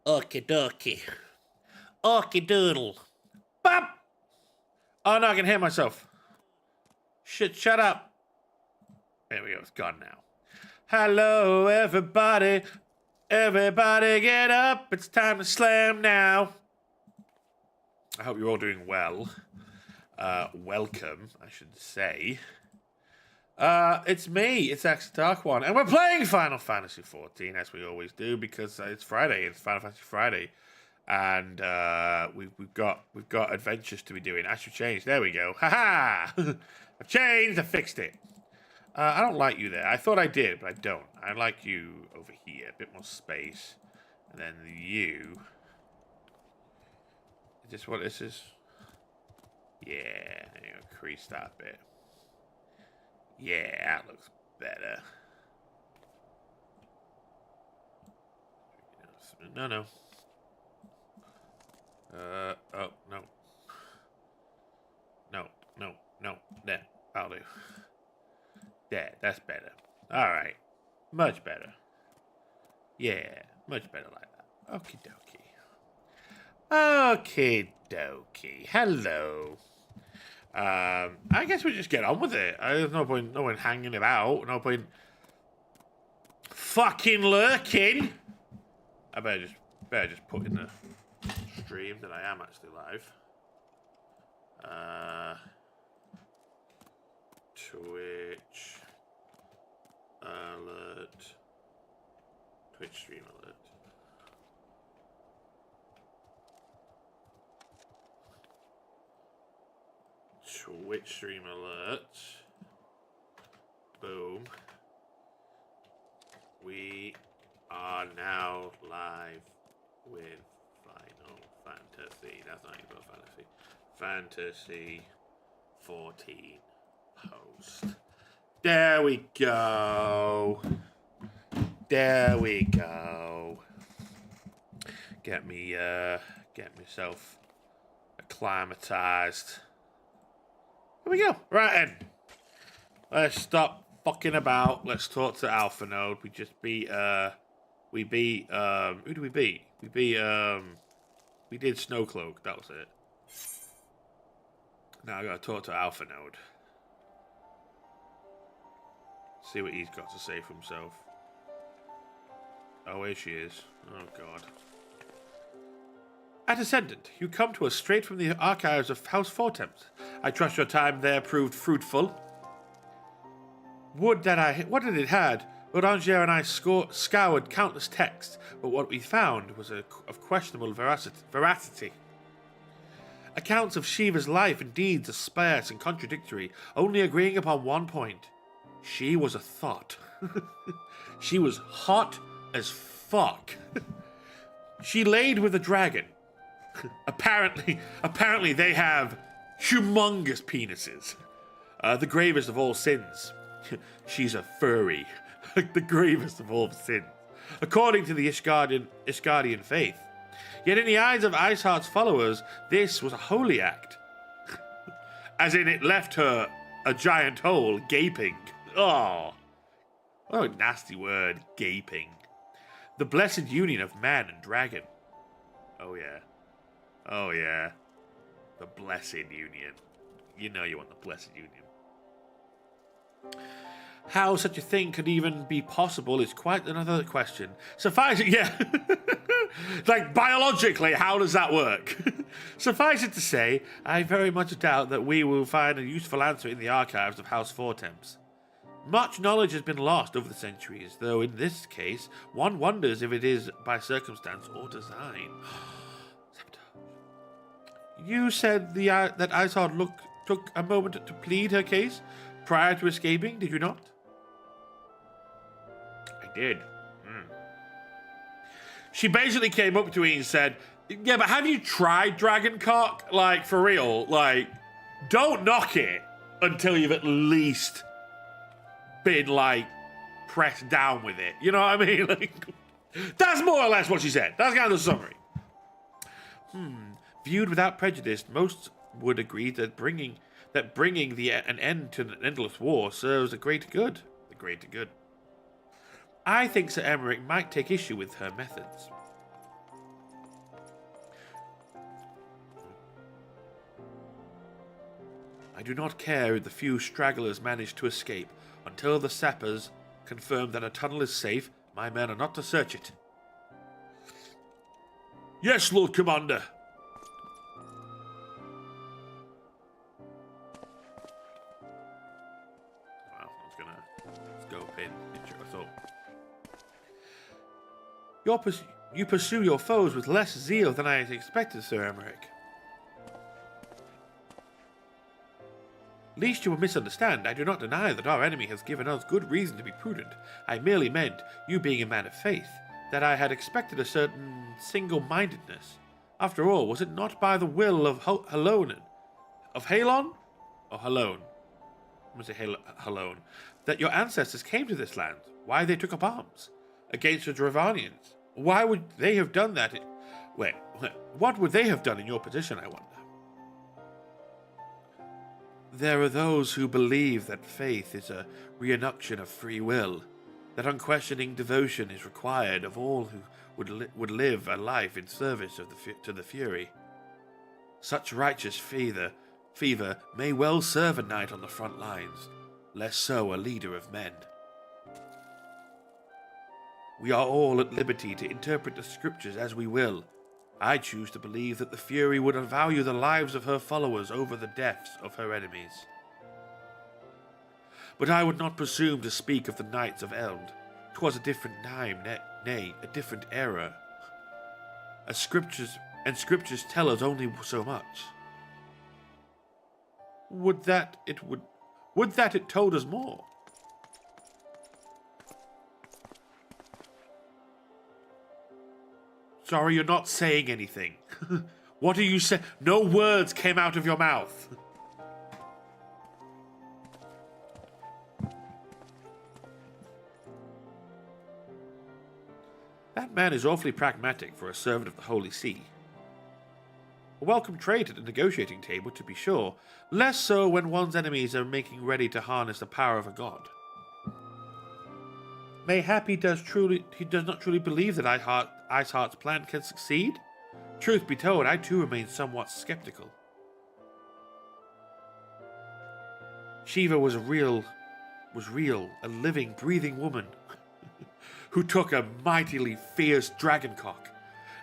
Okie dokie. Okie doodle. Bop! Oh no, I can hear myself. Shit, shut up. There we go, it's gone now. Hello, everybody. Everybody get up. It's time to slam now. I hope you're all doing well. Welcome, I should say. It's me, it's xthedarkone, and we're playing Final Fantasy XIV, as we always do, because it's Friday, it's Final Fantasy Friday. And we've got adventures to be doing. I should change. There we go. Ha-ha! I've changed, I fixed it. I don't like you there. I thought I did, but I don't. I like you over here. A bit more space. And then you. Is this what this is? Yeah, increase that bit. Yeah, that looks better. No. Oh, no. No. There, I'll do. There, that's better. Alright. Much better. Yeah, much better like that. Okie dokie. Okie dokie. Hello. I guess we just get on with it. There's no point hanging about. No point fucking lurking. I better just put in the stream that I am actually live. Twitch alert. Twitch stream alert. Twitch stream alert. Boom. We are now live with Final Fantasy. That's not even Fantasy. Fantasy 14 post. There we go. There we go. Get myself acclimatized. Here we go. Right then. Let's stop fucking about. Let's talk to Alpha Node. We just beat who do we beat? We did Snowcloak, that was it. Now I gotta talk to Alpha Node. See what he's got to say for himself. Oh, here she is. Oh, God. A descendant, you come to us straight from the archives of House Fortemps. I trust your time there proved fruitful. What did it had? Orangier and I scoured countless texts, but what we found was of questionable veracity. Accounts of Shiva's life and deeds are sparse and contradictory, only agreeing upon one point. She was a thought. She was hot as fuck. She laid with a dragon. Apparently they have humongous penises. The gravest of all sins. She's a furry. The gravest of all sins. According to the Ishgardian faith. Yet in the eyes of Iceheart's followers, this was a holy act. As in it left her a giant hole, gaping. Oh, what a nasty word, gaping. The blessed union of man and dragon. Oh yeah. Oh yeah. The blessed union. You know you want the blessed union. How such a thing could even be possible is quite another question. Suffice it, yeah. Like, biologically, how does that work? Suffice it to say, I very much doubt that we will find a useful answer in the archives of House Fortemps. Much knowledge has been lost over the centuries, though in this case, one wonders if it is by circumstance or design. You said that Iceheart took a moment to plead her case prior to escaping, did you not? I did. She basically came up to me and said, yeah, but have you tried Dragoncock? Like, for real? Like, don't knock it until you've at least been, like, pressed down with it. You know what I mean? Like, that's more or less what she said. That's kind of the summary. Viewed without prejudice, most would agree that bringing an end to an endless war serves the greater good. The greater good. I think Sir Emmerich might take issue with her methods. I do not care if the few stragglers manage to escape. Until the sappers confirm that a tunnel is safe, my men are not to search it. Yes, Lord Commander. Well, I was gonna go pin picture. I thought. You pursue your foes with less zeal than I had expected, Sir Emmerich. Least you will misunderstand. I do not deny that our enemy has given us good reason to be prudent. I merely meant, you being a man of faith, that I had expected a certain single-mindedness. After all, was it not by the will of Halon? Of Halon? Or Halone? I'm going to say Halone. That your ancestors came to this land? Why they took up arms? Against the Dravanians? Why would they have done that? Wait, what would they have done in your position, I wonder? There are those who believe that faith is a reenaction of free will, that unquestioning devotion is required of all who would live a life in service to the Fury. Such righteous fever may well serve a knight on the front lines, less so a leader of men. We are all at liberty to interpret the scriptures as we will. I choose to believe that the Fury would value the lives of her followers over the deaths of her enemies. But I would not presume to speak of the Knights of Eld. 'Twas a different time, nay, a different era. Scriptures tell us only so much. Would that it told us more. Sorry, you're not saying anything. What are you saying? No words came out of your mouth. That man is awfully pragmatic for a servant of the Holy See. A welcome trait at the negotiating table, to be sure, less so when one's enemies are making ready to harness the power of a god. Mayhap he does not truly believe that Iceheart's plan can succeed? Truth be told, I too remain somewhat skeptical. Shiva was real, a living, breathing woman who took a mightily fierce dragoncock.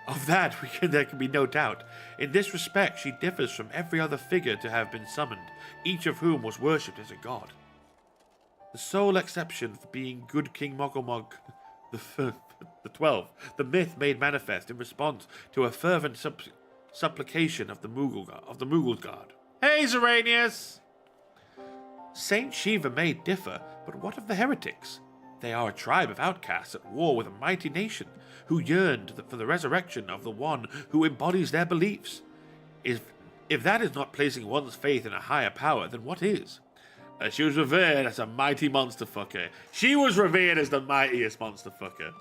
Of that there can be no doubt. In this respect, she differs from every other figure to have been summoned, each of whom was worshipped as a god. The sole exception for being good King Mogomog the 12th, the myth made manifest in response to a fervent supplication of the Mughal god. Hey, Zeranius! Saint Shiva may differ, but what of the heretics? They are a tribe of outcasts at war with a mighty nation, who yearned for the resurrection of the one who embodies their beliefs. If that is not placing one's faith in a higher power, then what is? She was revered as a mighty monster fucker. She was revered as the mightiest monster fucker.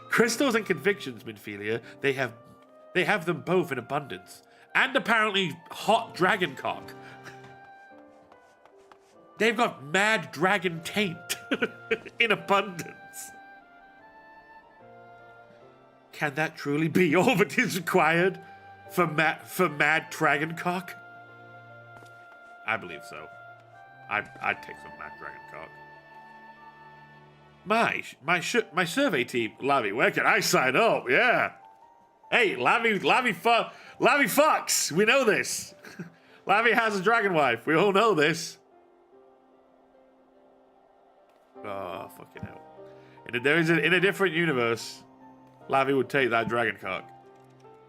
Crystals and convictions, Minfilia, they have them both in abundance. And apparently hot dragon cock. They've got mad dragon taint in abundance. Can that truly be all that is required for mad dragon cock? I believe so. I'd take some mad dragon cock. My survey team, Lavi, where can I sign up? Yeah. Hey, Lavi fucks. We know this. Lavi has a dragon wife. We all know this. Oh, fucking hell. In a different universe, Lavi would take that dragon cock.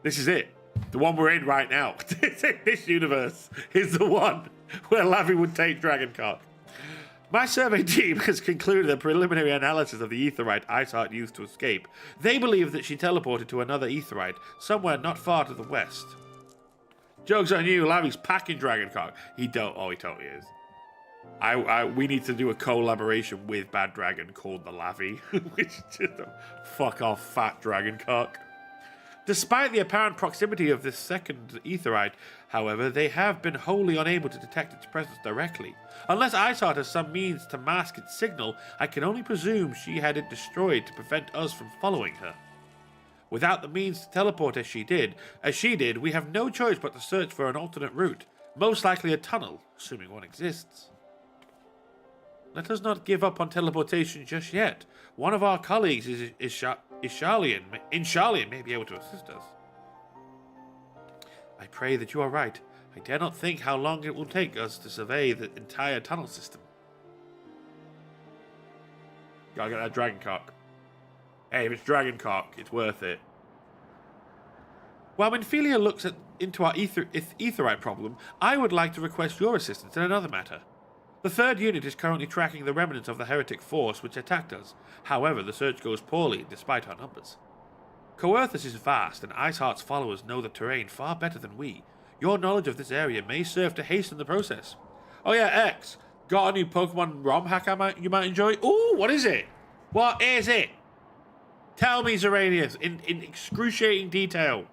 This is it. The one we're in right now. This universe is the one where Lavi would take dragon cock. My survey team has concluded a preliminary analysis of the Aetheryte Iceheart used to escape. They believe that she teleported to another Aetheryte, somewhere not far to the west. Joke's on you, Lavi's packing dragon cock. He totally is. We need to do a collaboration with Bad Dragon called the Lavi, which is just a fuck off fat dragon cock. Despite the apparent proximity of this second Aetheryte, however, they have been wholly unable to detect its presence directly. Unless Iceheart has some means to mask its signal, I can only presume she had it destroyed to prevent us from following her. Without the means to teleport as she did, we have no choice but to search for an alternate route. Most likely a tunnel, assuming one exists. Let us not give up on teleportation just yet. One of our colleagues in Charlian may be able to assist us. I pray that you are right. I dare not think how long it will take us to survey the entire tunnel system. Gotta get that dragon cock. Hey, if it's dragon cock, it's worth it. While Minfilia looks into our etherite problem, I would like to request your assistance in another matter. The 3rd unit is currently tracking the remnants of the heretic force which attacked us. However, the search goes poorly despite our numbers. Coerthus is vast, and Iceheart's followers know the terrain far better than we. Your knowledge of this area may serve to hasten the process. Oh yeah, X, got a new Pokemon ROM hack you might enjoy? Ooh, what is it? What is it? Tell me, Zeranius, in excruciating detail.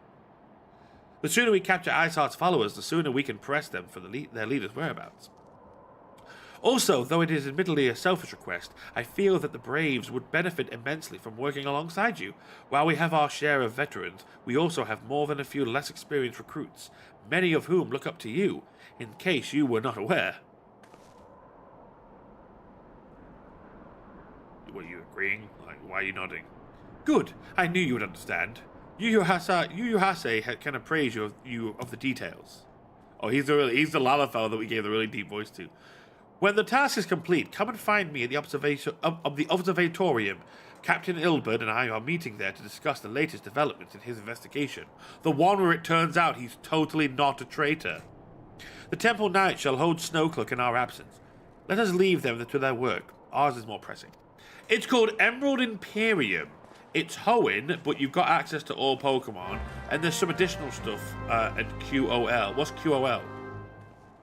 The sooner we capture Iceheart's followers, the sooner we can press them for their leader's whereabouts. Also, though it is admittedly a selfish request, I feel that the Braves would benefit immensely from working alongside you. While we have our share of veterans, we also have more than a few less experienced recruits, many of whom look up to you, in case you were not aware. Were you agreeing? Like, why are you nodding? Good, I knew you would understand. Yu Yu Hase can appraise you of the details. Oh, he's the Lalafell that we gave the really deep voice to. When the task is complete, come and find me at the observatorium. Captain Ilbert and I are meeting there to discuss the latest developments in his investigation. The one where it turns out he's totally not a traitor. The Temple Knight shall hold Snowcloak in our absence. Let us leave them to their work. Ours is more pressing. It's called Emerald Imperium. It's Hoenn, but you've got access to all Pokemon, and there's some additional stuff, and QOL. What's QOL?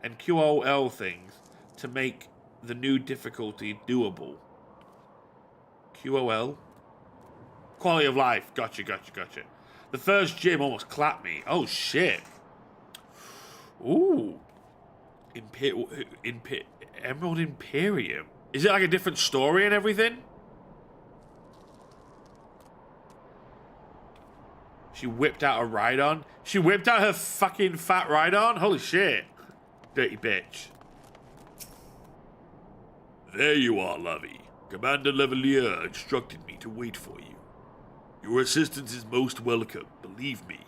And QOL things to make the new difficulty doable. QOL? Quality of life. Gotcha. The first gym almost clapped me. Oh, shit. Ooh. Emerald Imperium. Is it like a different story and everything? She whipped out a Rhydon. She whipped out her fucking fat Rhydon? Holy shit. Dirty bitch. There you are, Lavi. Commander Levalier instructed me to wait for you. Your assistance is most welcome, believe me.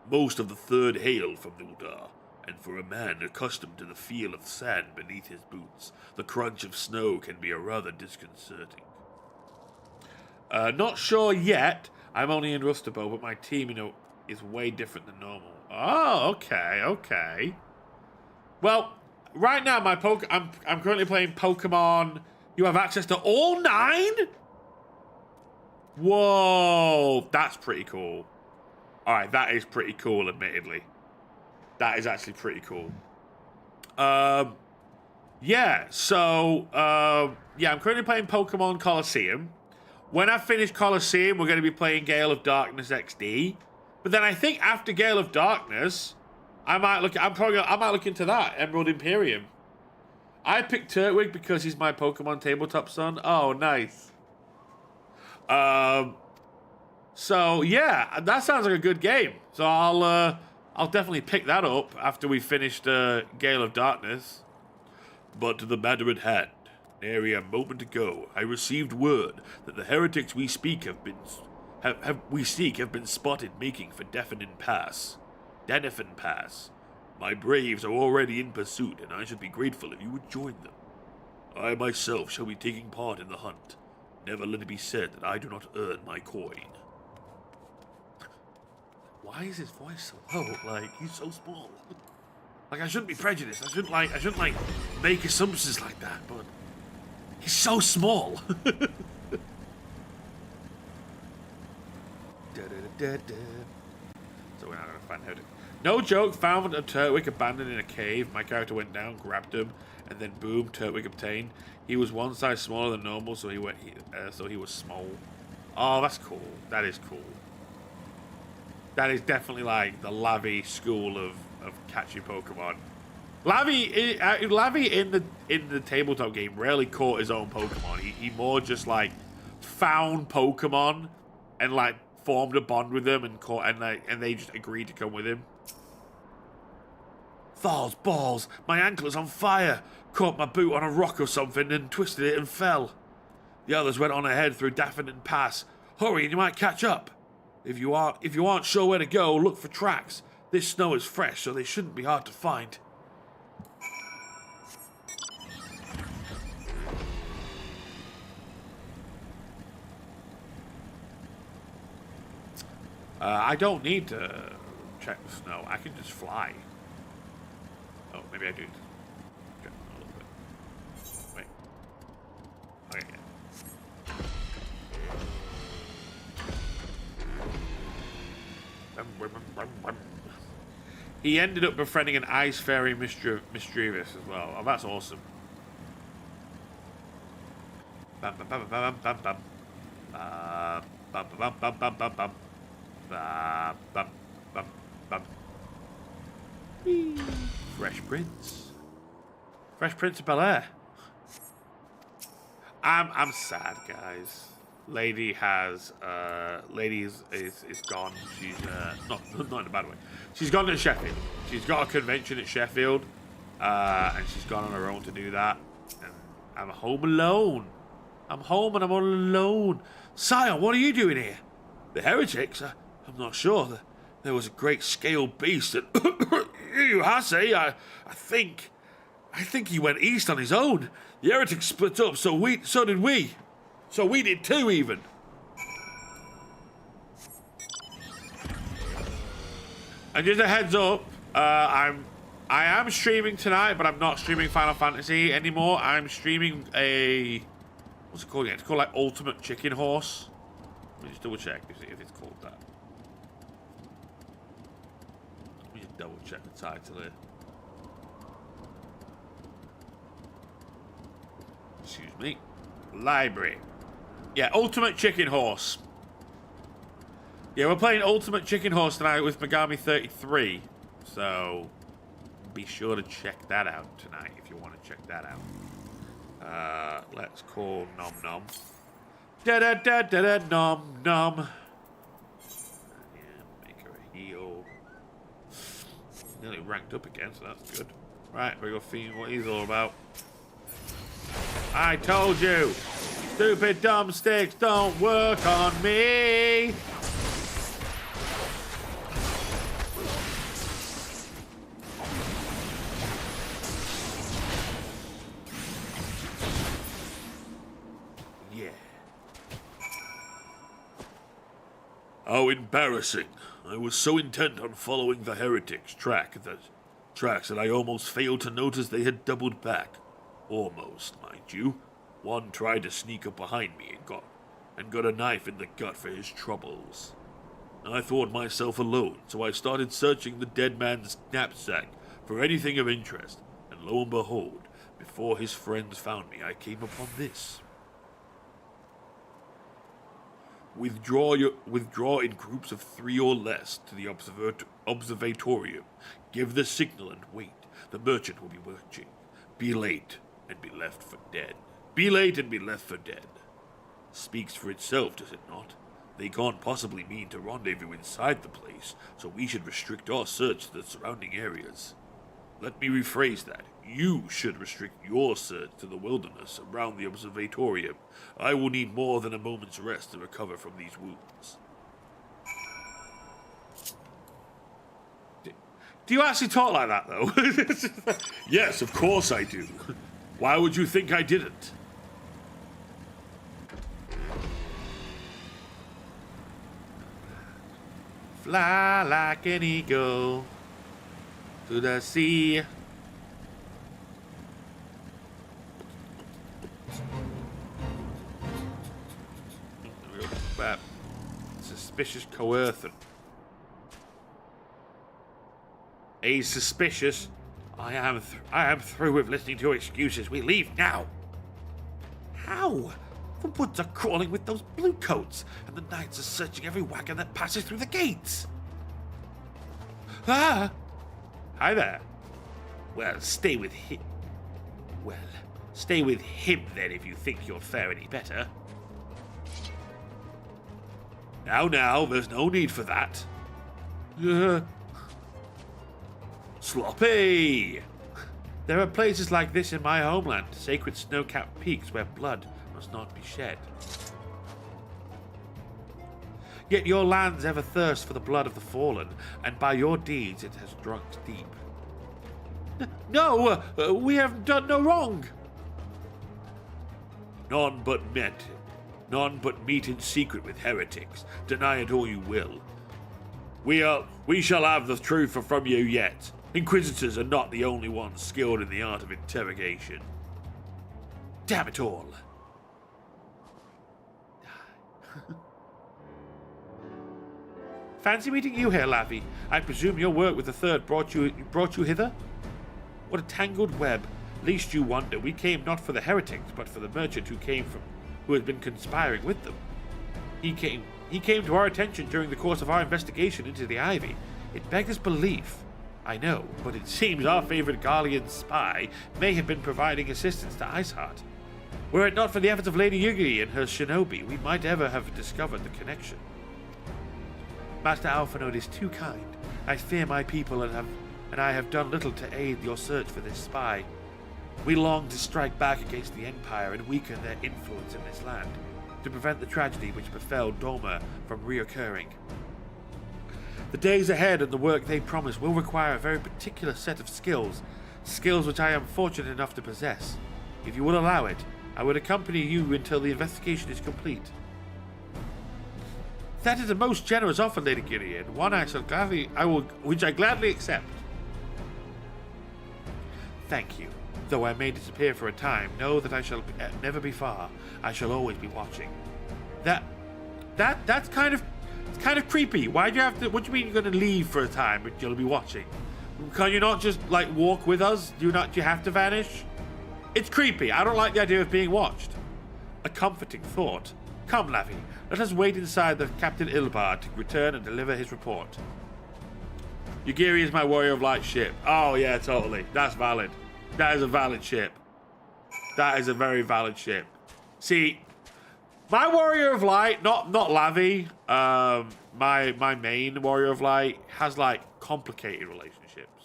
Most of the 3rd hail from Nuldar, and for a man accustomed to the feel of sand beneath his boots, the crunch of snow can be a rather disconcerting. Not sure yet. I'm only in Rustabo, but my team, is way different than normal. Oh, okay. Well, right now, I'm currently playing Pokemon. You have access to all 9? Whoa, that's pretty cool. All right, that is pretty cool, admittedly. That is actually pretty cool. Yeah, so, I'm currently playing Pokemon Colosseum. When I finish Colosseum, we're going to be playing Gale of Darkness XD. But then I think after Gale of Darkness, I might look into that, Emerald Imperium. I picked Turtwig because he's my Pokemon tabletop son. Oh, nice. So yeah, that sounds like a good game. So I'll definitely pick that up after we finished Gale of Darkness. But to the matter at hand. Nary a moment ago, I received word that the heretics we seek have been spotted making for Denifin Pass. My braves are already in pursuit, and I should be grateful if you would join them. I myself shall be taking part in the hunt. Never let it be said that I do not earn my coin. Why is his voice so low? Like, he's so small. Like, I shouldn't be prejudiced. I shouldn't make assumptions like that, but he's so small. So we're not gonna find out. No joke, found a Turtwig abandoned in a cave. My character went down, grabbed him, and then boom, Turtwig obtained. He was one size smaller than normal, so he was small. Oh, that's cool. That is cool. That is definitely like the Lavi school of catching Pokemon. Lavi in the tabletop game rarely caught his own Pokemon. He more just like found Pokemon and like formed a bond with them and they just agreed to come with him. Thar's balls, my ankle is on fire. Caught my boot on a rock or something and twisted it and fell. The others went on ahead through Daffodin Pass. Hurry and you might catch up. If you aren't sure where to go, look for tracks. This snow is fresh, so they shouldn't be hard to find. I don't need to check the snow. I can just fly. Oh, maybe I do. Okay, a little bit. Wait. Okay, yeah. He ended up befriending an ice fairy mischievous as well. Oh, that's awesome. Bam bam bam bam bam bam. Bam bam bam bam bam bam. Bam bam bam bam. Whee. Fresh Prince. Fresh Prince of Bel-Air. I'm sad, guys. Lady is gone. She's not in a bad way. She's gone to Sheffield. She's got a convention at Sheffield, and she's gone on her own to do that. And I'm home alone. I'm home and I'm all alone. Sire, what are you doing here? The heretics? I'm not sure. There was a great scale beast and you say I think he went east on his own. The heretics split up, so did we. So we did too, even. And just a heads up, I am streaming tonight, but I'm not streaming Final Fantasy anymore. I'm streaming a, what's it called again? It's called like Ultimate Chicken Horse. Let me just double check to see if it's called that. Let me just double check the title here. Excuse me. Library. Yeah, Ultimate Chicken Horse. Yeah, we're playing Ultimate Chicken Horse tonight with Megami 33. So, be sure to check that out tonight if you want to check that out. Let's call Nom Nom. Da-da-da-da-da, Nom Nom. Yeah, make her a heal. Nearly ranked up again, so that's good. Right, we got seeing what he's all about. I told you! Stupid dumb sticks don't work on me! Yeah. How embarrassing. I was so intent on following the heretics' tracks that I almost failed to notice they had doubled back. Almost, mind you. One tried to sneak up behind me and got a knife in the gut for his troubles. I thought myself alone, so I started searching the dead man's knapsack for anything of interest, and lo and behold, before his friends found me, I came upon this. Withdraw in groups of 3 or less to the observatorium. Give the signal and wait. The merchant will be watching. Be late and be left for dead. Be late and be left for dead. Speaks for itself, does it not? They can't possibly mean to rendezvous inside the place, so we should restrict our search to the surrounding areas. Let me rephrase that. You should restrict your search to the wilderness around the observatorium. I will need more than a moment's rest to recover from these wounds. Do you actually talk like that, though? Yes, of course I do. Why would you think I didn't? Fly like an eagle to the sea. Bad. Suspicious coercion. He's suspicious. I am through with listening to your excuses. We leave now. How? The woods are crawling with those blue coats, and the knights are searching every wagon that passes through the gates. Ah! Hi there. Well, stay with him. Well, stay with him then if you think you'll fare any better. Now, there's no need for that. Sloppy! There are places like this in my homeland, sacred snow-capped peaks where blood must not be shed. Yet your lands ever thirst for the blood of the fallen, and by your deeds it has drunk deep. No, we have done no wrong. None but meet in secret with heretics. Deny it all you will. We shall have the truth from you yet. Inquisitors are not the only ones skilled in the art of interrogation. Damn it all. Fancy meeting you here, Lavi. I presume your work with the Third brought you hither? What a tangled web. Least you wonder, we came not for the heretics, but for the merchant who had been conspiring with them. He came to our attention during the course of our investigation into the Ivy. It beggars belief, I know, but it seems our favorite Garlean spy may have been providing assistance to Iceheart. Were it not for the efforts of Lady Yugi and her shinobi, we might ever have discovered the connection. Master Alphinaud is too kind. I fear my people and I have done little to aid your search for this spy. We long to strike back against the Empire and weaken their influence in this land, to prevent the tragedy which befell Doma from reoccurring. The days ahead and the work they promise will require a very particular set of skills which I am fortunate enough to possess. If you will allow it, I would accompany you until the investigation is complete. That is a most generous offer, Lady Gideon, one which I gladly accept. Thank you. Though I may disappear for a time, know that I shall never be far. I shall always be watching. That's kind of creepy. Why do you have to? What do you mean you're going to leave for a time, but you'll be watching? Can you not just like walk with us? Do you have to vanish? It's creepy. I don't like the idea of being watched. A comforting thought. Come, Lavi, let us wait inside the Captain Ilbar to return and deliver his report. Yugiri is my Warrior of Light ship. Oh yeah, totally. That's valid. That is a valid ship. That is a very valid ship. See, my Warrior of Light, not Lavi, my main Warrior of Light has like complicated relationships.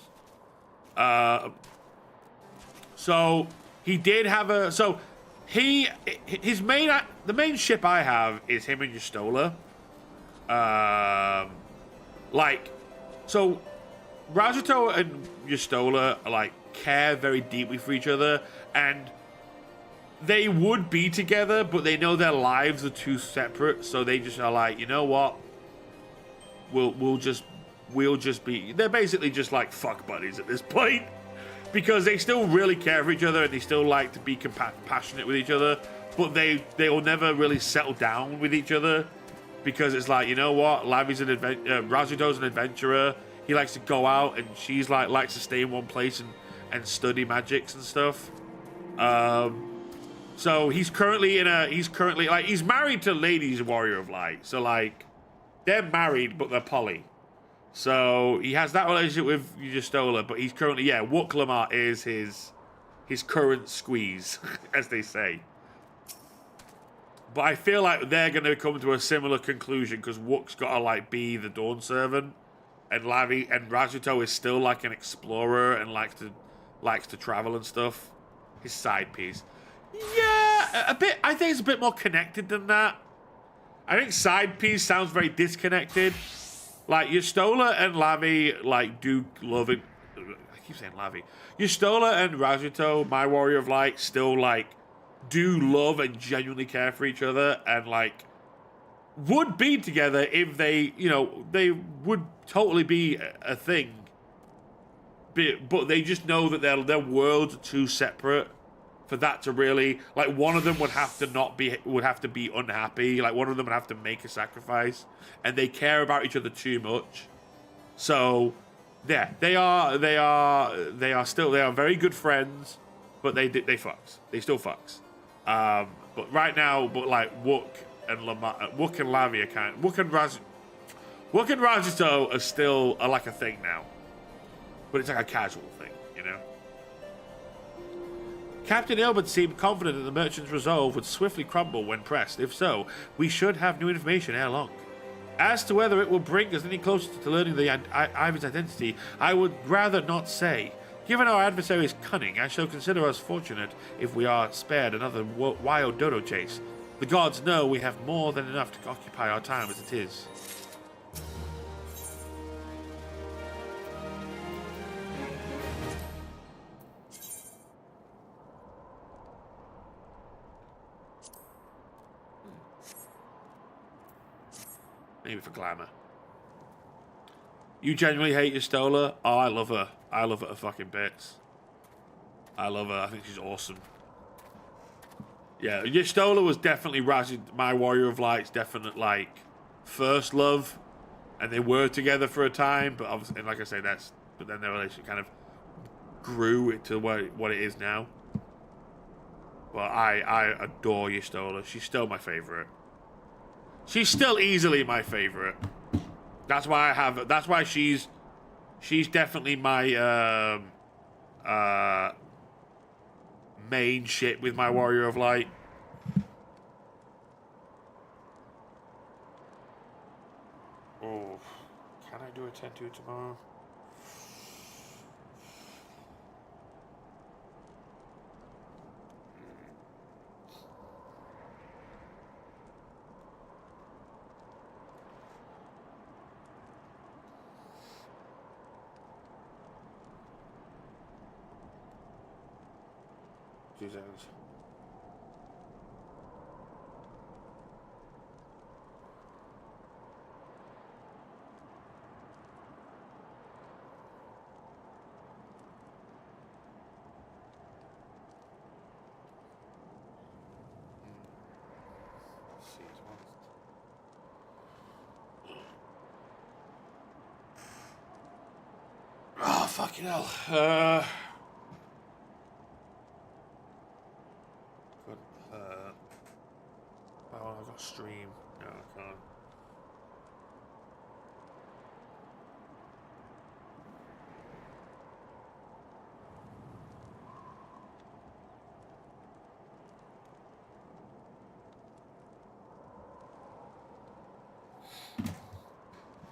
So he did have the main ship I have is him and Yustola. So Rajuto and Yustola care very deeply for each other, and they would be together, but they know their lives are too separate, so they just are like, you know what? We'll just be. They're basically just like fuck buddies at this point, because they still really care for each other and they still like to be compassionate with each other, but they will never really settle down with each other, because it's like, you know what? Lavi's Razuto's an adventurer. He likes to go out, and she's likes to stay in one place and study magics and stuff. So he's currently he's married to Lady's Warrior of Light. So they're married, but they're poly. So he has that relationship with Yustola, but he's currently, Wook Lamar is his current squeeze, as they say. But I feel like they're going to come to a similar conclusion, because Wook's got to be the Dawn Servant, and Rajuto is still an explorer and likes to travel and stuff. His side piece. Yeah, a bit. I think it's a bit more connected than that. I think side piece sounds very disconnected. Yustola and Lavi, do love it. I keep saying Lavi. Yustola and Rajuto, my Warrior of Light, still, do love and genuinely care for each other, and, would be together if they, they would totally be a thing. But they just know that their worlds are too separate for that to really, one of them would have to be unhappy. One of them would have to make a sacrifice, and they care about each other too much. So, yeah, they are very good friends, but they fucks. They still fucks. But right now, Wook and Lavi are Wook and Rajuto are still a thing now, but it's a casual thing, you know. Captain Ilbert seemed confident that the merchant's resolve would swiftly crumble when pressed. If so, we should have new information ere long. As to whether it will bring us any closer to learning the Ivy's identity, I would rather not say. Given our adversary's cunning, I shall consider us fortunate if we are spared another wild dodo chase. The gods know we have more than enough to occupy our time as it is. Maybe for glamour. You genuinely hate your Stola? Oh, I love her. I love her to fucking bits. I love her. I think she's awesome. Yeah, your Stola was definitely my Warrior of Light's definite, like, first love. And they were together for a time, but obviously, and like I say, but then their relationship kind of grew to what it is now. But I adore your Stola. She's still my favorite. She's still easily my favorite. That's why she's definitely my main shit with my Warrior of Light. Oh, can I do a 10-2 tomorrow? Jesus. Oh, fucking hell. Oh, I've got stream. No, I can't.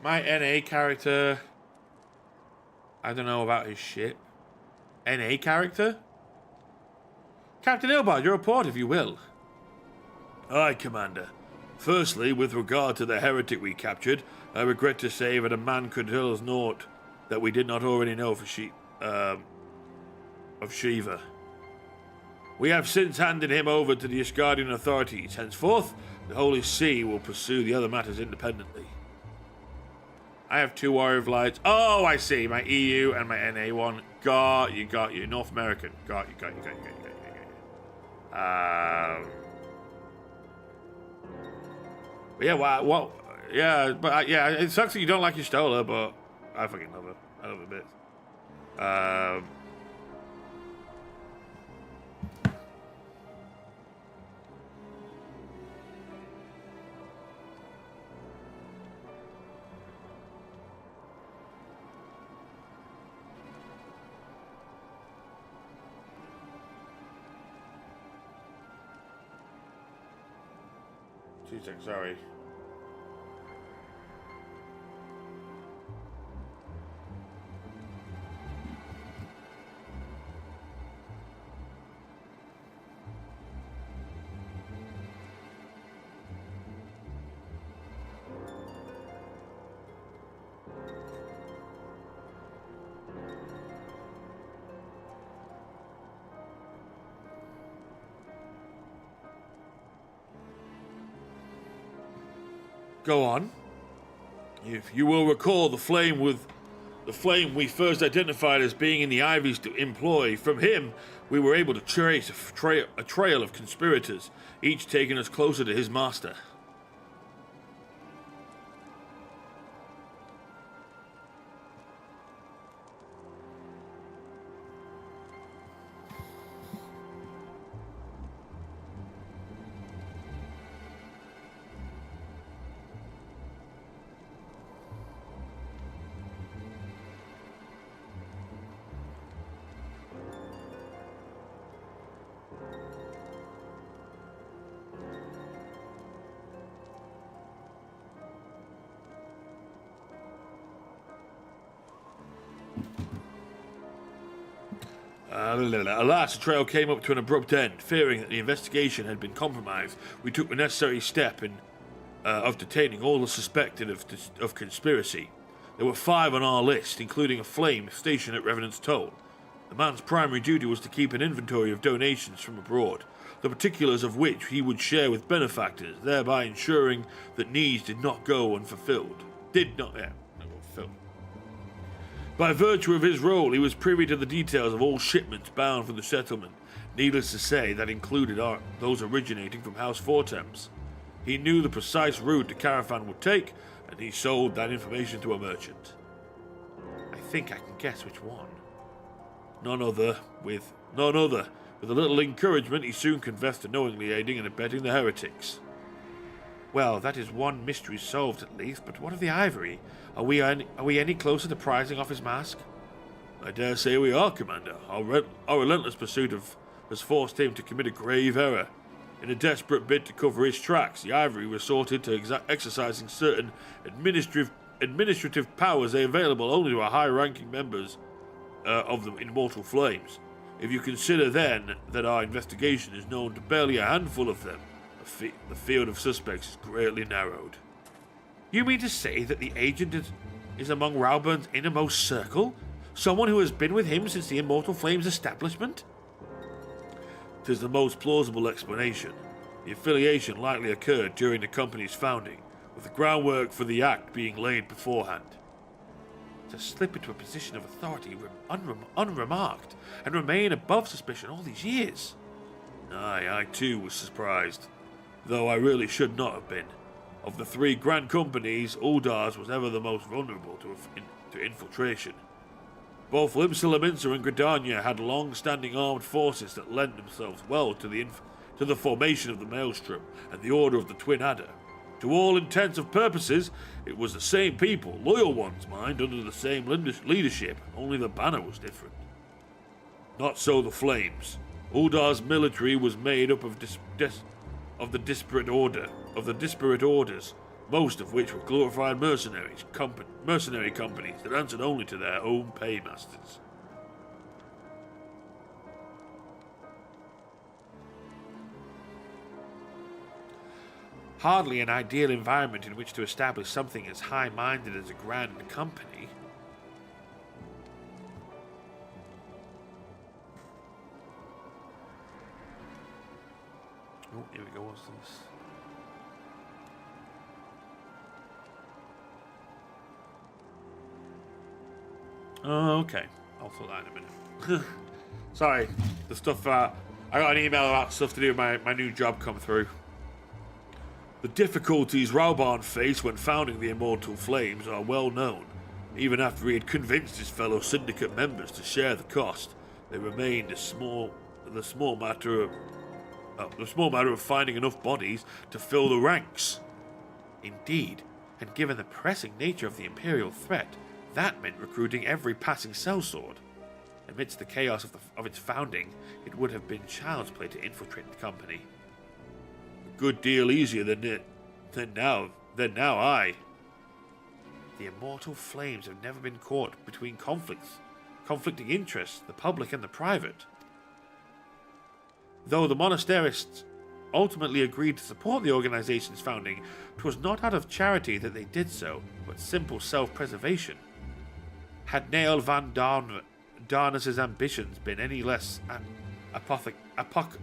My NA character, I don't know about his ship. NA character? Captain Ilbard, your report, if you will. Aye, Commander. Firstly, with regard to the heretic we captured, I regret to say that a man could tell us naught that we did not already know of Shiva. We have since handed him over to the Asgardian authorities. Henceforth, the Holy See will pursue the other matters independently. I have 2 Warrior of Lights. Oh, I see. My EU and my NA one. Got you. North American. Got you. Yeah, what? Yeah, but yeah, it sucks that you don't like your Stola, but I fucking love her. I love her a bit. 2 seconds, sorry. Go on. If you will recall the flame we first identified as being in the Ivy's employ, from him we were able to trace a trail of conspirators, each taking us closer to his master. Alas, the trail came up to an abrupt end. Fearing that the investigation had been compromised, we took the necessary step of detaining all the suspected of conspiracy. There were 5 on our list, including a flame stationed at Revenant's Toll. The man's primary duty was to keep an inventory of donations from abroad, the particulars of which he would share with benefactors, thereby ensuring that needs did not go unfulfilled. By virtue of his role, he was privy to the details of all shipments bound for the settlement. Needless to say, that included those originating from House Fortemps. He knew the precise route the caravan would take, and he sold that information to a merchant. I think I can guess which one. None other. With a little encouragement, he soon confessed to knowingly aiding and abetting the heretics. Well, that is one mystery solved at least, but what of the ivory? Are we any closer to prizing off his mask? I dare say we are, Commander. Our relentless pursuit has forced him to commit a grave error. In a desperate bid to cover his tracks, the ivory resorted to exercising certain administrative powers available only to our high-ranking members of the Immortal Flames. If you consider then that our investigation is known to barely a handful of them, the field of suspects is greatly narrowed. You mean to say that the agent is among Rauburn's innermost circle? Someone who has been with him since the Immortal Flames establishment? 'Tis the most plausible explanation. The affiliation likely occurred during the company's founding, with the groundwork for the act being laid beforehand. To slip into a position of authority unremarked and remain above suspicion all these years. Aye, I too was surprised, though I really should not have been. Of the 3 grand companies, Uldar's was ever the most vulnerable to infiltration. Both Limsa Laminsa and Gridania had long-standing armed forces that lent themselves well to the formation of the Maelstrom and the Order of the Twin Adder. To all intents and purposes, it was the same people, loyal ones, mind, under the same leadership, only the banner was different. Not so the Flames. Uldar's military was made up of the disparate orders, most of which were glorified mercenary companies that answered only to their own paymasters. Hardly an ideal environment in which to establish something as high-minded as a grand company. Oh, here we go, what's this? Oh, okay. I'll sort that in a minute. Sorry, the stuff, I got an email about stuff to do with my new job come through. The difficulties Rauburn faced when founding the Immortal Flames are well known. Even after he had convinced his fellow syndicate members to share the cost, they remained the small matter of finding enough bodies to fill the ranks. Indeed, and given the pressing nature of the Imperial threat, that meant recruiting every passing sellsword. Amidst the chaos of its founding, it would have been child's play to infiltrate the company. A good deal easier than now. The Immortal Flames have never been caught between conflicting interests, the public and the private. Though the monasterists ultimately agreed to support the organization's founding, it was not out of charity that they did so, but simple self-preservation. Had Nael van Darnas's ambitions been any less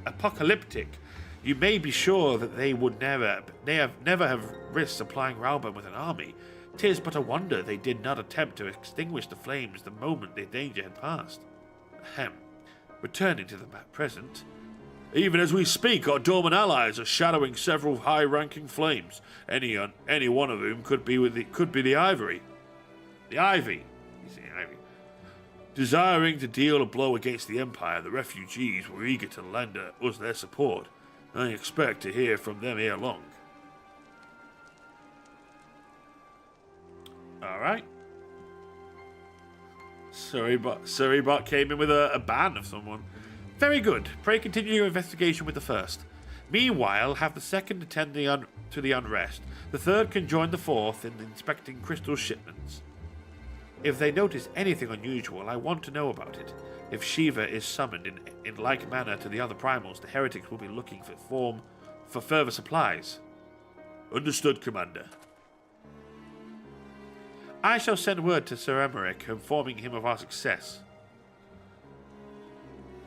apocalyptic, you may be sure that they would never have risked supplying Rauburn with an army. 'Tis but a wonder they did not attempt to extinguish the flames the moment their danger had passed. Ahem. Returning to the present. Even as we speak, our dormant allies are shadowing several high-ranking flames. Any one of whom could be the Ivory. The Ivy. Desiring to deal a blow against the Empire, the refugees were eager to lend us their support. I expect to hear from them ere long. Alright. Surreybot came in with a ban of someone. Very good. Pray continue your investigation with the first. Meanwhile, have the second attend to the unrest. The third can join the fourth in inspecting crystal shipments. If they notice anything unusual, I want to know about it. If Shiva is summoned in like manner to the other primals, the heretics will be looking for further supplies. Understood, Commander. I shall send word to Sir Emmerich, informing him of our success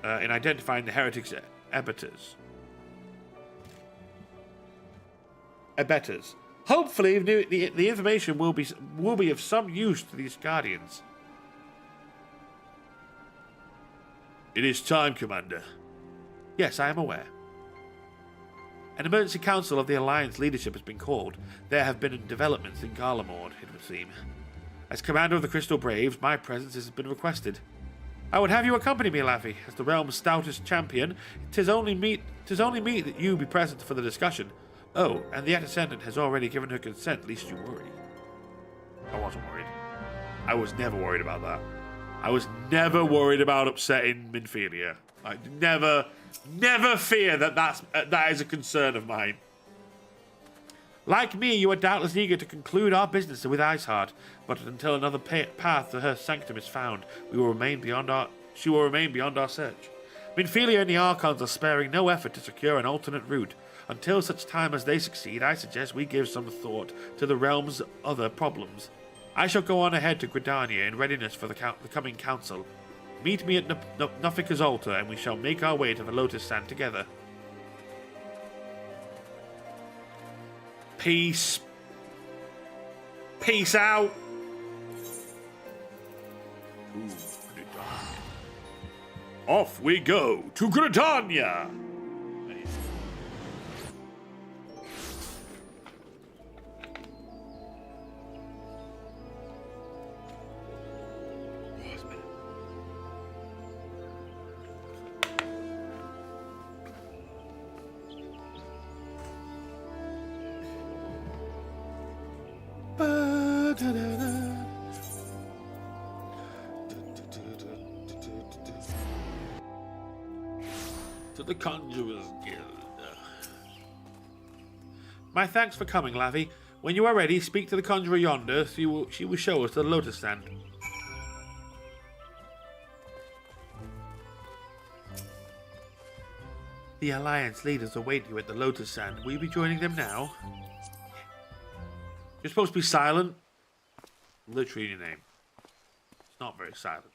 in identifying the heretics' abettors. Hopefully, the information will be of some use to these guardians. It is time, Commander. Yes, I am aware. An emergency council of the Alliance leadership has been called. There have been developments in Garlemord, it would seem. As commander of the Crystal Braves, my presence has been requested. I would have you accompany me, Laffy, as the realm's stoutest champion. 'Tis only meet that you be present for the discussion. Oh, and the Ascendant has already given her consent, lest you worry. I wasn't worried. I was never worried about that. I was never worried about upsetting Minfilia. I never fear that is a concern of mine. Like me, you are doubtless eager to conclude our business with Iceheart, but until another path to her sanctum is found, she will remain beyond our search. Minfilia and the Archons are sparing no effort to secure an alternate route. Until such time as they succeed, I suggest we give some thought to the realm's other problems. I shall go on ahead to Gridania in readiness for the coming council. Meet me at Nuffica's altar, and we shall make our way to the Lotus Sand together. Peace. Peace out. Off we go to Gridania. To the Conjurer's Guild. My thanks for coming, Laffy. When you are ready, speak to the Conjurer yonder. She will show us the Lotus Sand. The Alliance leaders await you at the Lotus Sand. Will you be joining them now? You're supposed to be silent. Literally your name. It's not very silent.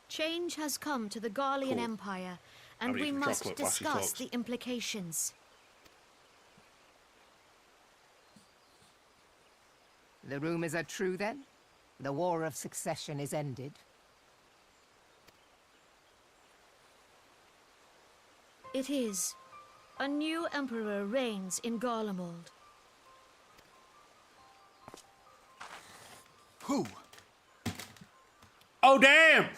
Change has come to the Garlean Empire, and we must discuss the implications. The rumors are true, then? The War of Succession is ended? It is. A new emperor reigns in Garlemald. Who? Oh, damn!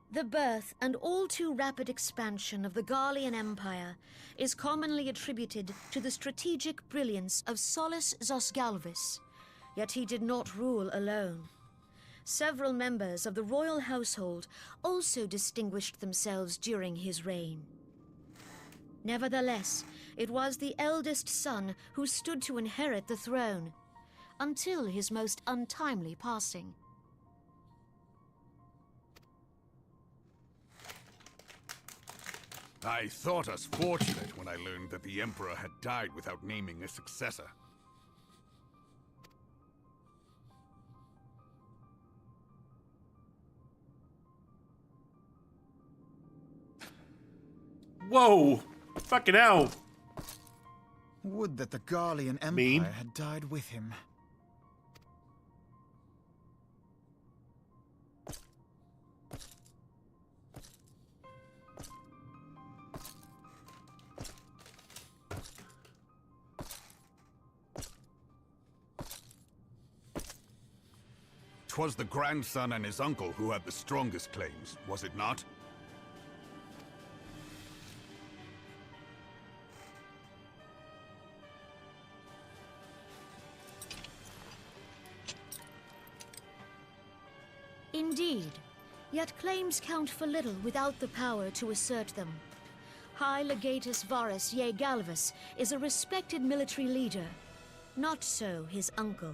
The birth and all too rapid expansion of the Garlean Empire is commonly attributed to the strategic brilliance of Solus Zosgalvis, yet he did not rule alone. Several members of the royal household also distinguished themselves during his reign. Nevertheless, it was the eldest son who stood to inherit the throne, until his most untimely passing. I thought us fortunate when I learned that the Emperor had died without naming a successor. Whoa! Fucking hell! Would that the Garlean Empire had died with him. Twas the grandson and his uncle who had the strongest claims, was it not? Indeed, Yet claims count for little without the power to assert them. High Legatus Varus Ye Galvus is a respected military leader. Not so his uncle.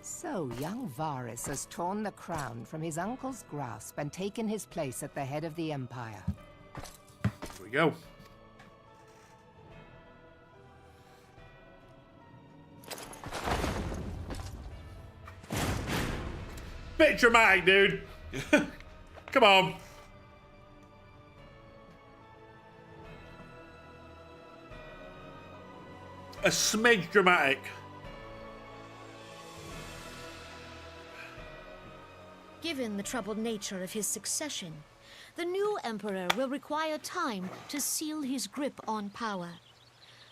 So young Varus has torn the crown from his uncle's grasp and taken his place at the head of the Empire. Here we go. Bit dramatic, dude. Come on. A smidge dramatic. Given the troubled nature of his succession, the new emperor will require time to seal his grip on power.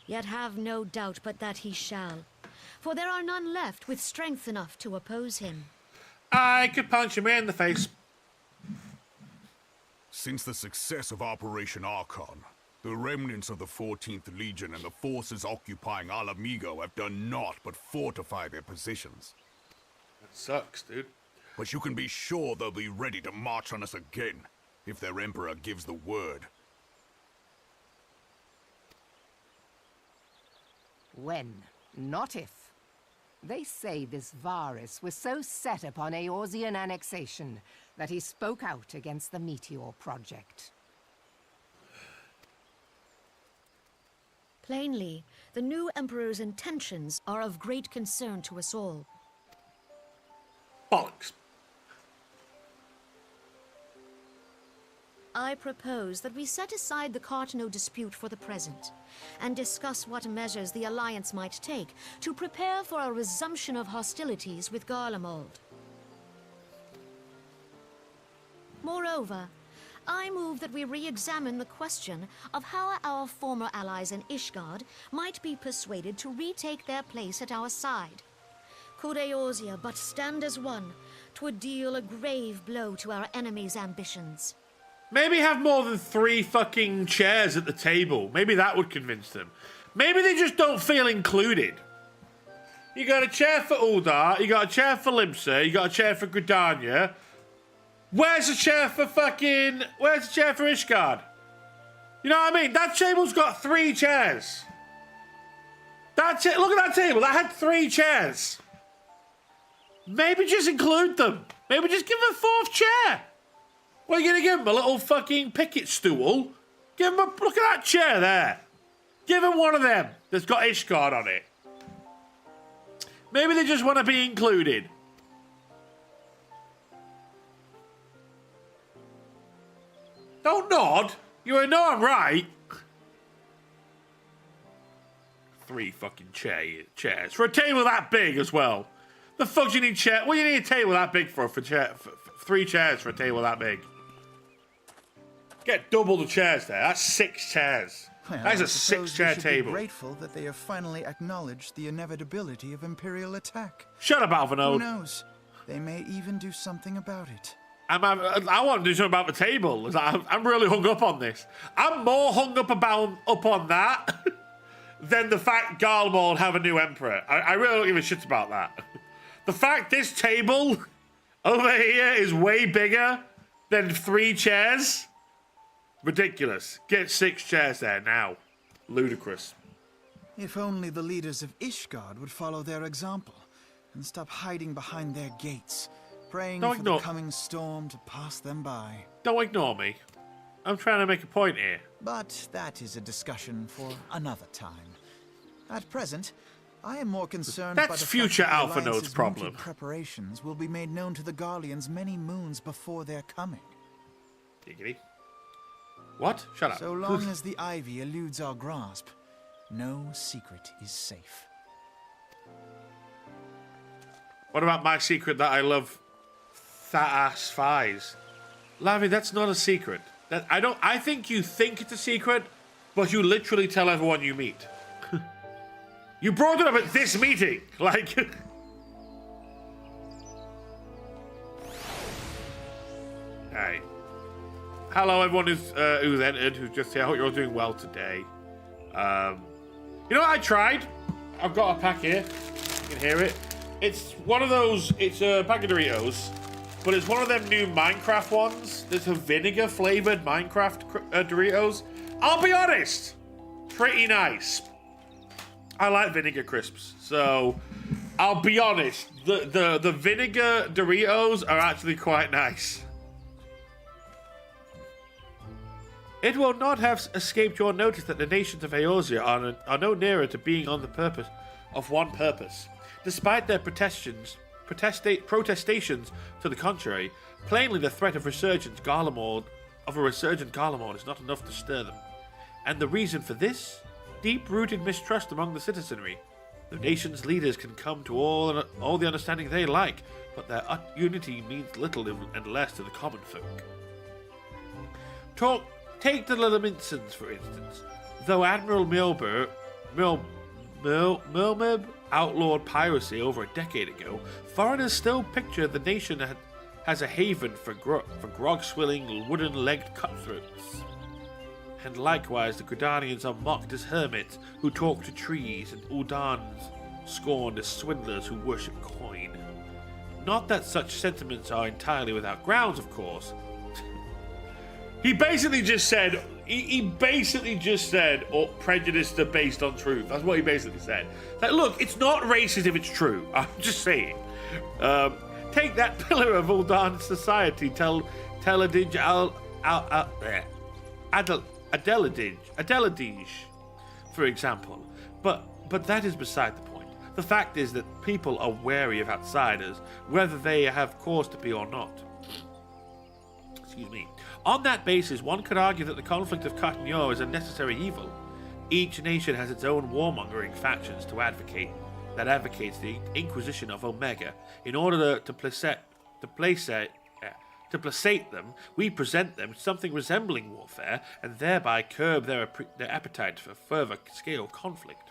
Yet have no doubt but that he shall, for there are none left with strength enough to oppose him. I could punch him in the face. Since the success of Operation Archon, the remnants of the 14th Legion and the forces occupying Alamigo have done naught but fortify their positions. That sucks, dude. But you can be sure they'll be ready to march on us again, if their Emperor gives the word. When, not if. They say this Varus was so set upon Eorzean annexation that he spoke out against the Meteor Project. Plainly, the new emperor's intentions are of great concern to us all. Bollocks. I propose that we set aside the Cartno dispute for the present, and discuss what measures the Alliance might take to prepare for a resumption of hostilities with Garlemald. Moreover, I move that we re-examine the question of how our former allies in Ishgard might be persuaded to retake their place at our side. Could Eorzea but stand as one, 'twould deal a grave blow to our enemies' ambitions. Maybe have more than 3 fucking chairs at the table. Maybe that would convince them. Maybe they just don't feel included. You got a chair for Uldar, you got a chair for Limsa, you got a chair for Gridania. Where's the chair for Ishgard? You know what I mean? That table's got 3 chairs. That's it. Look at that table. That had 3 chairs. Maybe just include them. Maybe just give them a 4th chair. What are you going to give him? A little fucking picket stool? Give him a... Look at that chair there. Give him one of them that's got Ishgard on it. Maybe they just want to be included. Don't nod. You know I'm right. 3 fucking chairs. For a table that big as well. The fuck do you need chair? What do you need a table that big for 3 chairs for a table that big? Get double the chairs there. That's 6 chairs. Well, That's I a suppose 6-chair we should table. Be grateful that they have finally acknowledged the inevitability of Imperial attack. Shut up, Who Alvinode. knows? They may even do something about it. I want to do something about the table. I'm really hung up on this. I'm more hung up on that than the fact Garlemald have a new emperor. I really don't give a shit about that. The fact this table over here is way bigger than 3 chairs. Ridiculous. Get 6 chairs there now. Ludicrous. If only the leaders of Ishgard would follow their example and stop hiding behind their gates, praying for the coming storm to pass them by. Don't ignore me. I'm trying to make a point here. But that is a discussion for another time. At present, I am more concerned by the fact future that the Alpha Alliance's Node's problem. mooted preparations will be made known to the Garleans many moons before their coming. Giggity. What? Shut up. So long as the ivy eludes our grasp, no secret is safe. What about my secret that I love fat-ass thighs? Lavi, that's not a secret. I think you think it's a secret, but you literally tell everyone you meet. You brought it up at this meeting. Like... Alright. Hello, everyone who's entered, who's just here. I hope you're all doing well today. You know what I tried? I've got a pack here. You can hear it. It's one of those. It's a pack of Doritos, but it's one of them new Minecraft ones. There's a vinegar flavored Minecraft Doritos. I'll be honest, pretty nice. I like vinegar crisps, so I'll be honest. The vinegar Doritos are actually quite nice. It will not have escaped your notice that the nations of Eorzea are no nearer to being on the purpose of one purpose. Despite their protestations to the contrary, plainly the threat of a resurgent Garlemald is not enough to stir them. And the reason for this? Deep-rooted mistrust among the citizenry. The nation's leaders can come to all the understanding they like, but their unity means little and less to the common folk. Take the Lilliminsons, for instance. Though Admiral Milmeb outlawed piracy over a decade ago, foreigners still picture the nation as a haven for grog-swilling, wooden-legged cutthroats. And likewise, the Gridanians are mocked as hermits who talk to trees, and Uldans scorned as swindlers who worship coin. Not that such sentiments are entirely without grounds, of course. He basically just said, oh, prejudice are based on truth. That's what he basically said. Like, look, it's not racist if it's true. I'm just saying. Take that pillar of Uldan society, Adeladij, for example. But that is beside the point. The fact is that people are wary of outsiders, whether they have cause to be or not. Excuse me. On that basis, one could argue that the conflict of Cartignan is a necessary evil. Each nation has its own warmongering factions that advocates the Inquisition of Omega. In order to placate them, we present them something resembling warfare, and thereby curb their appetite for further scale conflict.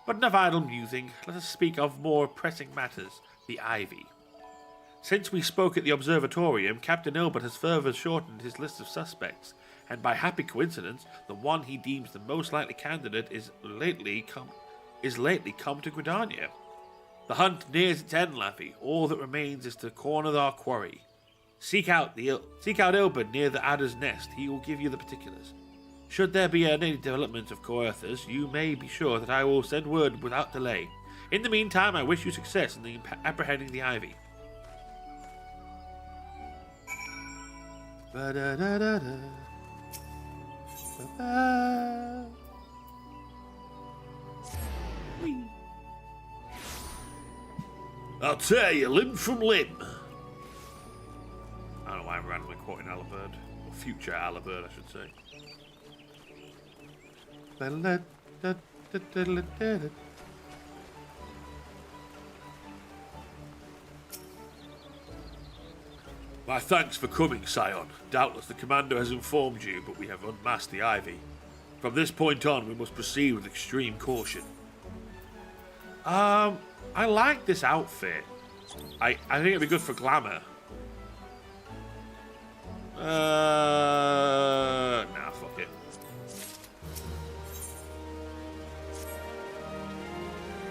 But enough idle musing, let us speak of more pressing matters, the Ivy. Since we spoke at the Observatorium, Captain Ilbert has further shortened his list of suspects, and by happy coincidence, the one he deems the most likely candidate is lately come to Gridania. The hunt nears its end, Laffy. All that remains is to corner our quarry. Seek out Ilbert near the Adder's Nest. He will give you the particulars. Should there be any development of Coerthus, you may be sure that I will send word without delay. In the meantime, I wish you success in apprehending the Ivy. Ba-da-da-da-da. Ba-ba. Whee. I'll tear you limb from limb. I don't know why I'm randomly quoting Alibird. Or future Alibird, I should say. Ba-da-da-da-da-da-da. My thanks for coming, Scion. Doubtless the commander has informed you, but we have unmasked the Ivy. From this point on, we must proceed with extreme caution. I like this outfit. I think it'd be good for glamour. Nah, fuck it.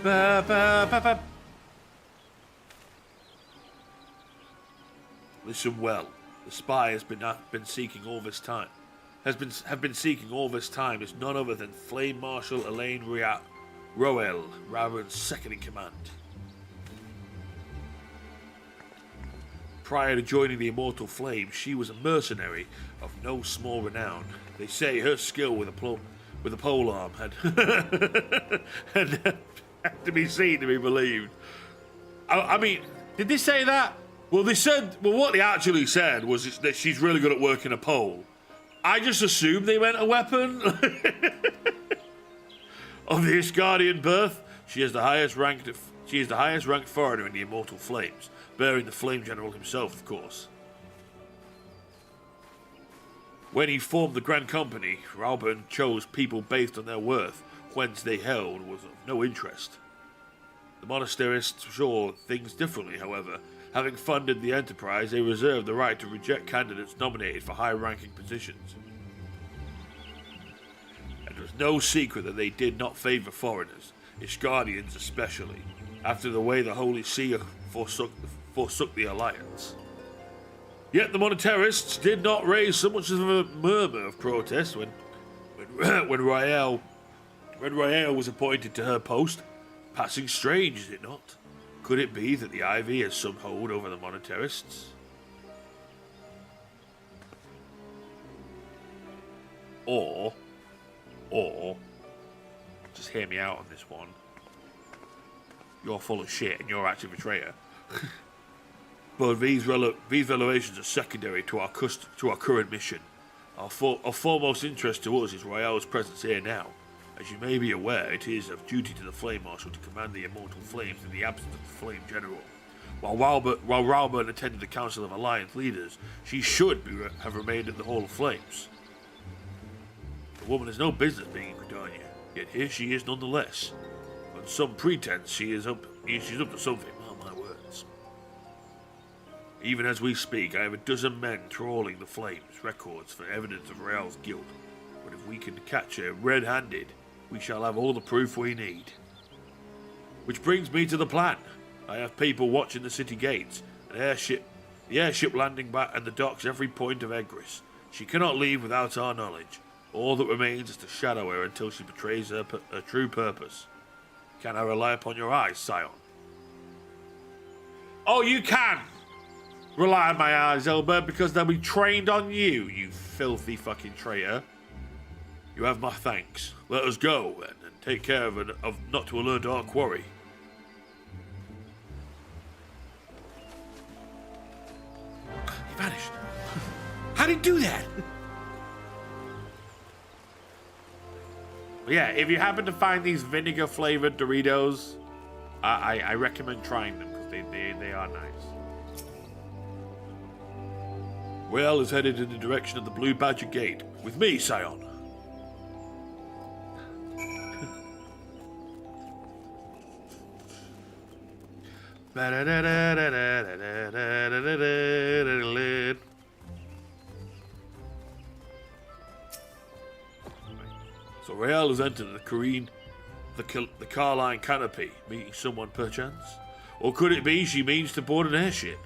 Ba-ba-ba-ba. Listen well. The spy has been seeking all this time. Have been seeking all this time is none other than Flame Marshal Elaine Roel, Raven's second in command. Prior to joining the Immortal Flame, she was a mercenary of no small renown. They say her skill with a polearm had to be seen to be believed. I mean, did they say that? Well, what they actually said was that she's really good at working a pole. I just assumed they meant a weapon. Of the Ishgardian birth, she is the highest ranked foreigner in the Immortal Flames, bearing the Flame General himself, of course. When he formed the Grand Company, Rauburn chose people based on their worth, whence they held was of no interest. The monasterists saw things differently, however. Having funded the enterprise, they reserved the right to reject candidates nominated for high-ranking positions. It was no secret that they did not favour foreigners. Ishgardians especially, after the way the Holy See forsook the Alliance. Yet the monetarists did not raise so much as a murmur of protest when Rael was appointed to her post. Passing strange, is it not? Could it be that the Ivy has some hold over the monetarists? Or, just hear me out on this one. You're full of shit and you're actually a betrayer. But these revelations are secondary to our current mission. Of foremost interest to us is Rael's presence here now. As you may be aware, it is of duty to the Flame Marshal to command the immortal flames in the absence of the Flame General. While Ralburn attended the Council of Alliance Leaders, she should have remained at the Hall of Flames. The woman has no business being in Gridania, yet here she is nonetheless. On some pretense, she's up to something, mark my words. Even as we speak, I have a dozen men trawling the Flames records for evidence of Rael's guilt. But if we can catch her red-handed, we shall have all the proof we need. Which brings me to the plan. I have people watching the city gates, the airship landing back at the docks every point of Egris. She cannot leave without our knowledge. All that remains is to shadow her until she betrays her true purpose. Can I rely upon your eyes, Scion? Oh, you can rely on my eyes, Elbert, because they'll be trained on you, you filthy fucking traitor. You have my thanks. Let us go, then, and take care of not to alert our quarry. He vanished. How did he do that? Yeah, if you happen to find these vinegar-flavored Doritos, I recommend trying them, because they are nice. Rael is headed in the direction of the Blue Badger Gate. With me, Scion. So Rael has entered the Carline canopy, meeting someone perchance? Or could it be she means to board an airship?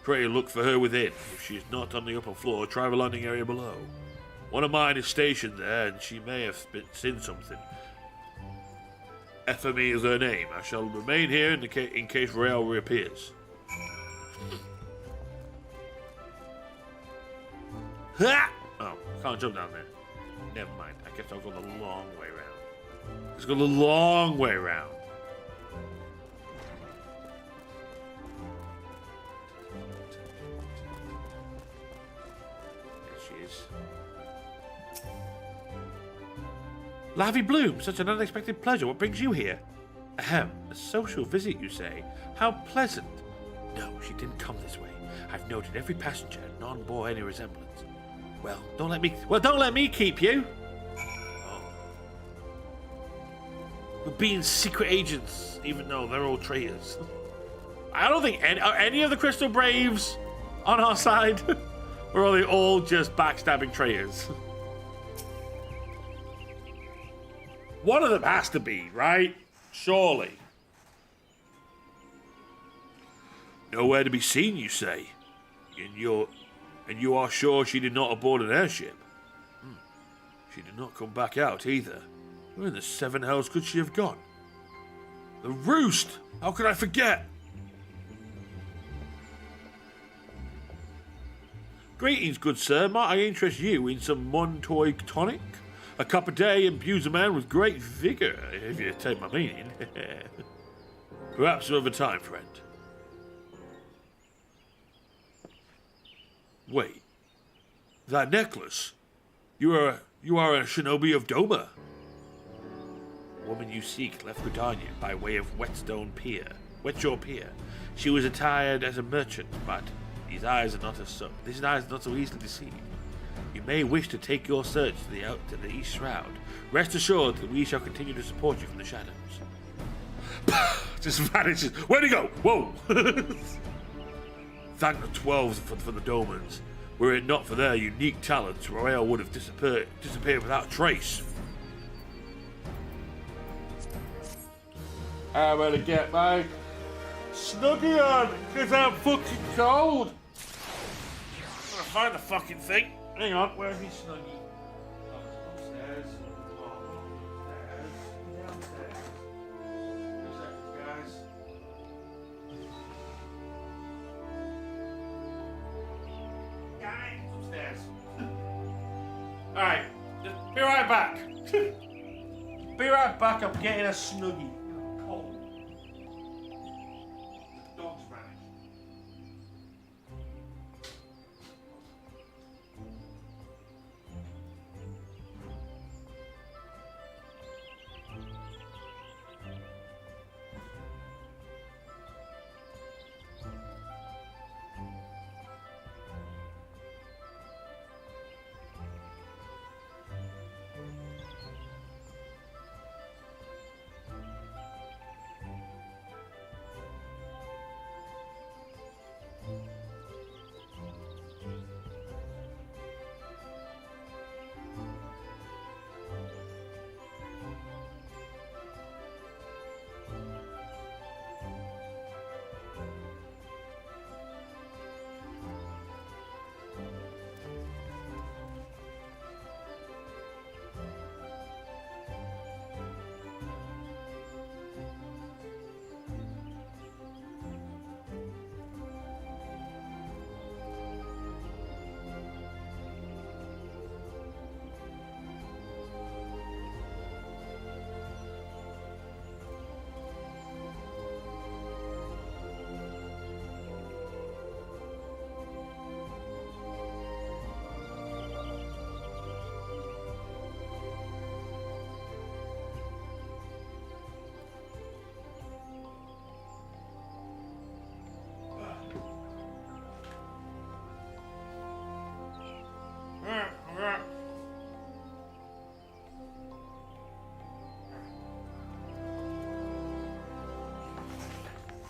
Pray look for her within. If she is not on the upper floor, try the landing area below. One of mine is stationed there, and she may have seen something. Ephemy is her name. I shall remain here in case Rael reappears. Ha! Oh, can't jump down there. Never mind. I guess I'll go the long way round. Let's go the long way round. There she is. Lavy Bloom, such an unexpected pleasure. What brings you here? Ahem, a social visit, you say? How pleasant. No, she didn't come this way. I've noted every passenger, none bore any resemblance. Well, don't let me keep you. Oh. We're being secret agents, even though they're all traitors. I don't think any of the Crystal Braves on our side, or are they all just backstabbing traitors? One of them has to be, right? Surely. Nowhere to be seen, you say? And you are sure she did not aboard an airship? She did not come back out either. Where in the seven hells could she have gone? The Roost! How could I forget? Greetings, good sir. Might I interest you in some Montoy tonic? A cup a day imbues a man with great vigour, if you take my meaning. Perhaps another time, friend. Wait. That necklace? You are a shinobi of Doma. The woman you seek left Gridania by way of Whetshore Pier. She was attired as a merchant, but these eyes are not so easily deceived. You may wish to take your search to the East Shroud. Rest assured that we shall continue to support you from the shadows. Just vanishes. Where'd he go? Whoa! Thank the 12s for the Domans. Were it not for their unique talents, Rael would have disappeared without trace. I'm gonna get my snuggie on, because I'm fucking cold. I'm gonna find the fucking thing. Hang on, where's his snuggie? Oh, it's upstairs. Oh, upstairs. Downstairs. 2 seconds, guys. Guys, upstairs. Alright, just be right back. Be right back, I'm getting a snuggie. Cold. The dog's vanished.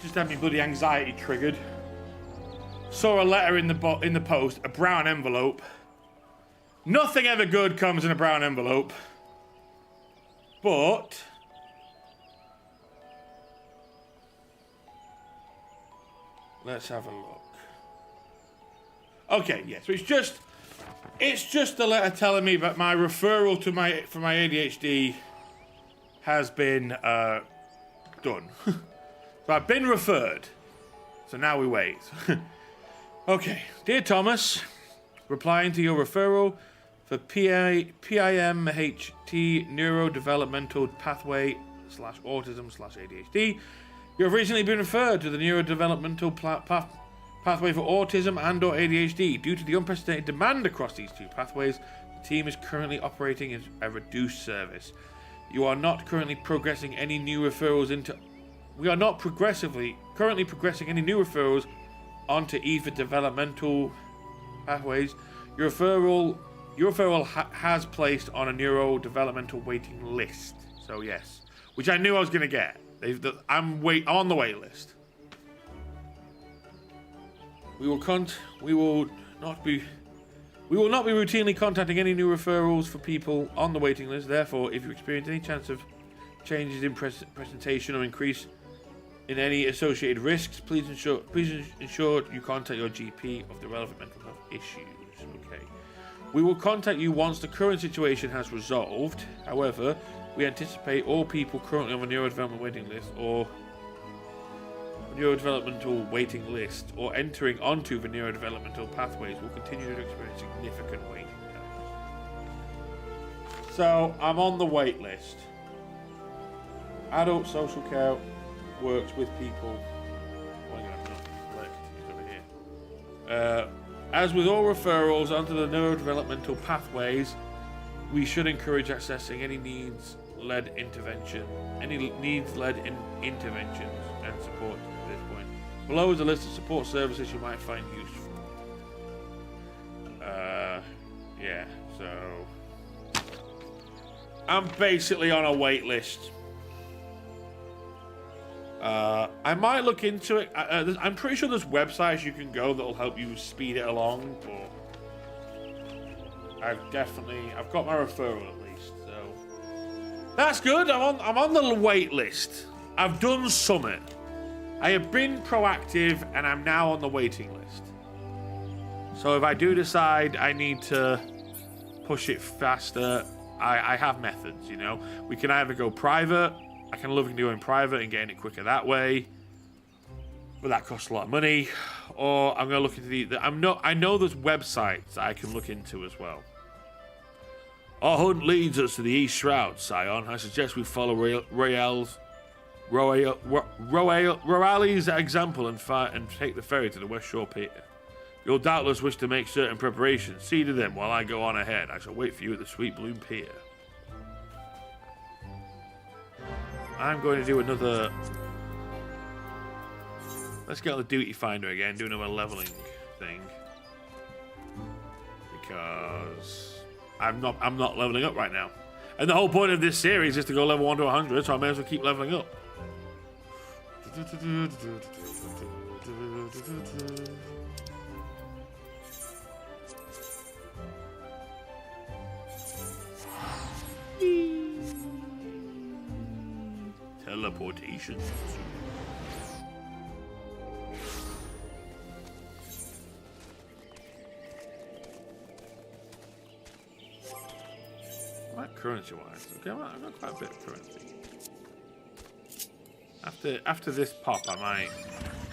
Just had my bloody anxiety triggered. Saw a letter in the post, a brown envelope. Nothing ever good comes in a brown envelope. But let's have a look. Okay, yeah, so it's just a letter telling me that my referral to for my ADHD has been done. So I've been referred. So now we wait. Okay. Dear Thomas, replying to your referral for PIMHT neurodevelopmental pathway / autism / ADHD, you have recently been referred to the neurodevelopmental pathway for autism and or ADHD. Due to the unprecedented demand across these two pathways, the team is currently operating as a reduced service. You are not currently progressing any new referrals into... We are not currently progressing any new referrals onto either developmental pathways. Your referral has placed on a neurodevelopmental waiting list. So yes, which I knew I was going to get. I'm on the wait list. We will not be routinely contacting any new referrals for people on the waiting list. Therefore, if you experience any chance of changes in presentation or increase in any associated risks, please ensure you contact your GP of the relevant mental health issues. Okay. We will contact you once the current situation has resolved. However, we anticipate all people currently on the neurodevelopmental waiting list or entering onto the neurodevelopmental pathways will continue to experience significant waiting times. So I'm on the wait list. Adult social care works with people. As with all referrals onto the neurodevelopmental pathways, we should encourage accessing any needs-led interventions and support at this point. Below is a list of support services you might find useful. Yeah, so I'm basically on a wait list. I might look into it. I'm pretty sure there's websites you can go that'll help you speed it along, but I've got my referral at least, so that's good. I'm on the wait list. I've done summit. I have been proactive, and I'm now on the waiting list. So if I do decide I need to push it faster, I have methods, you know. We can either go private. I can look into going private and getting it quicker that way. But that costs a lot of money. Or I'm going to look into I know there's websites I can look into as well. Our hunt leads us to the East Shroud, Scion. I suggest we follow Roali's example and take the ferry to the West Shore Pier. You'll doubtless wish to make certain preparations. See to them while I go on ahead. I shall wait for you at the Sweet Bloom Pier. I'm going to do another... Let's get on the Duty Finder again, do another leveling thing. Because I'm not leveling up right now. And the whole point of this series is to go level 1 to 100, so I may as well keep leveling up. Teleportation. What currency-wise? Okay, I've got quite a bit of currency. After this pop, I might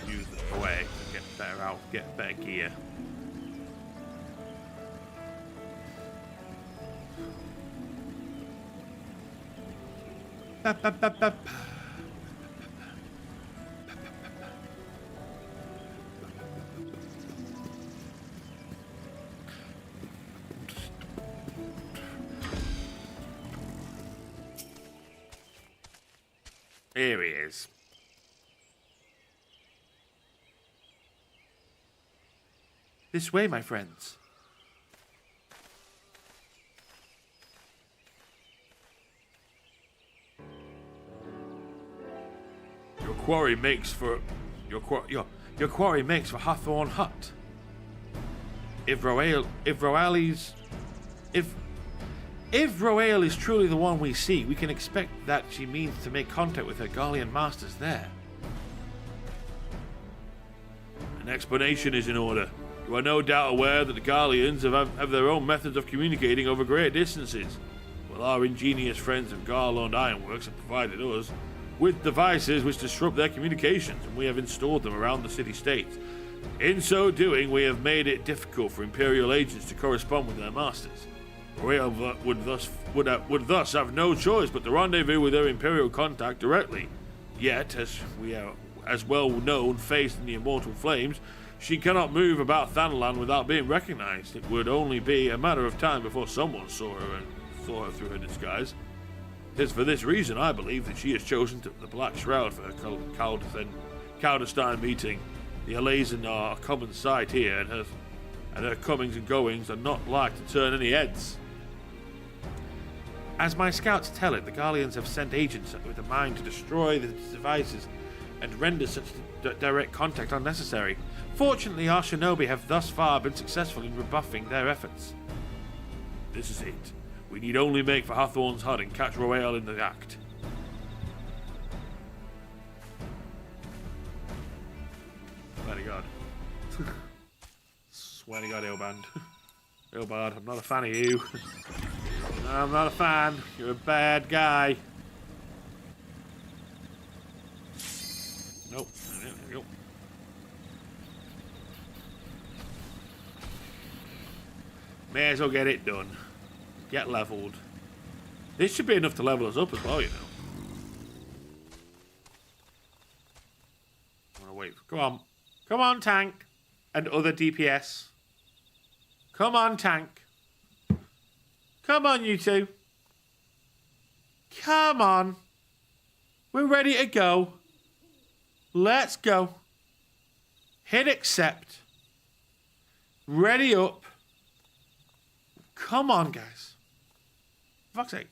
use it away to get better out, get better gear. Here he is. This way, my friends. Your quarry makes for Hawthorne Hut. If Roale is truly the one we seek, we can expect that she means to make contact with her Garlean masters there. An explanation is in order. You are no doubt aware that the Garleans have their own methods of communicating over great distances. Well, our ingenious friends of Garland Ironworks have provided us with devices which disrupt their communications, and we have installed them around the city-states. In so doing, we have made it difficult for Imperial agents to correspond with their masters. Royal would thus have no choice but to rendezvous with their Imperial contact directly. Yet, as we are as well known faced in the immortal flames, she cannot move about Thanalan without being recognized. It would only be a matter of time before someone saw her through her disguise. It is for this reason I believe that she has chosen the Black Shroud for her Caldestein meeting. The Alazan are a common sight here, and her comings and goings are not like to turn any heads. As my scouts tell it, the Garleans have sent agents with a mind to destroy the devices and render such direct contact unnecessary. Fortunately, our shinobi have thus far been successful in rebuffing their efforts. This is it. We need only make for Hawthorne's Hut and catch Royale in the act. Swear to God. Swear to God, Ilband. Ilbard, I'm not a fan of you. No, I'm not a fan. You're a bad guy. Nope. There we go. May as well get it done. Get leveled. This should be enough to level us up as well, you know. I'm gonna wait. Come on. Come on, tank. And other DPS. Come on, tank. Come on, you two. Come on. We're ready to go. Let's go. Hit accept. Ready up. Come on, guys. For fuck's sake.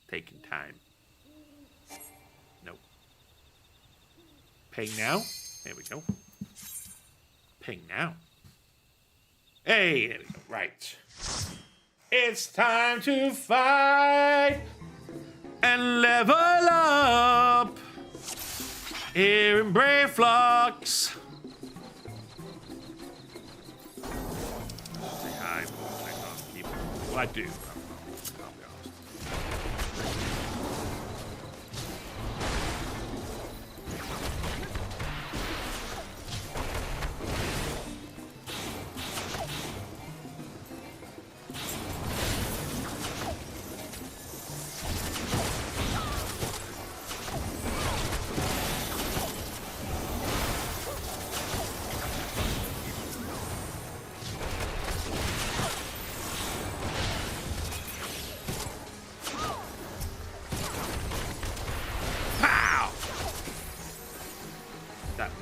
Taking time. Nope. Ping now. There we go. Ping now. Hey, there we go. Right. It's time to fight and level up. Here in Brave Flux. Say hi. Well, I do. I'll be honest.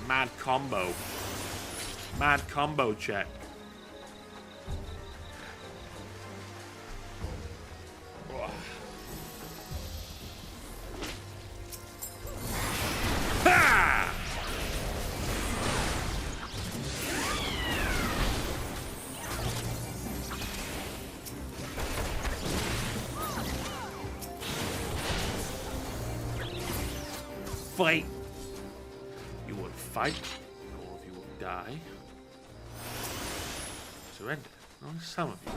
Mad combo. Mad combo check. Ha! Fight. You will fight. All of you will die. Surrender. Only some of you.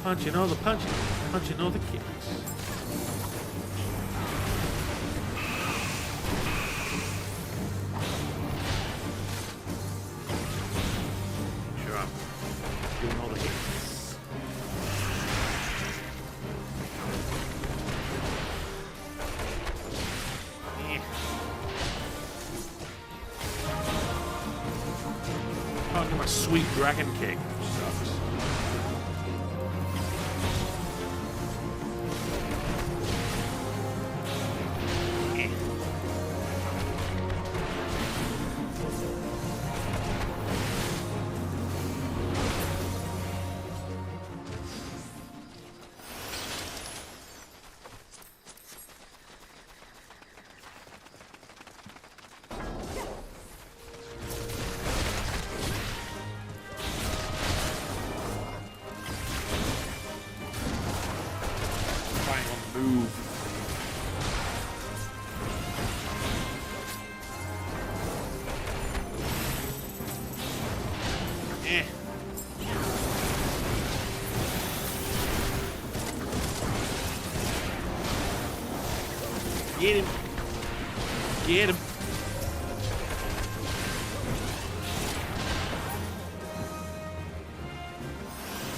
Punching all the punches. Punching all the kicks. Sure, I'm doing all the hits. Can't get my sweet dragon kick. Sucks. Move. Get him. Get him.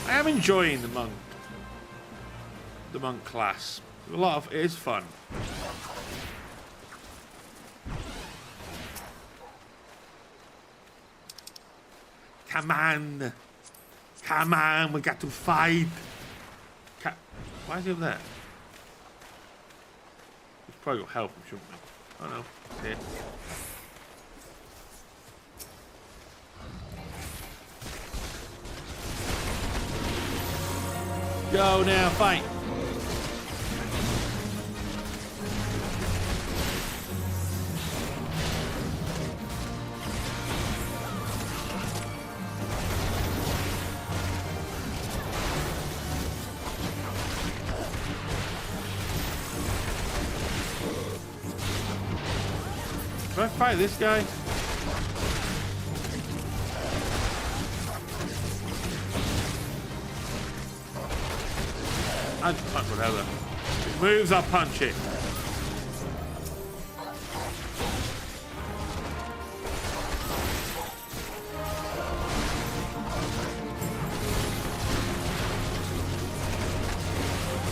I am enjoying the monk class. A lot of it is fun. Come on. Come on, we got to fight. Why is he up there? We've probably got help him, shouldn't we? Oh no, it's here. Go now, fight. Can I fight this guy? I just punch whatever. If it moves, I'll punch it.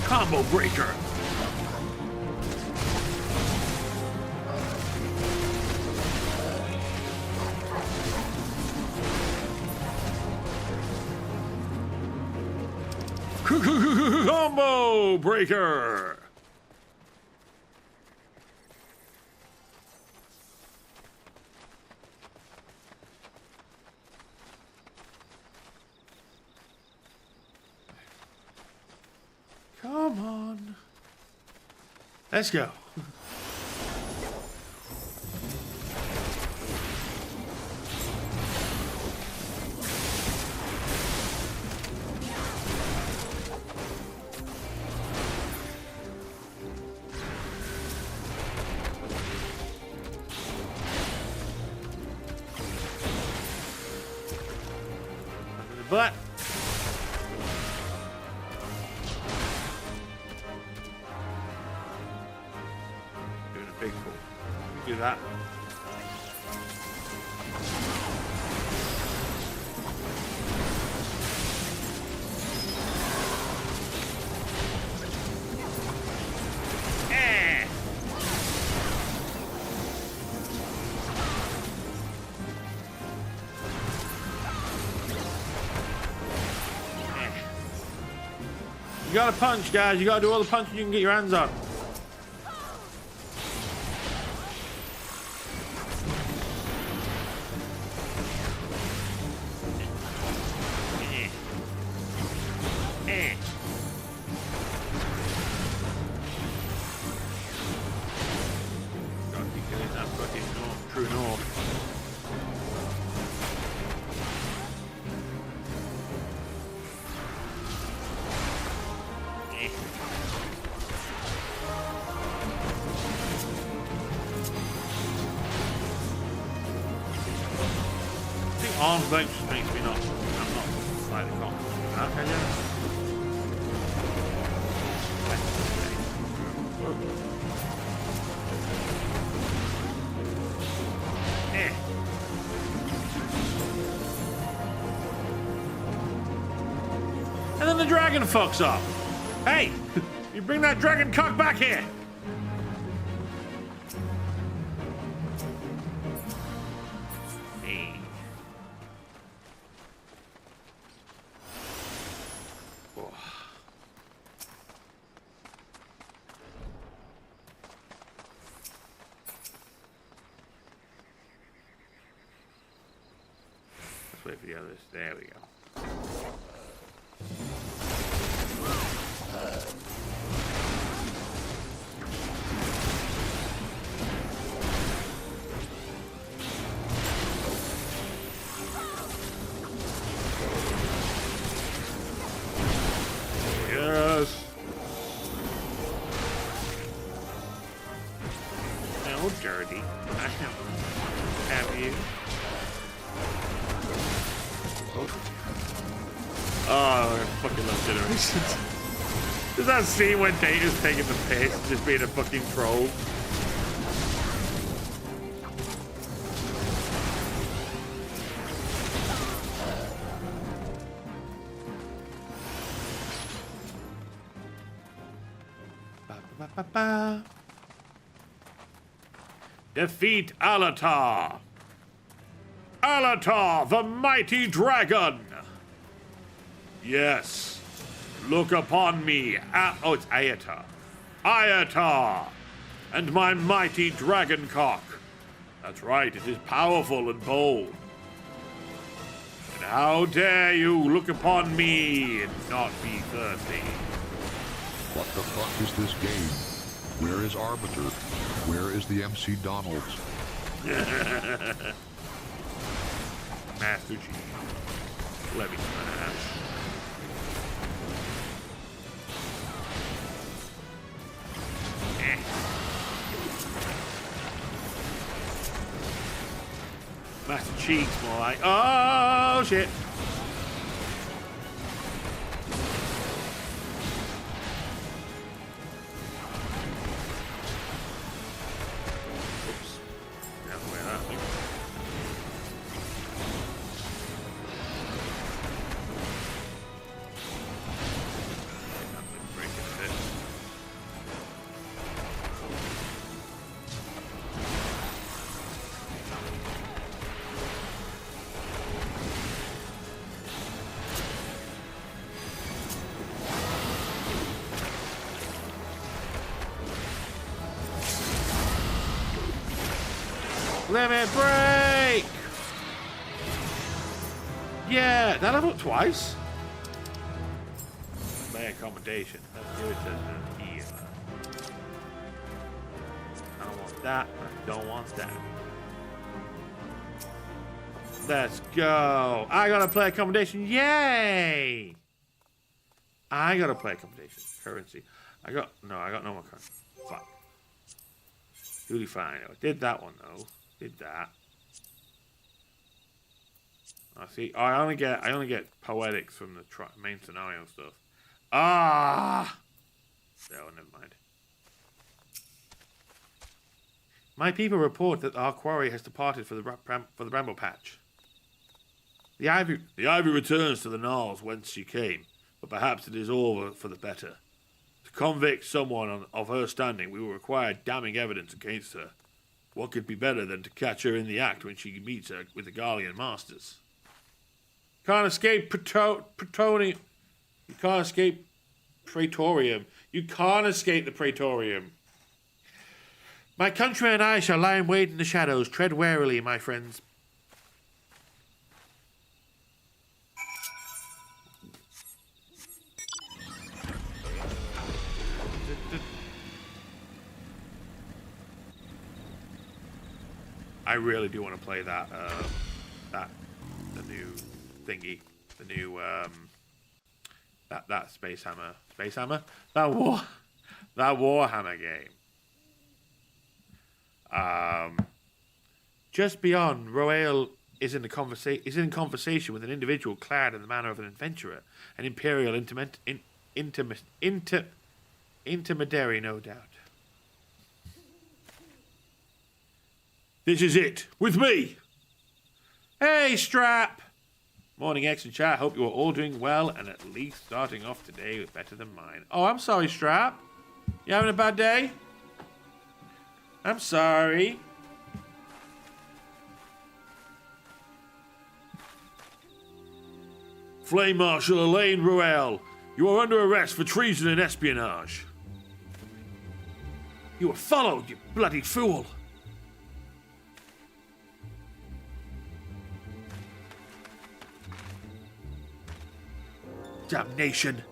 Combo breaker. Combo breaker. Come on. Let's go. Okay, cool. Do that. You gotta punch, guys. You gotta do all the punching you can get your hands on. Gotta keep getting that fucking true north. Arms length just makes me not. I'm not slightly confident. Okay, yeah. And then the dragon fucks up. Hey, you bring that dragon cock back here. Wait for the others. There we go. Yes. No dirty. I have you. Oh, I fucking love Generations. Does that scene when Data's taking the piss, just being a fucking troll? Ba, ba, ba, ba. Defeat Alatar. Alatar, the mighty dragon. Yes. Look upon me. Oh, it's Ayatar. Ayatar. And my mighty dragon cock. That's right, it is powerful and bold. And how dare you look upon me and not be thirsty? What the fuck is this game? Where is Arbiter? Where is the MC Donalds? Master Chief. Let me smash. Master Chief's more like, oh shit. Oops. Now where that thing. Limit break! Yeah, that level up twice. My accommodation. Let's do it to here. I don't want that. I don't want that. Let's go. I gotta play accommodation. Yay! I gotta play accommodation. Currency. I got no more currency. Fuck. Duty fine. I did that one though. Did that. I see. Oh, I only get poetics from the main scenario stuff. Ah. No, never mind. My people report that our quarry has departed for the bramble patch. The ivy returns to the knolls whence she came, but perhaps it is all for the better. To convict someone of her standing, we will require damning evidence against her. What could be better than to catch her in the act when she meets her with the Garlean masters? Can't escape Praetorium. You can't escape Praetorium. You can't escape the Praetorium. My country and I shall lie in wait in the shadows. Tread warily, my friends. I really do want to play that, the new thingy, the new, that Space Hammer, that Warhammer game. Just beyond, Roel is in conversation with an individual clad in the manner of an adventurer, an imperial intermediary, no doubt. This is it, with me. Hey, Strap. Morning, X and chat. Hope you are all doing well and at least starting off today with better than mine. Oh, I'm sorry, Strap. You having a bad day? I'm sorry. Flame Marshal Elaine Roel, you are under arrest for treason and espionage. You were followed, you bloody fool. Damnation.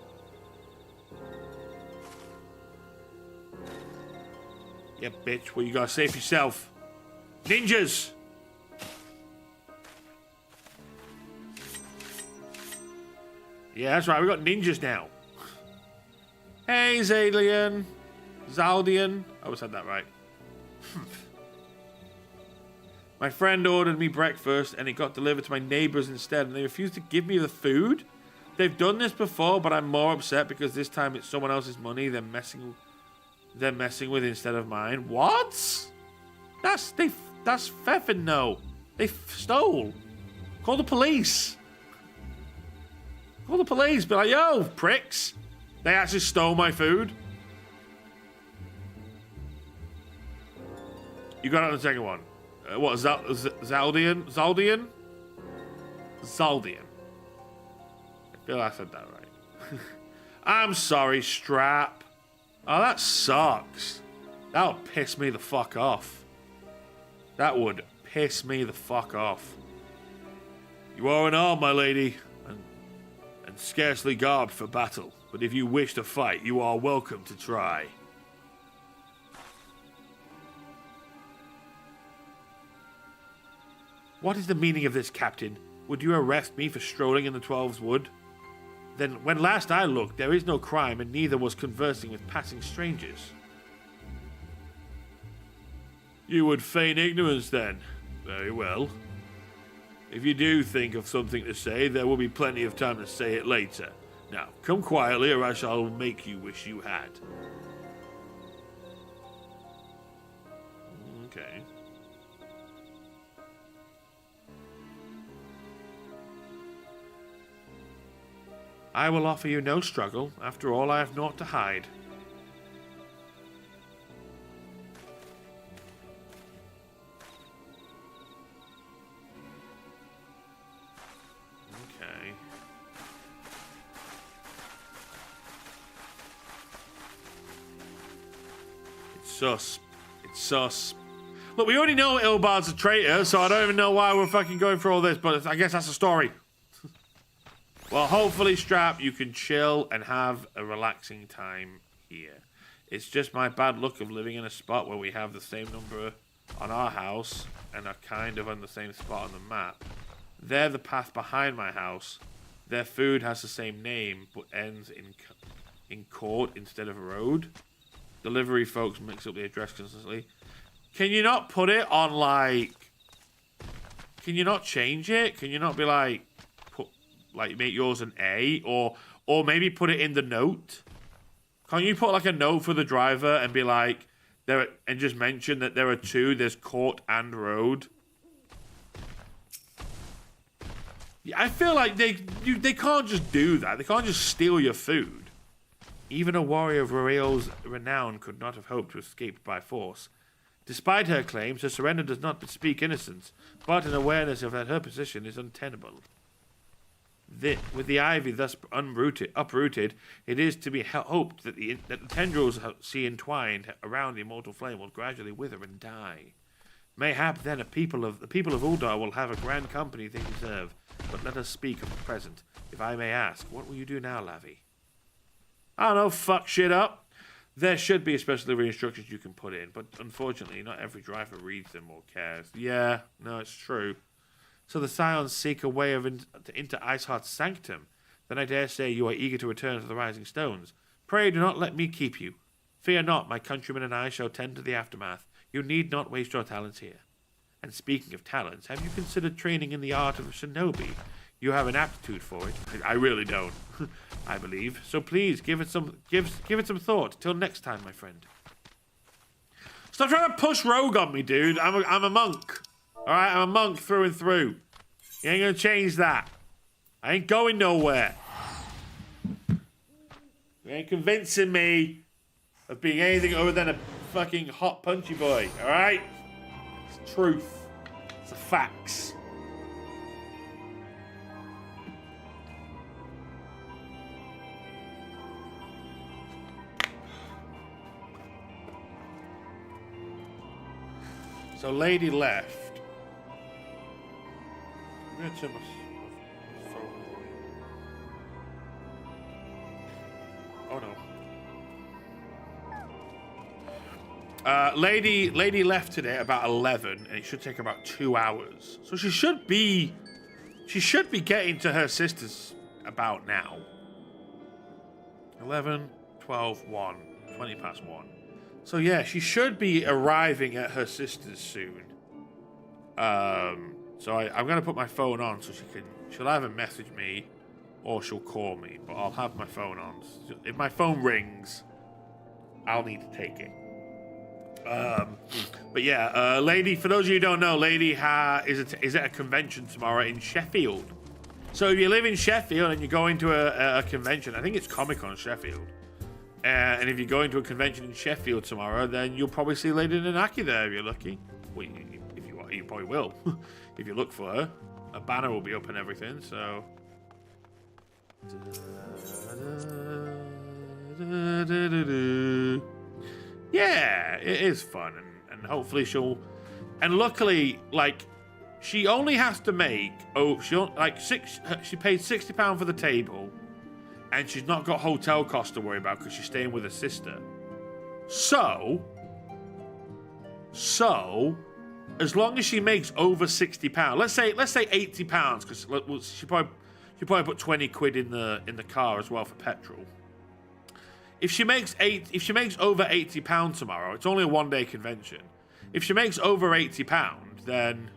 Yeah, bitch, what you gotta say for yourself? Ninjas! Yeah, that's right, we got ninjas now. Hey, Zaldian. I always said that right. My friend ordered me breakfast and it got delivered to my neighbors instead, and they refused to give me the food? They've done this before, but I'm more upset because this time it's someone else's money they're messing with instead of mine. What? That's theft, no. They stole. Call the police. Call the police. Be like, yo, pricks. They actually stole my food. You got it on the second one. What, Zaldian? I feel I said that right. I'm sorry, Strap. Oh, that sucks. That would piss me the fuck off. That would piss me the fuck off. You are unarmed, my lady, and scarcely garbed for battle. But if you wish to fight, you are welcome to try. What is the meaning of this, Captain? Would you arrest me for strolling in the Twelves Wood? Then, when last I looked, there is no crime, and neither was conversing with passing strangers. You would feign ignorance, then. Very well. If you do think of something to say, there will be plenty of time to say it later. Now, come quietly, or I shall make you wish you had. Okay. I will offer you no struggle. After all, I have naught to hide. Okay. It's sus. It's sus. Look, we already know Ilbard's a traitor, so I don't even know why we're fucking going through all this, but I guess that's the story. Well, hopefully, Strap, you can chill and have a relaxing time here. It's just my bad luck of living in a spot where we have the same number on our house and are kind of on the same spot on the map. They're the path behind my house. Their food has the same name, but ends in court instead of road. Delivery folks mix up the address constantly. Can you not put it on, like... Can you not change it? Can you not be like... Like, make yours an A, or maybe put it in the note. Can't you put, like, a note for the driver and be like, and just mention that there are two. There's court and road. Yeah, I feel like they can't just do that. They can't just steal your food. Even a warrior of Royale's renown could not have hoped to escape by force. Despite her claims, her surrender does not bespeak innocence, but an awareness of that her position is untenable. With the ivy thus uprooted, it is to be hoped that the tendrils she entwined around the immortal flame will gradually wither and die. Mayhap then the people of Uldar will have a grand company they deserve. But let us speak of the present. If I may ask, what will you do now, Lavi? I don't know, fuck shit up. There should be special delivery instructions you can put in, but unfortunately, not every driver reads them or cares. Yeah, no, it's true. So the Scions seek a way into Iceheart's sanctum. Then I dare say you are eager to return to the Rising Stones. Pray do not let me keep you. Fear not, my countrymen and I shall tend to the aftermath. You need not waste your talents here. And speaking of talents, have you considered training in the art of shinobi? You have an aptitude for it. I really don't, I believe. So please give it some thought. Till next time, my friend. Stop trying to push rogue on me, dude. I'm a monk. All right, I'm a monk through and through. You ain't gonna change that. I ain't going nowhere. You ain't convincing me of being anything other than a fucking hot punchy boy. All right. It's truth. It's the facts. So lady left. I'm gonna turn my phone on. Oh no. Lady left today about 11, and it should take about 2 hours. So she should be getting to her sister's about now. 11, 12, 1, 20 past 1. So yeah, she should be arriving at her sister's soon. So I'm gonna put my phone on so she'll either message me or she'll call me, but I'll have my phone on. So if my phone rings, I'll need to take it. But yeah, Lady, for those of you who don't know, Lady is at a convention tomorrow in Sheffield. So if you live in Sheffield and you're going to a convention, I think it's Comic-Con Sheffield. And if you're going to a convention in Sheffield tomorrow, then you'll probably see Lady Nanaki there if you're lucky. Well, if you probably will. If you look for her. A banner will be up and everything, so... Yeah, it is fun, and hopefully she'll... And luckily, like, she only has to make... she paid £60 for the table, and she's not got hotel costs to worry about because she's staying with her sister. So, as long as she makes over £60, let's say £80, because she probably put 20 quid in the car as well for petrol. If she makes over £80 tomorrow, it's only a 1-day convention. If she makes over £80, then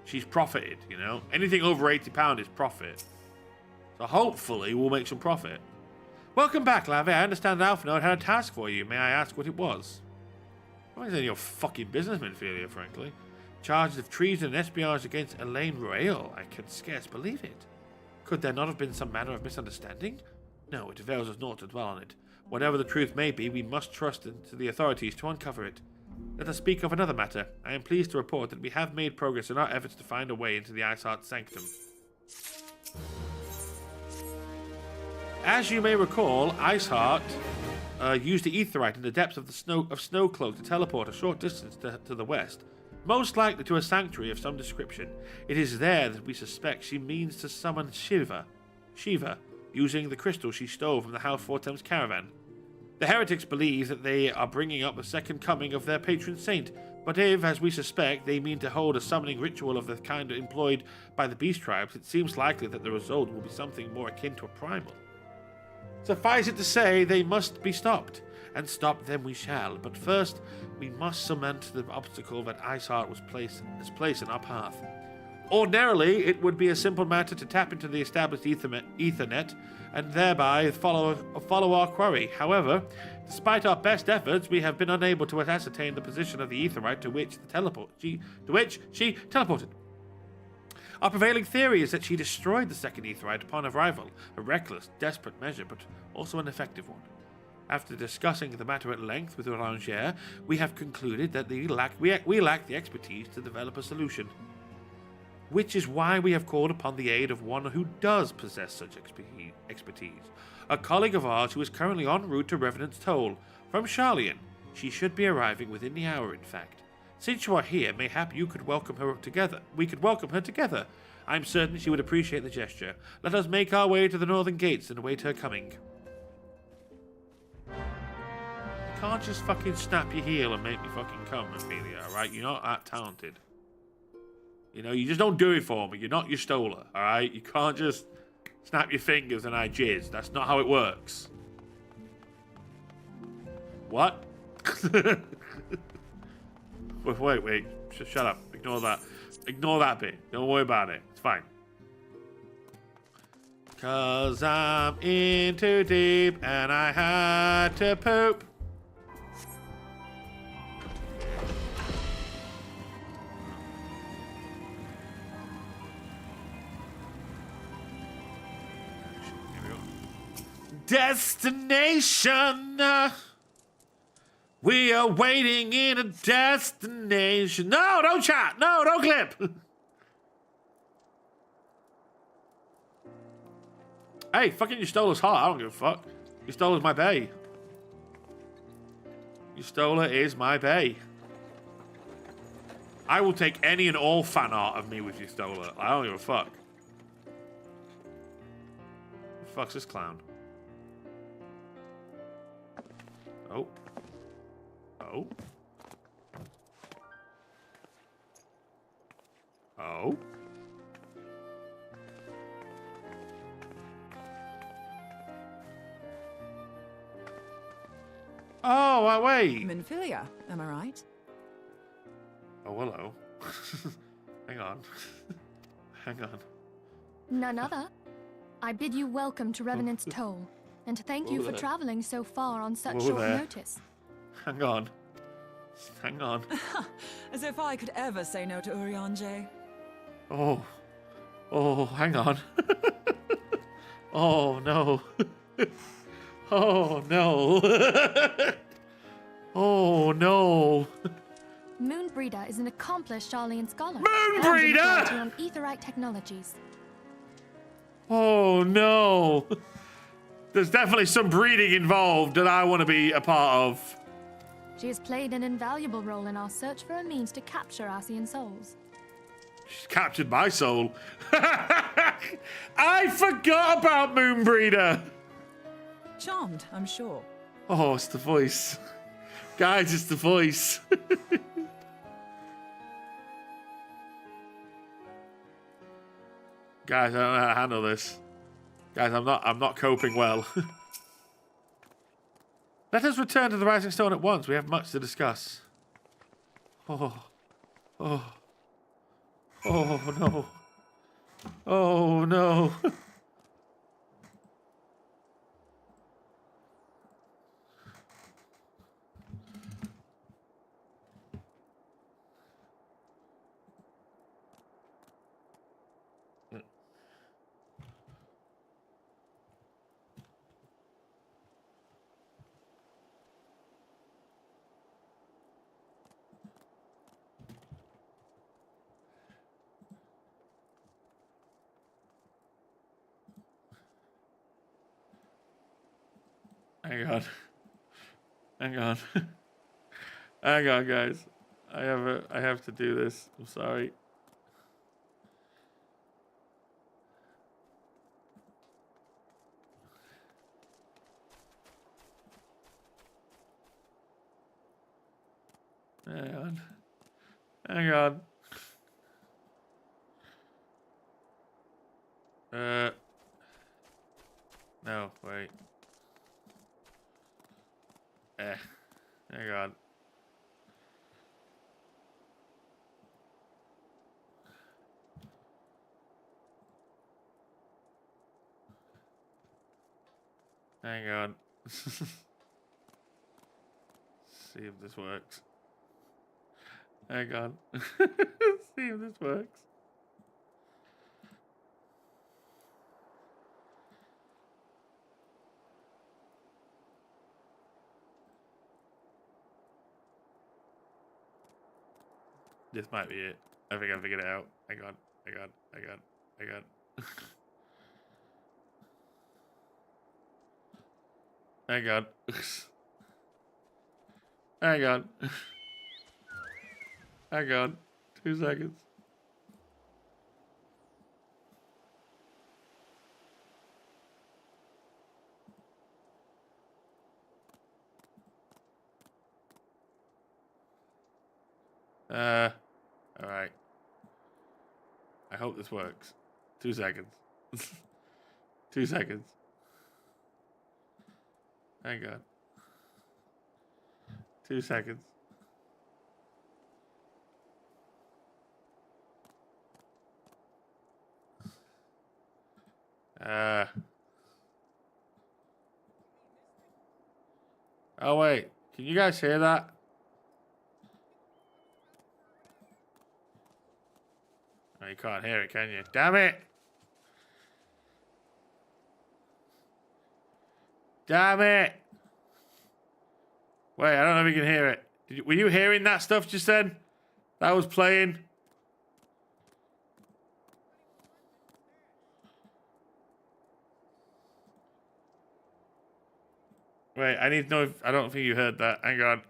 she's profited. You know, anything over £80 is profit. So hopefully we'll make some profit. Welcome back, Lavi. I understand that Alpha Node had a task for you. May I ask what it was? Why is it your fucking businessman, Ophelia, frankly? Charges of treason and espionage against Elaine Royale. I can scarce believe it. Could there not have been some manner of misunderstanding? No, it avails us not to dwell on it. Whatever the truth may be, we must trust to the authorities to uncover it. Let us speak of another matter. I am pleased to report that we have made progress in our efforts to find a way into the Iceheart Sanctum. As you may recall, Iceheart used the Aetheryte in the depths of the Snowcloak to teleport a short distance to the west, most likely to a sanctuary of some description. It is there that we suspect she means to summon Shiva, using the crystal she stole from the House Fortem's caravan. The heretics believe that they are bringing up the second coming of their patron saint, but if, as we suspect, they mean to hold a summoning ritual of the kind employed by the beast tribes, it seems likely that the result will be something more akin to a primal. Suffice it to say, they must be stopped, and stop them we shall. But first, we must surmount the obstacle that Iceheart has placed in our path. Ordinarily, it would be a simple matter to tap into the established Ethernet and thereby follow our quarry. However, despite our best efforts, we have been unable to ascertain the position of the aetherite to which she teleported. Our prevailing theory is that she destroyed the second aetherite upon arrival, a reckless, desperate measure, but also an effective one. After discussing the matter at length with Orangere, we have concluded that we lack the expertise to develop a solution. Which is why we have called upon the aid of one who does possess such expertise. A colleague of ours who is currently en route to Revenant's Toll, from Charlian. She should be arriving within the hour, in fact. Since you are here, mayhap you could welcome her together. We could welcome her together. I'm certain she would appreciate the gesture. Let us make our way to the northern gates and await her coming. You can't just fucking snap your heel and make me fucking come, Amelia, alright? You're not that talented. You know, you just don't do it for me. You're not your stoler, alright? You can't just snap your fingers and I jizz. That's not how it works. What? wait. Shut up. Ignore that. Ignore that bit. Don't worry about it. It's fine. 'Cause I'm in too deep and I had to poop. Destination. We are waiting in a destination. No, don't chat. No, don't clip. Hey, fucking your stoler's hot. I don't give a fuck. Your stoler's my bae. Your stoler is my bae. I will take any and all fan art of me with your stoler. I don't give a fuck. Who the fuck's this clown? Oh. Oh. Oh. Oh, wait. Minfilia, am I right? Oh, hello. Hang on. Hang on. None other. I bid you welcome to Revenant's Toll, and thank you for traveling so far on such short notice. Hang on. Hang on. As if I could ever say no to Urianger. Oh. Oh, hang on. Oh, no. Oh, no. Oh, no. Moonbreeder is an accomplished Charlian scholar. Moonbreeder! And on aetherite technologies. Oh, no. There's definitely some breeding involved that I want to be a part of. She has played an invaluable role in our search for a means to capture Ascian souls. She's captured my soul. I forgot about Moonbreeder. Charmed, I'm sure. Oh, it's the voice. Guys, it's the voice. Guys, I don't know how to handle this. Guys, I'm not coping well. Let us return to the Rising Stone at once. We have much to discuss. Oh. Oh. Oh, no. Oh, no. Hang on. Hang on. Hang on, guys. I have to do this. I'm sorry. Hang on. Hang on. No, wait. Hang on. Hang on. See if this works. Hang on. See if this works. This might be it. I think I figured it out. Hang on. Hang on. Hang on. Hang on. Hang on. Hang on. Hang on. 2 seconds. All right. I hope this works. 2 seconds. 2 seconds. Hang on. 2 seconds. Oh wait, can you guys hear that? Oh, you can't hear it, can you? Damn it! Damn it! Wait, I don't know if you can hear it. Were you hearing that stuff just then? That was playing. Wait, I need to know if... I don't think you heard that. Hang on.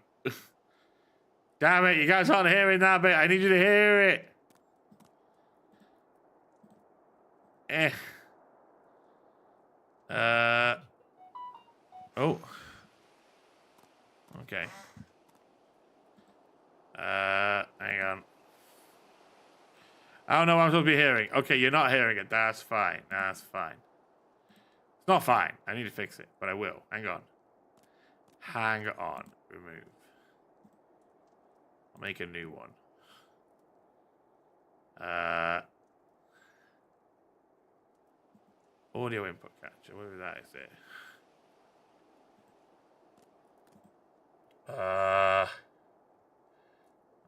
Damn it, you guys aren't hearing that bit. I need you to hear it. Oh. Okay. Hang on. I don't know what I'm supposed to be hearing. Okay, you're not hearing it. That's fine. That's fine. It's not fine. I need to fix it, but I will. Hang on. Hang on. Remove. I'll make a new one. Audio input capture. Where that is it?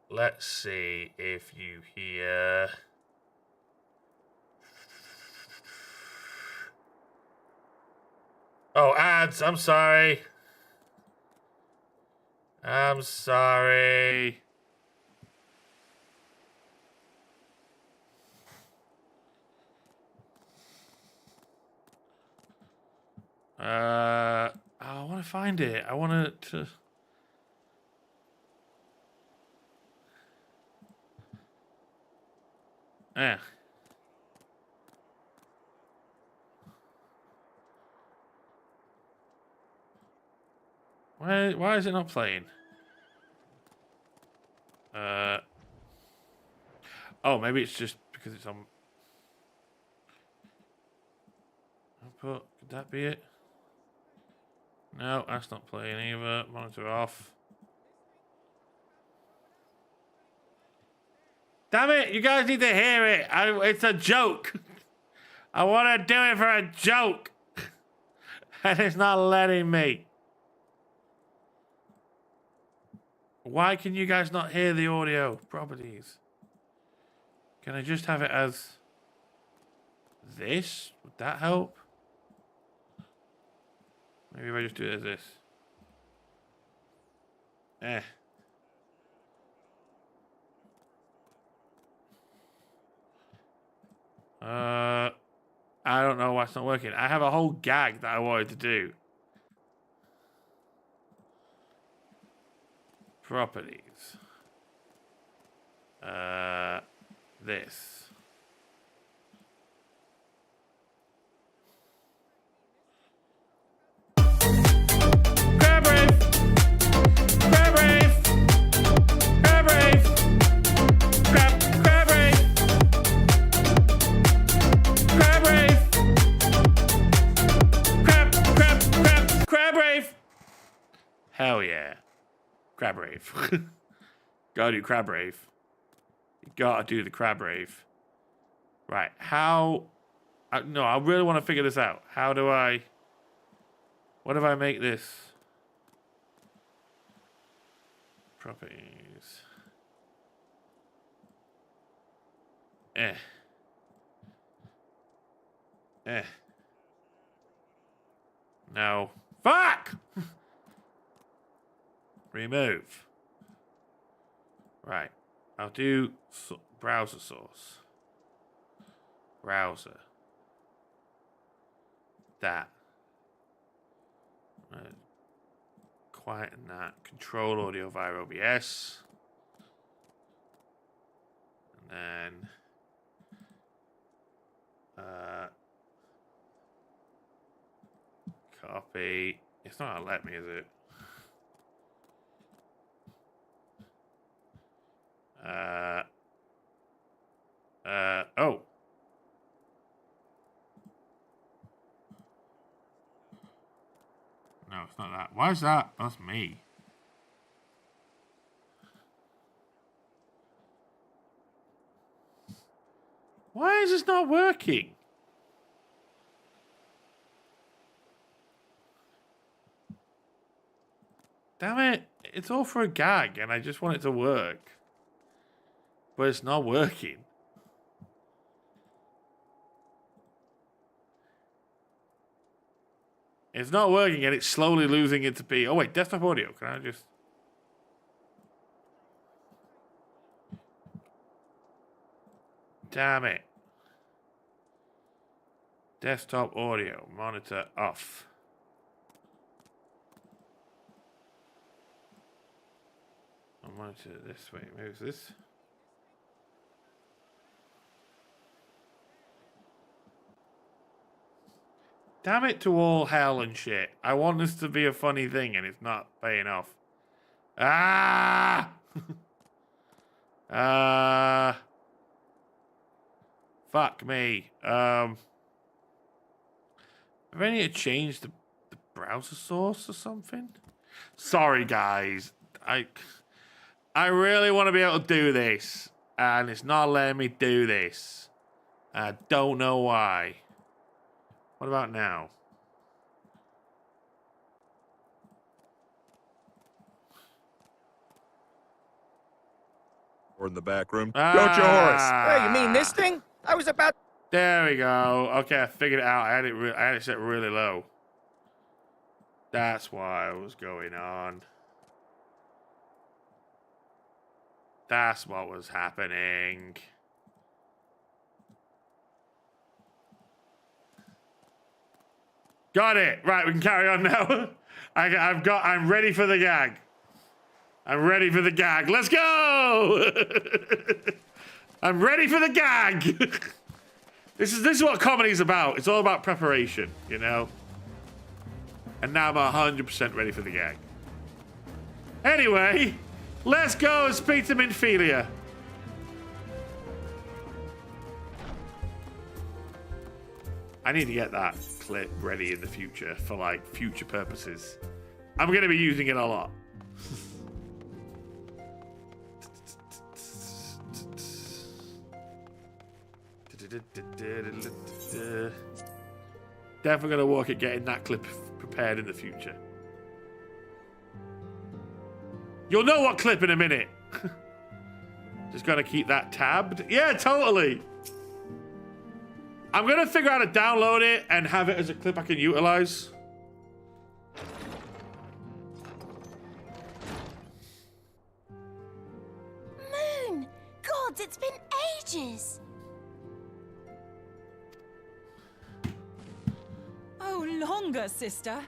Let's see if you hear. Oh, ads. I'm sorry. I'm sorry. I want to find it. I want it to. Yeah. Why is it not playing? Oh, maybe it's just because it's on. Output. Could that be it? No, that's not playing either. Monitor off. Damn it! You guys need to hear it. It's a joke. I want to do it for a joke, and it's not letting me. Why can you guys not hear the audio properties? Can I just have it as this? Would that help? Maybe if I just do it as this. I don't know why it's not working. I have a whole gag that I wanted to do. Properties. This. Crab Reef! Crab Reef! Crab Reef! Crab Reef! Crab Reef! Crab Reef! Hell yeah. Crab Reef. Gotta do Crab Reef. You gotta do the Crab Reef. Right, how... no, I really want to figure this out. How do I... What if I make this? Properties. No. Fuck! Remove. Right. I'll do browser source. Browser. That. Quieten that. Control audio via OBS. And then copy. It's not gonna let me, is it? Oh. No, it's not that. Why is that? That's me. Why is this not working? Damn it. It's all for a gag and I just want it to work. But it's not working. It's not working and it's slowly losing into P. Oh wait, desktop audio. Can I just... Damn it. Desktop audio. Monitor off. I'll monitor it this way. Moves this. Damn it to all hell and shit. I want this to be a funny thing and it's not paying off. Ah! Fuck me. I need to change the browser source or something. Sorry guys. I really want to be able to do this. And it's not letting me do this. I don't know why. What about now? Or in the back room. Ah, Don't you, Horace? Hey, you mean this thing? I was about... There we go. Okay, I figured it out. I had it set really low. That's why it was going on. That's what was happening. Got it. Right, we can carry on now. I'm ready for the gag. I'm ready for the gag. Let's go. I'm ready for the gag. This is what comedy's about. It's all about preparation, you know. And now I'm 100% ready for the gag. Anyway, let's go and speak to Minphilia. I need to get that clip ready in the future for like future purposes. I'm going to be using it a lot. Definitely going to work at getting that clip prepared in the future. You'll know what clip in a minute. Just got to keep that tabbed. Yeah, totally. I'm going to figure out how to download it and have it as a clip I can utilize. Moon! Gods, it's been ages! Oh, longer, sister.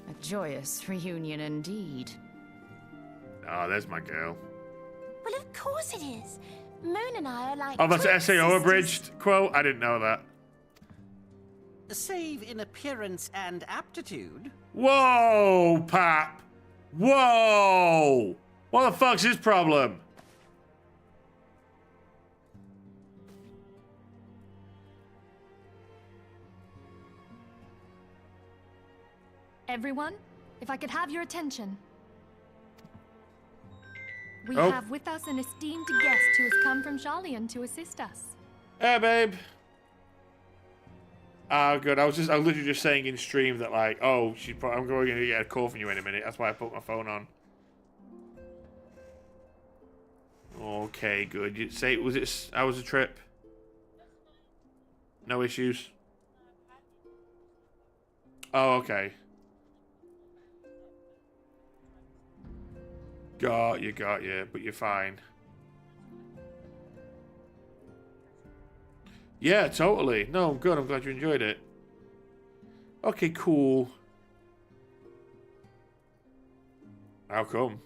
A joyous reunion indeed. Oh, there's my girl. Well, of course it is. Moon and I are like... Oh, that's an twin SAO sisters. abridged quote? I didn't know that. Save in appearance and aptitude. Whoa, Pap. Whoa. What the fuck's his problem? Everyone, if I could have your attention. We Oh. have with us an esteemed guest who has come from Shalian to assist us. Hey, babe. Ah, good. I was literally just saying in stream that like, oh, I'm going to get a call from you in a minute. That's why I put my phone on. Okay, good. You say how was the trip? No issues. Oh, okay. Got you, but you're fine. Yeah, totally. No, I'm good. I'm glad you enjoyed it. Okay, cool. How come?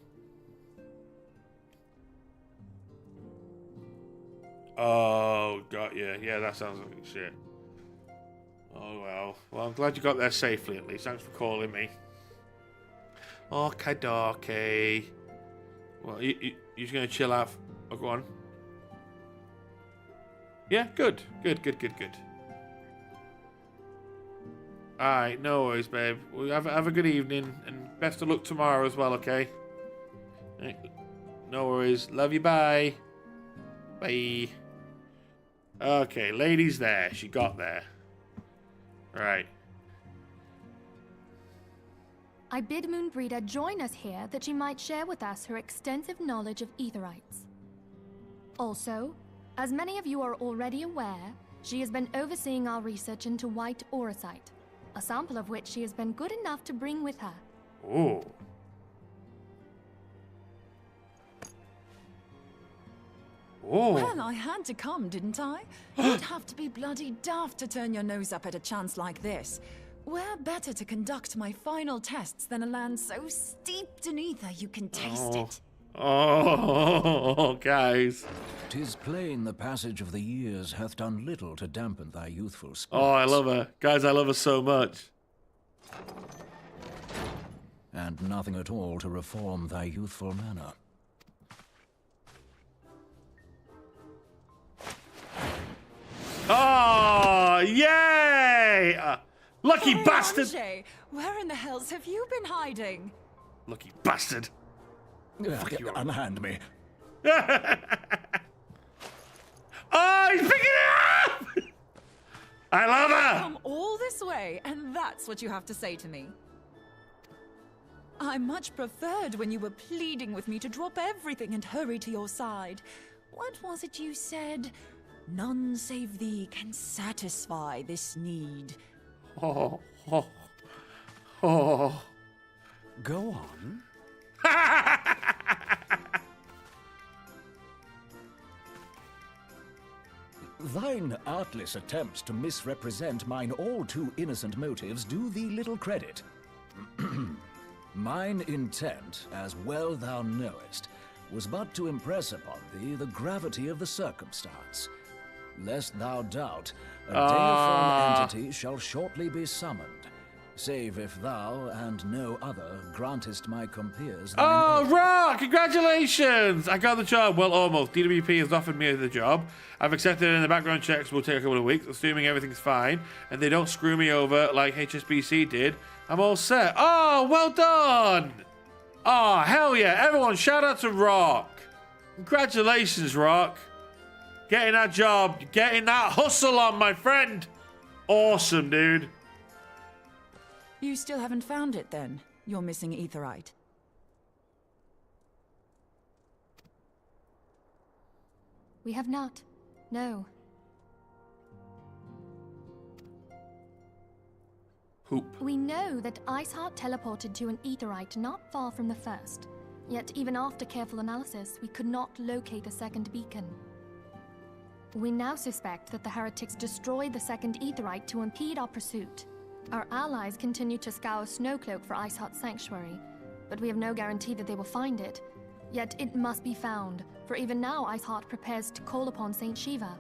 Oh, got you. Yeah, that sounds like shit. Oh, well. Well, I'm glad you got there safely, at least. Thanks for calling me. Okay. Well, you just going to chill out? Oh, go on. Yeah, good. Alright, no worries, babe. Well, have a good evening, and best of luck tomorrow as well, okay? No worries. Love you, bye. Bye. Okay, lady's there. She got there. Right. I bid Moonbreeder join us here that she might share with us her extensive knowledge of Aetherites. Also, as many of you are already aware, she has been overseeing our research into white auracite, a sample of which she has been good enough to bring with her. Ooh. Oh. Well, I had to come, didn't I? You'd have to be bloody daft to turn your nose up at a chance like this. Where better to conduct my final tests than a land so steeped in ether you can taste it? Oh, guys. 'Tis plain the passage of the years hath done little to dampen thy youthful spirits. Oh, I love her. Guys, I love her so much. And nothing at all to reform thy youthful manner. Oh, yay! Lucky bastard! Anjay, where in the hells have you been hiding? Lucky bastard. Unhand me. Oh, he's picking it up! I love her! Come all this way, and that's what you have to say to me. I much preferred when you were pleading with me to drop everything and hurry to your side. What was it you said? None save thee can satisfy this need. Oh. Go on. Thine artless attempts to misrepresent mine all too innocent motives do thee little credit. Mine intent, as well thou knowest, was but to impress upon thee the gravity of the circumstance. Lest thou doubt, a deiform entity shall shortly be summoned, save if thou and no other grantest my compeers thine aid. Rock! Congratulations! I got the job. Well, almost. DWP has offered me the job. I've accepted it, and the background checks will take a couple of weeks, assuming everything's fine, and they don't screw me over like HSBC did. I'm all set. Oh, well done! Oh, hell yeah. Everyone, shout out to Rock. Congratulations, Rock. Getting that job, getting that hustle on, my friend. Awesome, dude. You still haven't found it, then? You're missing Aetherite. We have not. No. Hoop. We know that Iceheart teleported to an Aetherite not far from the first. Yet even after careful analysis, we could not locate a second beacon. We now suspect that the heretics destroyed the second Aetherite to impede our pursuit. Our allies continue to scour Snowcloak for Iceheart's sanctuary, but we have no guarantee that they will find it. Yet it must be found, for even now Iceheart prepares to call upon Saint Shiva.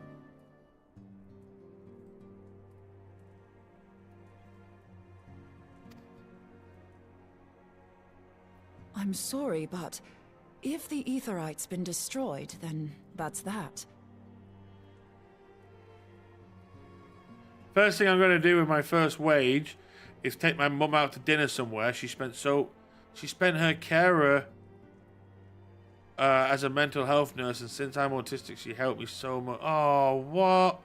I'm sorry, but if the Aetherite's been destroyed, then that's that. First thing I'm going to do with my first wage is take my mum out to dinner somewhere. She spent her carer as a mental health nurse, and since I'm autistic, she helped me so much. Oh, what?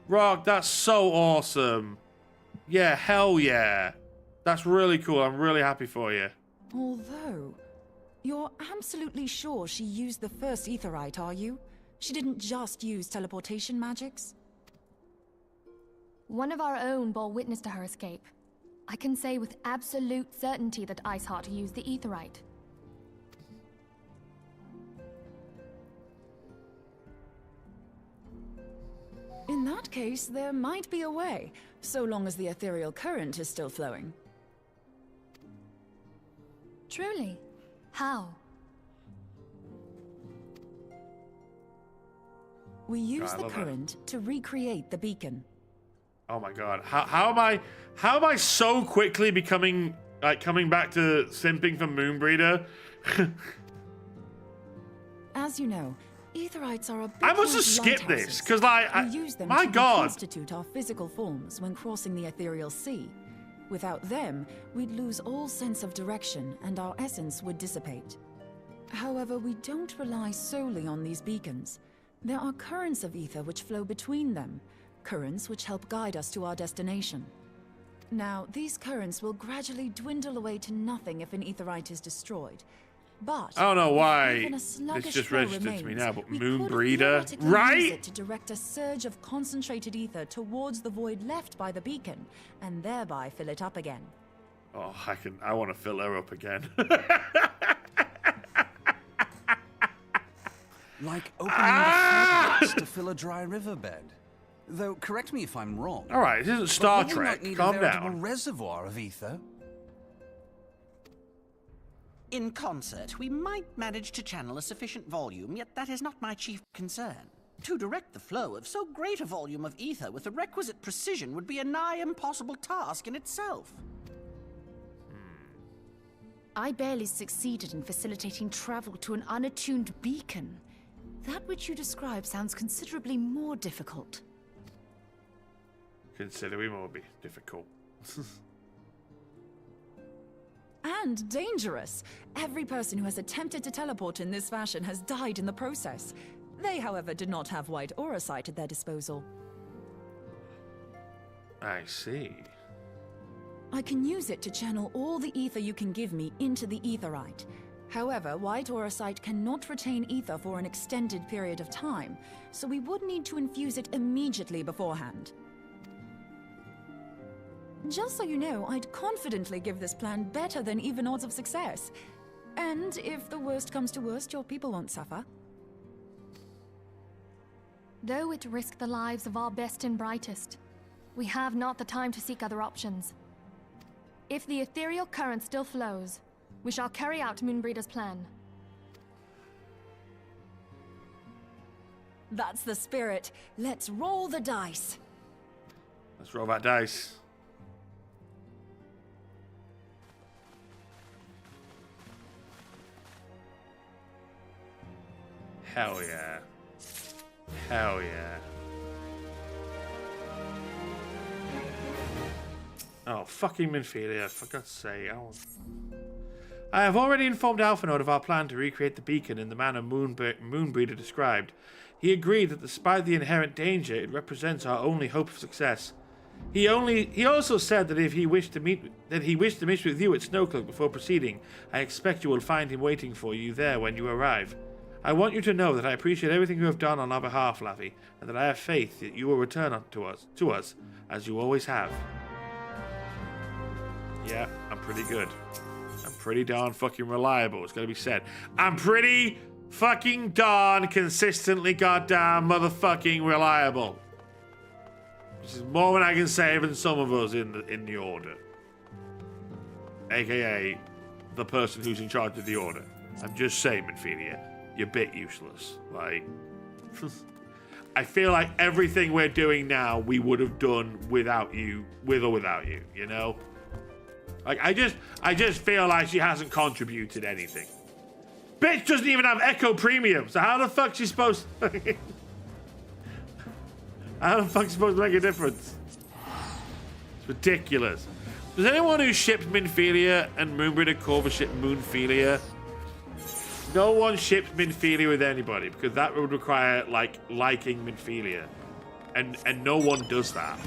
Rock, that's so awesome. Yeah, hell yeah. That's really cool. I'm really happy for you. Although, you're absolutely sure she used the first aetherite, are you? She didn't just use teleportation magics? One of our own bore witness to her escape. I can say with absolute certainty that Iceheart used the aetherite. In that case, there might be a way, so long as the ethereal current is still flowing. Truly? How? We use the current to recreate the beacon. Oh my god. How am I so quickly becoming coming back to simping for Moonbreeder? As you know, aetherites are a bit I must have like skipped lighthouses. this because like We use them my to god. reconstitute our physical forms when crossing the ethereal sea. Without them, we'd lose all sense of direction and our essence would dissipate. However, we don't rely solely on these beacons. There are currents of ether which flow between them, currents which help guide us to our destination. Now, these currents will gradually dwindle away to nothing if an aetherite is destroyed. But I don't know why even a this sluggish just flow registered to me remains, now, but we could Moonbreeder, theoretically use right? it to direct a surge of concentrated ether towards the void left by the beacon, and thereby fill it up again. Oh, I want to fill her up again. Like opening the floodgates to fill a dry riverbed. Though, correct me if I'm wrong. All right, this isn't Star but will we Trek. not need Calm a veritable down. reservoir of ether. In concert, we might manage to channel a sufficient volume, yet that is not my chief concern. To direct the flow of so great a volume of ether with the requisite precision would be a nigh impossible task in itself. I barely succeeded in facilitating travel to an unattuned beacon. That which you describe sounds considerably more difficult. Considerably more difficult. And dangerous. Every person who has attempted to teleport in this fashion has died in the process. They, however, did not have white aura sight at their disposal. I see. I can use it to channel all the ether you can give me into the aetherite. However, white aura sight cannot retain ether for an extended period of time, so we would need to infuse it immediately beforehand. Just so you know, I'd confidently give this plan better than even odds of success. And if the worst comes to worst, your people won't suffer. Though it risk the lives of our best and brightest, we have not the time to seek other options. If the ethereal current still flows, we shall carry out Moonbreeder's plan. That's the spirit. Let's roll the dice. Let's roll that dice. Hell yeah. Hell yeah. Oh, fucking Minfilia, for God's sake. I have already informed Alphanode of our plan to recreate the beacon in the manner Moonbreeder described. He agreed that despite the inherent danger, it represents our only hope of success. He also said that if he wished to meet with you at Snowcloak before proceeding, I expect you will find him waiting for you there when you arrive. I want you to know that I appreciate everything you have done on our behalf, Laffy, and that I have faith that you will return to us, as you always have. Yeah, I'm pretty good. I'm pretty darn fucking reliable, it's gotta be said. I'm pretty fucking darn consistently goddamn motherfucking reliable. Which is more than I can say than some of us in the order. AKA the person who's in charge of the order. I'm just saying, Minfilia, you're a bit useless. Like, I feel like everything we're doing now we would have done without you, with or without you, you know? Like, I just feel like she hasn't contributed anything. Bitch doesn't even have Echo Premium, so how the fuck is she supposed to... How the fuck is she supposed to make a difference? It's ridiculous. Does anyone who ships Minfilia and Moonbreeder Corva ship Moonfilia? No one ships Minfilia with anybody, because that would require, like, liking Minfilia. And no one does that.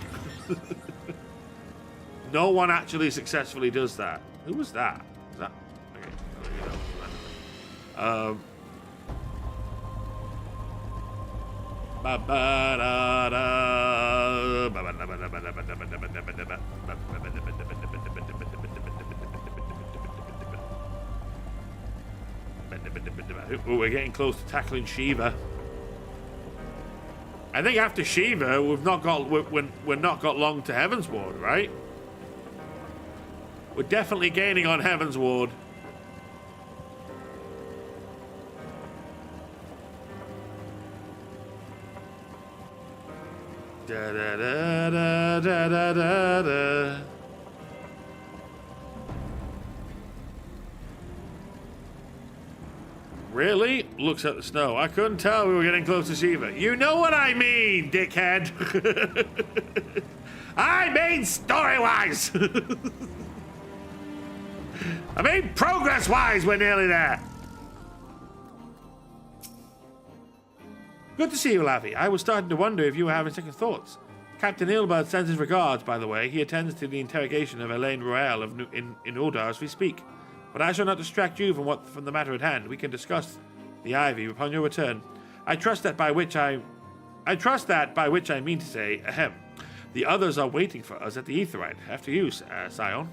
No one actually successfully does that. Who was that? Was that? Okay. Ooh, we're getting close to tackling Shiva. I think after Shiva, we're not got long to Heaven's Ward, right? We're definitely gaining on Heaven's Ward. Da da da da da da da da. Really? Looks at the snow. I couldn't tell we were getting close to Shiva. You know what I mean, dickhead. I mean story-wise. I mean progress-wise, we're nearly there. Good to see you, Lavi. I was starting to wonder if you were having second thoughts. Captain Ilbert sends his regards, by the way. He attends to the interrogation of Elaine Royale in Uldar as we speak. But I shall not distract you from the matter at hand. We can discuss the Ivy upon your return. I trust that by which I mean to say, ahem. The others are waiting for us at the Aetheryte. After you, Scion.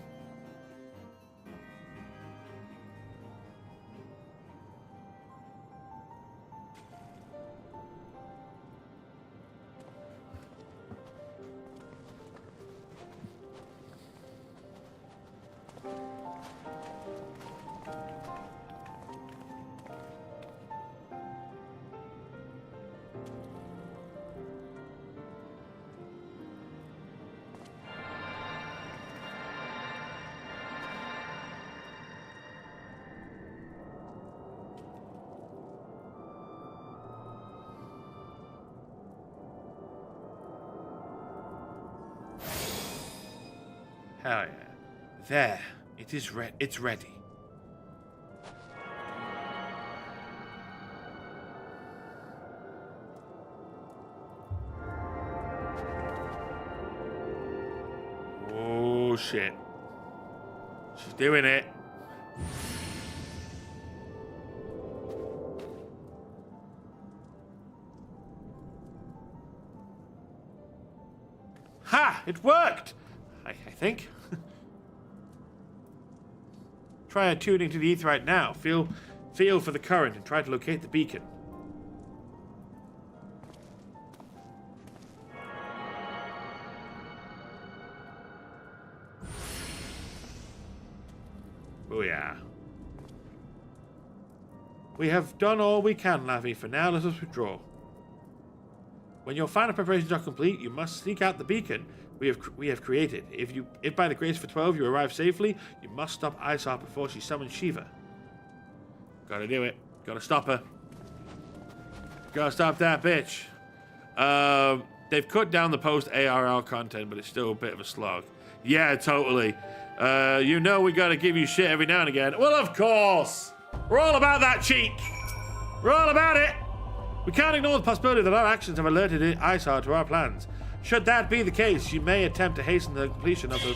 Hell yeah. There. It's ready. Oh, shit. She's doing it. Ha! It worked! I think. Try attuning to the Aetheryte now. Feel for the current and try to locate the beacon. Oh yeah. We have done all we can, Lavi. For now, let us withdraw. When your final preparations are complete, you must seek out the beacon we have created. If by the grace for 12 you arrive safely, you must stop Isart before she summons Shiva. Gotta do it. Gotta stop her. Gotta stop that bitch. They've cut down the post ARL content, but it's still a bit of a slog. Yeah, totally. You know we gotta give you shit every now and again. Well, of course. We're all about that cheek. We're all about it. We can't ignore the possibility that our actions have alerted Isart to our plans. Should that be the case, you may attempt to hasten the completion of the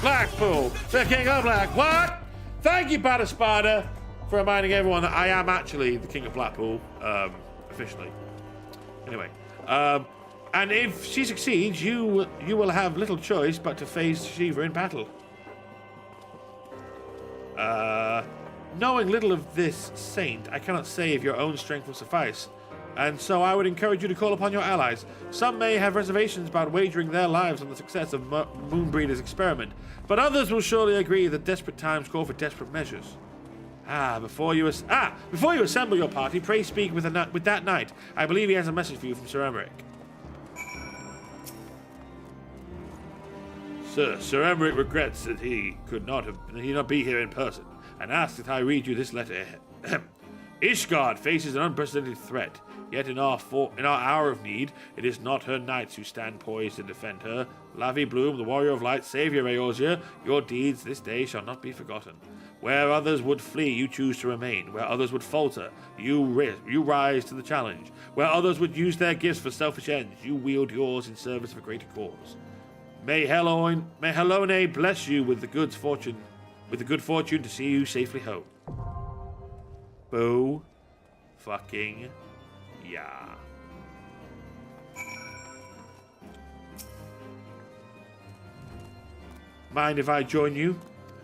Blackpool, the King of Black. What? Thank you, Batter Spada, for reminding everyone that I am actually the King of Blackpool, officially. Anyway, and if she succeeds, you will have little choice but to face Shiva in battle. Knowing little of this saint, I cannot say if your own strength will suffice. And so I would encourage you to call upon your allies. Some may have reservations about wagering their lives on the success of Moonbreeder's experiment, but others will surely agree that desperate times call for desperate measures. Before you assemble your party, pray speak with that knight. I believe he has a message for you from Sir Emmerich. Sir Emmerich regrets that he could not be here in person, and asks that I read you this letter. Ishgard faces an unprecedented threat. Yet in our hour of need, it is not her knights who stand poised to defend her. Lavi Bloom, the warrior of light, savior Eorzea, your deeds this day shall not be forgotten. Where others would flee, you choose to remain. Where others would falter, you rise to the challenge. Where others would use their gifts for selfish ends, you wield yours in service of a greater cause. May Helone bless you with the good fortune to see you safely home. Boo. Fucking yeah. Mind if I join you?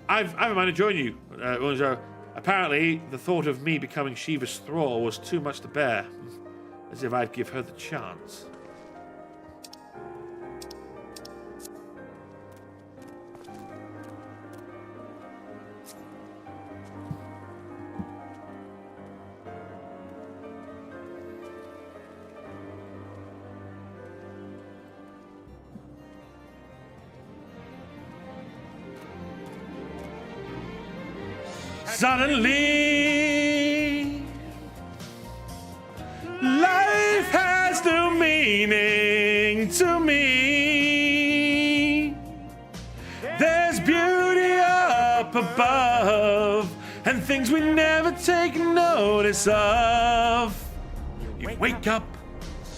I don't mind to join you. Apparently, the thought of me becoming Shiva's thrall was too much to bear. As if I'd give her the chance. Suddenly, life has new meaning to me. There's beauty up above, and things we never take notice of. You wake up,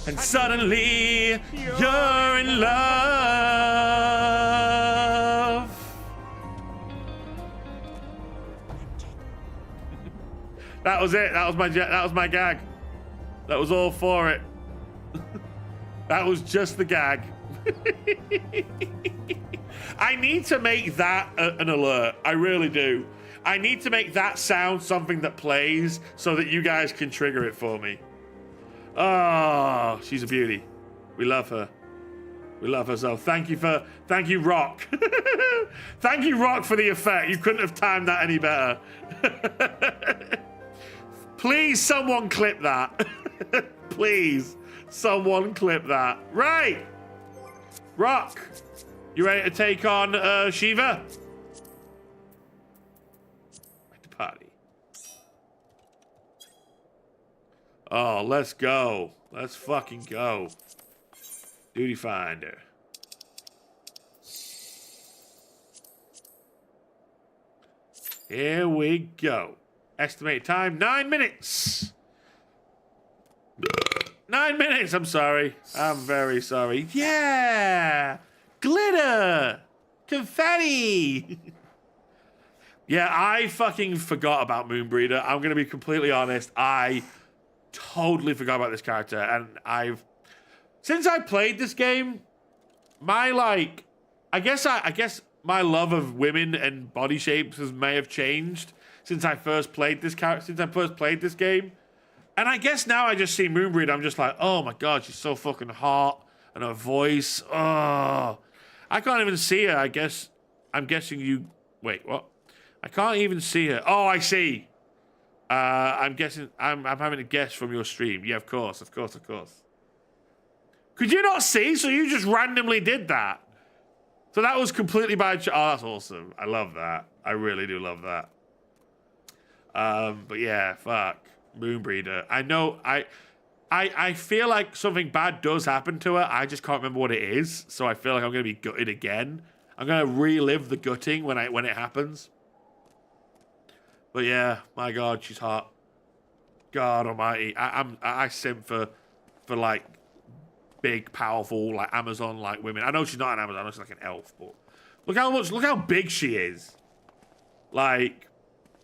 and suddenly you're in love. That was it. That was my gag. That was all for it. That was just the gag. I need to make that an alert. I really do. I need to make that sound something that plays so that you guys can trigger it for me. Oh, she's a beauty. We love her. We love her so. Thank you, Rock. Thank you, Rock, for the effect. You couldn't have timed that any better. Please, someone clip that. Please, someone clip that. Right. Rock, you ready to take on Shiva? At the party. Oh, let's go. Let's fucking go. Duty finder. Here we go. Estimated time, 9 minutes. 9 minutes, I'm sorry. I'm very sorry. Yeah! Glitter! Confetti! Yeah, I fucking forgot about Moonbreeder. I'm going to be completely honest. I totally forgot about this character. And since I played this game, I guess my love of women and body shapes may have changed since I first played this game. And I guess now I just see Moonbreed, I'm just like, oh my god, she's so fucking hot. And her voice, oh. I can't even see her, I guess. I'm guessing you... Wait, what? I can't even see her. Oh, I see. I'm guessing... I'm having a guess from your stream. Yeah, of course. Could you not see? So you just randomly did that. So that was completely by... Oh, that's awesome. I love that. I really do love that. But yeah, fuck. Moonbreeder. I know, I feel like something bad does happen to her. I just can't remember what it is. So I feel like I'm going to be gutted again. I'm going to relive the gutting when it happens. But yeah, my god, she's hot. God almighty. I simp for like big, powerful, like Amazon like women. I know she's not an Amazon, I know she's like an elf, but look how big she is. Like,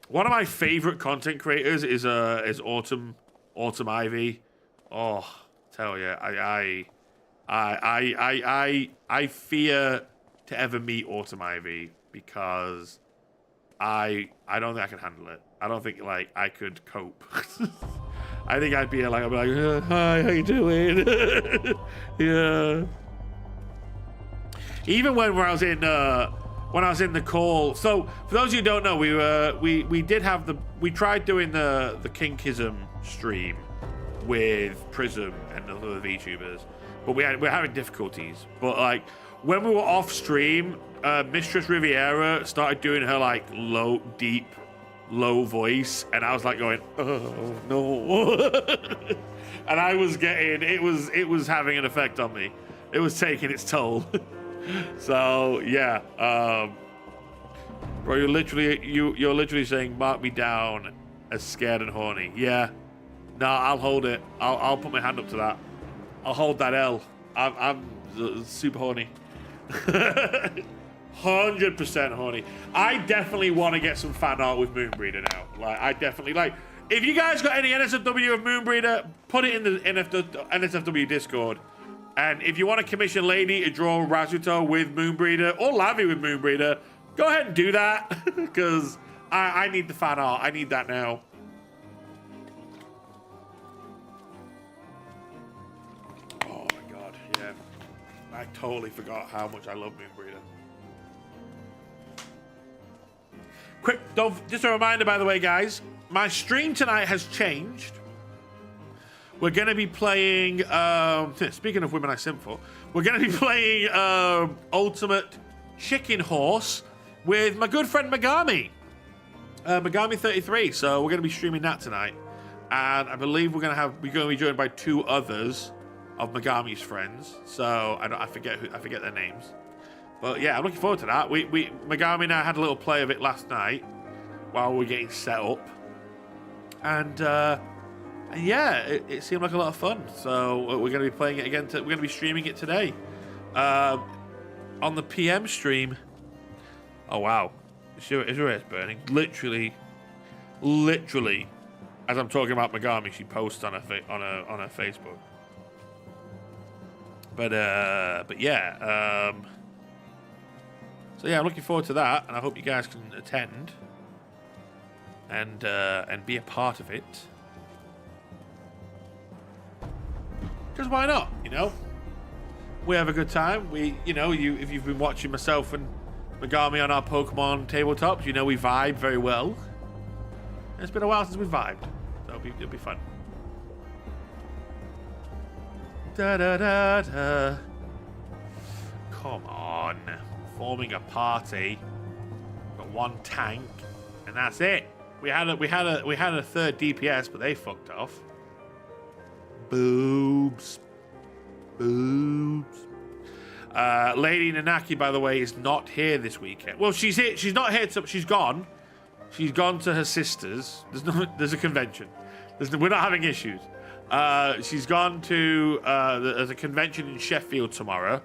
one of my favorite content creators is Autumn Ivy. Oh, tell you, I fear to ever meet Autumn Ivy because I don't think I can handle it. I don't think like I could cope. I think I'd be like, hi, how you doing? Yeah. Even when I was in the call. So for those of you who don't know, we tried doing the Kinkism stream with Prism and other VTubers, but we're having difficulties. But like when we were off stream, Mistress Riviera started doing her like low voice, and I was like going, oh no. And I was getting it was having an effect on me. It was taking its toll. So yeah, bro, you're literally saying mark me down as scared and horny. Yeah, no, I'll hold it. I'll put my hand up to that. I'll hold that L. I'm super horny. 100% horny. I definitely want to get some fan art with Moonbreeder now. Like, I definitely, like, if you guys got any NSFW of Moonbreeder, put it in the NSFW Discord. And if you want to commission Lady to draw Razuto with Moonbreeder or Lavi with Moonbreeder, go ahead and do that. Because I need the fan art. I need that now. Oh my god, yeah. I totally forgot how much I love Moonbreeder. Quick, just a reminder, by the way, guys. My stream tonight has changed. We're going to be playing, speaking of women I simp for, we're going to be playing Ultimate Chicken Horse with my good friend Megami. Megami33. So we're going to be streaming that tonight. And I believe we're going to be joined by 2 others of Megami's friends. So I forget their names. But yeah, I'm looking forward to that. Megami and I had a little play of it last night while we were getting set up. And yeah, it seemed like a lot of fun. So we're going to be playing it again. We're going to be streaming it today on the PM stream. Oh wow, is your head burning? Literally, as I'm talking about Megami, she posts on her Facebook. But yeah. So yeah, I'm looking forward to that, and I hope you guys can attend and be a part of it. Because why not? You know, we have a good time. If you've been watching myself and Megami on our Pokemon tabletops, you know we vibe very well. And it's been a while since we vibed, so it'll be fun. Da da da da. Come on, forming a party. Got 1 tank, and that's it. We had a 3rd DPS, but they fucked off. Boobs. Lady Nanaki, by the way, is not here this weekend. Well, she's here. She's not here. She's gone. She's gone to her sister's. There's a convention. We're not having issues. She's gone to there's a convention in Sheffield tomorrow,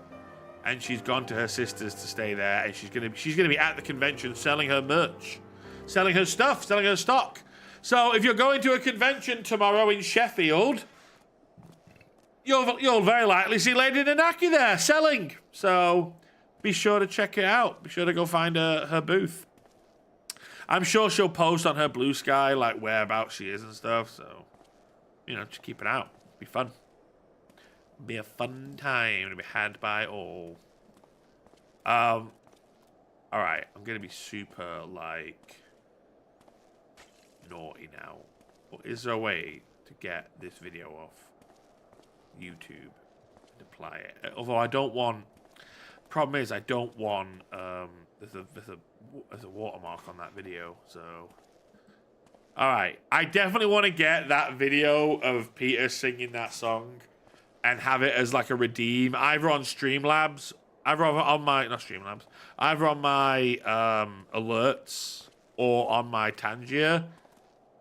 and she's gone to her sister's to stay there. And she's gonna be at the convention selling her merch, selling her stuff, selling her stock. So if you're going to a convention tomorrow in Sheffield, you'll very likely see Lady Nanaki there selling. So be sure to check it out. Be sure to go find her booth. I'm sure she'll post on her BlueSky like whereabouts she is and stuff. So just keep it out. Be fun. Be a fun time to be had by all. All right, I'm gonna be super naughty now. But is there a way to get this video off YouTube and apply it? Although I don't want. Problem is I don't want. There's a watermark on that video. So. All right, I definitely want to get that video of Peter singing that song and have it as like a redeem, either on Streamlabs, either on my alerts or on my Tangier.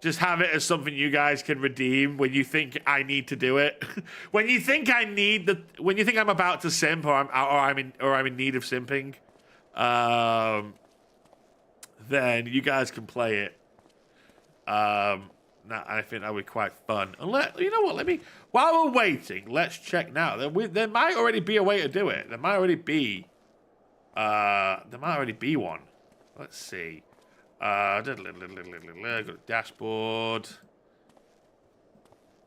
Just have it as something you guys can redeem when you think I need to do it. When you think I'm about to simp or I'm in need of simping, then you guys can play it. I think that would be quite fun. You know what? While we're waiting, let's check now. There might already be a way to do it. There might already be one. Let's see. Go to dashboard.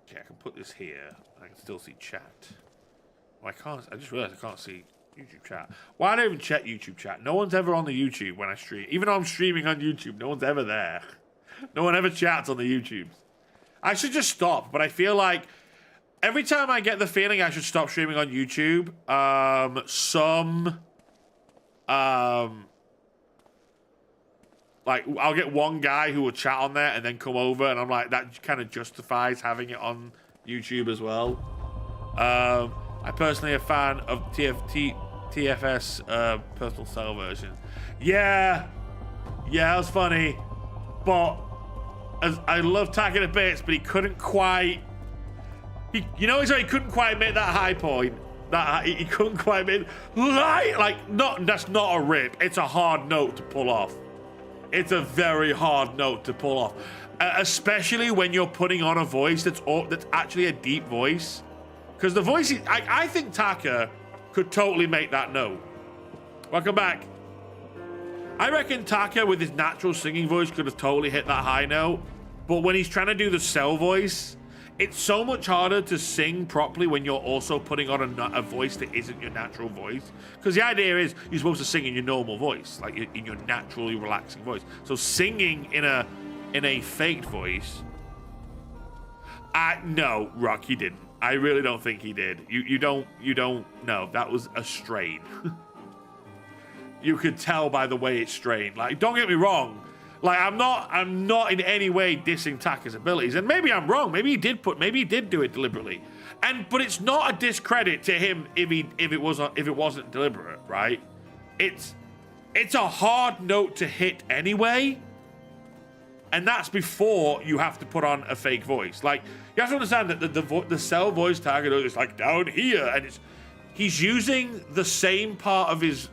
Okay, I can put this here. I can still see chat. Well, I can't. I just realized I can't see YouTube chat. Why don't I even check YouTube chat? No one's ever on the YouTube when I stream. Even though I'm streaming on YouTube, no one's ever there. No one ever chats on the YouTubes. I should just stop, but I feel like every time I get the feeling I should stop streaming on YouTube, I'll get one guy who will chat on there and then come over, and I'm like, that kind of justifies having it on YouTube as well. I personally am a fan of TFS personal cell version. Yeah, that was funny, but I love Tagging to bits, but he couldn't quite. He couldn't quite make that high point. That he couldn't quite make that's not a rip. It's a hard note to pull off. It's a very hard note to pull off, especially when you're putting on a voice that's actually a deep voice. Because the voice, I think Taka could totally make that note. Welcome back. I reckon Taka with his natural singing voice could have totally hit that high note. But when he's trying to do the cell voice, it's so much harder to sing properly when you're also putting on a voice that isn't your natural voice. Because the idea is you're supposed to sing in your normal voice, like in your naturally relaxing voice. So singing in a faked voice, no, Rock, he didn't. I really don't think he did. You don't know. That was a strain. You could tell by the way it's strained. Like, don't get me wrong. Like, I'm not in any way dissing Taka's abilities, and maybe I'm wrong. Maybe he did do it deliberately, but it's not a discredit to him if it wasn't deliberate, right? It's a hard note to hit anyway, and that's before you have to put on a fake voice. Like, you have to understand that the cell voice Taka is like down here, and he's using the same part of his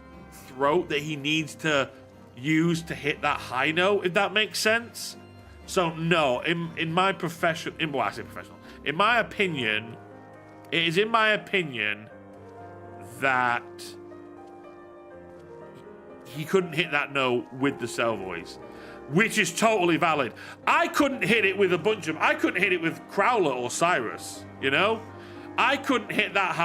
throat that he needs to use to hit that high note, if that makes sense. So no, in my opinion, it is in my opinion that he couldn't hit that note with the cell voice, which is totally valid. I couldn't hit it with I couldn't hit it with Crowler or Cyrus, you know? I couldn't hit that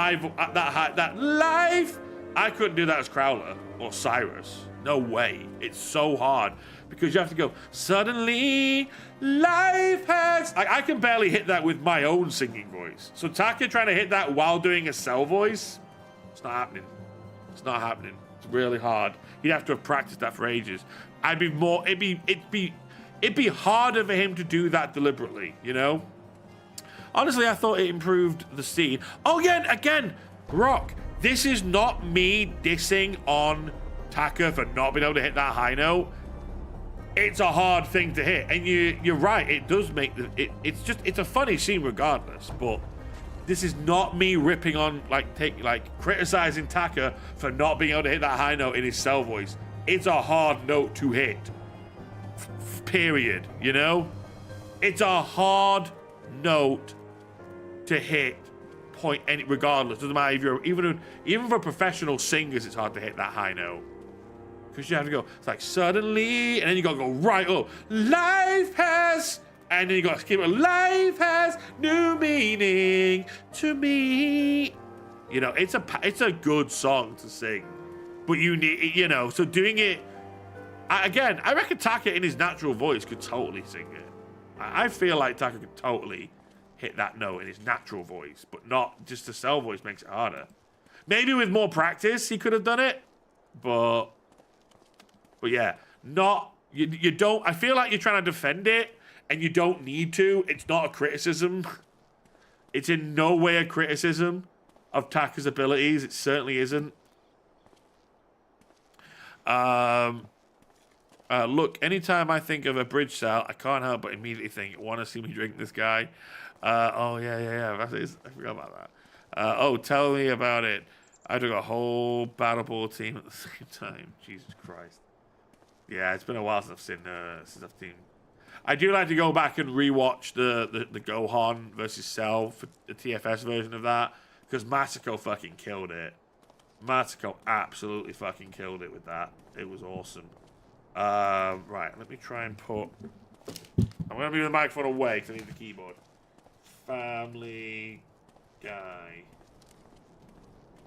life. I couldn't do that as Crowler or Cyrus. No way. It's so hard because you have to go, suddenly life has... I can barely hit that with my own singing voice. So Taka trying to hit that while doing a cell voice, it's not happening. It's not happening. It's really hard. He'd have to have practiced that for ages. It'd be harder for him to do that deliberately, you know? Honestly, I thought it improved the scene. Oh, again, Rock, this is not me dissing on Taka for not being able to hit that high note. It's a hard thing to hit, and you're right. It does make it's a funny scene regardless. But this is not me ripping on criticizing Taka for not being able to hit that high note in his cell voice. It's a hard note to hit. Period. You know, it's a hard note to hit. Regardless, doesn't matter if you're even for professional singers, it's hard to hit that high note. Because you have to go, it's like suddenly, and then you gotta go right up. Life has, and then you gotta skip it. Life has new meaning to me. You know, it's a good song to sing, but you need, you know, so doing it again. I reckon Taka in his natural voice could totally sing it. I feel like Taka could totally hit that note in his natural voice, but not just the cell voice makes it harder. Maybe with more practice he could have done it, but yeah, you don't. I feel like you're trying to defend it, and you don't need to. It's not a criticism. It's in no way a criticism of Taka's abilities. It certainly isn't. Look, anytime I think of a bridge cell, I can't help but immediately think, want to see me drink this guy? Oh, yeah. I forgot about that. Tell me about it. I took a whole battle ball team at the same time. Jesus Christ. Yeah, it's been a while since I've seen. I do like to go back and rewatch the Gohan versus Cell for the TFS version of that, because Masako fucking killed it. Masako absolutely fucking killed it with that. It was awesome. Right, let me try and put... I'm going to move the microphone away because I need the keyboard. Family Guy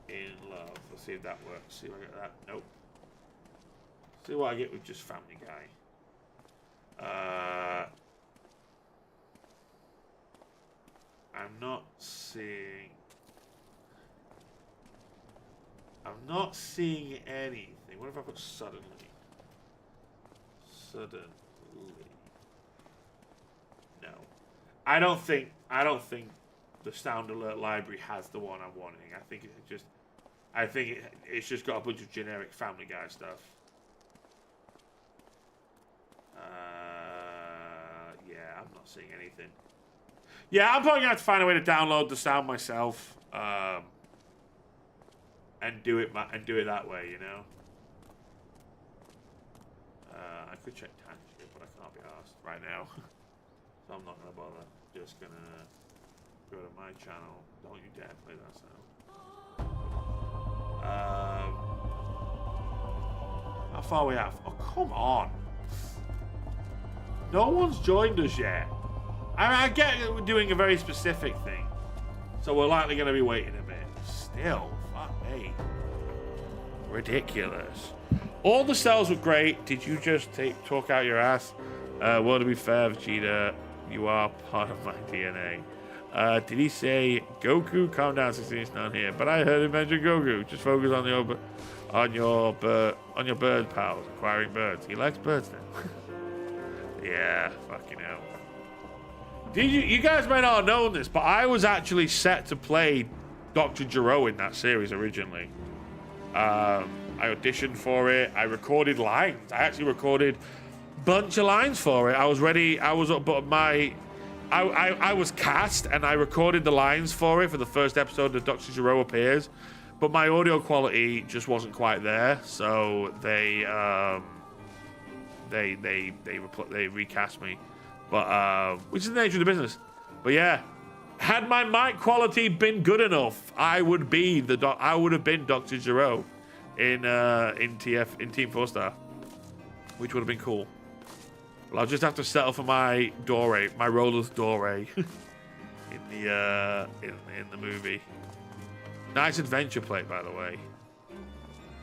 in Love. Let's see if that works. See if I get that. Nope. See what I get with just Family Guy. I'm not seeing anything. What if I put suddenly? Suddenly. No. I don't think the sound alert library has the one I'm wanting. I think it's just got a bunch of generic Family Guy stuff. Yeah, I'm not seeing anything. Yeah, I'm probably gonna have to find a way to download the sound myself. and do it that way, you know. I could check Tangent, but I can't be asked right now, so I'm not gonna bother. Just gonna go to my channel. Don't you dare play that sound. How far are we at? Oh, come on. No one's joined us yet. I get that we're doing a very specific thing, so we're likely going to be waiting a bit. Still, fuck me. Ridiculous. All the cells were great. Did you just talk out your ass? Well, to be fair, Vegeta, you are part of my DNA. Did he say Goku? Calm down, 16 is down here. But I heard him mention Goku. Just focus on your bird pals, acquiring birds. He likes birds now. Yeah, fucking hell. You guys might not have known this, but I was actually set to play Dr. Gero in that series originally. I auditioned for it. I recorded lines. I actually recorded a bunch of lines for it. I was ready. I was cast, and I recorded the lines for it for the first episode that Dr. Gero appears. But my audio quality just wasn't quite there, so they recast me. But which is the nature of the business. But yeah, had my mic quality been good enough, I would have been Dr. Gero in Team 4-Star, which would have been cool. Well, I'll just have to settle for my Roller's Dore in the movie. Nice adventure plate, by the way.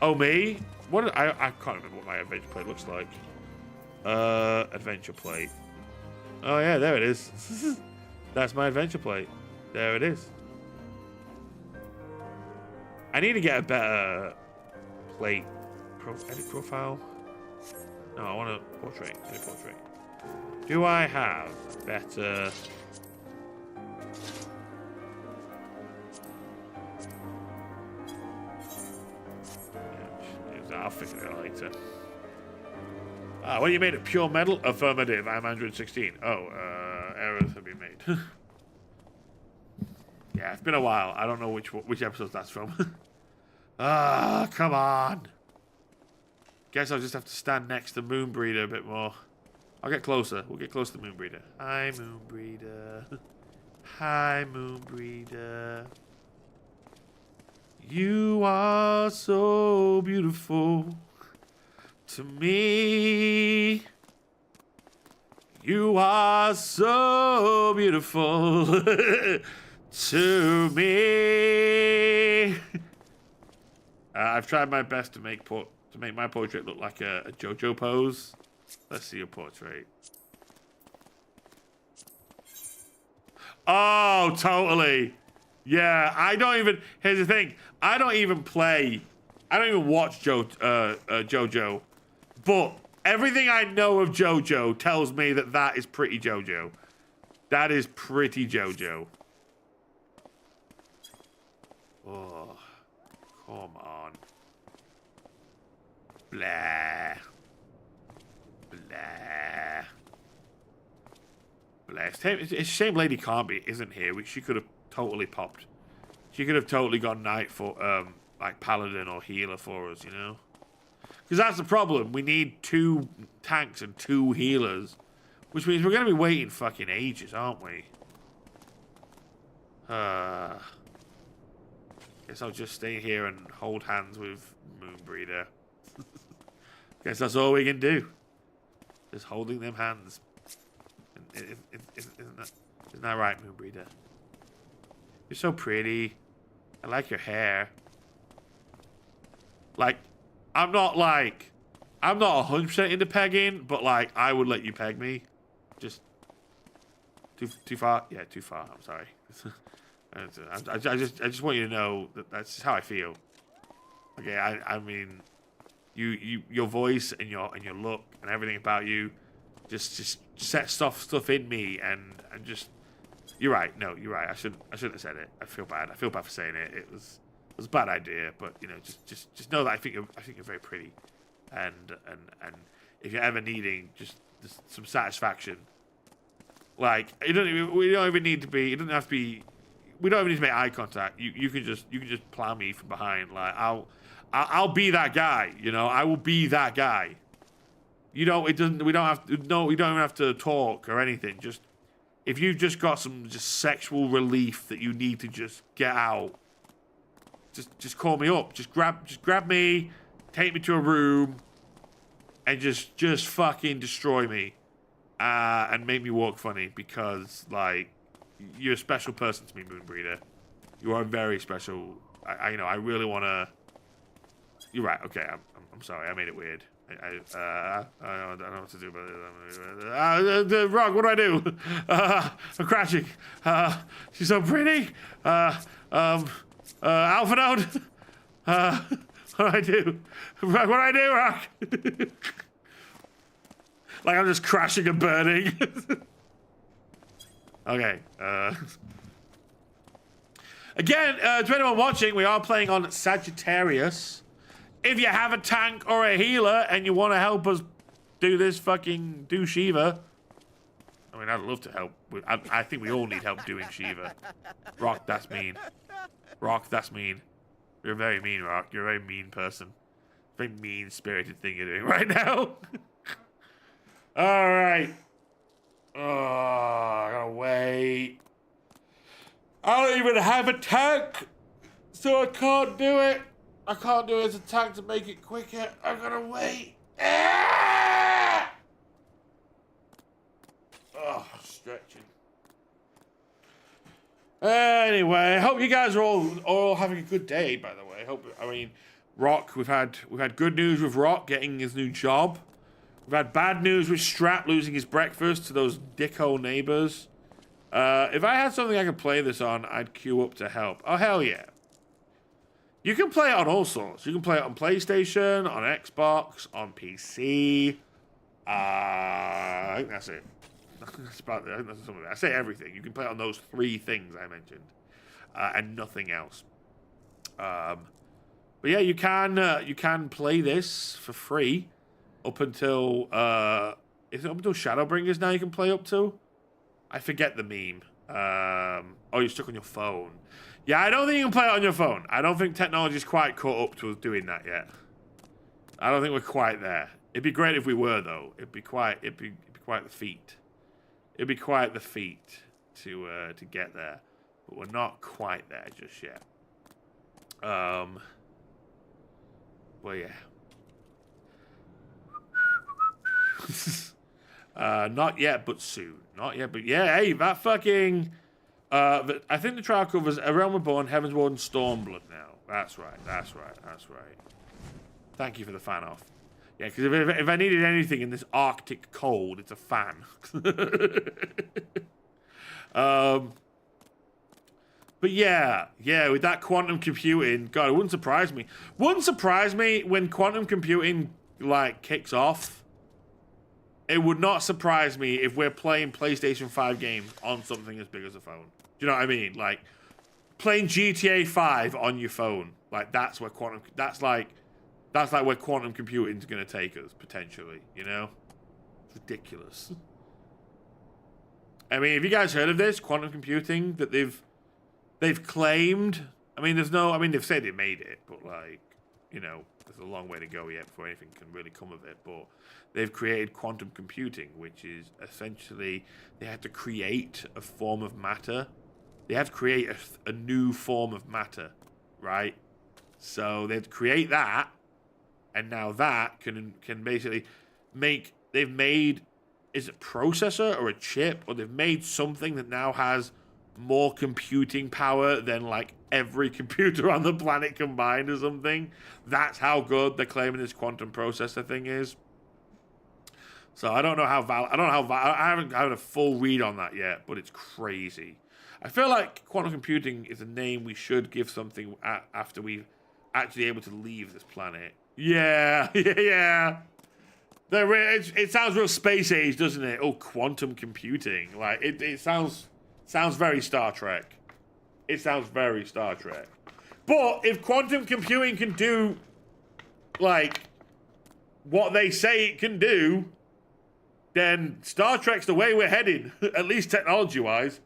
Oh, me? What? I can't remember what my adventure plate looks like. Adventure plate. Oh yeah, there it is. That's my adventure plate. There it is. I need to get a better plate. Edit profile. No, I want a portrait. Edit portrait. Do I have better? I'll figure it out later. What do you made of? Pure metal? Affirmative. I'm Android 16. Oh, errors have been made. Yeah, it's been a while. I don't know which episode that's from. Come on. Guess I'll just have to stand next to Moonbreeder a bit more. I'll get closer. We'll get close to Moonbreeder. Hi, Moonbreeder. Hi, Moonbreeder. You are so beautiful to me. You are so beautiful to me. I've tried my best to make my portrait look like a JoJo pose. Let's see your portrait. Oh, totally. Yeah, I don't even. Here's the thing. I don't even watch JoJo. But everything I know of JoJo tells me that is pretty JoJo. That is pretty JoJo. Oh, come on. Blah. Blah. Blah. It's a shame Lady Carnby isn't here, which she could have totally popped. She could have totally gone knight for like paladin or healer for us, you know? Because that's the problem. We need 2 tanks and 2 healers, which means we're going to be waiting fucking ages, aren't we? Guess I'll just stay here and hold hands with Moonbreeder. Guess that's all we can do. Just holding them hands. Isn't that right, Moonbreeder? You're so pretty. I like your hair. Like, I'm not 100% into pegging, but like, I would let you peg me. Just too far? Yeah, too far. I'm sorry. I just want you to know that's just how I feel. Okay, I mean, your voice and your look and everything about you just set stuff in me and just. You're right. No, you're right. I shouldn't have said it. I feel bad. I feel bad for saying it. It was a bad idea. But you know, just know that I think you're very pretty, and if you're ever needing just some satisfaction, like we don't even need to be. It doesn't have to be we don't even need to make eye contact. You can just plow me from behind. Like I'll be that guy. You know, I will be that guy. You know, it doesn't. We don't have to. No, we don't even have to talk or anything. Just if you've just got some sexual relief that you need to just get out, just call me up. Just grab me, take me to a room, and just fucking destroy me, and make me walk funny because like you're a special person to me, Moonbreeder. You are very special. I you know I really want to. You're right. Okay, I'm sorry. I made it weird. I don't know what to do about it. Rock, what do I do? I'm crashing. She's so pretty. Alpha node. What do I do? What do I do, Rock? Like I'm just crashing and burning. Okay. Again, to anyone watching, we are playing on Sagittarius. If you have a tank or a healer and you want to help us do Shiva, I mean, I'd love to help. I think we all need help doing Shiva. Rock, that's mean. Rock, that's mean. You're very mean, Rock. You're a very mean person. Very mean-spirited thing you're doing right now. All right. Oh, I gotta wait. I don't even have a tank, so I can't do it. I can't do it as a tank to make it quicker. I gotta wait. Ah! Oh, stretching. Anyway, I hope you guys are all having a good day. By the way, I mean, Rock. We've had good news with Rock getting his new job. We've had bad news with Strap losing his breakfast to those dickhole neighbors. If I had something I could play this on, I'd queue up to help. Oh hell yeah. You can play it on all sorts. You can play it on PlayStation, on Xbox, on PC. I think that's it. That's about it. I think that's something. I say everything. You can play it on those 3 things I mentioned, and nothing else. But yeah, you can play this for free up until is it up until Shadowbringers now? You can play up to. I forget the meme. Oh, you're stuck on your phone. Yeah, I don't think you can play it on your phone. I don't think technology's quite caught up to us doing that yet. I don't think we're quite there. It'd be great if we were, though. It'd be quite the feat. It'd be quite the feat to get there, but we're not quite there just yet. Well, yeah. Not yet, but soon. Not yet, but yeah. Hey, that fucking. I think the trial covers A Realm Reborn, Heaven's Ward, and Stormblood now. That's right. Thank you for the fan off. Yeah, because if I needed anything in this Arctic cold, it's a fan. But yeah, with that quantum computing, God, it wouldn't surprise me. Wouldn't surprise me when quantum computing, like, kicks off. It would not surprise me if we're playing PlayStation 5 games on something as big as a phone. Do you know what I mean? Like, playing GTA 5 on your phone. Like, that's like where quantum computing is going to take us, potentially, you know? It's ridiculous. I mean, have you guys heard of this? Quantum computing that they've claimed? I mean, they've said they made it, but, like, you know, there's a long way to go yet before anything can really come of it, but they've created quantum computing, which is essentially they have to create a form of matter. They have to create a new form of matter, right? So they have to create that, and now that can basically make, they've made, is it processor or a chip, or they've made something that now has more computing power than like every computer on the planet combined or something. That's how good they're claiming this quantum processor thing is. So I don't know how I haven't had a full read on that yet, but it's crazy. I feel like quantum computing is a name we should give something after we've actually able to leave this planet. Yeah. It sounds real space age, doesn't it? Oh, quantum computing. Like it sounds very Star Trek. It sounds very Star Trek. But if quantum computing can do like what they say it can do, then Star Trek's the way we're heading, at least technology-wise.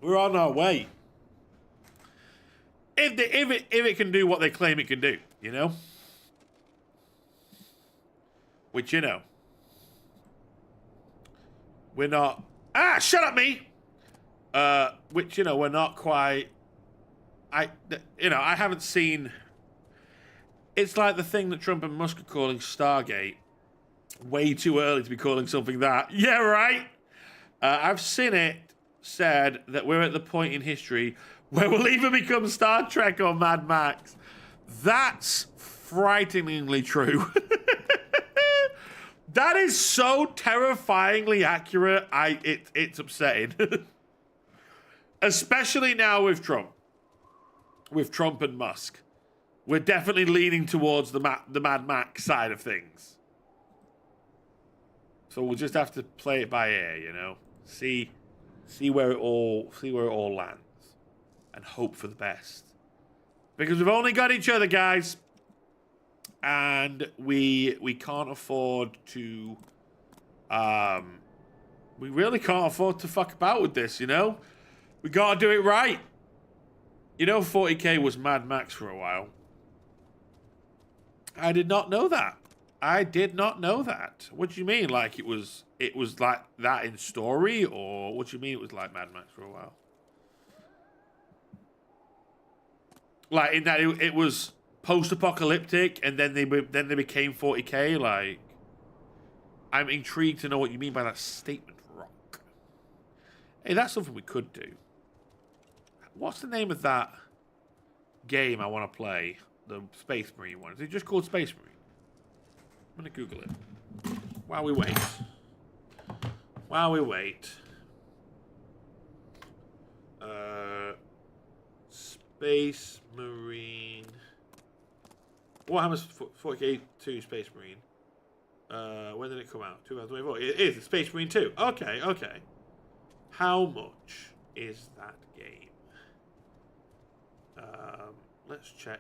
We're on our way. If it can do what they claim it can do, you know? Which, you know. We're not... Ah, shut up, me! Which, you know, we're not quite... I haven't seen... It's like the thing that Trump and Musk are calling Stargate. Way too early to be calling something that. Yeah, right? I've seen it said that we're at the point in history where we'll either become Star Trek or Mad Max. That's frighteningly true. That is so terrifyingly accurate. It's upsetting. Especially now with Trump. With Trump and Musk. We're definitely leaning towards the Mad Max side of things. So we'll just have to play it by ear, you know? See where it all lands. And hope for the best. Because we've only got each other, guys. And we can't afford to we really can't afford to fuck about with this, you know? We gotta do it right. You know 40k was Mad Max for a while. I did not know that. I did not know that. What do you mean? Like it was like that in story, or what do you mean it was like Mad Max for a while? Like in that it was post-apocalyptic, and then they became 40k. Like, I'm intrigued to know what you mean by that statement, Rock. Hey, that's something we could do. What's the name of that game I want to play? The Space Marine one. Is it just called Space Marine? I'm gonna Google it while we wait. Space Marine. Warhammer 40k 2 Space Marine. When did it come out? 2024. It is Space Marine 2. Okay. How much is that game? Let's check.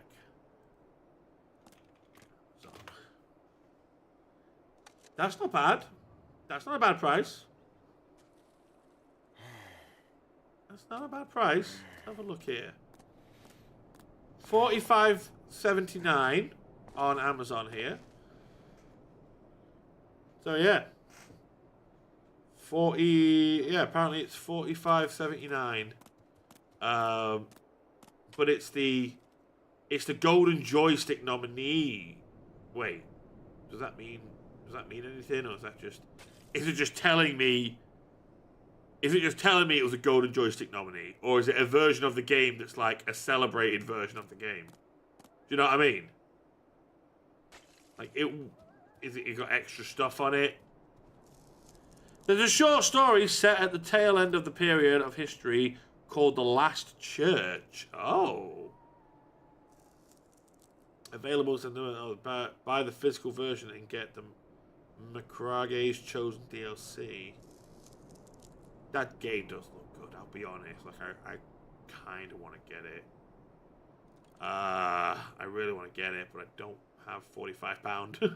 That's not bad. That's not a bad price. That's not a bad price. Let's have a look here. $45.79 on Amazon here. So yeah. Apparently it's $45.79. But it's the Golden Joystick nominee. Wait, does that mean anything, or is it just telling me it was a Golden Joystick nominee, or is it a version of the game that's like a celebrated version of the game? Do you know what I mean? Like it got extra stuff on it. There's a short story set at the tail end of the period of history called The Last Church. Oh. Available to buy the physical version and get the McCrage's Chosen DLC. That game does look good, I'll be honest. Like, I kind of want to get it. I really want to get it, but I don't have £45.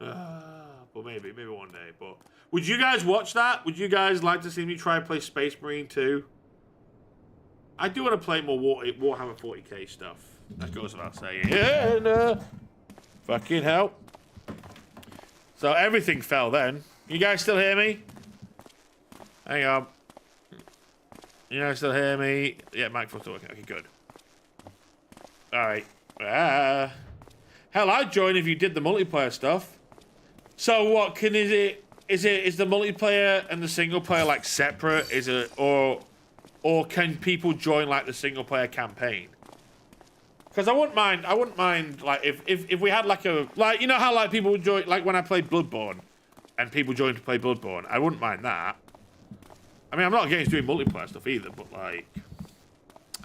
But maybe one day. But would you guys watch that? Would you guys like to see me try and play Space Marine 2? I do want to play more Warhammer 40k stuff. That goes without saying. Yeah, fucking hell. So everything fell then. You guys still hear me? Hang on. You guys still hear me? Yeah, microphone's working. Okay, good. Alright. Hell, I'd join if you did the multiplayer stuff. So what is the multiplayer and the single player like separate? Is it or can people join like the single player campaign? Because I wouldn't mind like if we had like you know how like people would join, like when I played Bloodborne and people joined to play Bloodborne, I wouldn't mind that. I mean, I'm not against doing multiplayer stuff either, but like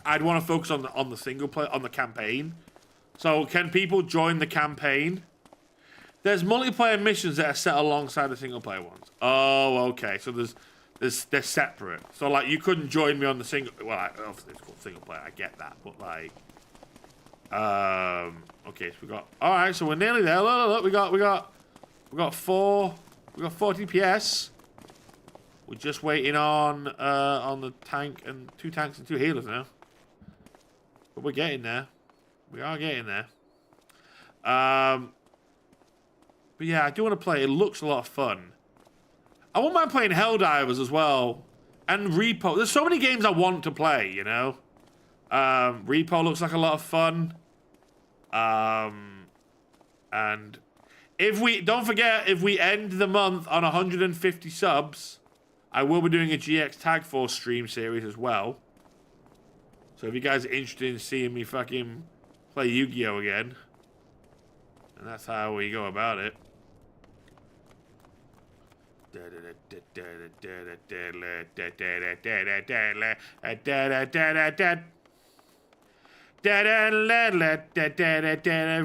I'd want to focus on the single player, on the campaign. So can people join the campaign? There's multiplayer missions that are set alongside the single player ones. Oh, okay. So they're separate. So like you couldn't join me on the single. Well, obviously it's called single player. I get that, but like, okay. So we got. All right. So we're nearly there. Look. We got 40 PS. We're just waiting on the tank and 2 tanks and 2 healers now. But we're getting there. We are getting there. But yeah, I do want to play. It looks a lot of fun. I wouldn't mind playing Helldivers as well. And Repo. There's so many games I want to play, you know? Repo looks like a lot of fun. And if we... Don't forget, if we end the month on 150 subs, I will be doing a GX Tag Force stream series as well. So if you guys are interested in seeing me fucking play Yu-Gi-Oh! Again, and that's how we go about it.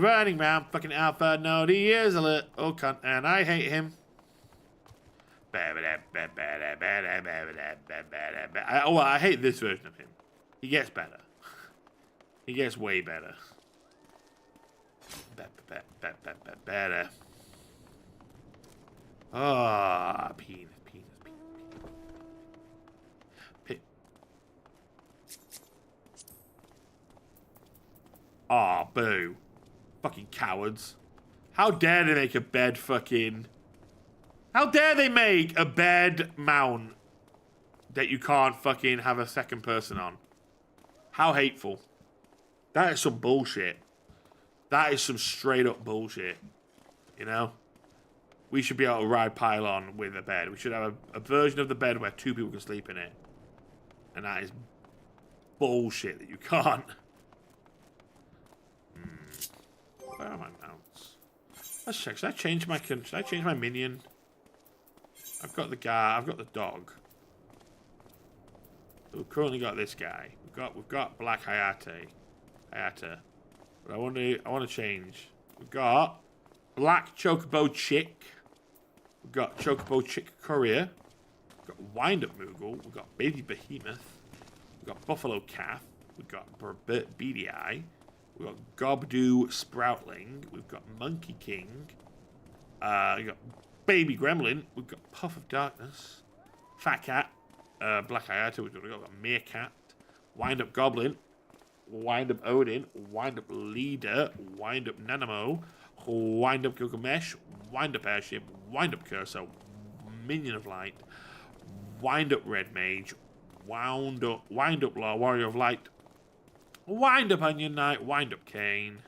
Running around fucking Alpha, no, he is a little cunt, and I hate him. I hate this version of him. He gets better. He gets way better. Better. Ah, penis. Ah, boo. Fucking cowards. How dare they make a bed fucking... How dare they make a bed mount that you can't fucking have a second person on? How hateful. That is some bullshit. That is some straight up bullshit. You know? We should be able to ride pylon with a bed. We should have a version of the bed where 2 people can sleep in it. And that is bullshit that you can't. Where are my mounts? Let's check. Should I change my minion? I've got the guy. I've got the dog. We've currently got this guy. We've got Black Hayate. But I want to change. We've got Black Chocobo Chick. We've got Chocobo Chick Courier. We've got Wind Up Moogle. We've got Baby Behemoth. We've got Buffalo Calf. We've got Beady Eye. We've got Gobdo Sproutling. We've got Monkey King. We've got Baby Gremlin. We've got Puff of Darkness. Fat Cat. Black Hayate. We've got Meerkat. Wind Up Goblin. Wind Up Odin. Wind Up Leader. Wind Up Nanamo. Wind Up Gilgamesh. Wind Up Airship. Wind Up Cursor. Minion of Light. Wind Up Red Mage. Wind Up Law. Warrior of Light. Wind Up Onion Knight, Wind Up Kane,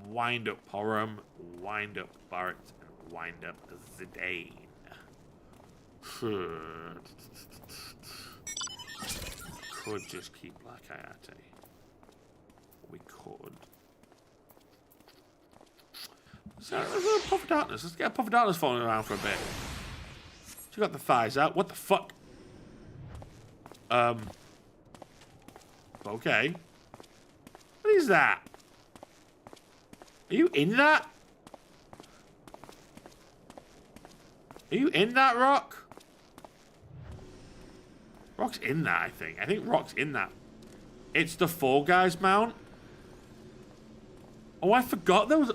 Wind Up Porum, Wind Up Barrett, and Wind Up Zidane. Could just keep Black Hayate. We could. So, let's go Puff of Darkness. Let's get a Puff of Darkness falling around for a bit. She got the thighs out. What the fuck? Okay. What is that? Are you in that? Are you in that, Rock? Rock's in that, I think. I think Rock's in that. It's the Fall Guys mount. Oh, I forgot there was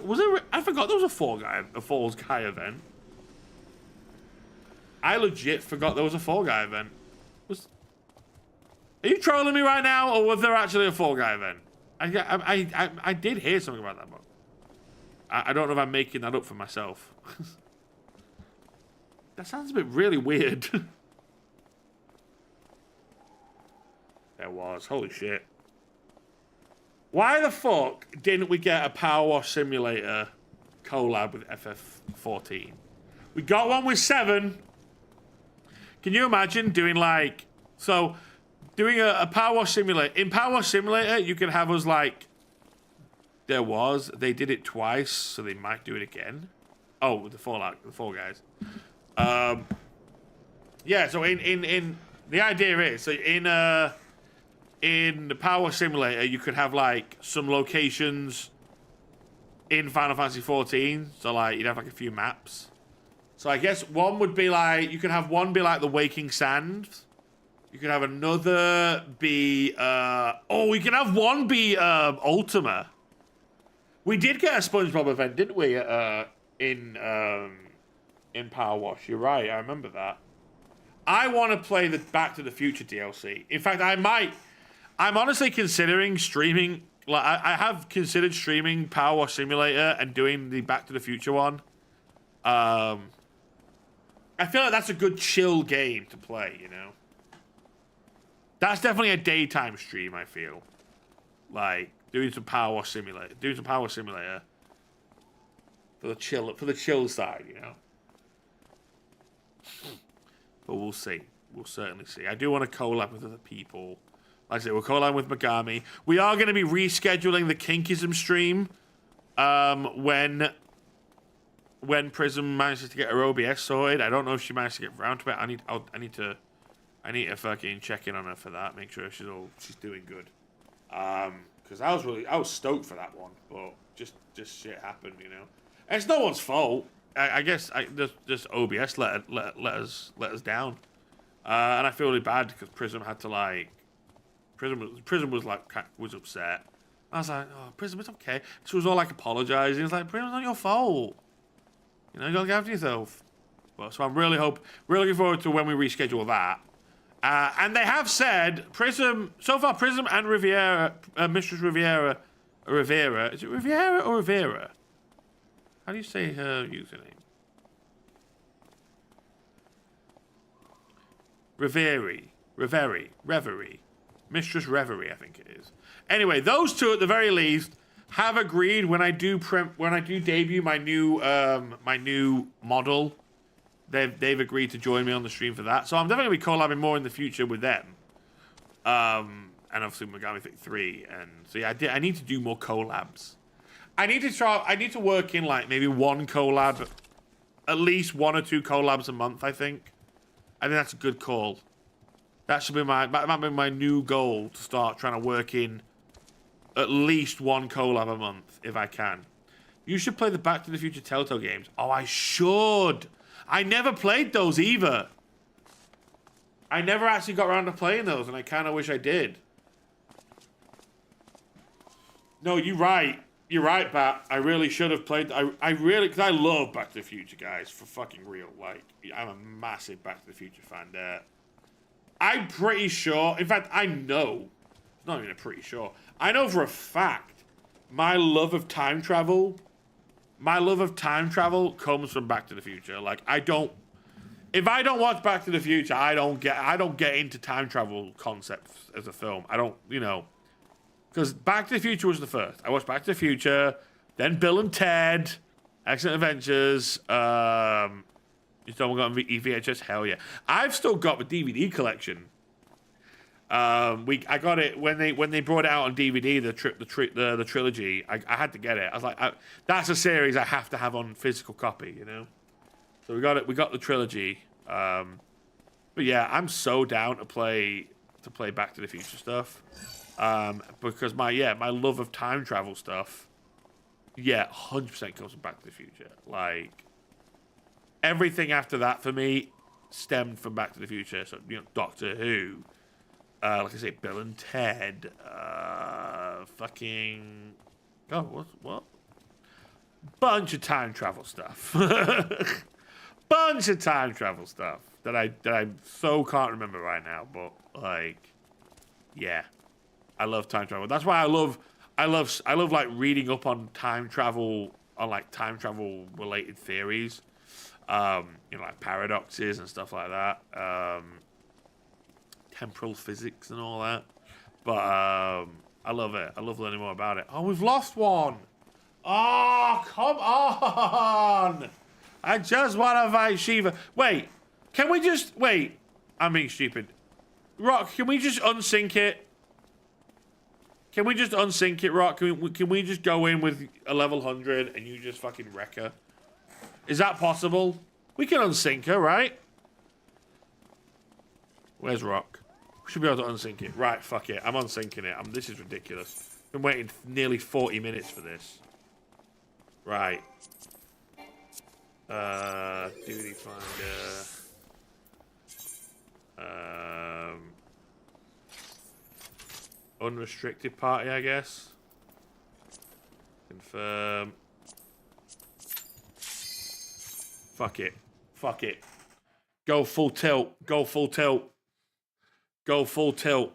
I forgot there was a Falls Guy event. I legit forgot there was a Fall Guy event. Are you trolling me right now, or was there actually a Fall Guy event? I did hear something about that, but I don't know if I'm making that up for myself. That sounds a bit really weird. There was. Holy shit. Why the fuck didn't we get a Power Wash Simulator collab with FF14? We got one with 7. Can you imagine doing like... So... Doing a Power Wash Simulator. In Power Wash Simulator, you can have us like... They did it twice, so they might do it again. Oh, the Fall Guys. Yeah, so in the idea is, so in the Power Wash Simulator, you could have like some locations in Final Fantasy XIV. So like, you'd have like a few maps. So I guess one would be like, you could have one be like the Waking Sands. You could have another be, we can have one be, Ultima. We did get a SpongeBob event, didn't we, in Power Wash? You're right, I remember that. I want to play the Back to the Future DLC. In fact, I'm honestly considering streaming. Like, I have considered streaming Power Wash Simulator and doing the Back to the Future one. I feel like that's a good chill game to play, you know? That's definitely a daytime stream, I feel. Like, doing some Power Wash Simulator. Doing some Power Wash Simulator. For the chill side, you know? But we'll see. We'll certainly see. I do want to collab with other people. Like I said, we're collabing with Megami. We are going to be rescheduling the Kinkism stream when Prism manages to get her OBS sorted. I don't know if she managed to get around to it. I need to fucking check in on her for that. Make sure she's doing good. Because I was stoked for that one, but just shit happened, you know. And it's no one's fault. I guess just OBS let us down, and I feel really bad because Prism had to like. Prism was upset. I was like, oh, Prism, it's okay. She was all like apologizing. It's like, Prism, it's not your fault. You know, you gotta look after yourself. But so I'm really looking forward to when we reschedule that. And they have said Prism and Riviera, Mistress Rivera, is it Riviera or Rivera? How do you say her username? Reverie. Mistress Reverie, I think it is. Anyway, those two at the very least have agreed when I do debut my new model. They've agreed to join me on the stream for that. So I'm definitely gonna be collabing more in the future with them. And obviously Megami Think 3. And so yeah, I need to do more collabs. I need to work in like maybe one collab, at least 1 or 2 collabs a month, I think. I think that's a good call. That should be that might be my new goal, to start trying to work in at least 1 collab a month, if I can. You should play the Back to the Future Telltale games. Oh, I should. I never played those either. I never actually got around to playing those, and I kind of wish I did. No, you're right. You're right, Bat. I really should have played. Because I love Back to the Future, guys, for fucking real. Like, I'm a massive Back to the Future fan there. I'm pretty sure, in fact, I know, it's not even pretty sure, I know for a fact, my love of time travel comes from Back to the Future. Like, if I don't watch Back to the Future, I don't get into time travel concepts as a film. I don't, you know, because Back to the Future was the first. I watched Back to the Future, then Bill and Ted, Excellent Adventures, you still got VHS? Hell yeah! I've still got the DVD collection. I got it when they brought it out on DVD. The trilogy. I had to get it. I was like, that's a series I have to have on physical copy. You know. So we got it. We got the trilogy. But yeah, I'm so down to play Back to the Future stuff. Because my love of time travel stuff. Yeah, 100% comes from Back to the Future. Like. Everything after that for me stemmed from Back to the Future. So, you know, Doctor Who, like I say, Bill and Ted, fucking, oh, what? Bunch of time travel stuff. Bunch of time travel stuff that I so can't remember right now. But like, yeah, I love time travel. That's why I love like reading up on time travel, on like time travel related theories. You know, like paradoxes and stuff like that. Temporal physics and all that. But I love it. I love learning more about it. Oh, we've lost one. Oh, come on. I just want to fight Shiva. Wait, can we just... Wait, I'm being stupid. Rock, can we just unsync it? Can we just unsync it, Rock? Can we just go in with a level 100 and you just fucking wreck her? Is that possible? We can unsync her, right? Where's Rock? We should be able to unsync it. Right, fuck it. I'm unsyncing it. This is ridiculous. Been waiting nearly 40 minutes for this. Right. Duty finder. Unrestricted party, I guess. Confirm. Fuck it. Fuck it. Go full tilt. Go full tilt. Go full tilt.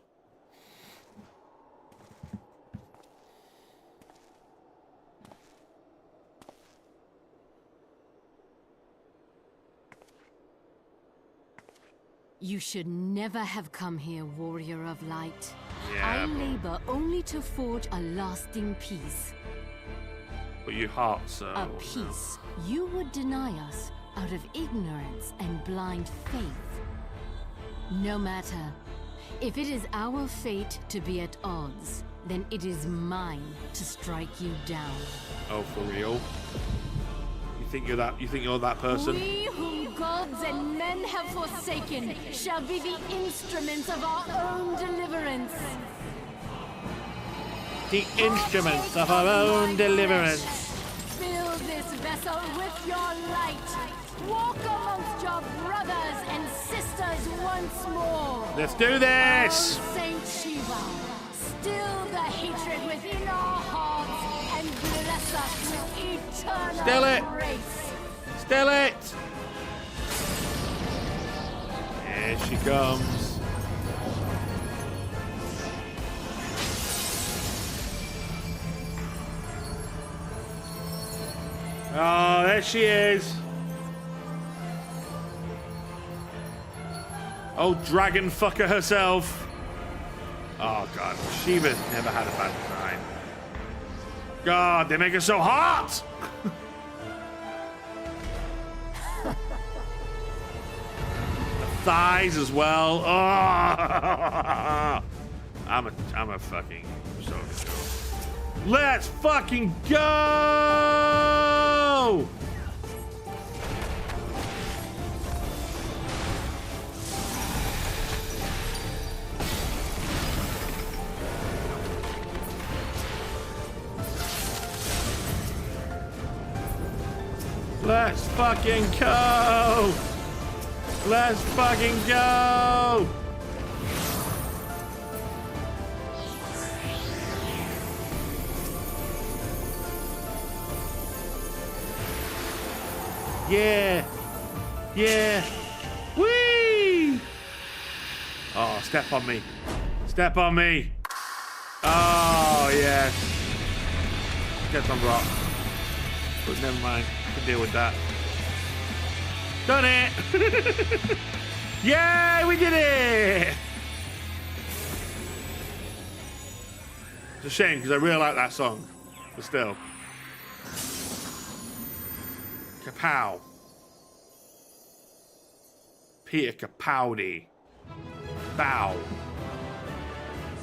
You should never have come here, warrior of light. Yeah, I labor only to forge a lasting peace. But you heart, so... A peace you would deny us out of ignorance and blind faith. No matter. If it is our fate to be at odds, then it is mine to strike you down. Oh, for real? You think you're that person? We whom gods and men have forsaken shall be the instruments of our own deliverance. The instruments of our own deliverance. Fill this vessel with your light. Walk amongst your brothers and sisters once more. Let's do this! Oh, Saint Shiva, still the hatred within our hearts and bless us with eternal Still it. grace. Still it! Here she comes. Oh, there she is. Oh, dragon fucker herself. Oh, God. Shiva's never had a bad time. God, they make her so hot! The thighs as well. Oh! I'm a fucking so good. Let's fucking go! Let's fucking go! Let's fucking go! Yeah! Yeah! Whee! Oh, step on me. Step on me. Oh, yes. Get some rock. But never mind. I can deal with that. Done it! Yay, we did it! It's a shame because I really like that song. But still. Kapow. Peter Capaldi. Bow.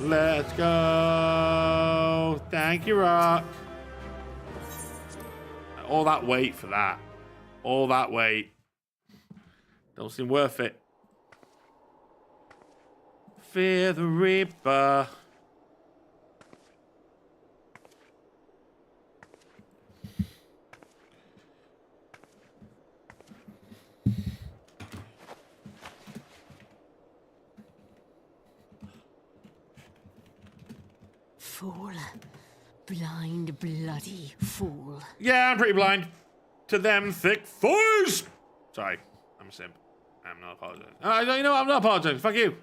Let's go. Thank you, Rock. All that wait for that. All that wait. Don't seem worth it. Fear the Reaper. Fool. Blind, bloody fool. Yeah, I'm pretty blind. To them thick foes. Sorry, I'm a simp. I'm not apologizing. You know what? I'm not apologizing. Fuck you.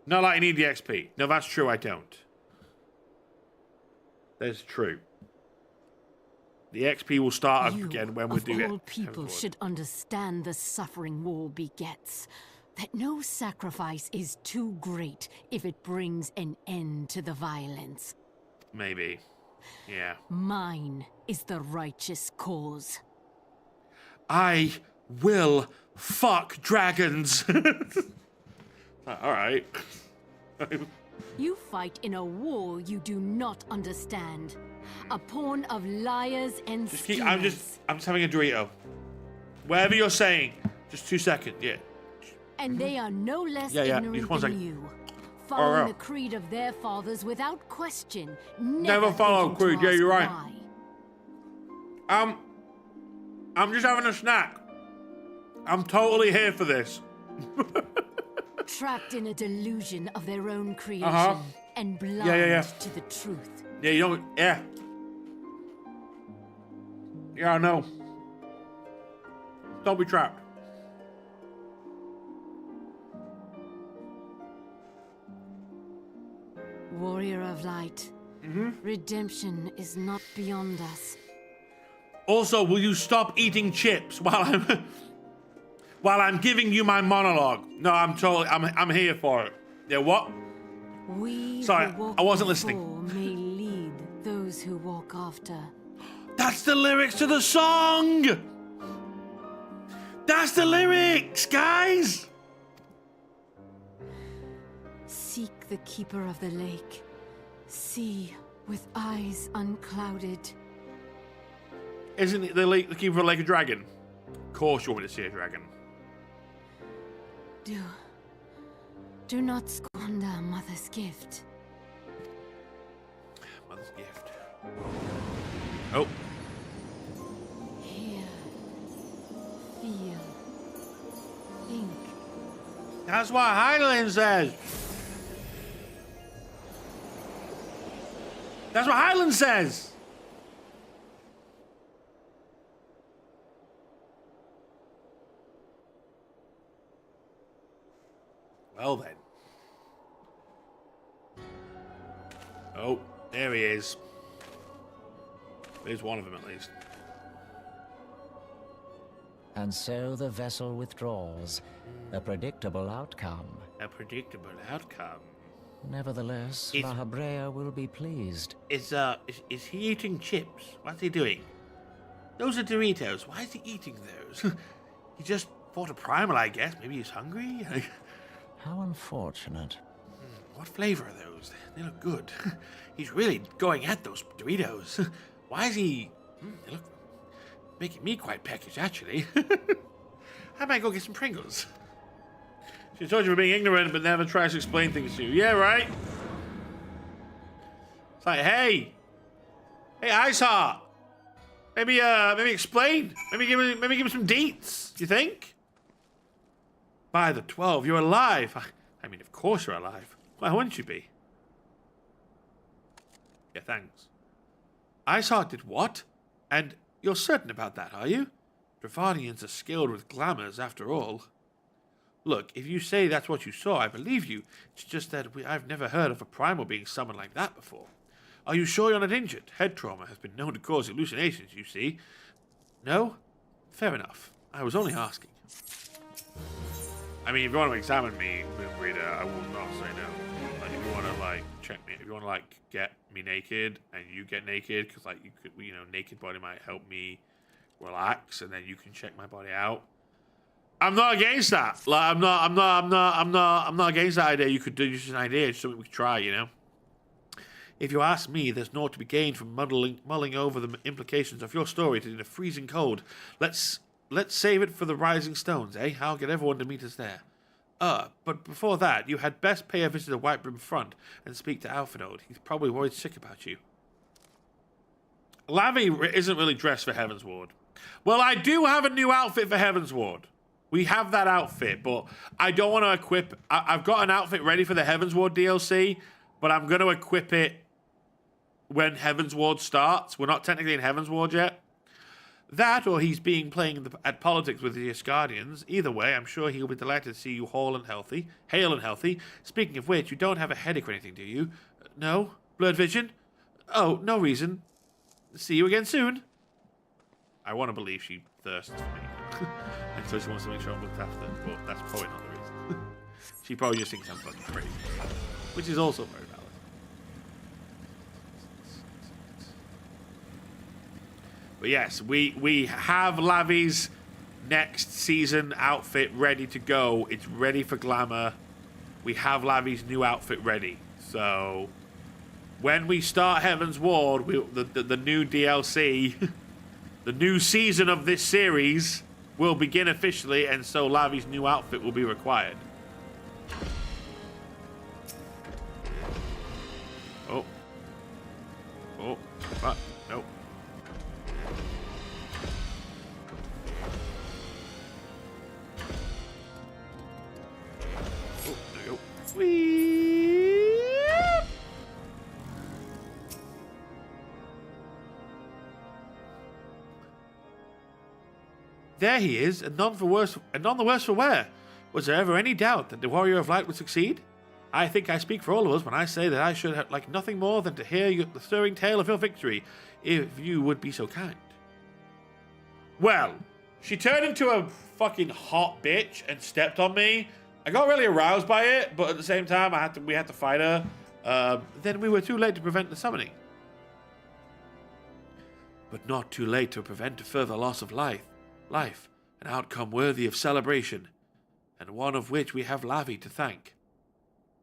Not like I need the XP. No, that's true. I don't. That's true. The XP will start up again when we do it. All people should understand the suffering war begets. That no sacrifice is too great if it brings an end to the violence. Maybe. Yeah. Mine is the righteous cause. I will fuck dragons. All right. You fight in a war you do not understand. A pawn of liars and schemers. I'm just having a Dorito. Whatever you're saying, just 2 seconds. Yeah. And they are no less Just ignorant 1 than second. you. Following the creed of their fathers without question. Never follow creed. Yeah, you're right. Why. I'm just having a snack. I'm totally here for this. Trapped in a delusion of their own creation and blind to the truth. Yeah, you don't. Yeah. Yeah, I know. Don't be trapped. Warrior of Light. Redemption is not beyond us. Also, will you stop eating chips while I'm giving you my monologue? No, I'm here for it. Yeah, what? Sorry, I wasn't listening. May lead those who walk after. That's the lyrics to the song! That's the lyrics, guys! Seek the keeper of the lake. See with eyes unclouded. Isn't it the keeper of like a dragon? Of course you want me to see a dragon. Do not squander Mother's gift. Mother's gift. Oh. Hear, feel, think. That's what Hylian says. That's what Hylian says. Well then. Oh, there he is. There's one of them at least. And so the vessel withdraws. A predictable outcome. A predictable outcome. Nevertheless, La Habrea will be pleased. Is he eating chips? What's he doing? Those are Doritos. Why is he eating those? He just fought a primal, I guess. Maybe he's hungry? How unfortunate. What flavor are those? They look good. He's really going at those Doritos. Why is he... They look making me quite peckish, actually. How about I go get some Pringles? She told you we're being ignorant, but never tries to explain things to you. Yeah, right? It's like, hey, Iceheart. Maybe explain. Maybe give me some deets. Do you think? By the 12, you're alive. I mean, of course you're alive. Why wouldn't you be? Yeah, thanks. Iceheart did what? And you're certain about that, are you? Dravanians are skilled with glamours, after all. Look, if you say that's what you saw, I believe you. It's just that I've never heard of a primal being summoned like that before. Are you sure you're not injured? Head trauma has been known to cause hallucinations, you see. No? Fair enough. I was only asking. I mean, if you want to examine me, reader, I will not say no. Like, if you want to, like, check me, if you want to, like, get me naked, and you get naked, because, like, you could, you know, naked body might help me relax, and then you can check my body out. I'm not against that. Like, I'm not against that idea. You could do just an idea, it's something we could try, you know. If you ask me, there's naught to be gained from mulling over the implications of your story in a freezing cold. Let's save it for the Rising Stones, eh? I'll get everyone to meet us there. But before that, you had best pay a visit to Whitebrim Front and speak to Alphinaud. He's probably worried sick about you. Lavi isn't really dressed for Heavensward. Well, I do have a new outfit for Heavensward. We have that outfit, but I don't want to equip... I've got an outfit ready for the Heavensward DLC, but I'm going to equip it when Heavensward starts. We're not technically in Heavensward yet. That, or he's playing at politics with the Asgardians. Either way, I'm sure he'll be delighted to see you hale and healthy. Speaking of which, you don't have a headache or anything, do you? No? Blurred vision? Oh, no reason. See you again soon. I want to believe she thirsts for me. And so she wants to make sure I'm looked after. But that's probably not the reason. She probably just thinks I'm fucking crazy. Which is also very valid. But yes, we have Lavi's next season outfit ready to go. It's ready for glamour. We have Lavi's new outfit ready. So when we start Heavensward, the new DLC, the new season of this series will begin officially, and so Lavi's new outfit will be required. Oh. Oh. Fuck. Nope. Oh, there we go. Whee! There he is, and none the worse for wear. Was there ever any doubt that the Warrior of Light would succeed? I think I speak for all of us when I say that I should have like nothing more than to hear the stirring tale of your victory, if you would be so kind. Well, she turned into a fucking hot bitch and stepped on me. I got really aroused by it, but at the same time, we had to fight her. Then we were too late to prevent the summoning. But not too late to prevent a further loss of life, an outcome worthy of celebration, and one of which we have Lavi to thank.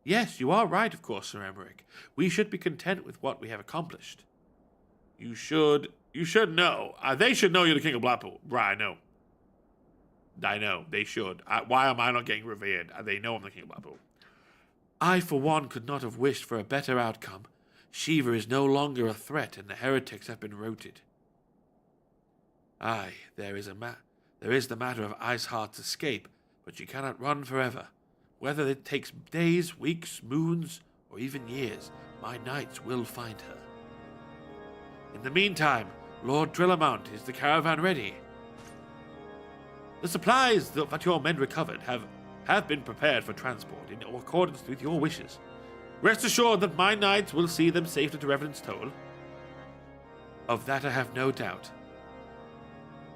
Yes, you are right, of course, Sir Emmerich. We should be content with what we have accomplished. You should know. They should know you're the King of Blackpool. Right, I know. They should. Why am I not getting revered? They know I'm the King of Blackpool. I, for one, could not have wished for a better outcome. Shiva is no longer a threat, and the heretics have been routed. Aye, there is the matter of Iceheart's escape, but she cannot run forever. Whether it takes days, weeks, moons, or even years, my knights will find her. In the meantime, Lord Drillamount, is the caravan ready? The supplies that your men recovered have been prepared for transport in accordance with your wishes. Rest assured that my knights will see them safely to Revenant's Toll. Of that I have no doubt.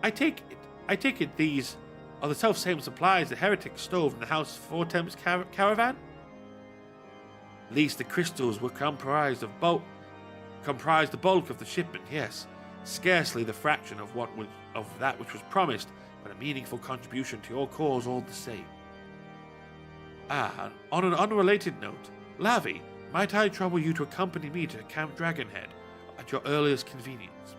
I take it these are the self-same supplies the heretics stole from the House Four Temps caravan? At least the crystals were comprised the bulk of the shipment, yes. Scarcely the fraction of that which was promised, but a meaningful contribution to your cause all the same. On an unrelated note, Lavi, might I trouble you to accompany me to Camp Dragonhead at your earliest convenience?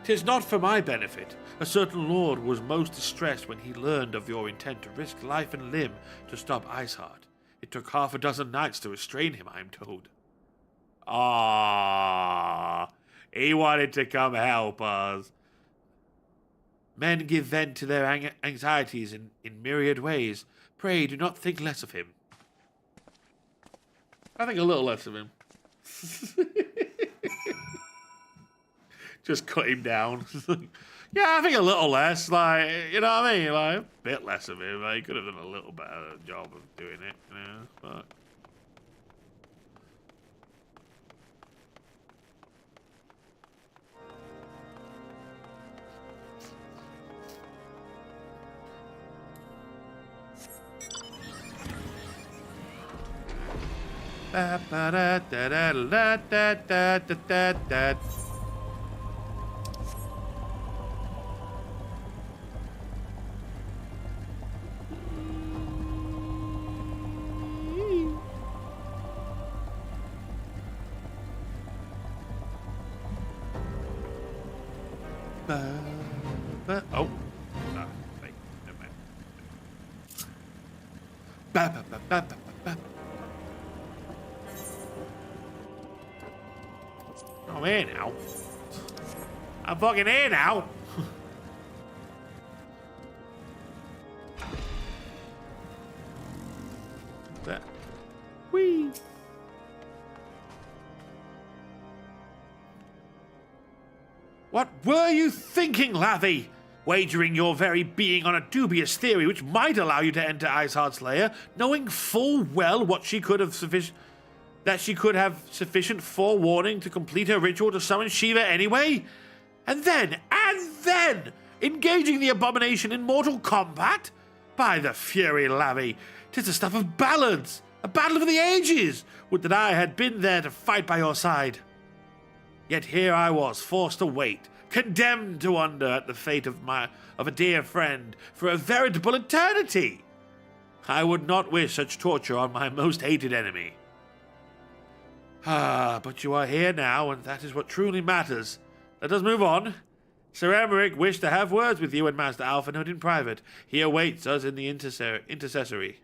'Tis not for my benefit. A certain lord was most distressed when he learned of your intent to risk life and limb to stop Iceheart. It took half a dozen knights to restrain him, I am told. He wanted to come help us. Men give vent to their anxieties in myriad ways. Pray do not think less of him. I think a little less of him. Just cut him down. Yeah, I think a little less. Like, you know what I mean? Like, a bit less of him. He could have done a little better job of doing it. Yeah, but... Oh. Wait. Never mind. I'm here now. I'm fucking here now. That. Whee. What were you thinking, Lavi? Wagering your very being on a dubious theory which might allow you to enter Iceheart's lair, knowing full well what she could have sufficient forewarning to complete her ritual to summon Shiva anyway? And then, engaging the abomination in mortal combat? By the fury, Lavi, 'tis the stuff of ballads, a battle of the ages. Would that I had been there to fight by your side. Yet here I was, forced to wait, condemned to wonder at the fate of a dear friend for a veritable eternity. I would not wish such torture on my most hated enemy. But you are here now, and that is what truly matters. Let us move on. Sir Emmerich wished to have words with you and Master Alphinaud in private. He awaits us in the intercessory.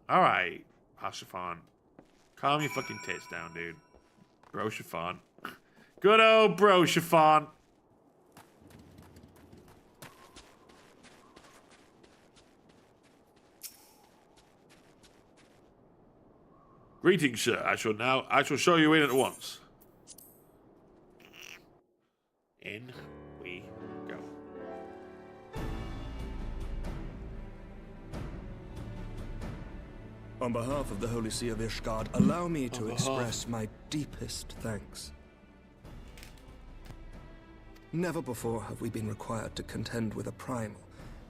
Alright, Ashafan. Calm your fucking tits down, dude. Bro Chiffon. Good old Bro Chiffon. Greetings, sir. I shall show you in at once. In we go. On behalf of the Holy See of Ishgard, allow me to express my deepest thanks. Never before have we been required to contend with a primal.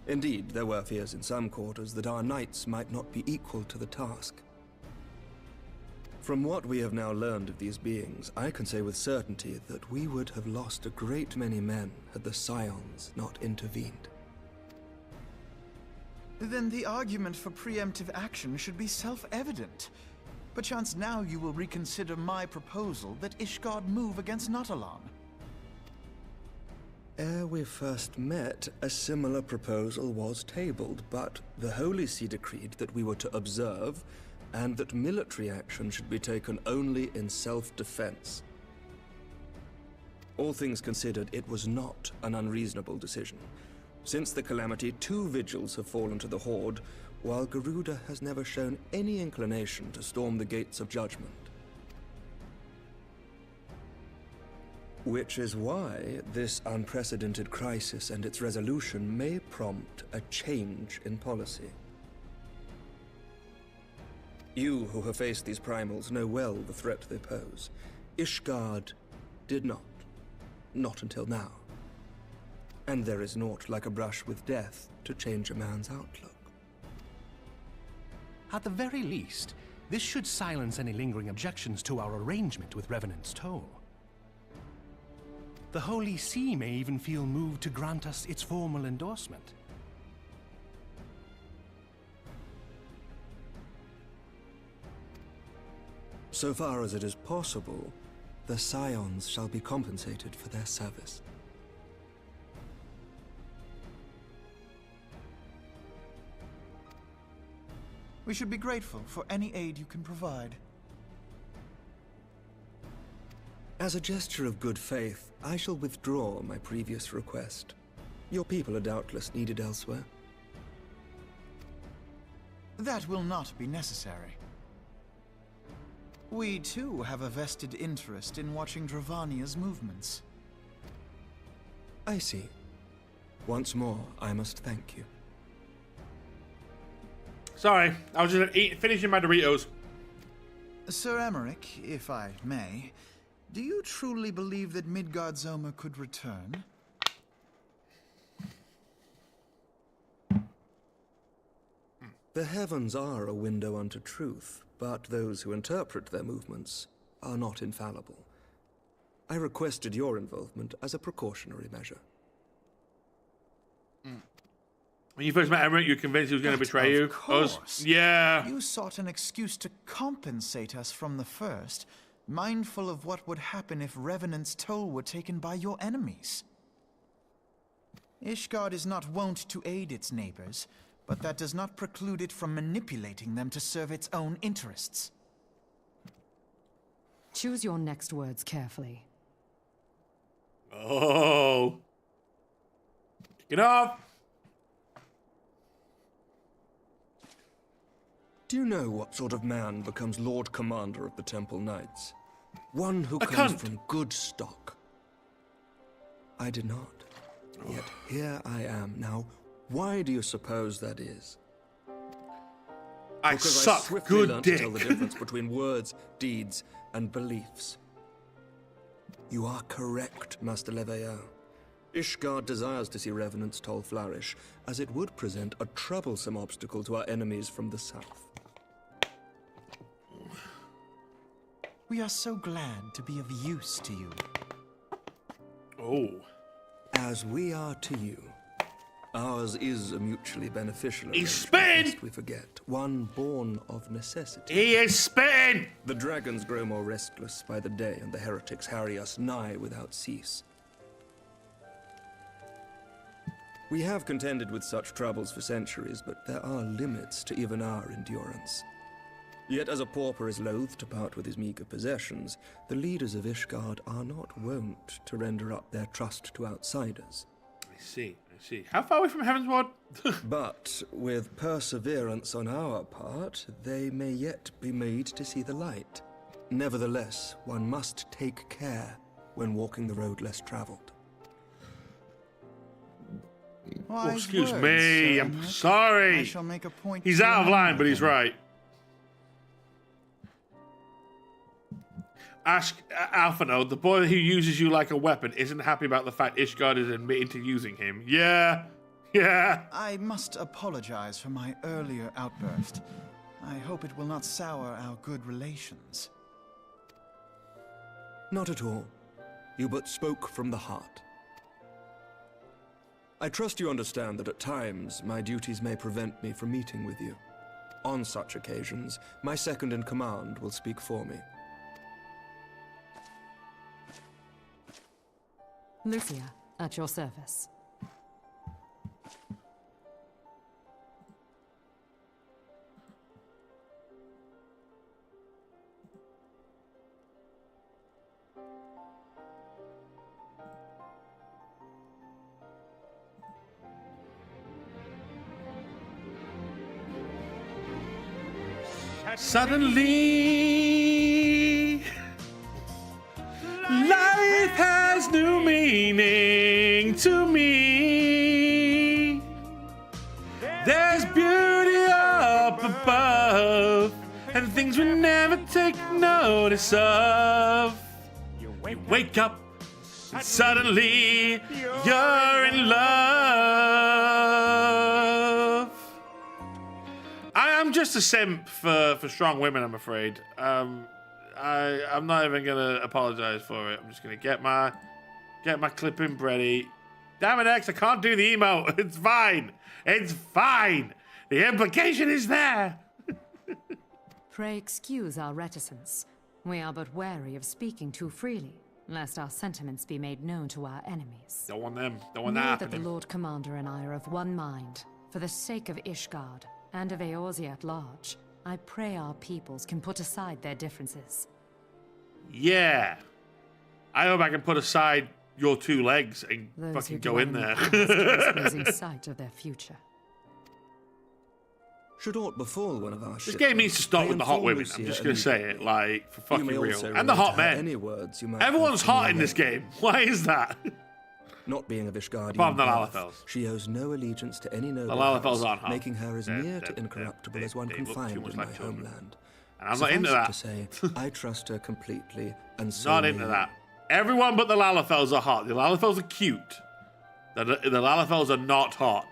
Indeed, there were fears in some quarters that our knights might not be equal to the task. From what we have now learned of these beings, I can say with certainty that we would have lost a great many men had the Scions not intervened. Then the argument for preemptive action should be self-evident. Perchance now you will reconsider my proposal that Ishgard move against Nautalon. Ere we first met, a similar proposal was tabled, but the Holy See decreed that we were to observe, and that military action should be taken only in self-defense. All things considered, it was not an unreasonable decision. Since the calamity, 2 vigils have fallen to the Horde, while Garuda has never shown any inclination to storm the gates of judgment. Which is why this unprecedented crisis and its resolution may prompt a change in policy. You who have faced these primals know well the threat they pose. Ishgard did not. Not until now. And there is naught like a brush with death to change a man's outlook. At the very least, this should silence any lingering objections to our arrangement with Revenant's Toll. The Holy See may even feel moved to grant us its formal endorsement. So far as it is possible, the Scions shall be compensated for their service. We should be grateful for any aid you can provide. As a gesture of good faith, I shall withdraw my previous request. Your people are doubtless needed elsewhere. That will not be necessary. We, too, have a vested interest in watching Dravania's movements. I see. Once more, I must thank you. Sorry, I was just finishing my Doritos. Sir Emmerich, if I may, do you truly believe that Midgard-Zoma could return? The heavens are a window unto truth, but those who interpret their movements are not infallible. I requested your involvement as a precautionary measure. When you first met Emmerich, you were convinced he was going to betray you. Of course. Yeah. You sought an excuse to compensate us from the first, mindful of what would happen if Revenant's Toll were taken by your enemies. Ishgard is not wont to aid its neighbors, but that does not preclude it from manipulating them to serve its own interests. Choose your next words carefully. Oh. Get off. Do you know what sort of man becomes Lord Commander of the Temple Knights? One who comes from good stock. I did not. Yet here I am now. Why do you suppose that is? I because suck I swiftly good learned dick. to tell the difference between words, deeds, and beliefs. You are correct, Master Leveilleur. Ishgard desires to see Revenant's Toll flourish, as it would present a troublesome obstacle to our enemies from the south. We are so glad to be of use to you. Oh. As we are to you. Ours is a mutually beneficial arrangement. He's spitting! Lest we forget, one born of necessity. He is spitting! The dragons grow more restless by the day, and the heretics harry us nigh without cease. We have contended with such troubles for centuries, but there are limits to even our endurance. Yet as a pauper is loath to part with his meager possessions, the leaders of Ishgard are not wont to render up their trust to outsiders. I see. How far away from Heavensward? But with perseverance on our part, they may yet be made to see the light. Nevertheless, one must take care when walking the road less traveled. Oh, excuse me, I'm sorry. I shall make a point He's to out of line, remember but he's them. right. Ask Alphino, the boy who uses you like a weapon, isn't happy about the fact Ishgard is admitting to using him. Yeah. I must apologize for my earlier outburst. I hope it will not sour our good relations. Not at all. You but spoke from the heart. I trust you understand that at times my duties may prevent me from meeting with you. On such occasions, my second in command will speak for me. Lucia, at your service. Suddenly, life has new meaning to me. There's beauty up above, and things we never take notice of. You wake up, and suddenly you're in love. I'm just a simp for strong women, I'm afraid. I'm not even gonna apologize for it. I'm just gonna get my clipping ready. Damn it, X! I can't do the emote. It's fine. It's fine. The implication is there. Pray excuse our reticence. We are but wary of speaking too freely, lest our sentiments be made known to our enemies. Don't want them. Don't want that Know that happening. the Lord Commander and I are of one mind. For the sake of Ishgard, and of Eorzea at large, I pray our peoples can put aside their differences. Yeah. I hope I can put aside your two legs and Those fucking who go dwell in there. the past risk losing sight of their future. Should aught befall one of our This ships, game needs to stop I with the hot inform women. Lucia I'm just going to say it, like, for You may fucking real. also And the relate hot to her men. any words you might Everyone's have from hot your in this men. game. Why is that? Not being of Ishgardian Apart from the birth, Lalafels. she owes no allegiance to any noble Lalafels house, aren't hot. making her as near to They're- incorruptible as one they can look find too much in like my children. homeland. And I'm not into Suffice it that. to say, I trust her completely, and so Not may into you. that. Everyone but the Lalafels are hot. The Lalafels are cute. The Lalafels are not hot.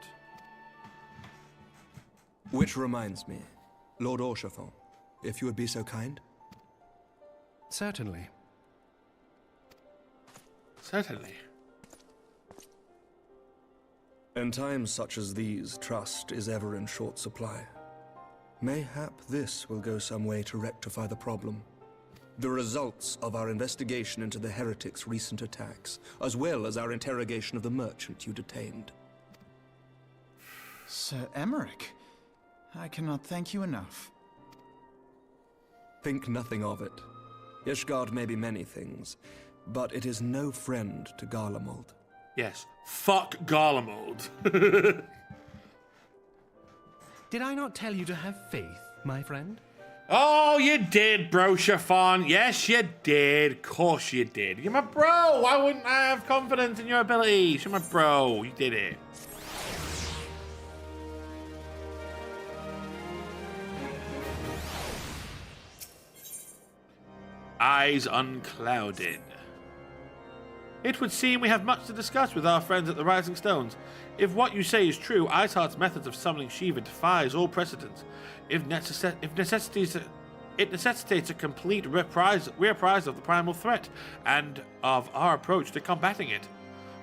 Which reminds me, Lord Orchefort, if you would be so kind. Certainly. Certainly. In times such as these, trust is ever in short supply. Mayhap this will go some way to rectify the problem. The results of our investigation into the heretics' recent attacks, as well as our interrogation of the merchant you detained. Sir Emmerich, I cannot thank you enough. Think nothing of it. Ishgard may be many things, but it is no friend to Garlemald. Yes. Fuck Garlemald. Did I not tell you to have faith, my friend? Oh, you did, bro, Chiffon. Yes, you did. Of course you did. You're my bro. Why wouldn't I have confidence in your abilities? You're my bro. You did it. Eyes unclouded. It would seem we have much to discuss with our friends at the Rising Stones. If what you say is true, Iceheart's methods of summoning Shiva defies all precedent. It necessitates a complete reprisal of the primal threat and of our approach to combating it.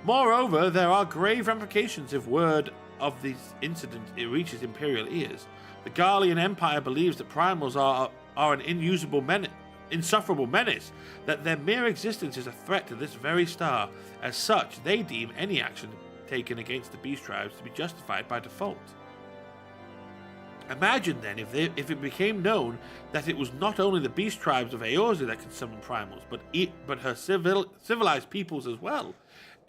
Moreover, there are grave ramifications if word of this incident reaches Imperial ears. The Garlean Empire believes that primals are an insufferable menace, that their mere existence is a threat to this very star. As such, they deem any action taken against the beast tribes to be justified by default. Imagine then if it became known that it was not only the beast tribes of Eorzea that could summon primals, but her civilized peoples as well.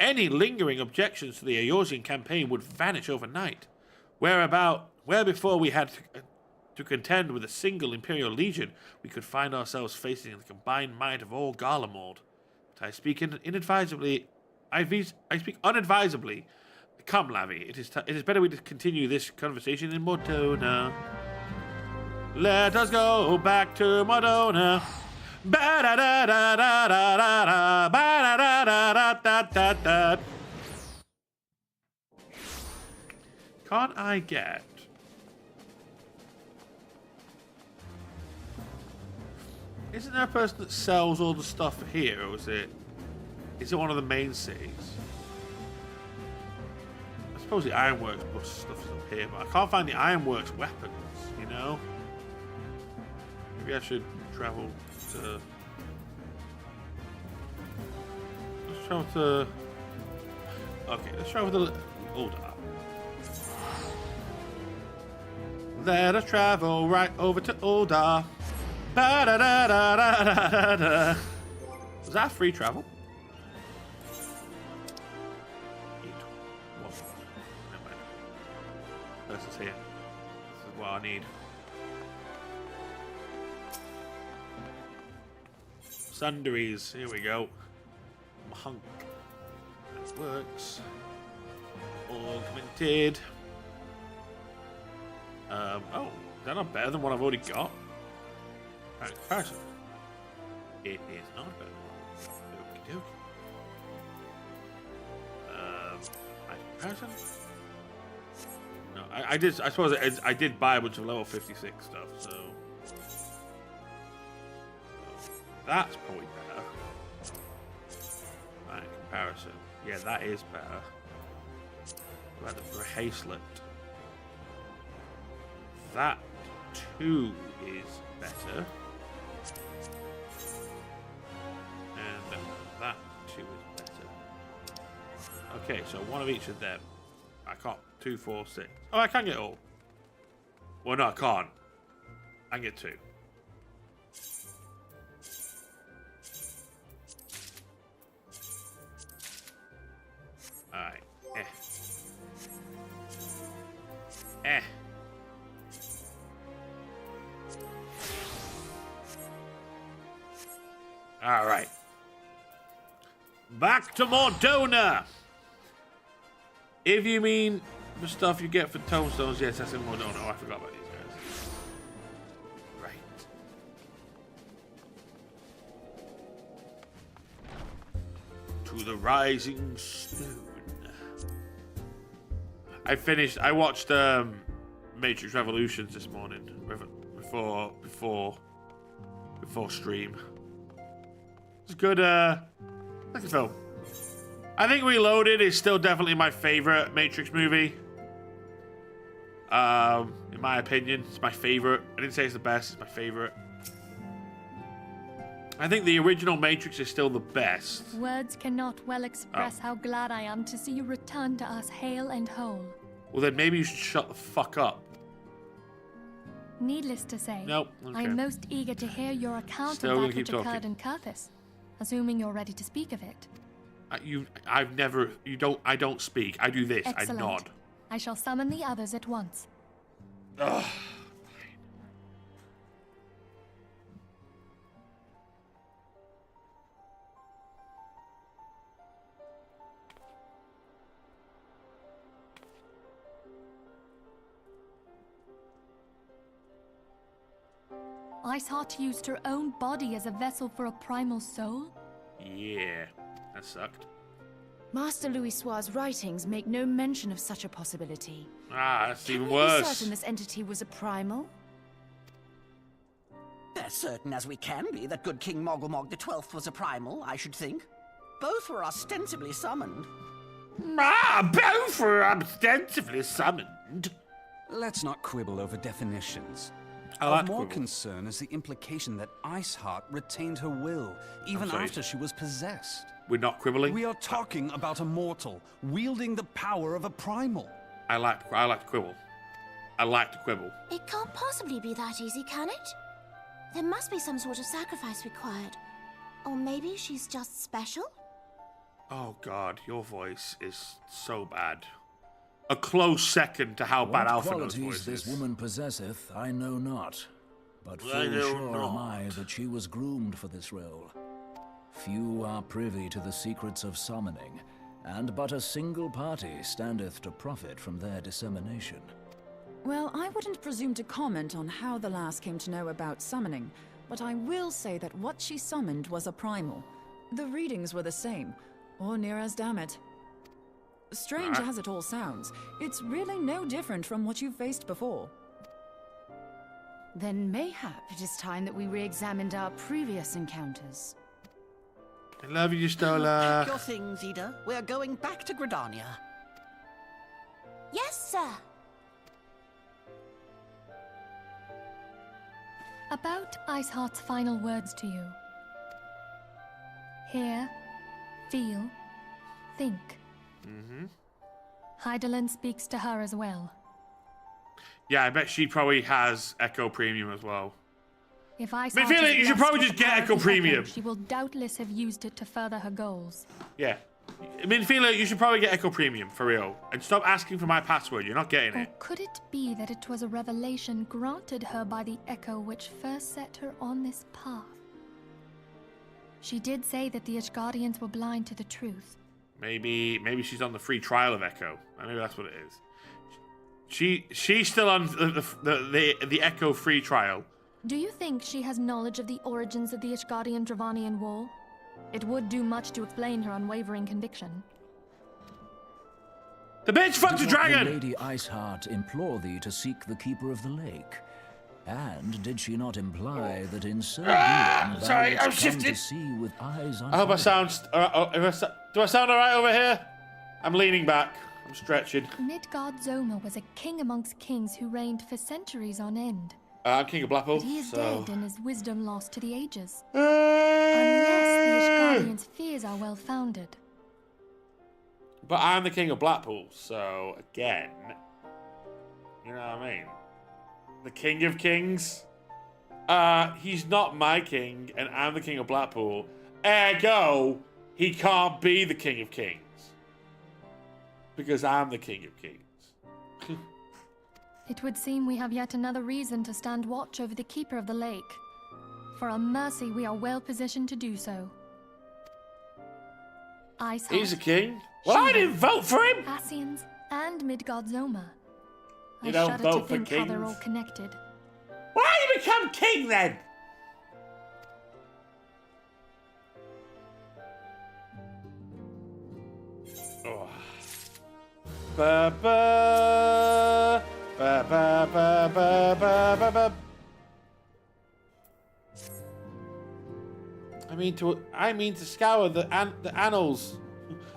Any lingering objections to the Eorzean campaign would vanish overnight. Where before we had to contend with a single Imperial Legion, we could find ourselves facing the combined might of all Garlemald. But I speak inadvisably. I speak unadvisedly. Come, Lavi, it is better we continue this conversation in Mordona. Let us go back to Mordona. Ba-da-da-da-da-da-da, ba-da-da-da-da-da-da. Can't I get... Isn't there a person that sells all the stuff here, or is it one of the main cities? I suppose the Ironworks stuff is up here, but I can't find the Ironworks weapons, you know? Maybe I should travel to... Let's travel to... Okay, let's travel to Uldar. Let us travel right over to Uldar. Ba-da-da-da-da-da-da. Was that free travel? Person's here. This is what I need. Sundries. Here we go. Hunk. That works. Augmented. Oh, is that not better than what I've already got? Right, comparison. It is not better. Okie dokie. Right, comparison. No, I did. I suppose I did buy a bunch of level 56 stuff, so that's probably better. Right, comparison. Yeah, that is better. What about the bracelet? That too is better. And that too is better. Okay, so one of each of them. I can't. 2, 4, 6. Oh, I can get all. Well, no, I can't. I can get 2. Alright. Alright. Back to Mordona! If you mean the stuff you get for tombstones, yes, that's in Mordona. Oh, I forgot about these guys. Right. To the Rising Stone. I watched Matrix Revolutions this morning before stream. It's good. Like a film. I think Reloaded is still definitely my favorite Matrix movie. In my opinion, it's my favorite. I didn't say it's the best. It's my favorite. I think the original Matrix is still the best. Words cannot well express how glad I am to see you return to us hale and whole. Well, then maybe you should shut the fuck up. Needless to say, nope. Okay. I am most eager to hear your account Still of that which talking. occurred in Curthis, assuming you're ready to speak of it. I don't speak. I do this. Excellent. I nod. I shall summon the others at once. Ugh. Iceheart used her own body as a vessel for a primal soul? Yeah, that sucked. Master Louis Soir's writings make no mention of such a possibility. Ah, that's even Can we be worse. certain this entity was a primal? As certain as we can be that good King Mogulmog the 12th was a primal, I should think. Both were ostensibly summoned. Both were ostensibly summoned. Let's not quibble over definitions. I like Of more quibble. concern is the implication that Iceheart retained her will, even sorry. after she was possessed. We're not quibbling. We are talking about a mortal, wielding the power of a primal. I like to quibble. I like to quibble. It can't possibly be that easy, can it? There must be some sort of sacrifice required. Or maybe she's just special? Oh God, your voice is so bad. A close second to how bad What Alphinaud's voice qualities this is. woman possesseth, I know not. But I full know sure am I not. that she was groomed for this role. Few are privy to the secrets of summoning, and but a single party standeth to profit from their dissemination. Well, I wouldn't presume to comment on how the lass came to know about summoning, but I will say that what she summoned was a primal. The readings were the same, or near as, damn it. Strange as it all sounds, it's really no different from what you've faced before. Then mayhap it is time that we re-examined our previous encounters. I love you, Pack Stola. your things, Ida. We're going back to Gridania. Yes, sir. About Iceheart's final words to you. Hear, feel, think. Hydaelyn speaks to her as well. Yeah, I bet she probably has Echo Premium as well. If I you should probably just get Echo Premium. She will doubtless have used it to further her goals. Yeah. Minfield, you should probably get Echo Premium, for real. And stop asking for my password, you're not getting Or it. could it be that it was a revelation granted her by the Echo which first set her on this path? She did say that the Ishgardians were blind to the truth. Maybe she's on the free trial of Echo. Maybe that's what it is. She's still on the Echo free trial. Do you think she has knowledge of the origins of the Ishgardian-Dravanian War? It would do much to explain her unwavering conviction. The bitch fucked a dragon! Did Lady Iceheart implore thee to seek the Keeper of the Lake? And did she not imply that in so doing sorry, thou I'm wouldst come shifting. to see with eyes I hope I sound... do I sound alright over here? I'm leaning back. I'm stretching. Midgard-Zoma was a king amongst kings who reigned for centuries on end. I'm King of Blackpool, But he is so... dead and his wisdom lost to the ages. Unless the Ishgardians' fears are well founded. But I'm the King of Blackpool, so again... You know what I mean? The King of Kings? He's not my king, and I'm the King of Blackpool. Ergo, he can't be the King of Kings. Because I'm the King of Kings. It would seem we have yet another reason to stand watch over the Keeper of the Lake. For a mercy, we are well positioned to do so. Iceheart, He's a king? Well, I didn't vote for him! Ascians, and Midgard-Zoma. You I don't shudder vote to for think how they're kings? all connected. Why you become king then? Oh. Ba ba ba ba ba ba ba ba ba. I mean to scour the annals,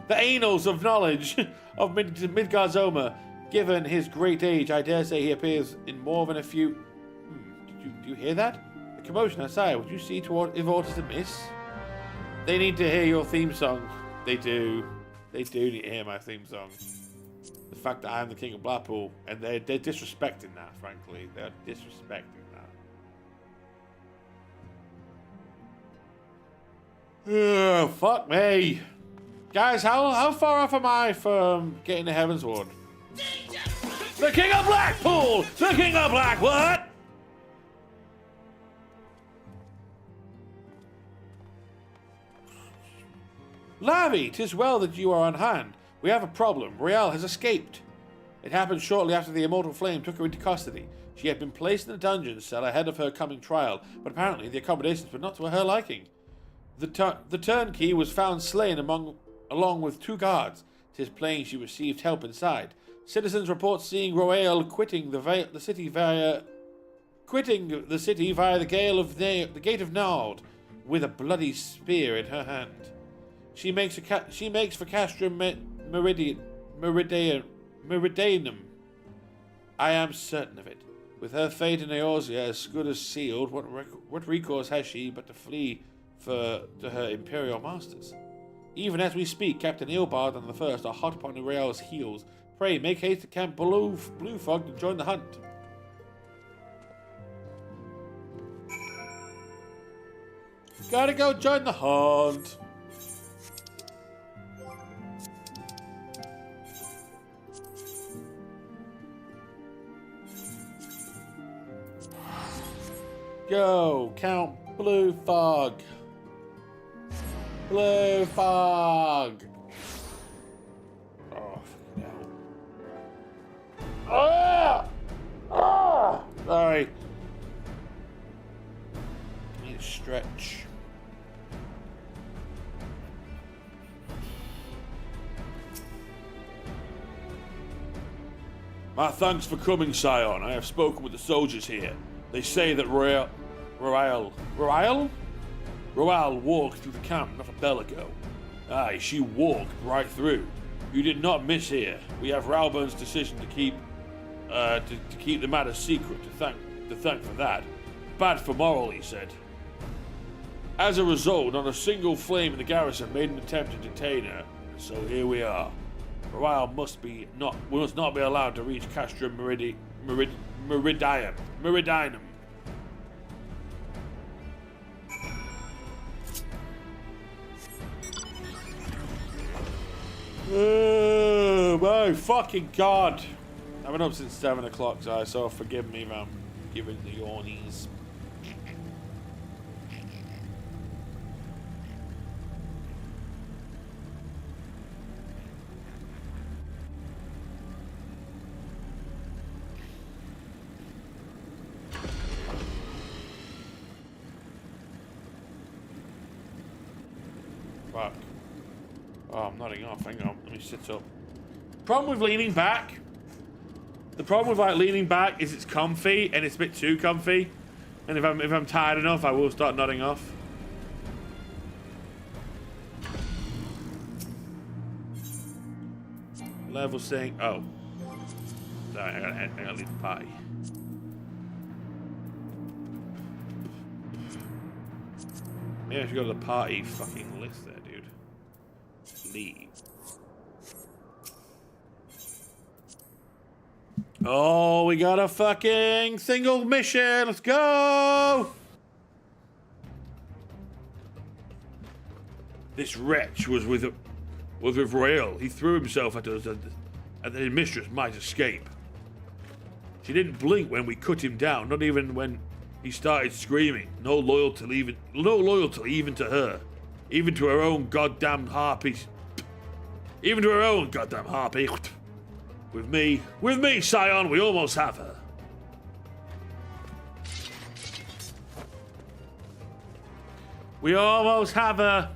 the annals of knowledge of Midgard-Zoma. Given his great age, I dare say he appears in more than a few. Do you hear that? The commotion outside. Would you see to what if orders to miss? They need to hear your theme song. They do. They do need to hear my theme song. The fact that I am the King of Blackpool, and they're disrespecting that. Frankly, they're disrespecting that. Oh, fuck me, guys. How far off am I from getting to Heaven's Ward? The King of Blackpool! The King of Black what? Lavi, 'tis well that you are on hand. We have a problem. Riel has escaped. It happened shortly after the Immortal Flame took her into custody. She had been placed in a dungeon cell ahead of her coming trial, but apparently the accommodations were not to her liking. The turnkey was found slain along with 2 guards. 'Tis plain she received help inside. Citizens report seeing Roel quitting the city via the gate of Nard with a bloody spear in her hand. She makes for Castrum Meridianum. I am certain of it. With her fate in Eorzea as good as sealed, what recourse has she but to flee to her imperial masters? Even as we speak, Captain Ilbard and the First are hot upon Uriel's heels. Pray, make haste to Camp Blue Fog to join the hunt. Gotta go join the hunt. Go, Count Blue Fog. Blue Fog. Oh, fucking hell. Ah! Ah! Sorry. this stretch. My thanks for coming, Scion. I have spoken with the soldiers here. They say that Royal walked through the camp not a bell ago. Aye, she walked right through. You did not miss here. We have Ralburn's decision to keep the matter secret. To thank for that. Bad for moral, he said. As a result, not a single flame in the garrison made an attempt to detain her. So here we are. Royal must not be allowed to reach Castra Meridinum. Oh my fucking god! I've been up since 7 o'clock, so forgive me if I'm giving the yawnies. Fuck. Oh, I'm nodding off. Hang on. Let me sit up. Problem with leaning back. The problem with like leaning back is it's comfy and it's a bit too comfy. And if I'm tired enough, I will start nodding off. Level sync. Oh. Sorry, I gotta leave the party. Maybe I should go to the party fucking list there, dude. Leave. Oh, we got a fucking single mission. Let's go. This wretch was with Royal. He threw himself at us, and his mistress might escape. She didn't blink when we cut him down, not even when he started screaming. No loyalty even to her. Even to her own goddamn harpy. Even to her own goddamn harpy. With me, Scion, we almost have her. We almost have her.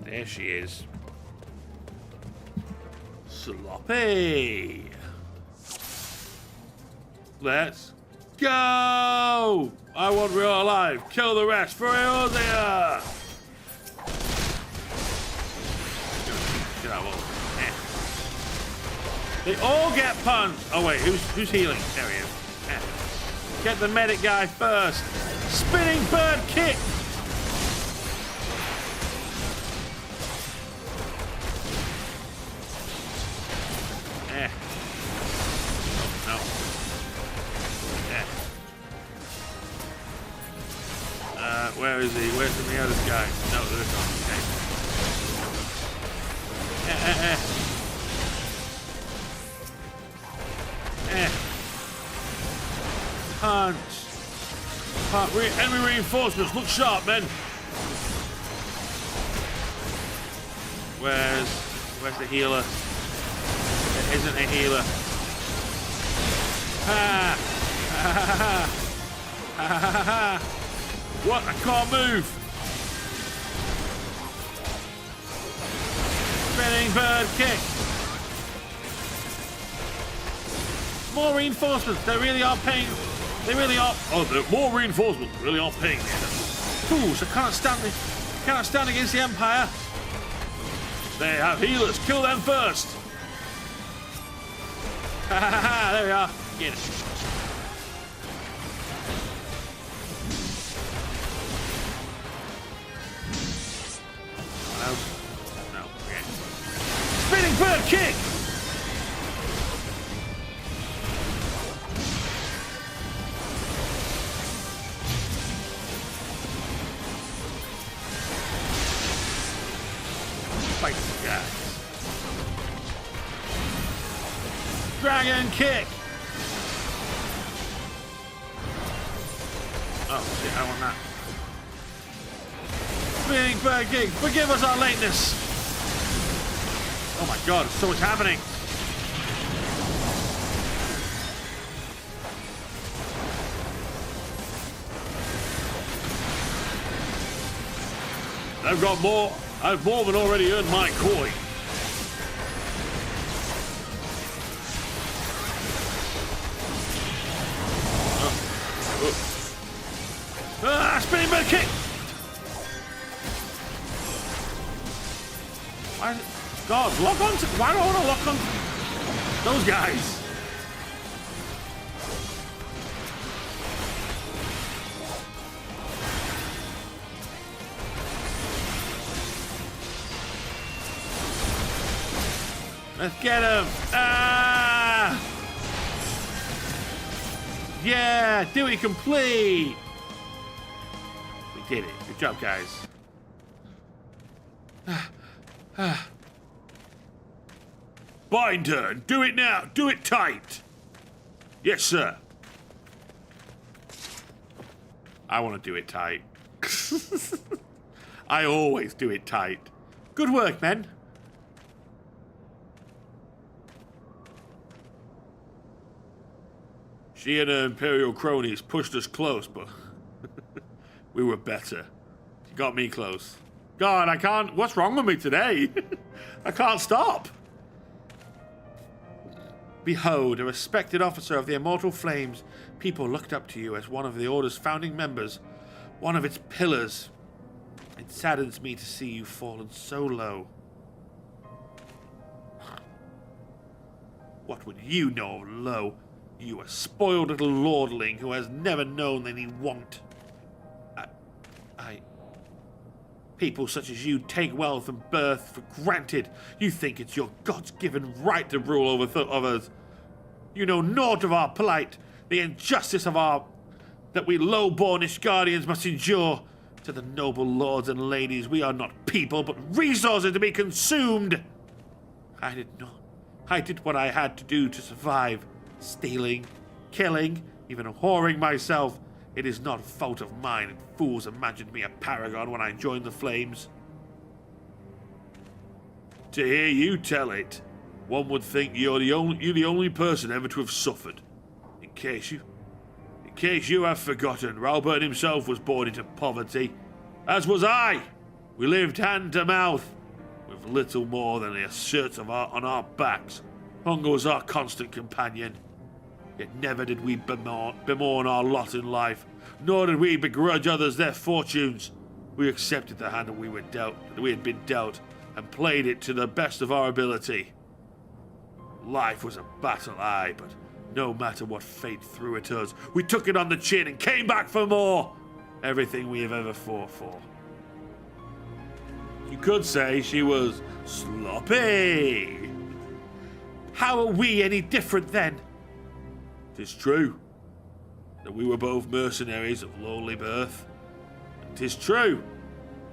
There she is. Sloppy. Let's go! I want Real alive. Kill the rest for Eorzea! They all get punched. Oh wait, who's healing? There he is. Get the medic guy first. Spinning bird kick! Where is he? Where's the other guy? No, there's not. Okay. Punch. Enemy reinforcements. Look sharp, men. Where's the healer? There isn't a healer. Ha! Ha ha ha! Ha ha ha ha! What? I can't move. Spinning bird kick. More reinforcements. They really are paying. They really are. Oh, more reinforcements. Really are paying. Fools! I cannot stand against the Empire. They have healers. Kill them first. Ha ha ha! There we are. Get it. No. Okay. Spinning bird kick! Fight the guys. Dragon kick! Oh shit, I want that. Spinning bird kick, forgive us our lateness. Oh my god, so much happening. I've got more. I've more than already earned my coin. Spinning bird kick! Why is it? God, lock on to. Why do I want to lock on to those guys? Let's get him! Ah! Yeah, duty complete! We did it. Good job, guys. Binder, do it now. Do it tight. Yes, sir. I want to do it tight. I always do it tight. Good work, men. She and her Imperial cronies pushed us close, but we were better. She got me close. God, I can't... What's wrong with me today? I can't stop. Behold, a respected officer of the Immortal Flames. People looked up to you as one of the Order's founding members, one of its pillars. It saddens me to see you fallen so low. What would you know of low? You a spoiled little lordling who has never known any want. People such as you take wealth and birth for granted. You think it's your God's-given right to rule over others. You know naught of our plight, the injustice of that we low-born Ishgardians must endure. To the noble lords and ladies, we are not people, but resources to be consumed. I did what I had to do to survive. Stealing, killing, even whoring myself. It is not a fault of mine, and fools imagined me a paragon when I joined the Flames. To hear you tell it, one would think you're the only person ever to have suffered. In case you have forgotten, Ralburn himself was born into poverty, as was I. We lived hand to mouth, with little more than a shirt on our backs. Hunger was our constant companion. Yet never did we bemoan our lot in life, nor did we begrudge others their fortunes. We accepted the hand that we had been dealt, and played it to the best of our ability. Life was a battle, aye, but no matter what fate threw at us, we took it on the chin and came back for more. Everything we have ever fought for. You could say she was sloppy. How are we any different then? 'Tis true that we were both mercenaries of lowly birth. 'Tis true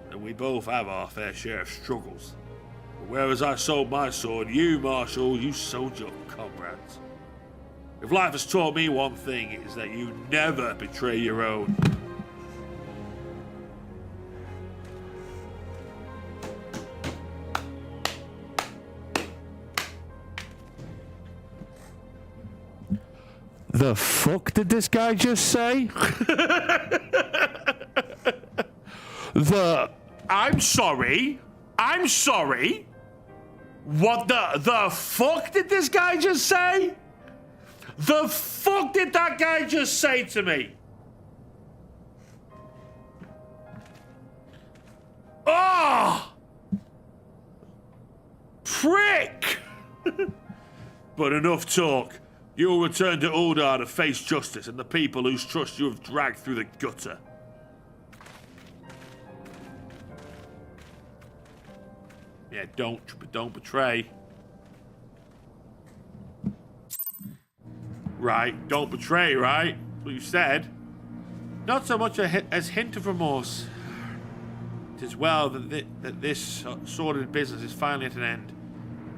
that we both have our fair share of struggles. But whereas I sold my sword, you, Marshal, you sold your comrades. If life has taught me one thing, it is that you never betray your own. The fuck did this guy just say? I'm sorry. What the fuck did this guy just say? The fuck did that guy just say to me? Oh! Prick! But enough talk. You'll return to Uldar to face justice and the people whose trust you have dragged through the gutter. Yeah, don't betray. Right, don't betray, right? That's what you said. Not so much as hint of remorse. It is well that this sordid business is finally at an end.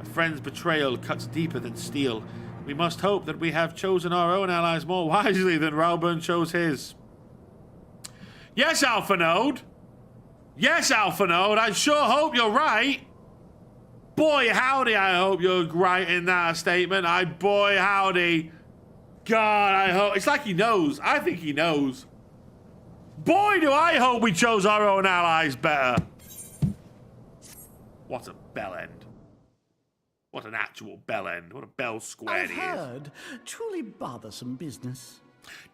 A friend's betrayal cuts deeper than steel. We must hope that we have chosen our own allies more wisely than Ralburn chose his. Yes, Alphanode. Yes, Alphanode. I sure hope you're right. boy howdy, I hope you're writing that statement. Boy howdy. God, I hope. It's like he knows. I think he knows. Boy, do I hope we chose our own allies better. What a bell end. What an actual bell end. What a bell square I've heard. Truly bothersome business.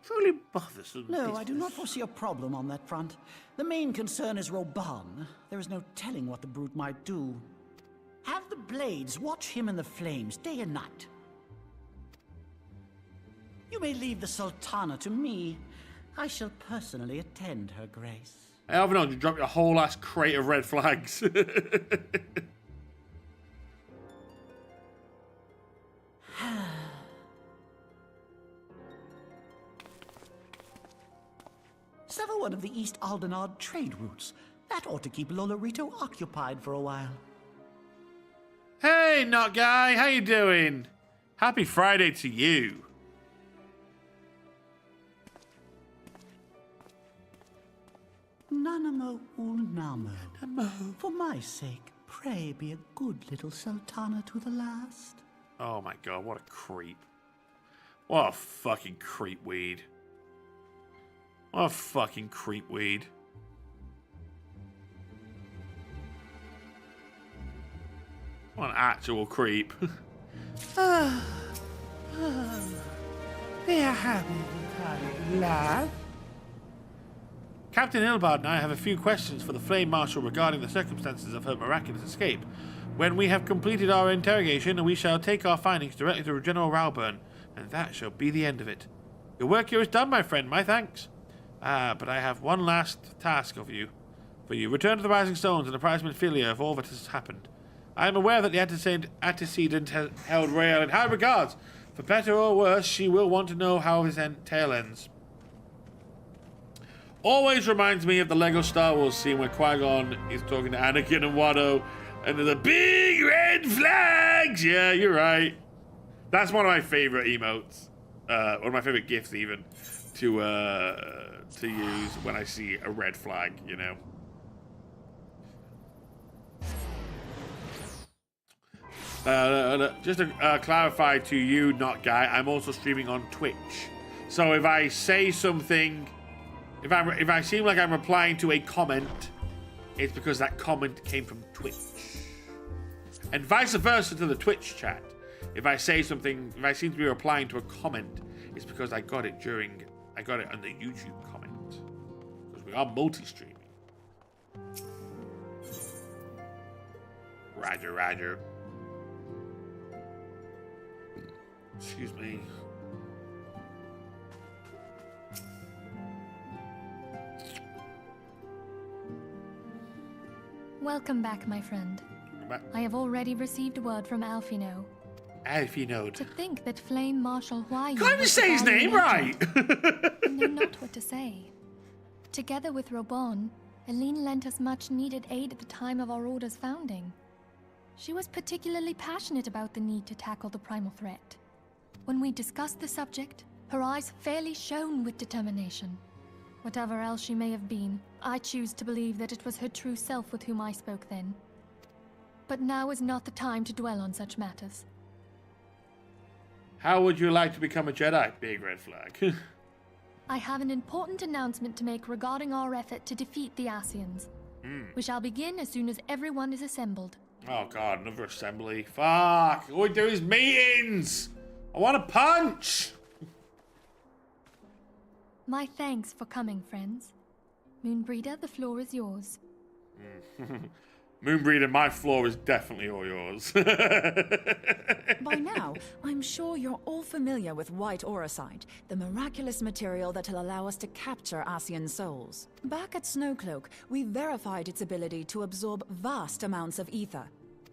Truly bothersome No, business. I do not foresee a problem on that front. The main concern is Roban. There is no telling what the brute might do. Have the Blades watch him in the flames day and night. You may leave the Sultana to me. I shall personally attend her grace. Hey, Alvin, you dropped your whole ass crate of red flags. Sever one of the East Aldenard trade routes. That ought to keep Lolorito occupied for a while. Hey, Not Guy, how you doing? Happy Friday to you. Nanamo Ulnamo. For my sake, pray be a good little Sultana to the last. Oh my god, what a creep. What a fucking creep weed. What a fucking creep weed. What an actual creep. They are happy to laugh. Captain Ilbard and I have a few questions for the Flame Marshal regarding the circumstances of her miraculous escape. When we have completed our interrogation, we shall take our findings directly to General Rauburn, and that shall be the end of it. Your work here is done, my friend. My thanks. But I have one last task for you. Return to the Rising Stones and apprise Minfilia of all that has happened. I am aware that the antecedent has held Rael in high regards. For better or worse, she will want to know how his tale ends. Always reminds me of the Lego Star Wars scene where Qui-Gon is talking to Anakin and Watto, and there's the big red flags! Yeah, you're right. That's one of my favorite emotes. One of my favorite gifs, even, to use when I see a red flag, you know. Just to clarify to you, Not Guy, I'm also streaming on Twitch. So if I say something, if I seem like I'm replying to a comment, it's because that comment came from Twitch. And vice versa to the Twitch chat. If I say something, if I seem to be replying to a comment, it's because I got it on the YouTube comment. Because we are multi-streaming. Roger, roger. Excuse me. Welcome back, my friend. I have already received word from Alfino. Alfino. To think that Flame Marshal Huayu... Can't even say his name right! I know not what to say. Together with Robon, Aline lent us much-needed aid at the time of our Order's founding. She was particularly passionate about the need to tackle the primal threat. When we discussed the subject, her eyes fairly shone with determination. Whatever else she may have been, I choose to believe that it was her true self with whom I spoke then. But now is not the time to dwell on such matters. How would you like to become a Jedi? Big red flag. I have an important announcement to make regarding our effort to defeat the Asians. We shall begin as soon as everyone is assembled. Oh god, another assembly. Fuck! All we do is meetings! I want to punch! My thanks for coming, friends. Moonbreeder, the floor is yours. Moonbreeder, my floor is definitely all yours. By now, I'm sure you're all familiar with White Auracite, the miraculous material that'll allow us to capture Asian souls. Back at Snowcloak, we verified its ability to absorb vast amounts of ether.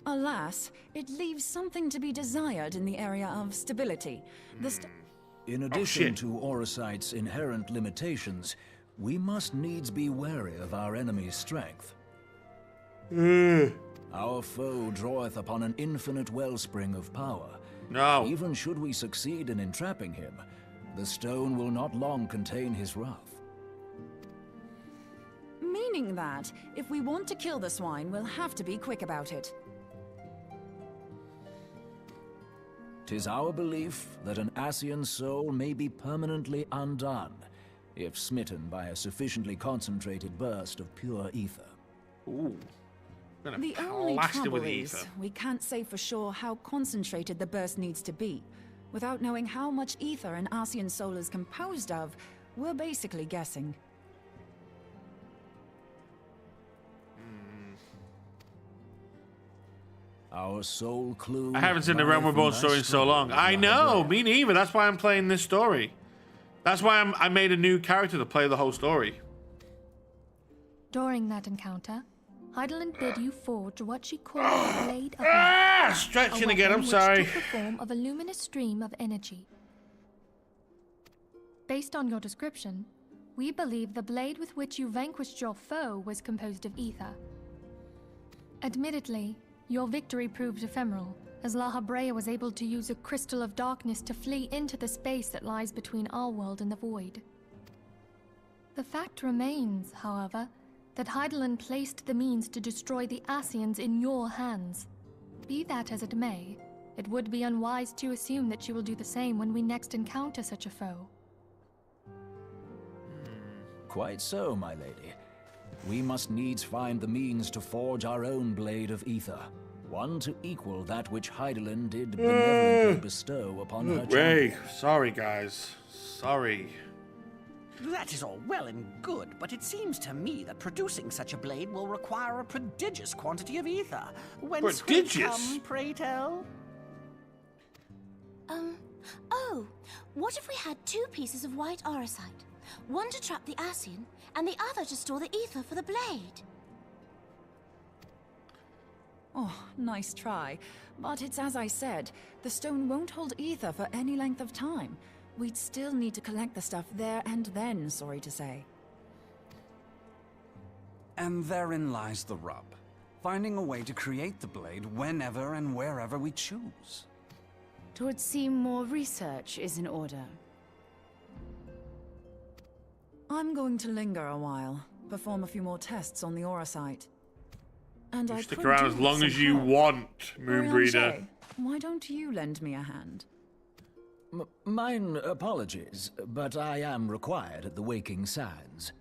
Alas, it leaves something to be desired in the area of stability. In addition to Auracite's inherent limitations, we must needs be wary of our enemy's strength. Our foe draweth upon an infinite wellspring of power. No. Even should we succeed in entrapping him, the stone will not long contain his wrath. Meaning that, if we want to kill the swine, we'll have to be quick about it. 'Tis our belief that an Ascian soul may be permanently undone if smitten by a sufficiently concentrated burst of pure ether. Ooh. The only trouble is, we can't say for sure how concentrated the burst needs to be. Without knowing how much ether an Ascian soul is composed of, we're basically guessing. Our sole clue. I haven't seen the Realm Reborn story in so long. I know, me neither. That's why I'm playing this story. That's why I made a new character to play the whole story. During that encounter, Heidelin bid you forge what she called a blade of light. Stretching a again, I'm weapon sorry. which took the form of a luminous stream of energy. Based on your description, we believe the blade with which you vanquished your foe was composed of ether. Admittedly, your victory proved ephemeral, as La Habrea was able to use a crystal of darkness to flee into the space that lies between our world and the void. The fact remains, however, that Heidelin placed the means to destroy the Ascians in your hands. Be that as it may, it would be unwise to assume that she will do the same when we next encounter such a foe. Quite so, my lady. We must needs find the means to forge our own blade of ether, one to equal that which Heidelin did benevolently bestow upon her Ray, champion. sorry guys. Sorry. That is all well and good, but it seems to me that producing such a blade will require a prodigious quantity of ether. Whence will it come, pray tell? Oh, what if we had 2 pieces of white auricite? One to trap the Ascian, and the other to store the ether for the blade. Oh, nice try. But it's as I said, the stone won't hold ether for any length of time. We'd still need to collect the stuff there and then, sorry to say. And therein lies the rub. Finding a way to create the blade whenever and wherever we choose. 'Twould seem more research is in order. I'm going to linger a while, perform a few more tests on the auricite. And You I stick could around do as with long some as you help. want, Moonbreeder. Oriange, why don't you lend me a hand? Mine apologies, but I am required at the Waking Sands.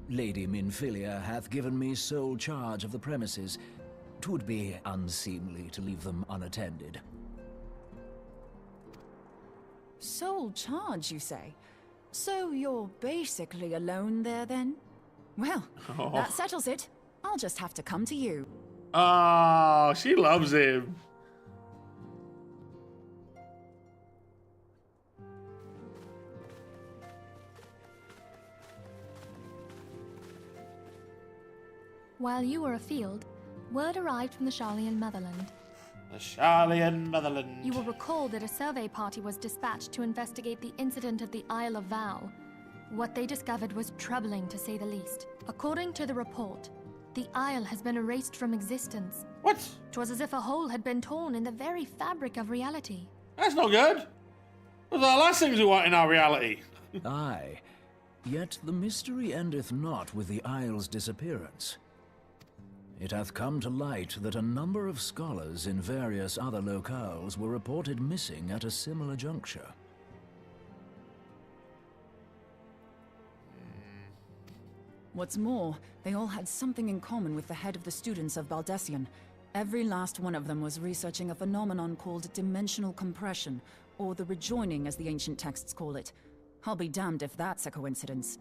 Lady Minfilia hath given me sole charge of the premises. 'Twould be unseemly to leave them unattended. Sole charge, you say? So you're basically alone there, then? Well, that settles it. I'll just have to come to you. Oh, she loves him. While you were afield, word arrived from the Sharlayan motherland. The Sharlayan motherland. You will recall that a survey party was dispatched to investigate the incident at the Isle of Val. What they discovered was troubling, to say the least. According to the report, the isle has been erased from existence. What? 'Twas as if a hole had been torn in the very fabric of reality. That's not good. Those are the last things we want in our reality. Aye. Yet the mystery endeth not with the isle's disappearance. It hath come to light that a number of scholars in various other locales were reported missing at a similar juncture. What's more, they all had something in common with the head of the students of Baldessian. Every last one of them was researching a phenomenon called dimensional compression, or the rejoining as the ancient texts call it. I'll be damned if that's a coincidence.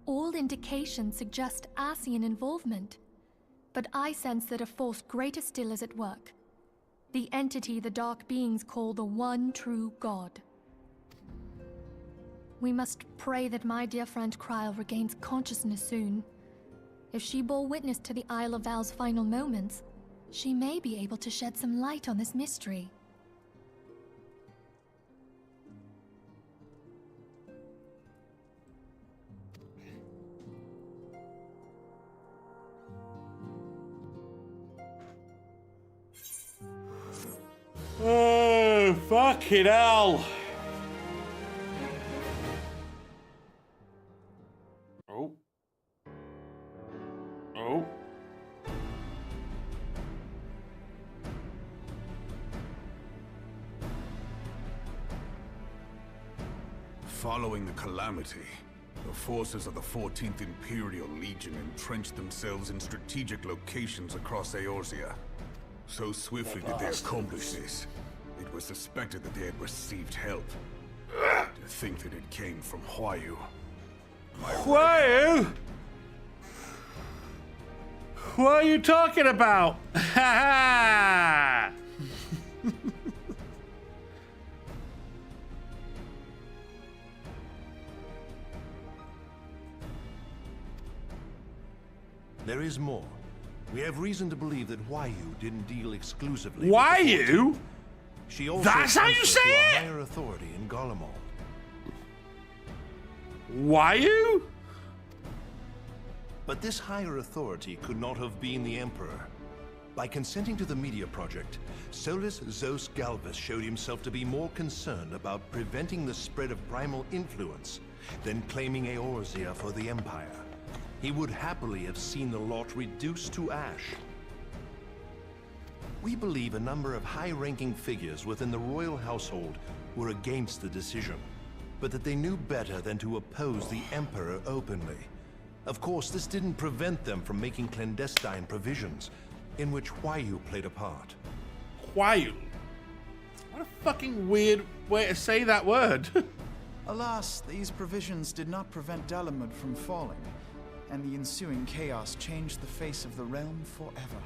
All indications suggest Ascian involvement, but I sense that a force greater still is at work. The entity the Dark Beings call the One True God. We must pray that my dear friend Kryl regains consciousness soon. If she bore witness to the Isle of Val's final moments, she may be able to shed some light on this mystery. Oh, fucking hell. Oh. Oh. Following the calamity, the forces of the 14th Imperial Legion entrenched themselves in strategic locations across Eorzea. So swiftly did they accomplish this, it was suspected that they had received help. To think that it came from Huayu. Huayu? What are you talking about? Ha ha! There is more. We have reason to believe that Huayu didn't deal exclusively. Huayu? She also That's how you say to it? a higher authority in Garlemald. Huayu? But this higher authority could not have been the Emperor. By consenting to the Media Project, Solus Zos Galvus showed himself to be more concerned about preventing the spread of primal influence than claiming Eorzea for the Empire. He would happily have seen the lot reduced to ash. We believe a number of high-ranking figures within the royal household were against the decision, but that they knew better than to oppose the Emperor openly. Of course, this didn't prevent them from making clandestine provisions, in which Huayu played a part. Huayu? What a fucking weird way to say that word. Alas, these provisions did not prevent Dalamud from falling, and the ensuing chaos changed the face of the realm forever.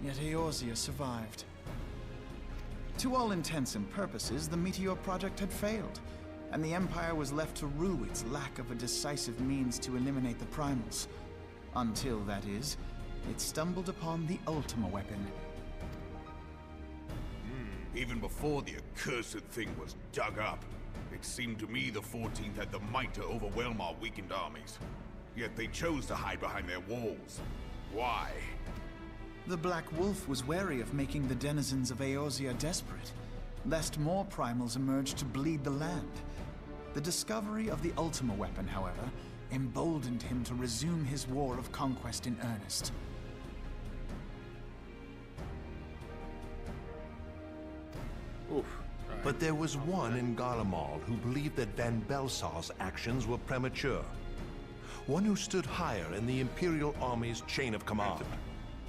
Yet Eorzea survived. To all intents and purposes, the Meteor Project had failed, and the Empire was left to rue its lack of a decisive means to eliminate the primals. Until, that is, it stumbled upon the Ultima weapon. Even before the accursed thing was dug up, it seemed to me the 14th had the might to overwhelm our weakened armies. Yet they chose to hide behind their walls. Why? The Black Wolf was wary of making the denizens of Eorzea desperate, lest more primals emerge to bleed the land. The discovery of the Ultima weapon, however, emboldened him to resume his war of conquest in earnest. Oof. But there was one in Garlemald who believed that Van Belsar's actions were premature. One who stood higher in the Imperial Army's chain of command.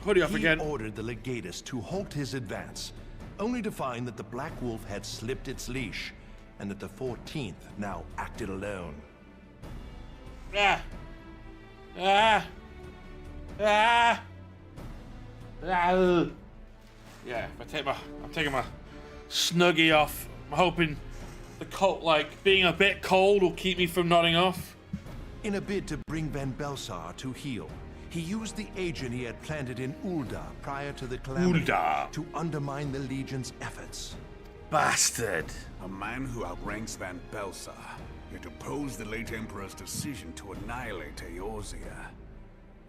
Hoodie off again. He ordered the Legatus to halt his advance, only to find that the Black Wolf had slipped its leash, and that the 14th now acted alone. Ah. Ah. Ah. Ah. Yeah, I'm taking my snuggie off. I'm hoping the cold, like being a bit cold, will keep me from nodding off. In a bid to bring Van Belsar to heel, he used the agent he had planted in Ul'dah prior to the calamity to undermine the Legion's efforts. Bastard! A man who outranks Van Belsar, yet opposed the late Emperor's decision to annihilate Eorzea.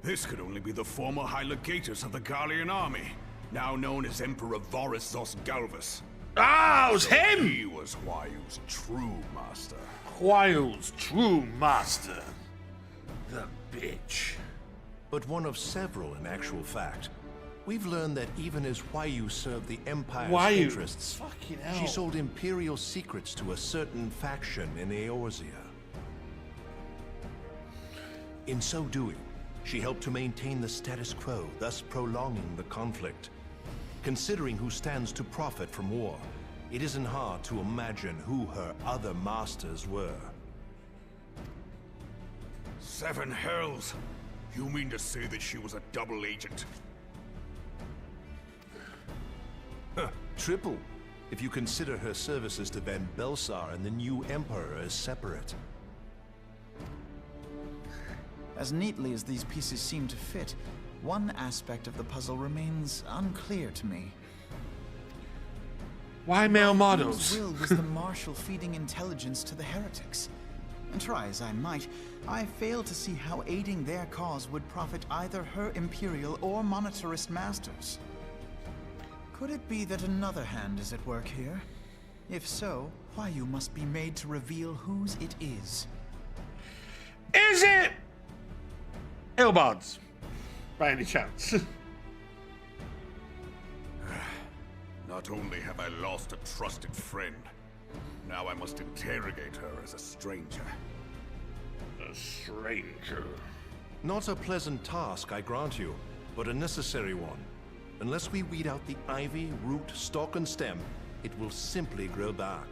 This could only be the former High Legatus of the Garlean army, now known as Emperor Varus Zos Galvus. Ah, it was him! He was Huayu's true master. Huayu's true master. The bitch. But one of several in actual fact. We've learned that even as Huayu served the Empire's interests, fucking hell, she sold Imperial secrets to a certain faction in Eorzea. In so doing, she helped to maintain the status quo, thus prolonging the conflict. Considering who stands to profit from war, it isn't hard to imagine who her other masters were. Seven hells! You mean to say that she was a double agent? Triple, if you consider her services to Van Belsar and the new Emperor as separate. As neatly as these pieces seem to fit, one aspect of the puzzle remains unclear to me. Why male models? Whose will was the Marshal feeding intelligence to the heretics? And try as I might, I fail to see how aiding their cause would profit either her Imperial or monetarist masters. Could it be that another hand is at work here? If so, Huayu must be made to reveal whose it is. Is it Ilbards, by any chance? Not only have I lost a trusted friend, Now I must interrogate her as a stranger. A stranger? Not a pleasant task, I grant you, but a necessary one. Unless we weed out the ivy, root, stalk, and stem, it will simply grow back.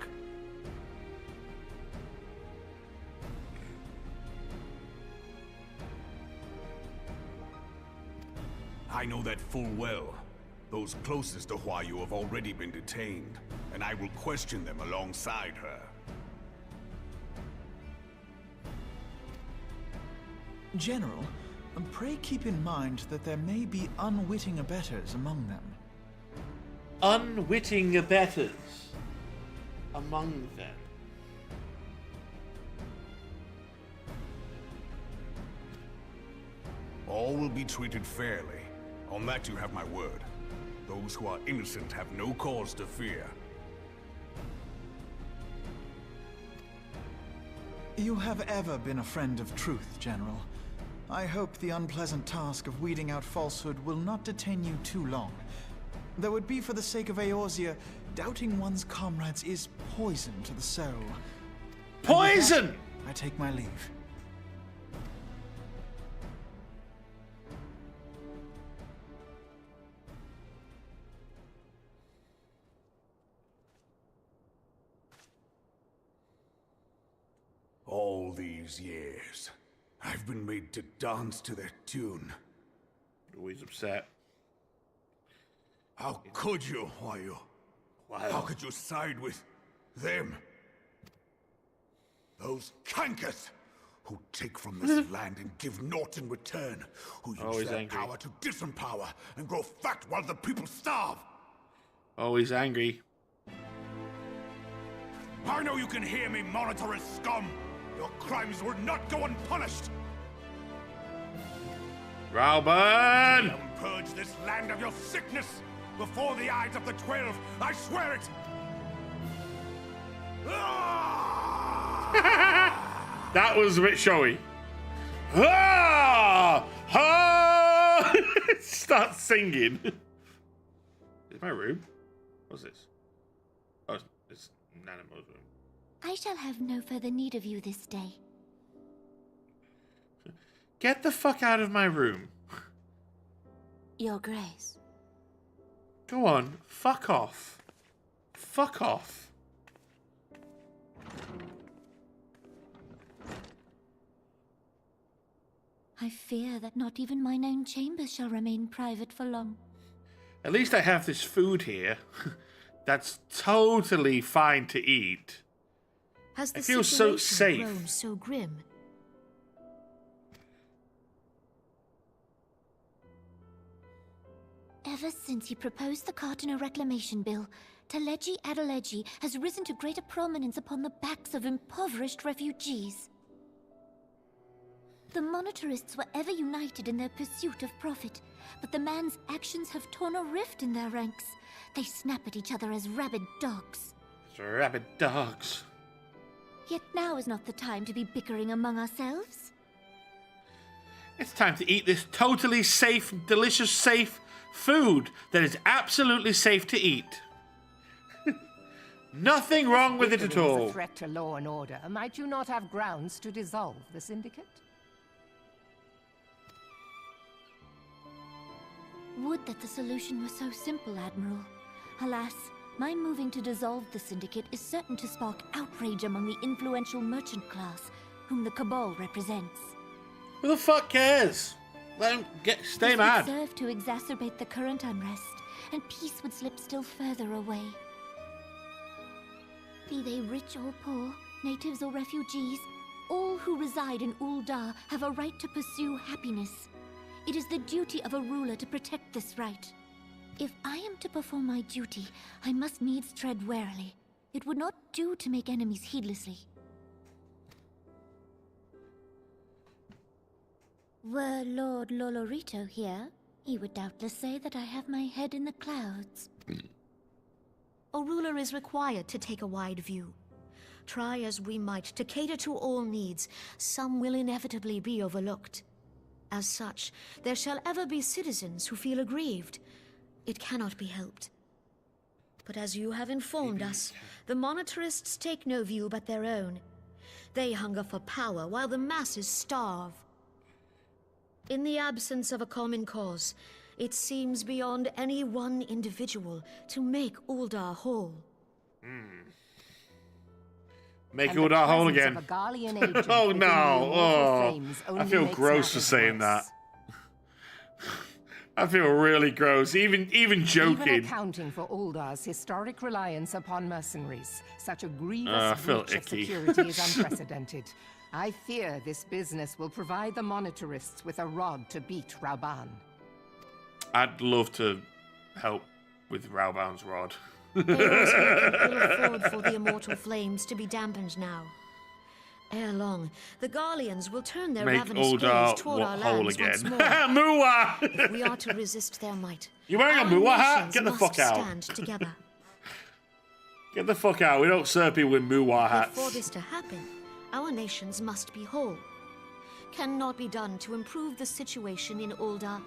I know that full well. Those closest to Huayu have already been detained, and I will question them alongside her. General, pray keep in mind that there may be unwitting abettors among them. Unwitting abettors among them. All will be treated fairly. On that you have my word. Those who are innocent have no cause to fear. You have ever been a friend of truth, General. I hope the unpleasant task of weeding out falsehood will not detain you too long. Though it be for the sake of Eorzea, doubting one's comrades is poison to the soul. Poison! And with that, I take my leave. All these years, I've been made to dance to their tune. Always upset. How could you, Huayu? How could you side with them? Those cankers who take from this land and give naught in return, who use Always their angry. power to disempower and grow fat while the people starve. Always angry. I know you can hear me, monitorous scum. Your crimes will not go unpunished. Rauben! Purge this land of your sickness before the eyes of the 12. I swear it. That was a bit showy. Ah! Ah! Start singing. Is my room? What's this? Oh, it's Nanamo's room. I shall have no further need of you this day. Get the fuck out of my room. Your Grace. Go on, fuck off. Fuck off. I fear that not even mine own chambers shall remain private for long. At least I have this food here. That's totally fine to eat. Has the I feel so situation safe. grown so grim? Ever since he proposed the Cartiner Reclamation Bill, Teleji Adeleji has risen to greater prominence upon the backs of impoverished refugees. The monetarists were ever united in their pursuit of profit, but the man's actions have torn a rift in their ranks. They snap at each other as rabid dogs. Rabid dogs. Yet now is not the time to be bickering among ourselves. It's time to eat this totally safe, delicious, safe food that is absolutely safe to eat. Nothing wrong with it at Bickering is all. a threat to law and order. Might you not have grounds to dissolve the syndicate? Would that the solution were so simple, Admiral. Alas, my moving to dissolve the syndicate is certain to spark outrage among the influential merchant class, whom the Cabal represents. Who the fuck cares? Let him stay This mad. would serve to exacerbate the current unrest, and peace would slip still further away. Be they rich or poor, natives or refugees, all who reside in Ul'dah have a right to pursue happiness. It is the duty of a ruler to protect this right. If I am to perform my duty, I must needs tread warily. It would not do to make enemies heedlessly. Were Lord Lolorito here, he would doubtless say that I have my head in the clouds. A ruler is required to take a wide view. Try as we might to cater to all needs, some will inevitably be overlooked. As such, there shall ever be citizens who feel aggrieved. It cannot be helped. But as you have informed us, the monetarists take no view but their own. They hunger for power while the masses starve. In the absence of a common cause, it seems beyond any one individual to make Uldar whole. Make Uldar whole again. Oh no! Oh, I feel gross for saying that. I feel really gross, even joking. Even accounting for Uldar's historic reliance upon mercenaries, such a grievous breach of security is unprecedented. I fear this business will provide the monetarists with a rod to beat Rauban. I'd love to help with Rauban's rod. Eorzea can ill afford for the immortal flames to be dampened now. Ere long, the Garleans will turn their ravenous gaze toward our lands once more. Muwa! If we are to resist their might, you wearing a Muwa hat? Get the fuck out. Stand together. Get the fuck out. We don't serve people with Muwa hats. But for this to happen, our nations must be whole. Cannot be done to improve the situation in Uldar.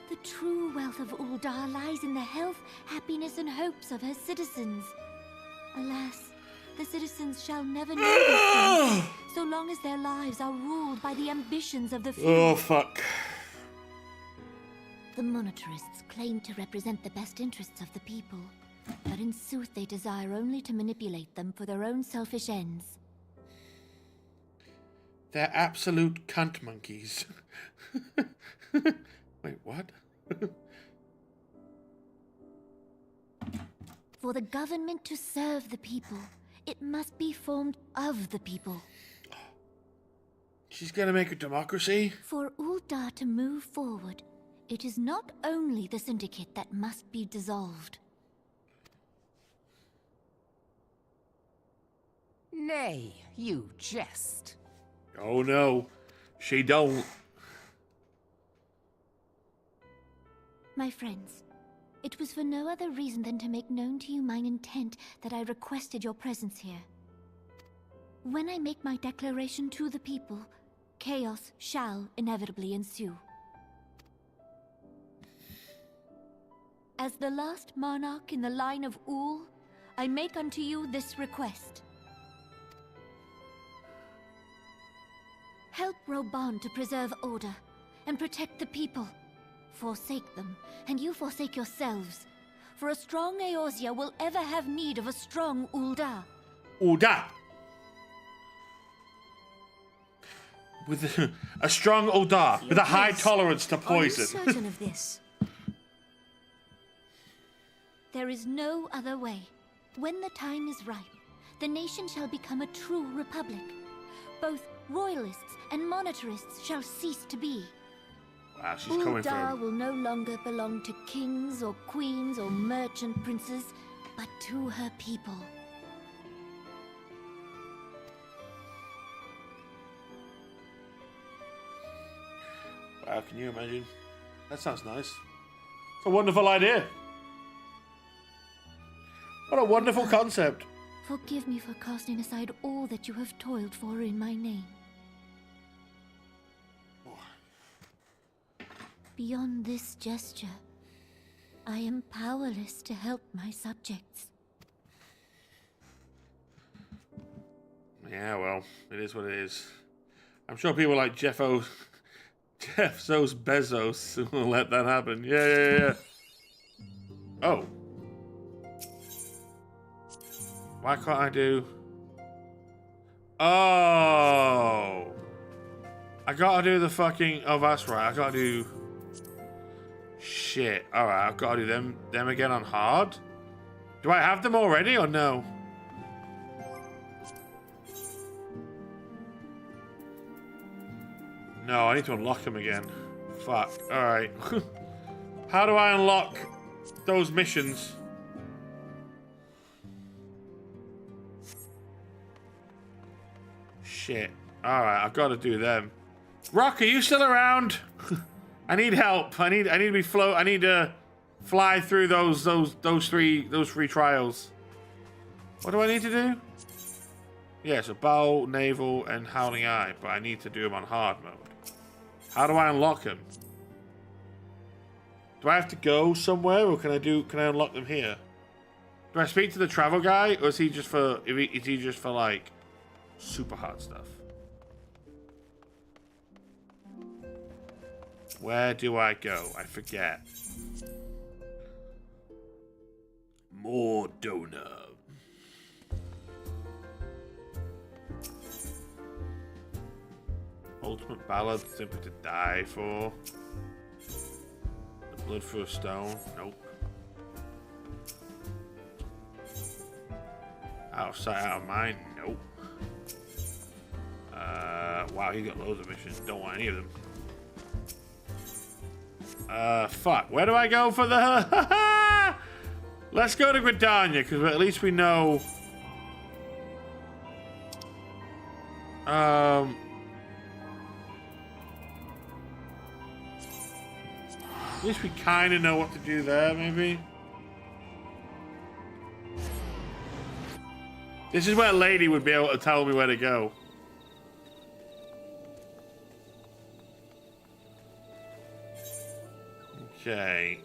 The true wealth of Uldar lies in the health, happiness, and hopes of her citizens. Alas, the citizens shall never know these things, so long as their lives are ruled by the ambitions of the few. Oh, fuck. The monetarists claim to represent the best interests of the people, but in sooth they desire only to manipulate them for their own selfish ends. They're absolute cunt monkeys. Wait, what? For the government to serve the people, it must be formed of the people. She's gonna make a democracy? For Uldar to move forward, it is not only the Syndicate that must be dissolved. Nay, you jest. Oh no, she don't. My friends, it was for no other reason than to make known to you mine intent that I requested your presence here. When I make my declaration to the people, chaos shall inevitably ensue. As the last monarch in the line of Ul, I make unto you this request. Help Rauban to preserve order and protect the people. Forsake them, and you forsake yourselves. For a strong Eorzea will ever have need of a strong Uldar. Uldar! With a strong Uldar, with a high tolerance to poison. Are you certain of this? There is no other way. When the time is ripe, the nation shall become a true republic. Both royalists and monetarists shall cease to be. Wow, she's coming for Uldar him. will no longer belong to kings or queens or merchant princes, but to her people. Wow, can you imagine? That sounds nice. It's a wonderful idea. What a wonderful concept. Forgive me for casting aside all that you have toiled for in my name. Beyond this gesture, I am powerless to help my subjects. Yeah, well, it is what it is. I'm sure people like Jeff Bezos will let that happen. Yeah. Oh. Why can't I do... Oh. I gotta do the fucking... Oh, that's right. I gotta do... Shit. Alright, I've gotta do them again on hard. Do I have them already or no? No, I need to unlock them again. Fuck. Alright. How do I unlock those missions? Shit. Alright, I've got to do them. Rock, are you still around? I need help. I need to be I need to fly through those three trials. What do I need to do? Yeah, so bow, naval, and howling eye, but I need to do them on hard mode. How do I unlock them? Do I have to go somewhere, or can I unlock them here? Do I speak to the travel guy, or is he just for like super hard stuff? Where do I go? I forget. More donor. Ultimate ballad, simply to die for. The blood for a stone. Nope. Out of sight, out of mind. Nope. Wow, he got loads of missions. Don't want any of them. Fuck. Where do I go for the... Let's go to Gridania, because at least we know... At least we kind of know what to do there, maybe. This is where Lady would be able to tell me where to go. Okay,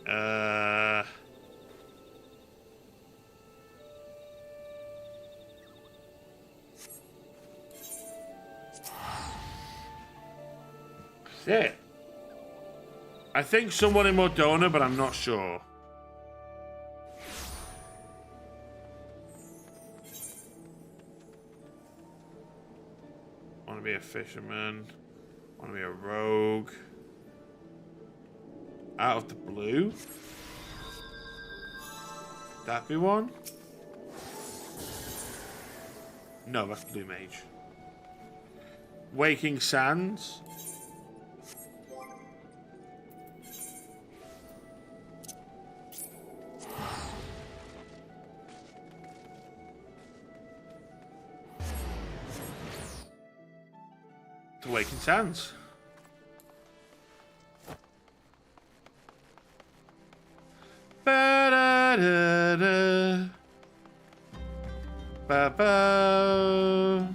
That's it. I think someone in Modona, but I'm not sure. Want to be a fisherman. Want to be a rogue. Out of the blue? That be one? No, that's Blue Mage. Waking Sands? To Waking Sands. Ba-da-da-da. Ba-ba.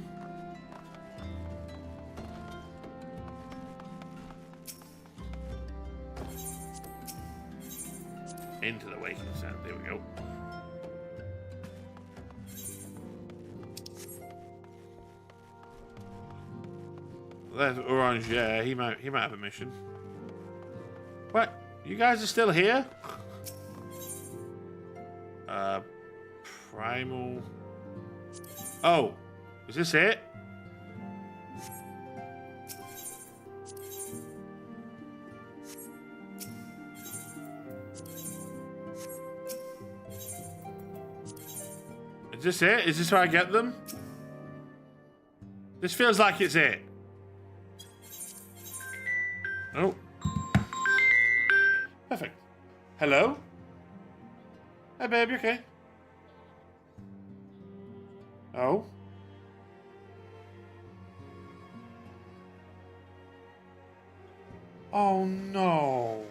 Into the Waking Sand. There we go. There's Orange. Yeah, he might have a mission. What? You guys are still here? Primal. Oh, is this it? Is this it? Is this where I get them? This feels like it's it. Oh. Perfect. Hello? Hi, babe, you okay? Oh? Oh, no.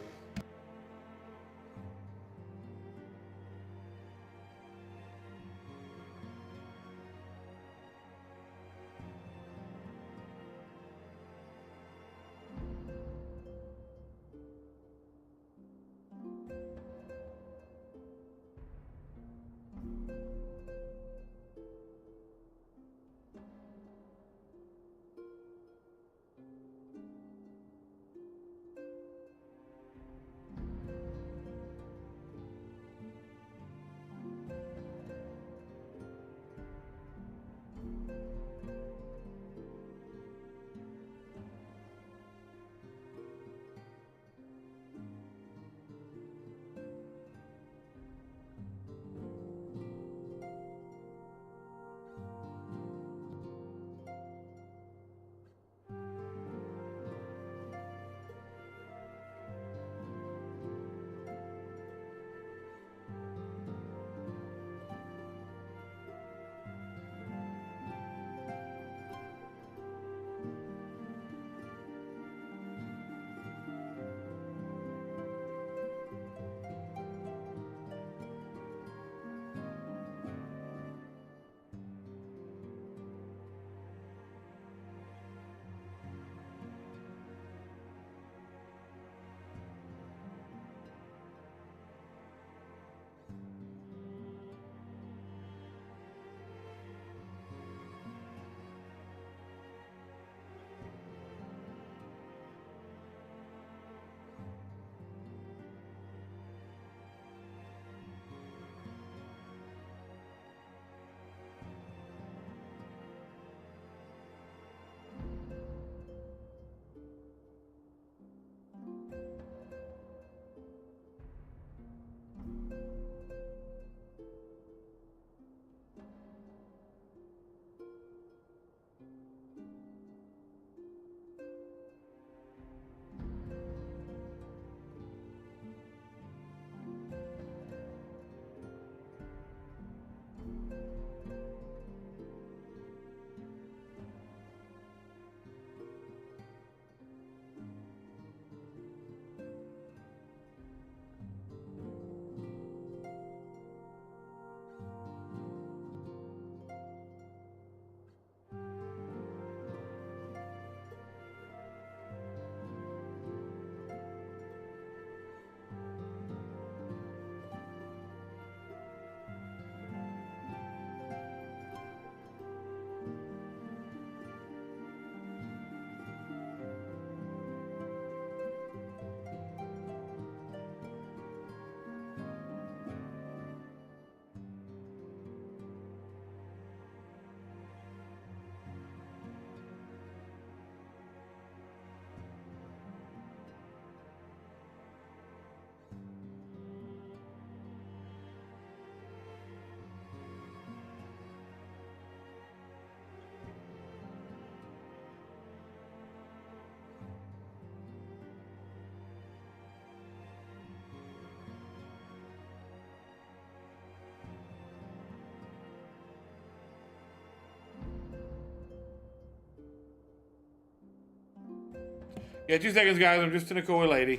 Yeah, 2 seconds, guys. I'm just gonna call a lady.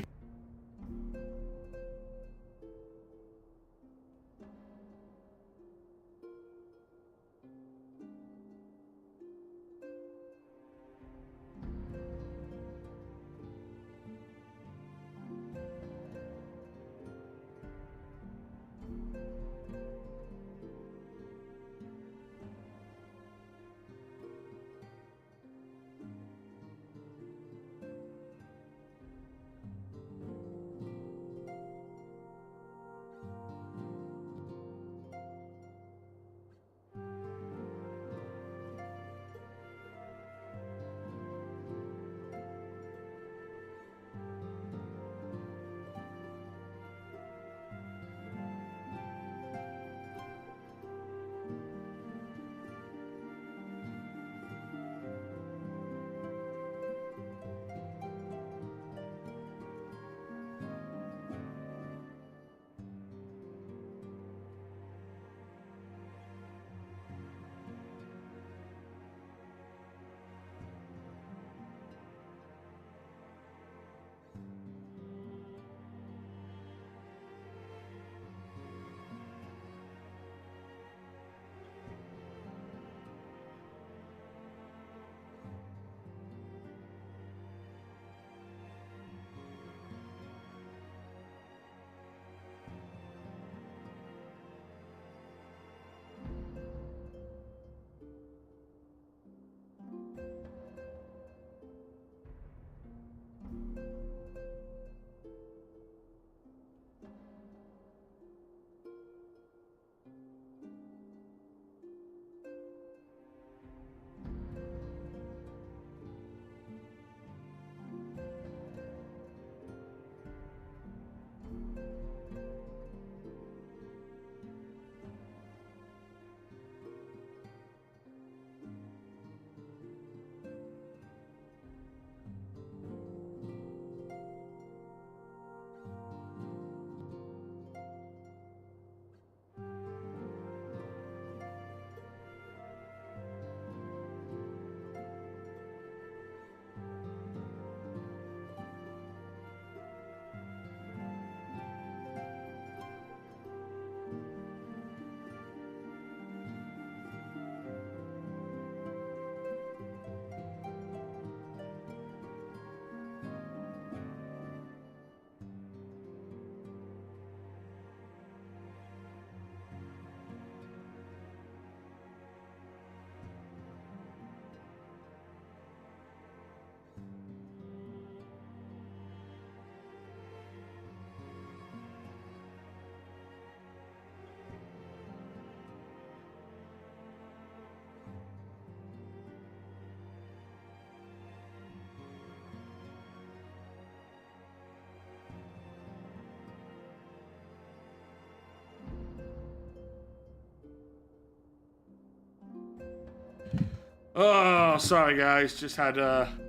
Oh, sorry guys, just had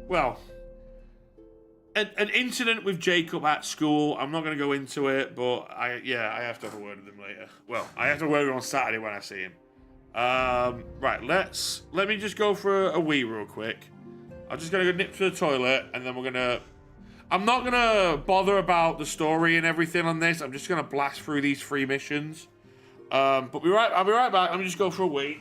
well, an incident with Jacob at school. I'm not going to go into it, but I have to have a word with him later. Well, I have to have a word with him on Saturday when I see him. Right, let me just go for a wee real quick. I'm just going to go nip to the toilet, and then I'm not going to bother about the story and everything on this. I'm just going to blast through these 3 missions. But I'll be right back. Let me just go for a wee.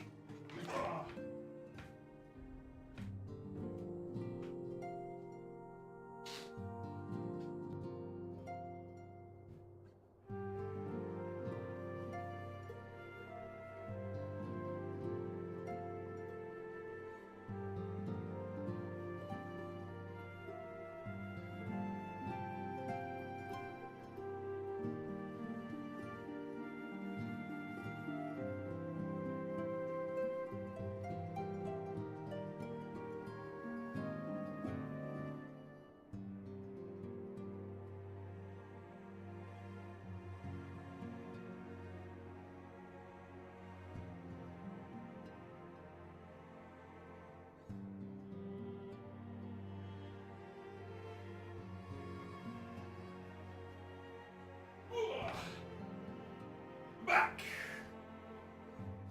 Back.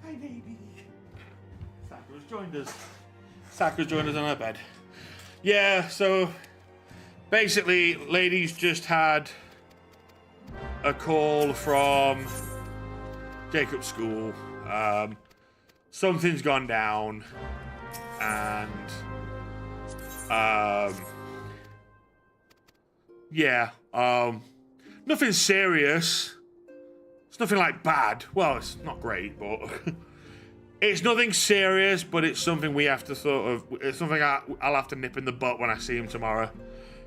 Hi, baby. Sakura's joined us. Sakura's joined us on her bed. Yeah, so Basically, ladies just had a call from Jacob's school. Something's gone down, and yeah, nothing serious. It's nothing like bad. Well, it's not great, but it's nothing serious. But it's something we have to sort of. It's something I'll have to nip in the butt when I see him tomorrow,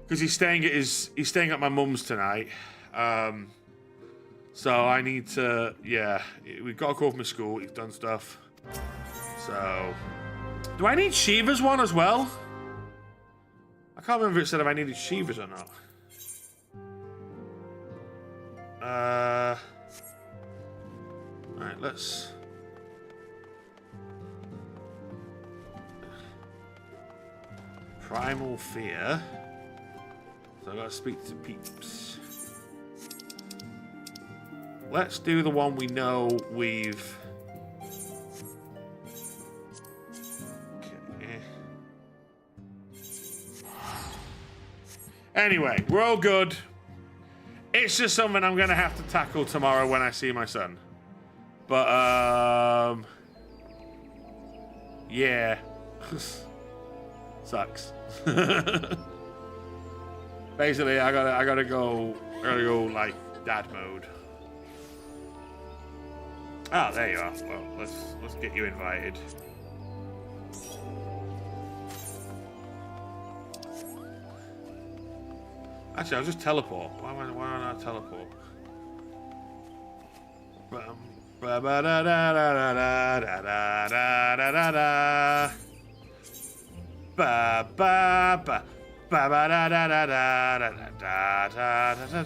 because he's staying at my mum's tonight. So I need to. Yeah, we've got a call from his school. He's done stuff. So, do I need Shiva's one as well? I can't remember if it said if I needed Shiva's or not. Alright, let's... Primal Fear. So I gotta speak to peeps. Let's do the one we know we've... Okay. Anyway, we're all good. It's just something I'm gonna have to tackle tomorrow when I see my son. But, yeah. Sucks. Basically, I gotta go, like, dad mode. Ah, there you are. Well, let's get you invited. Actually, I'll just teleport. Why don't I teleport? Ba ba da da da da da da da da da da. Ba ba ba ba ba da da da da da da da da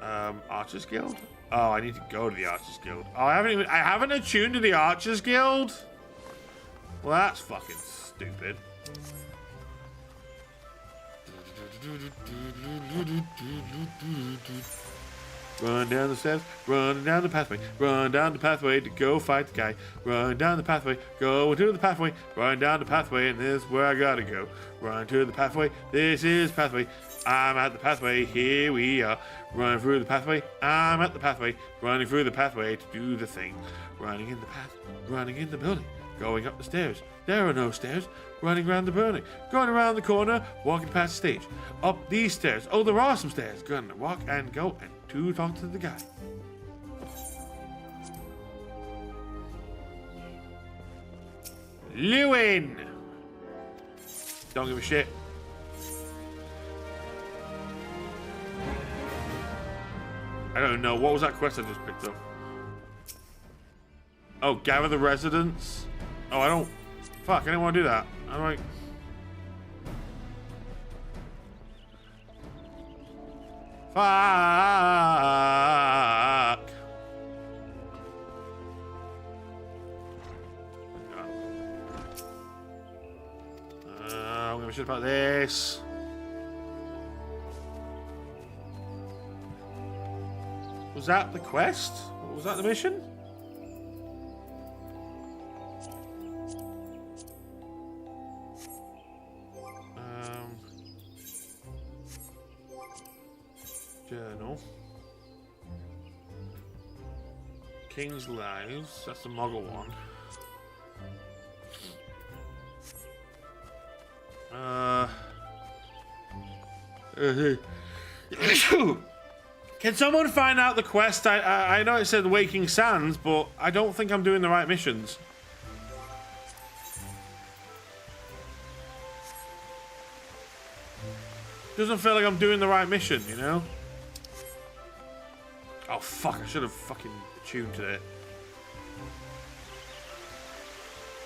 da. Archers Guild. Oh, I need to go to the Archers Guild. Oh, I haven't attuned to the Archers Guild. Well, that's fucking stupid. Run down the steps, run down the pathway, run down the pathway to go fight the guy. Run down the pathway, go to the pathway, run down the pathway, and this is where I gotta go. Run to the pathway, this is pathway. I'm at the pathway, here we are. Running through the pathway, I'm at the pathway. Running through the pathway to do the thing. Running in the path, running in the building. Going up the stairs, there are no stairs. Running around the building, going around the corner, walking past the stage. Up these stairs, oh there are some stairs. Gonna walk and go and to talk to the guy. Lewin! Don't give a shit. I don't know. What was that quest I just picked up? Oh, gather the residents? Oh, I don't... Fuck, I didn't want to do that. I'm like... Fuck! I'm gonna shit about this. Was that the quest? Was that the mission? Journal. King's Lives. That's the Muggle one. Can someone find out the quest? I know it said Waking Sands, but I don't think I'm doing the right missions. Doesn't feel like I'm doing the right mission, you know? Oh fuck, I should have fucking attuned to it.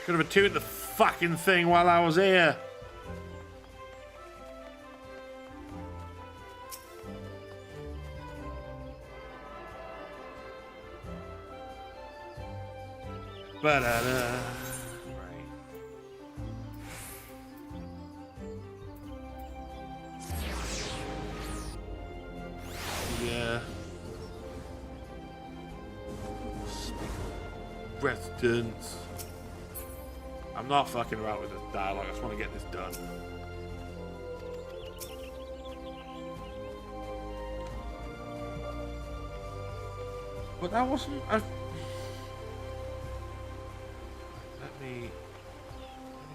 Could have attuned the fucking thing while I was here. Ba-da-da. Yeah. Residents. I'm not fucking around with the dialogue. I just want to get this done. But that wasn't a... Let me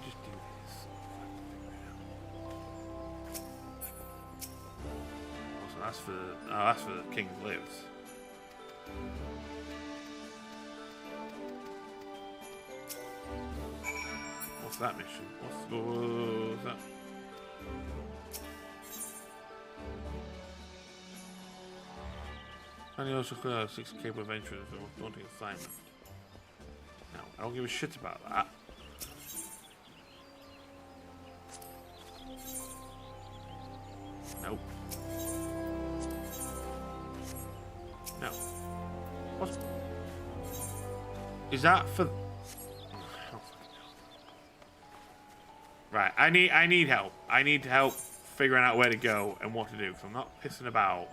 just do this. Also, that's for King Lives. What's that mission? What's that? And he also clear 6 capable adventurers for a daunting assignment. No, I don't give a shit about that. Nope. No. What? Is that for... Right, I need help. I need help figuring out where to go and what to do, because I'm not pissing about.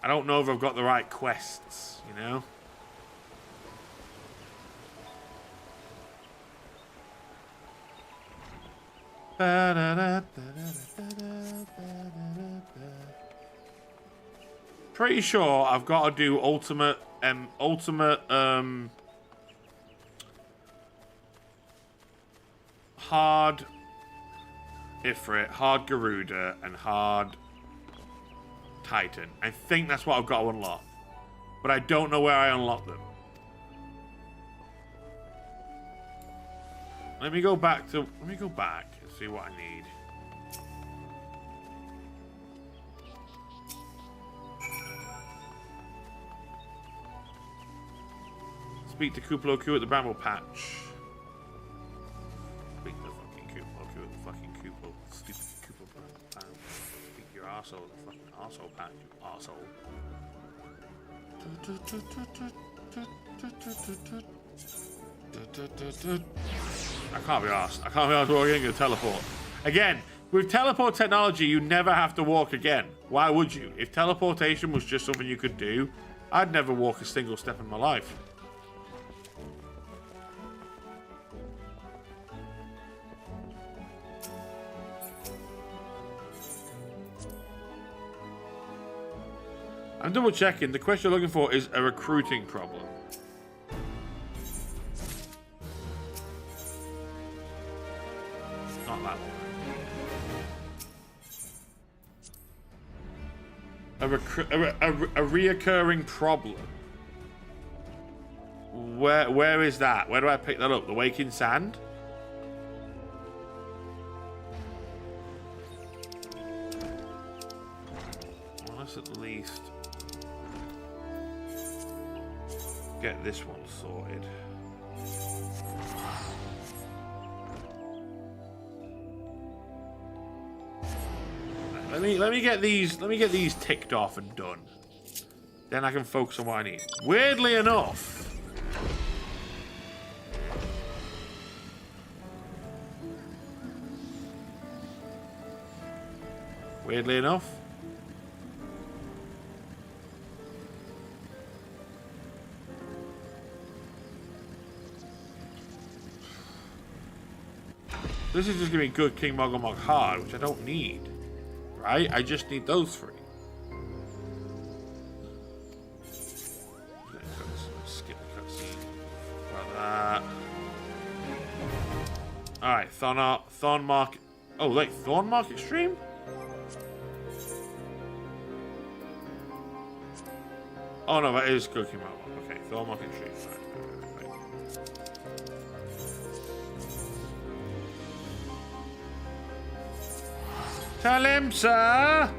I don't know if I've got the right quests, you know? Pretty sure I've got to do ultimate hard Ifrit, hard Garuda, and hard Titan. I think that's what I've got to unlock. But I don't know where I unlock them. Let me go back and see what I need. Speak to Kuplo Q at the Bramble Patch. Speak to the fucking Kuplo Q at the fucking Kuplo. Stupid Kuplo Patch. Speak to your arsehole at the fucking arsehole patch, you arsehole. I can't be arsed. I can't be arsed walking a teleport. Again, with teleport technology, you never have to walk again. Why would you? If teleportation was just something you could do, I'd never walk a single step in my life. I'm double checking. The question you're looking for is a recruiting problem. Not that one. A reoccurring problem. Where is that? Where do I pick that up? The Waking Sand? Well, let's at least get this one sorted. Let me get these ticked off and done. Then I can focus on what I need. Weirdly enough, this is just gonna be good King Mogomog hard, which I don't need. Right? I just need those three. Skip the cutscene. About that. Alright, Thorn Market. Oh, wait, Thorn Market stream? Oh no, that is Good King Mogomog. Okay, Thorn Market stream. Right. Tell him, sir.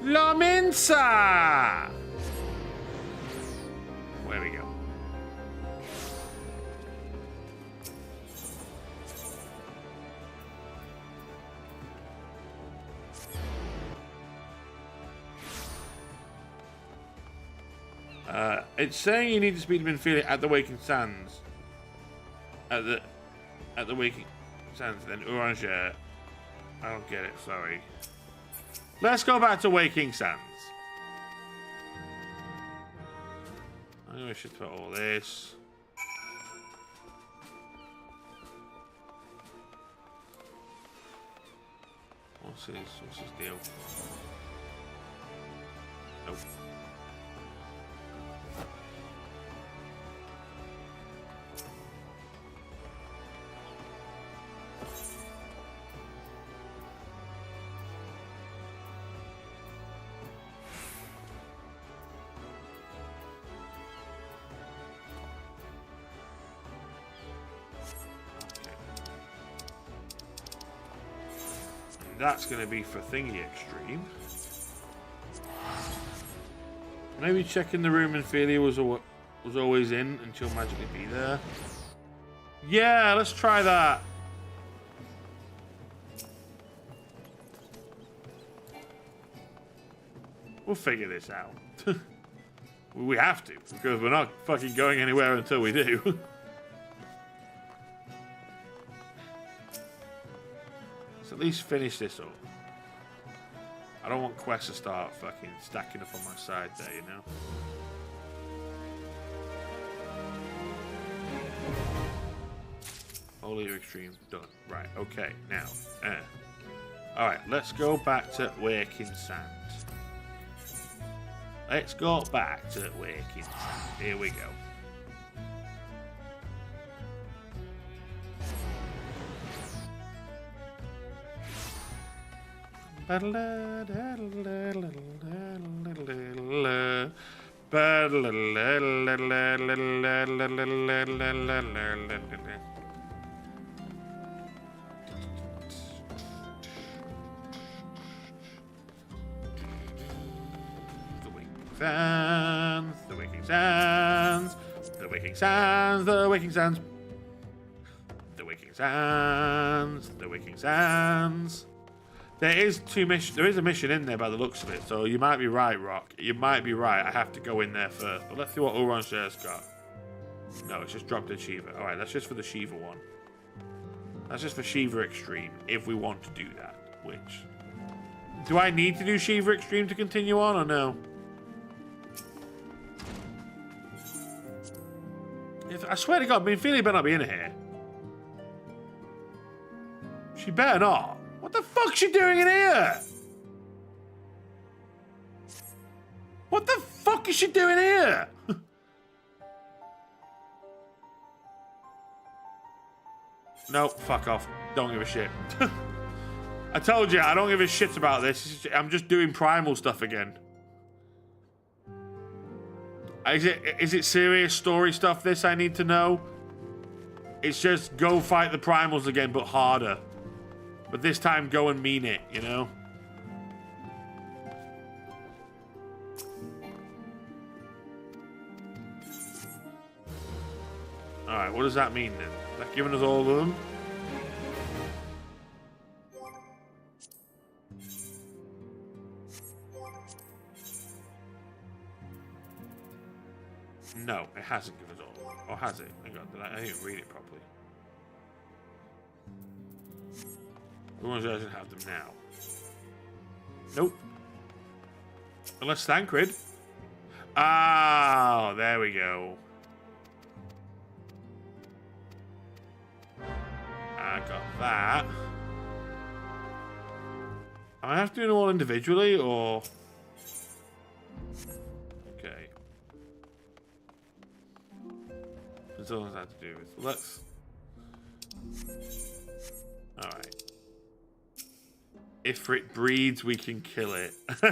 Lominsa. Where we go? It's saying you need to speak to Minfield at the Waking Sands. At the Waking Sands, then Uranger. I don't get it, sorry. Let's go back to Waking Sands. I think we should put all this. What's his deal? Nope. that's going to be for Thingy Extreme. Maybe checking the room Ophelia was always in, and she'll magically be there. Yeah, let's try that. We'll figure this out. We have to, because we're not fucking going anywhere until we do. Let's at least finish this up. I don't want quests to start fucking stacking up on my side there, you know? Holy Extreme done. Right, okay, now. Alright, let's go back to Waking Sands. Let's go back to Waking Sands. Here we go. The Waking Sands, the Waking Sands, the Waking Sands, the Waking Sands, the Waking Sands. There is a mission in there by the looks of it, so you might be right, Rock. You might be right. I have to go in there first. But let's see what Uran's got. No, it's just dropped a Shiva. Alright, that's just for the Shiva one. That's just for Shiva Extreme, if we want to do that. Which... Do I need to do Shiva Extreme to continue on, or no? I swear to God, Ophelia better not be in here. She better not. What the fuck's she doing in here? What the fuck is she doing here? No, fuck off. Don't give a shit. I told you, I don't give a shit about this. I'm just doing primal stuff again. Is it serious story stuff, this I need to know? It's just go fight the primals again, but harder. But this time, go and mean it, you know? Alright, what does that mean then? Is that giving us all of them? No, it hasn't given us all. Or has it? Hang on, I didn't read it properly. The ones that doesn't have them now. Nope. Unless Thancred. Ah, there we go. I got that. Am I have to do them all individually, or... Okay. That's all I have to do with. Let's... Alright. If it breeds, we can kill it. Shut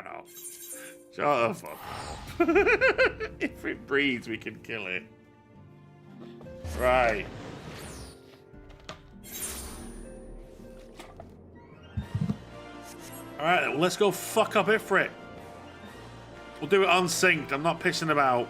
up. Shut the fuck up. If it breeds, we can kill it. Right. Alright, well, let's go fuck up Ifrit. We'll do it unsynced. I'm not pissing about.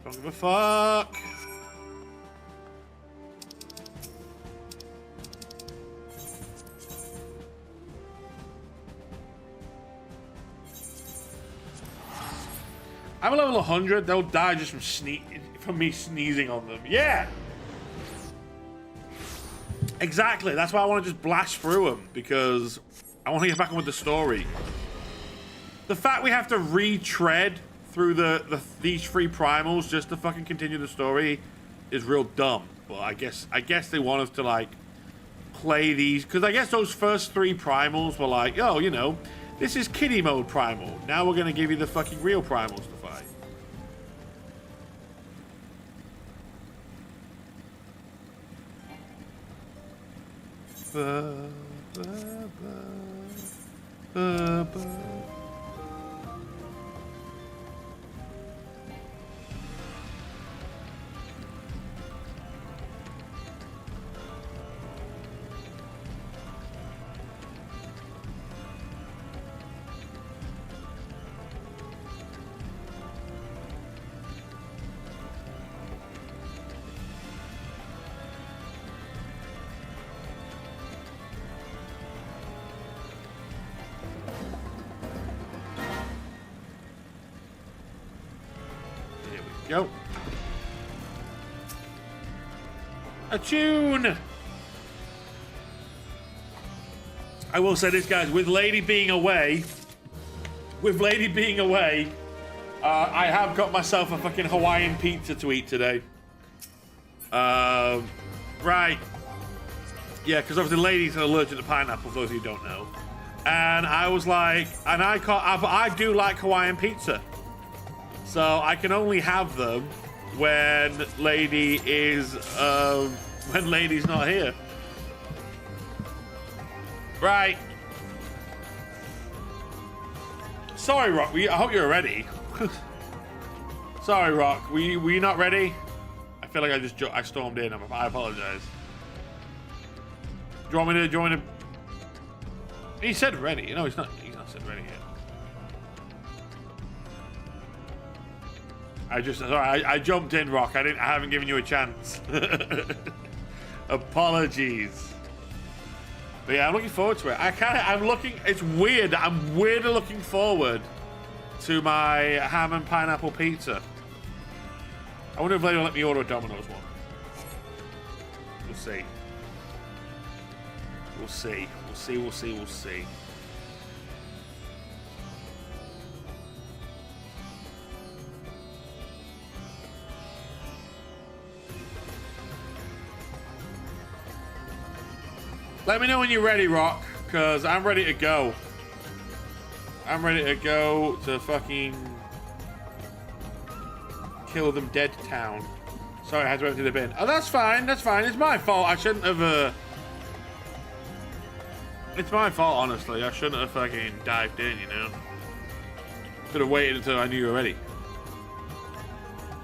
Don't give a fuck. I'm a level 100. They'll die just from me sneezing on them. Yeah. Exactly. That's why I want to just blast through them, because I want to get back on with the story. The fact we have to retread through these three primals just to fucking continue the story is real dumb. But I guess they want us to like play these, because I guess those first three primals were like, oh, you know, this is kiddie mode primal. Now we're gonna give you the fucking real primals to fight. Go. A tune. I will say this, guys. With Lady being away, I have got myself a fucking Hawaiian pizza to eat today. Right. Yeah, because obviously Lady's allergic to pineapple, for those of you who don't know. And I was like, and I do like Hawaiian pizza. So I can only have them when Lady's not here. Right. Sorry, Rock. I hope you're ready. Sorry, Rock. Were you not ready? I feel like I stormed in. I apologize. Do you want me to? He said ready. No, he's not said ready yet. I jumped in, Rock. I haven't given you a chance. Apologies. But yeah, I'm looking forward to it. It's weird. I'm weirdly looking forward to my ham and pineapple pizza. I wonder if they will let me order a Domino's one. We'll see. We'll see. We'll see. Let me know when you're ready, Rock, because I'm ready to go. I'm ready to go to fucking kill them dead town. Sorry, I had to empty the bin. Oh, that's fine. That's fine. It's my fault. I shouldn't have. It's my fault, honestly. I shouldn't have fucking dived in, you know. Could have waited until I knew you were ready.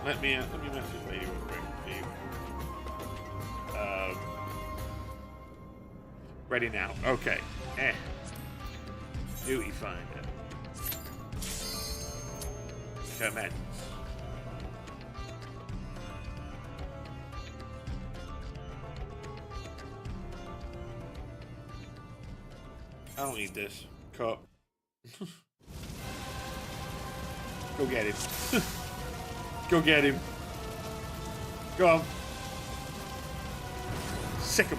Let me message Lady real quick for you. Ready now. Okay. Duty finder. Commence. I don't need this. Cut. Go get him. Go get him. Go on. Sick him.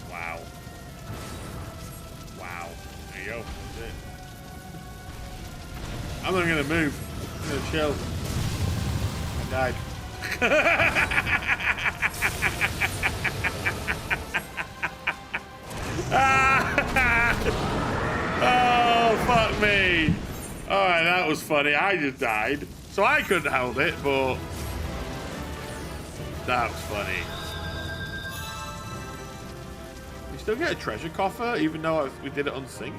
Wow. Wow. There you go. That's it. I'm not gonna move. I'm gonna chill. I died. Oh, fuck me. Alright, that was funny. I just died. So I couldn't hold it, but that was funny. We still get a treasure coffer, even though we did it on sync.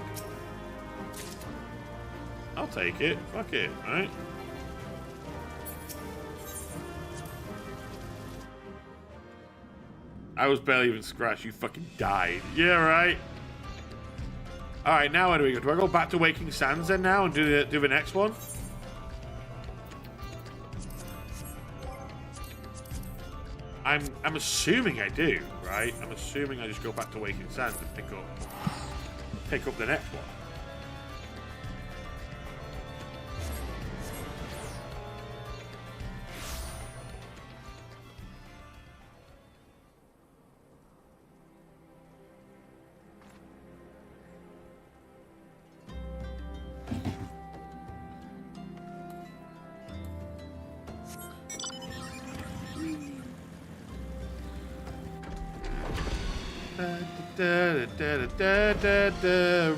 I'll take it. Fuck it, right? I was barely even scratched. You fucking died. Yeah, right. All right, now where do we go? Do I go back to Waking Sands then now and do the next one? I'm assuming I do, right? I'm assuming I just go back to Waking Sands and pick up the next one.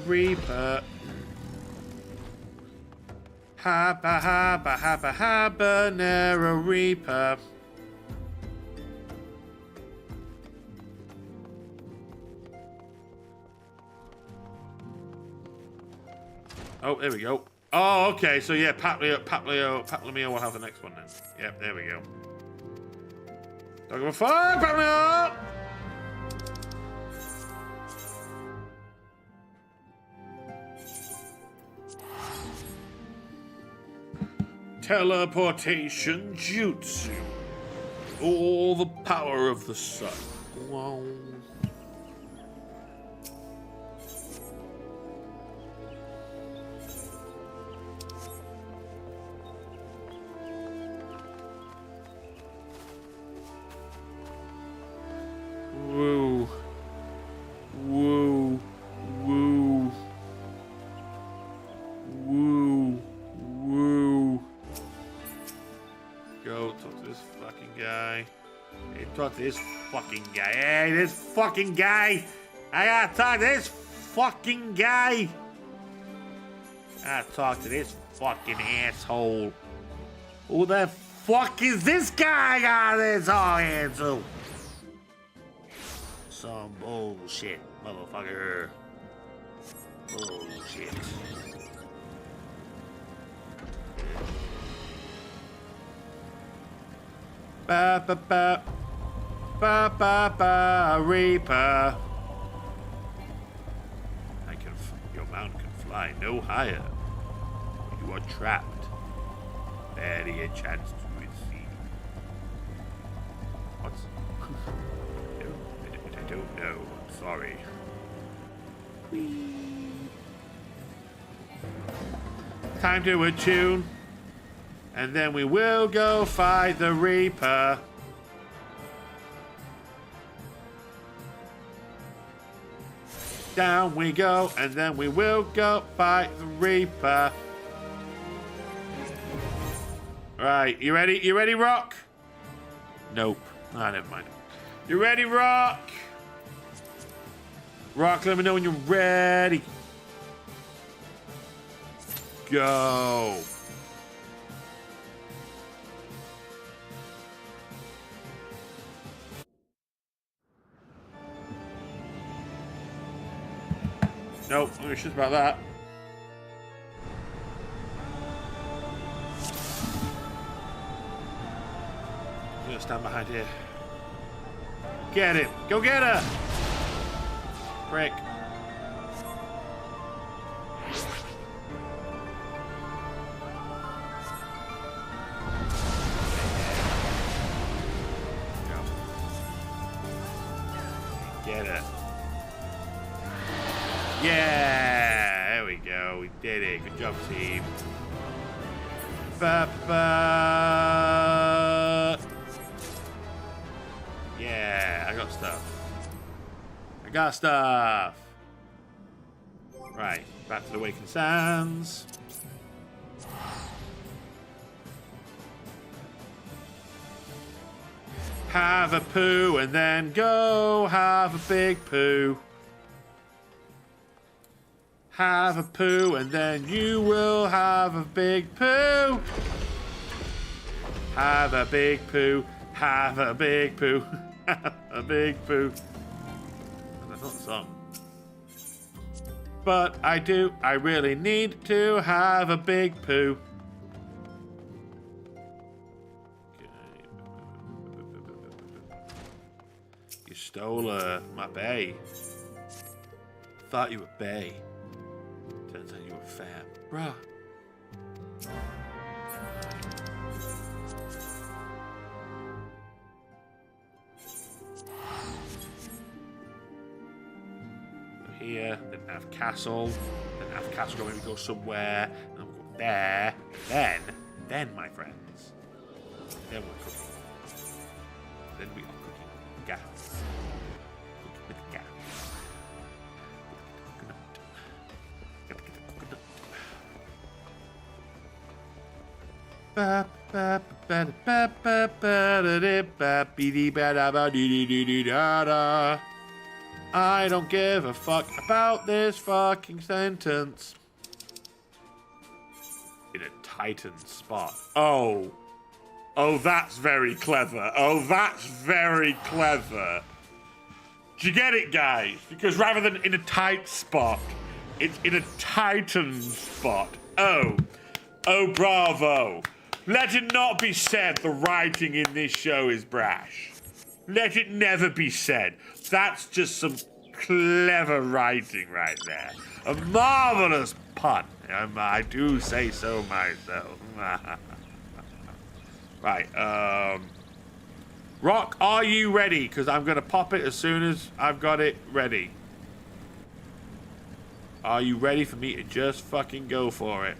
Reaper. Habanero Reaper. Oh, there we go. Oh, okay. So yeah, Paplamio will have the next one then. Yep, there we go. Don't give a fuck, Paplamio! Teleportation jutsu. All the power of the sun. Wow. Woo. Woo. Woo. Woo. Woo. Go talk to this fucking guy. Hey, talk to this fucking guy. Hey, this fucking guy. I gotta talk to this fucking guy. I gotta talk to this fucking asshole. Who the fuck is this guy I got this all into? Some bullshit, motherfucker. Bullshit. Ba ba ba. Ba ba ba. Reaper. Your mount can fly no higher. You are trapped. Barely a chance to receive. What's... I don't know. I'm sorry. Whee. Time to attune. And then we will go fight the Reaper. Down we go, and then we will go fight the Reaper. Right, you ready? You ready, Rock? Nope. Ah, never mind. You ready, Rock? Rock, let me know when you're ready. Go. Nope, no shit about that. I'm gonna stand behind here. Get him! Go get her! Frick. Get her. Yeah! There we go. We did it. Good job, team. Ba-ba. Yeah, I got stuff. I got stuff. Right, back to the Wakened Sands. Have a poo and then go have a big poo. Have a poo and then you will have a big poo. Have a big poo. Have a big poo. Have a big poo. That's not the song. But I really need to have a big poo. You stole my bay. Thought you were bay. Turns out you were fam. Bruh. Here, then have castle, then have castle go maybe go somewhere, and then we'll go there, then my friends, then we're cooking. Then we are cooking gas. Cooking with gas. Gotta get the coconut. Ba ba ba ba ba ba da ba be ba da ba dee da da. I don't give a fuck about this fucking sentence. In a Titan spot. Oh. Oh, that's very clever. Oh, that's very clever. Do you get it, guys? Because rather than in a tight spot, It's in a Titan spot. Oh, bravo. Let it not be said the writing in this show is brash. Let it never be said. That's just some clever writing right there. A marvelous pun. I do say so myself. Right, Rock, are you ready? Because I'm going to pop it as soon as I've got it ready. Are you ready for me to just fucking go for it?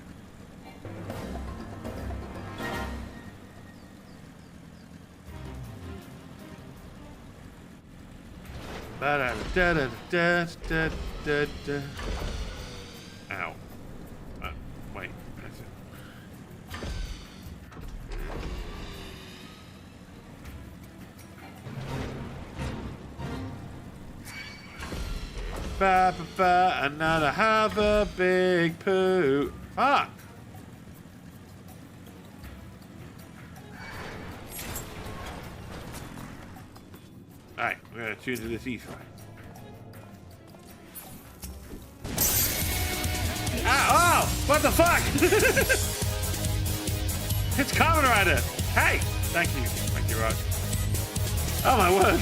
Ow. Wait. That's it. Ba ba ba, another have a big poo. Fuck. Alright, we're gonna tune to this ether. Ah, oh! What the fuck? It's Kamen Rider! Hey! Thank you. Thank you, Rock. Oh my word.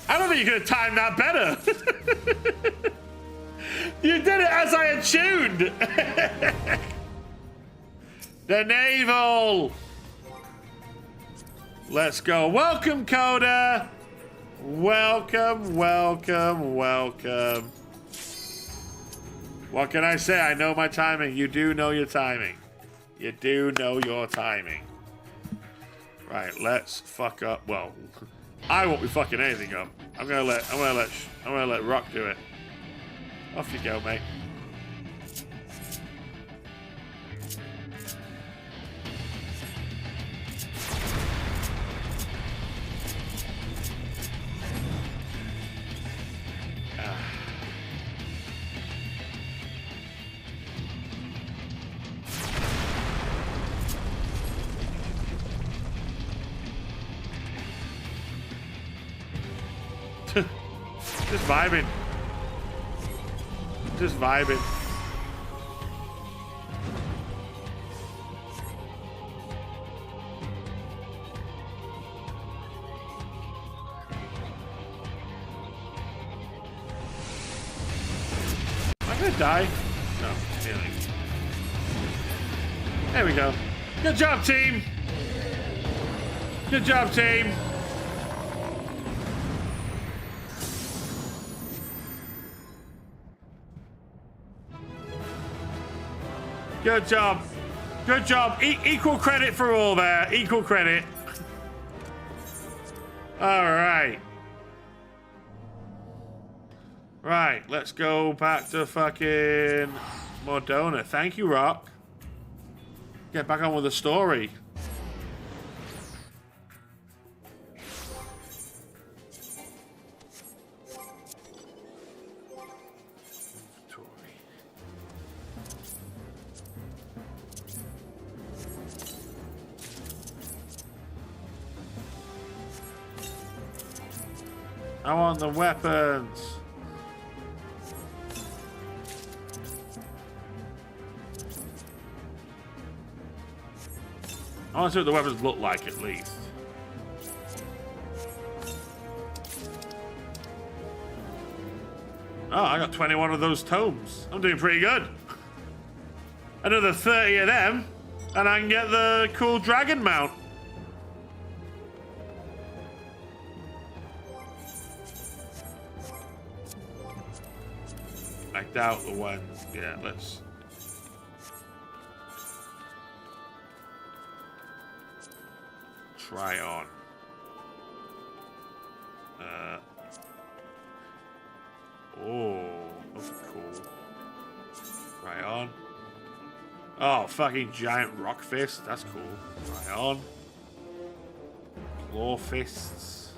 I don't think you could have timed that better. You did it as I had tuned. The navel. Let's go. Welcome, Coda. Welcome, welcome, welcome. What can I say? I know my timing. You do know your timing. You do know your timing. Right, let's fuck up. Well, I won't be fucking anything up. I'm gonna let Rock do it. Off you go, mate. Just vibing. Just vibing. Am I gonna die? No, really. There we go. Good job, team. Good job, team. Good job. Good job. Equal credit for all there. Equal credit. All right. Right, let's go back to fucking Mordona. Thank you, Rock. Get back on with the story. I want the weapons. I want to see what the weapons look like at least. Oh, I got 21 of those tomes. I'm doing pretty good. Another 30 of them, and I can get the cool dragon mount. I doubt the one. Yeah, let's. Try on. Oh, that's cool. Try on. Oh, fucking giant rock fist. That's cool. Try on. Claw fists.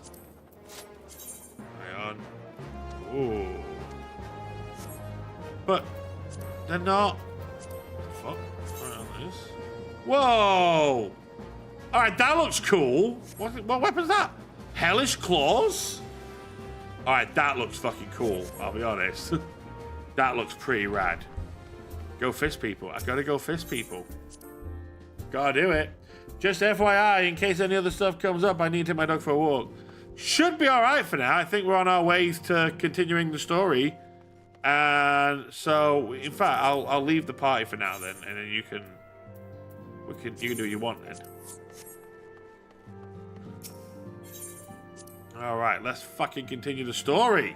Try on. Ooh. But they're not. What the fuck? Right on this. Whoa! Alright, that looks cool. What weapon's that? Hellish Claws? Alright, that looks fucking cool, I'll be honest. That looks pretty rad. Go fist people. I gotta go fist people. Gotta do it. Just FYI, in case any other stuff comes up, I need to take my dog for a walk. Should be alright for now. I think we're on our ways to continuing the story. And so, in fact, I'll leave the party for now then, and then you can do what you want then. Alright, let's fucking continue the story.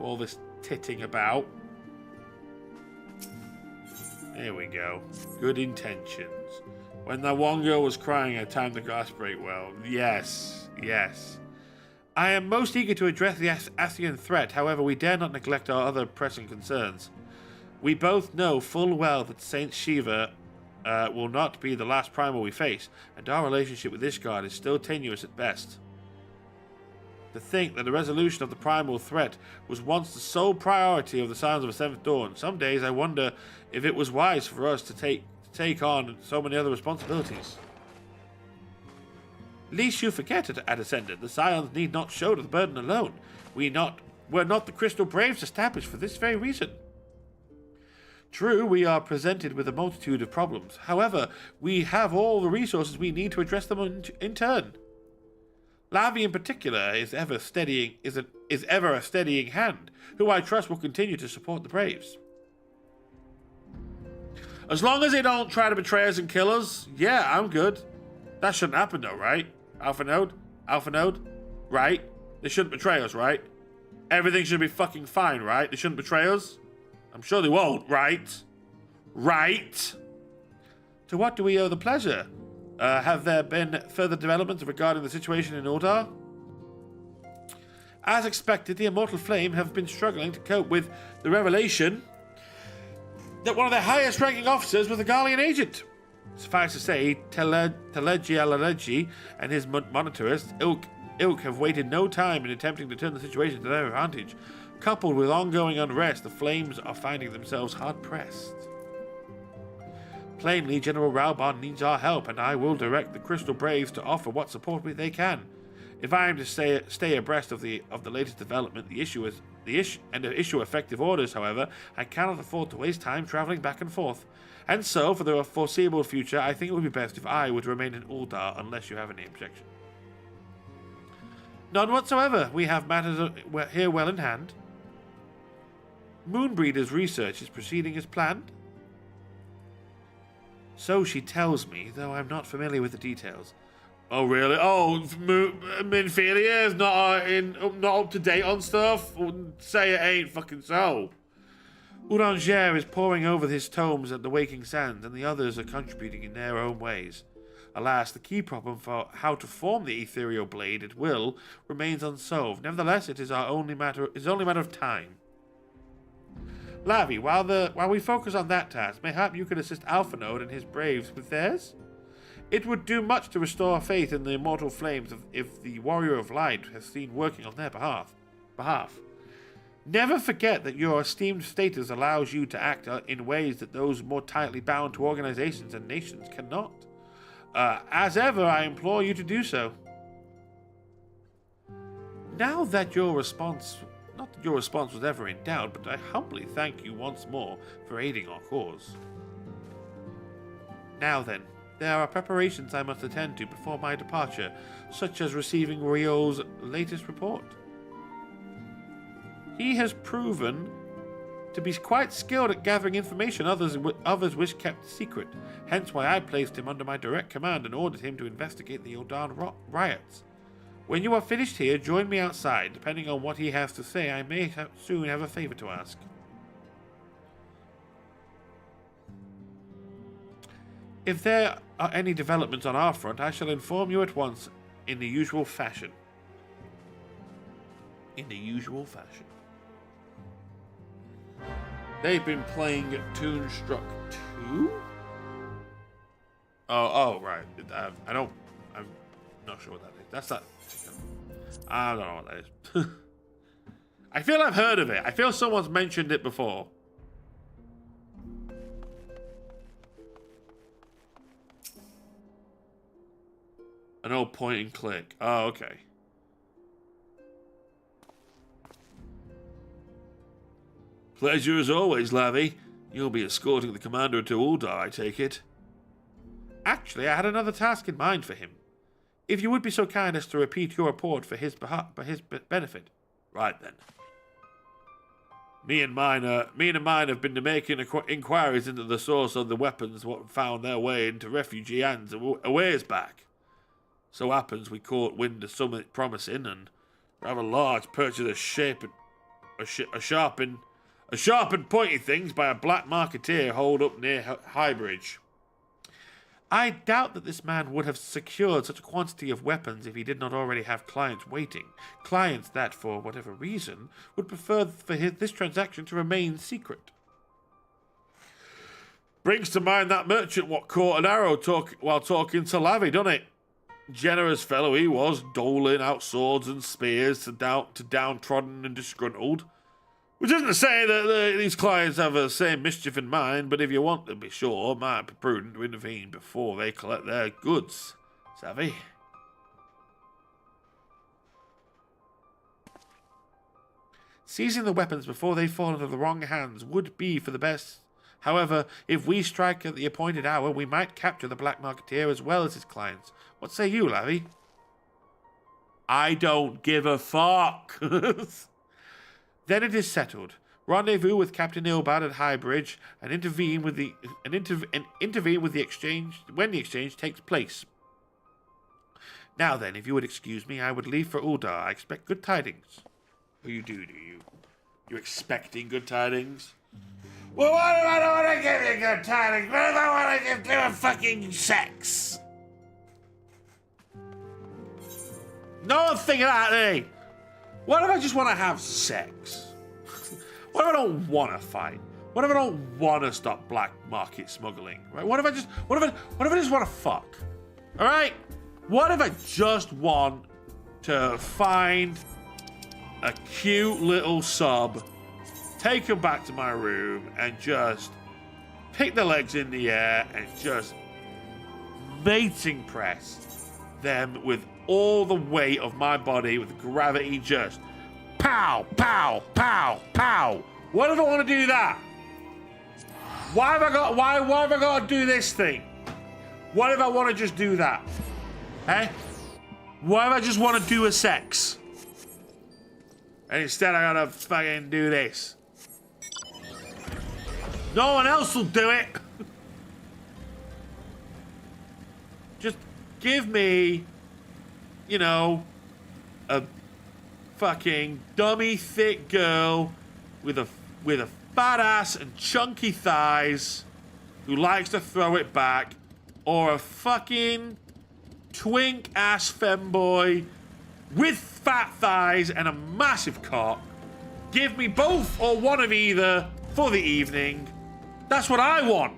All this titting about. There we go. Good intentions. When that one girl was crying, I timed the grass break well. Yes, yes. I am most eager to address the Ascian threat, however, we dare not neglect our other pressing concerns. We both know full well that Saint Shiva will not be the last primal we face, and our relationship with Ishgard is still tenuous at best. To think that the resolution of the primal threat was once the sole priority of the Scions of the Seventh Dawn, some days I wonder if it was wise for us to take on so many other responsibilities. Least you forget, Adescendant, the Scions need not shoulder the burden alone. We're not the Crystal Braves established for this very reason. True, we are presented with a multitude of problems. However, we have all the resources we need to address them in turn. Lavi in particular is ever a steadying hand, who I trust will continue to support the Braves. As long as they don't try to betray us and kill us, yeah, I'm good. That shouldn't happen though, right? Alpha Node? Right? They shouldn't betray us, right? Everything should be fucking fine, right? They shouldn't betray us? I'm sure they won't, right? Right? To what do we owe the pleasure? Have there been further developments regarding the situation in Uldar? As expected, the Immortal Flame have been struggling to cope with the revelation that one of their highest-ranking officers was a Garlean agent. Suffice to say, Teleji Alaregi and his monetarist, Ilk have wasted no time in attempting to turn the situation to their advantage. Coupled with ongoing unrest, the Flames are finding themselves hard-pressed. Plainly, General Raubon needs our help, and I will direct the Crystal Braves to offer what support they can. If I am to stay abreast of the latest development, issue effective orders, however, I cannot afford to waste time traveling back and forth. And so, for the foreseeable future, I think it would be best if I would remain in Uldar, unless you have any objection. None whatsoever. We have matters here well in hand. Moonbreeder's research is proceeding as planned. So she tells me, though I'm not familiar with the details. Oh, really? Oh, Minfilia is not up to date on stuff? Say it ain't fucking so. Uranger is poring over his tomes at the Waking Sands, and the others are contributing in their own ways. Alas, the key problem for how to form the ethereal blade at will remains unsolved. Nevertheless, it is only a matter of time. Lavi, while we focus on that task, mayhap you could assist Alpha Node and his Braves with theirs? It would do much to restore faith in the immortal flames if the Warrior of Light has seen working on their behalf. Never forget that your esteemed status allows you to act in ways that those more tightly bound to organizations and nations cannot. As ever, I implore you to do so. Now that your response... Not that your response was ever in doubt, but I humbly thank you once more for aiding our cause. Now then, there are preparations I must attend to before my departure, such as receiving Rio's latest report. He has proven to be quite skilled at gathering information others wish kept secret, hence why I placed him under my direct command and ordered him to investigate the Uldan riots. When you are finished here, join me outside. Depending on what he has to say, I may soon have a favor to ask. If there are any developments on our front, I shall inform you at once in the usual fashion. They've been playing Toonstruck 2? Oh, right. I'm not sure what that is. That's not... I don't know what that is. I feel I've heard of it. I feel someone's mentioned it before. An old point and click. Oh, okay. Pleasure as always, Lavi. You'll be escorting the commander to Uldar, I take it. Actually, I had another task in mind for him. If you would be so kind as to repeat your report for his benefit. Right then. Me and mine have been making inquiries into the source of the weapons what found their way into refugee hands a ways back. So happens we caught wind of something promising and rather large purchase of sharpened pointy things by a black marketeer holed up near Highbridge. I doubt that this man would have secured such a quantity of weapons if he did not already have clients waiting. Clients that, for whatever reason, would prefer for this transaction to remain secret. Brings to mind that merchant what caught an arrow while talking to Lavi, doesn't it? Generous fellow he was, doling out swords and spears to downtrodden and disgruntled. Which isn't to say that these clients have the same mischief in mind, but if you want to be sure, it might be prudent to intervene before they collect their goods. Savvy? Seizing the weapons before they fall into the wrong hands would be for the best. However, if we strike at the appointed hour, we might capture the black marketeer as well as his clients. What say you, Lavi? I don't give a fuck. Then it is settled. Rendezvous with Captain Ilbad at Highbridge and intervene with the exchange when the exchange takes place. Now then, if you would excuse me, I would leave for Uldar. I expect good tidings. Oh, you do you? You expecting good tidings? Well, what if I don't want to give you good tidings? What if I want to give you a fucking sex? No one thinking that, eh? What if I just want to have sex? What if I don't want to fight? What if I don't want to stop black market smuggling? Right? What if I just want to fuck? All right? What if I just want to find a cute little sub, take her back to my room, and just pick the legs in the air and just mating press them with all the weight of my body with gravity just pow, pow, pow, pow. What if I want to do that? Why have I got to do this thing? What if I want to just do that? Eh? What if I just want to do a sex? And instead I gotta fucking do this. No one else will do it. Just give me, you know, a fucking dummy thick girl with a fat ass and chunky thighs who likes to throw it back, or a fucking twink ass femboy with fat thighs and a massive cock. Give me both or one of either for the evening. That's what I want.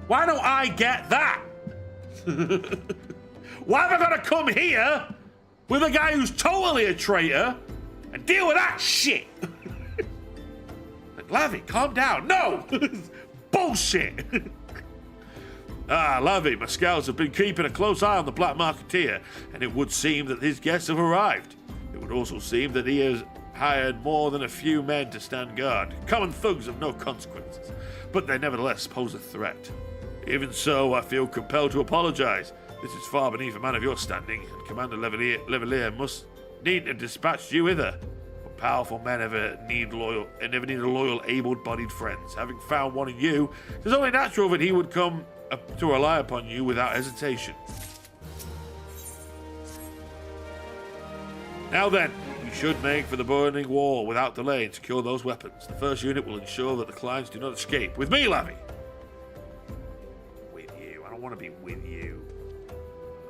Why don't I get that? Why have I got to come here with a guy who's totally a traitor and deal with that shit? Like, Lavi, calm down. No! Bullshit! Lavi, my scouts have been keeping a close eye on the black marketeer, and it would seem that his guests have arrived. It would also seem that he has hired more than a few men to stand guard, common thugs of no consequences, but they nevertheless pose a threat. Even so, I feel compelled to apologize. This is far beneath a man of your standing, and Commander Levalier must need to dispatch you hither. But powerful men never need loyal, able-bodied friends. Having found one in you, it is only natural that he would come to rely upon you without hesitation. Now then, we should make for the burning wall without delay and secure those weapons. The first unit will ensure that the clients do not escape. With me, Lavi! With you. I don't want to be with you.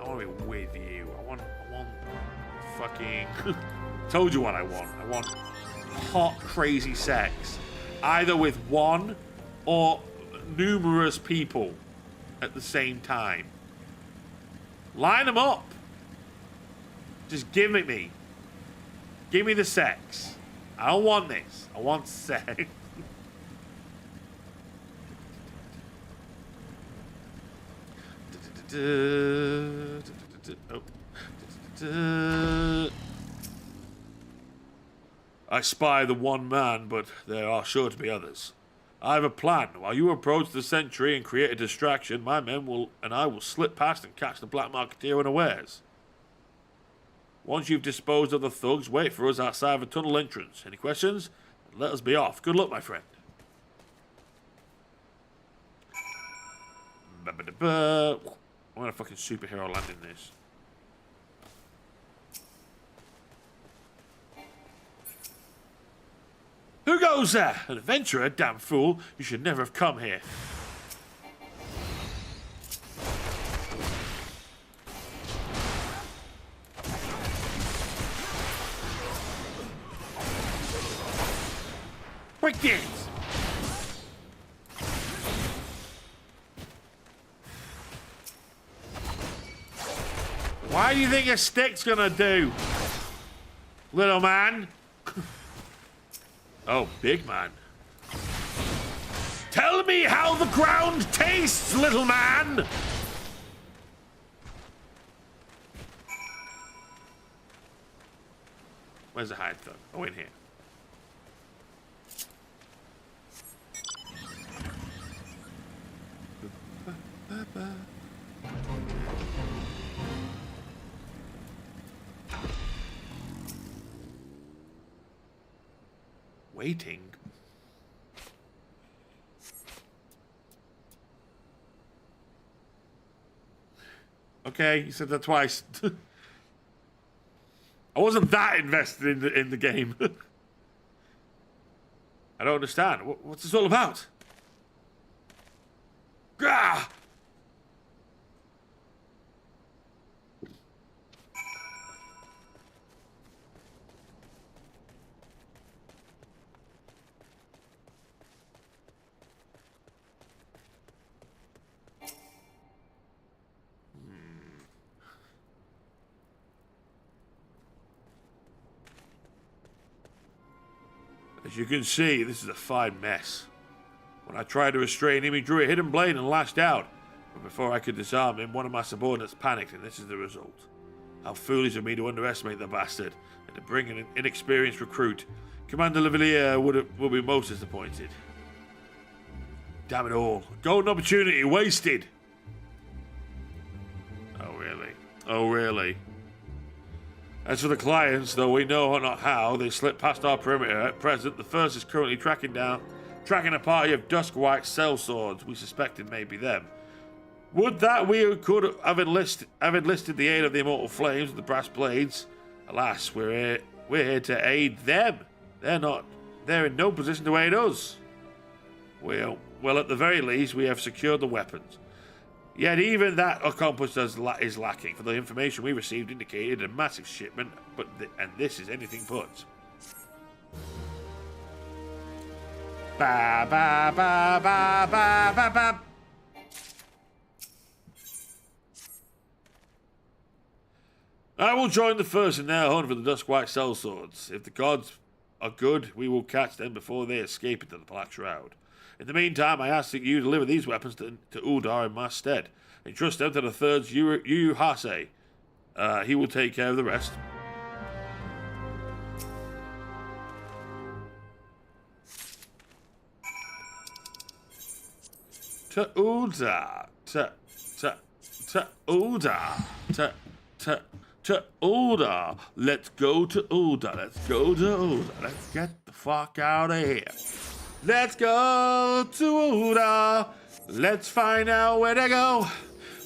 I want to be with you. I want fucking... Told you what I want. I want hot, crazy sex. Either with one or numerous people at the same time. Line them up. Just give it me. Give me the sex. I don't want this. I want sex. I spy the one man, but there are sure to be others. I have a plan. While you approach the sentry and create a distraction, my men and I will slip past and catch the black marketeer unawares. Once you've disposed of the thugs, wait for us outside the tunnel entrance. Any questions? Let us be off. Good luck, my friend. I'm gonna fucking superhero land in this. Who goes there? An adventurer? Damn fool. You should never have come here. Break dance! Why do you think a stick's gonna do? Little man? Oh, big man. Tell me how the ground tastes, little man! Where's the hide thug? Oh, in here. Waiting. Okay, you said that twice. I wasn't that invested in the game. I don't understand. What's this all about? Gah! As you can see, this is a fine mess. When I tried to restrain him, he drew a hidden blade and lashed out. But before I could disarm him, one of my subordinates panicked, and this is the result. How foolish of me to underestimate the bastard, and to bring an inexperienced recruit. Commander Lavalier will be most disappointed. Damn it all. Golden opportunity wasted. Oh, really? Oh, really? As for the clients, though we know not how, they slip past our perimeter. At present, the first is currently tracking a party of dusk-white sellswords. We suspect it may be them. Would that we could have enlisted the aid of the immortal flames with the brass blades. Alas, we're here to aid them. They're in no position to aid us. Well, at the very least, we have secured the weapons. Yet even that accomplished is lacking, for the information we received indicated a massive shipment, and this is anything but. Ba ba ba ba ba ba ba. I will join the first in their hunt for the Duskwhite sellswords. If the gods are good, we will catch them before they escape into the Black Shroud. In the meantime, I ask that you deliver these weapons to Uldar in my stead. Entrust them to the third's Yu Hase. He will take care of the rest. To Uldar. To Uldar. To Uldar. Let's go to Uldar. Let's go to Uldar. Let's get the fuck out of here. Let's go to Uldar. Let's find out where to go.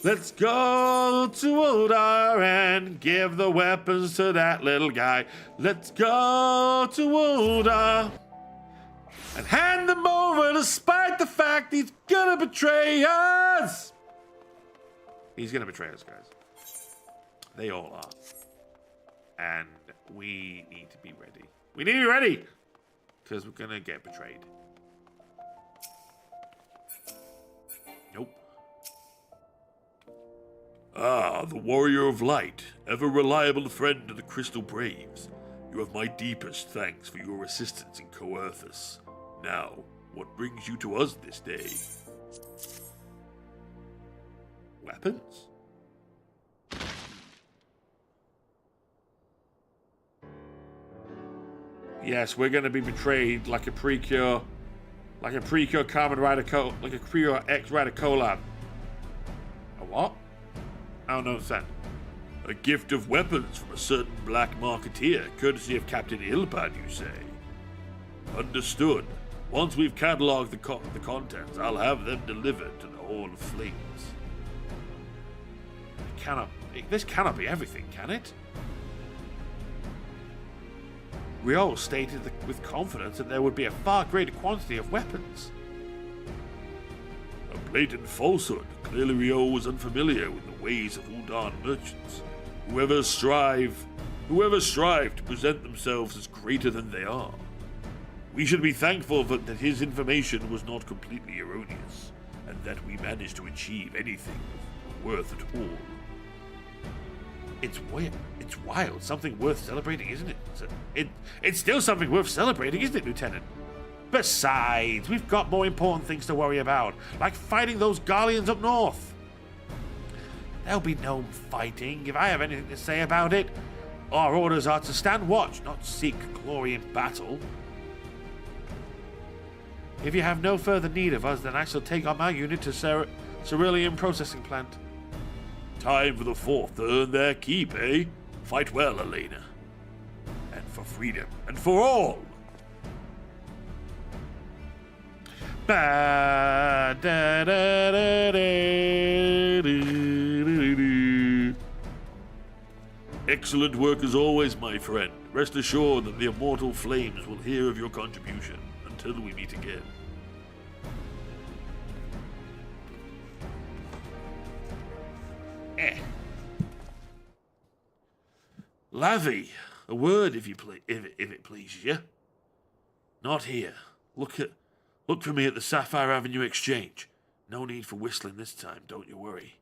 Let's go to Uldar and give the weapons to that little guy. Let's go to Uldar and hand them over despite the fact he's gonna betray us. He's gonna betray us, guys. They all are. And we need to be ready. We need to be ready because we're gonna get betrayed. Nope. Ah, the Warrior of Light, ever reliable friend of the Crystal Braves. You have my deepest thanks for your assistance in Coerthus. Now, what brings you to us this day? Weapons? Yes, we're going to be betrayed like a precure Kamen Rider like a precure ex-Rider collab. A what? I don't understand. A gift of weapons from a certain black marketeer, courtesy of Captain Ilpad, you say? Understood. Once we've catalogued the contents, I'll have them delivered to the Hall of Flames. This cannot be everything, can it? Rio stated with confidence that there would be a far greater quantity of weapons. A blatant falsehood. Clearly Rio was unfamiliar with the ways of Ul'Dan merchants. Whoever strive to present themselves as greater than they are. We should be thankful that his information was not completely erroneous, and that we managed to achieve anything worth at all. It's wild. Something worth celebrating, isn't it? It's still something worth celebrating, isn't it, Lieutenant? Besides, we've got more important things to worry about, like fighting those Garleans up north. There'll be no fighting if I have anything to say about it. Our orders are to stand watch, not seek glory in battle. If you have no further need of us, then I shall take on my unit to Cerulean Processing Plant. Time for the Fourth to earn their keep, eh? Fight well, Elena. And for freedom, and for all! Excellent work as always, my friend. Rest assured that the immortal flames will hear of your contribution until we meet again. Lavi, a word if it pleases you. Not here. Look for me at the Sapphire Avenue Exchange. No need for whistling this time, don't you worry.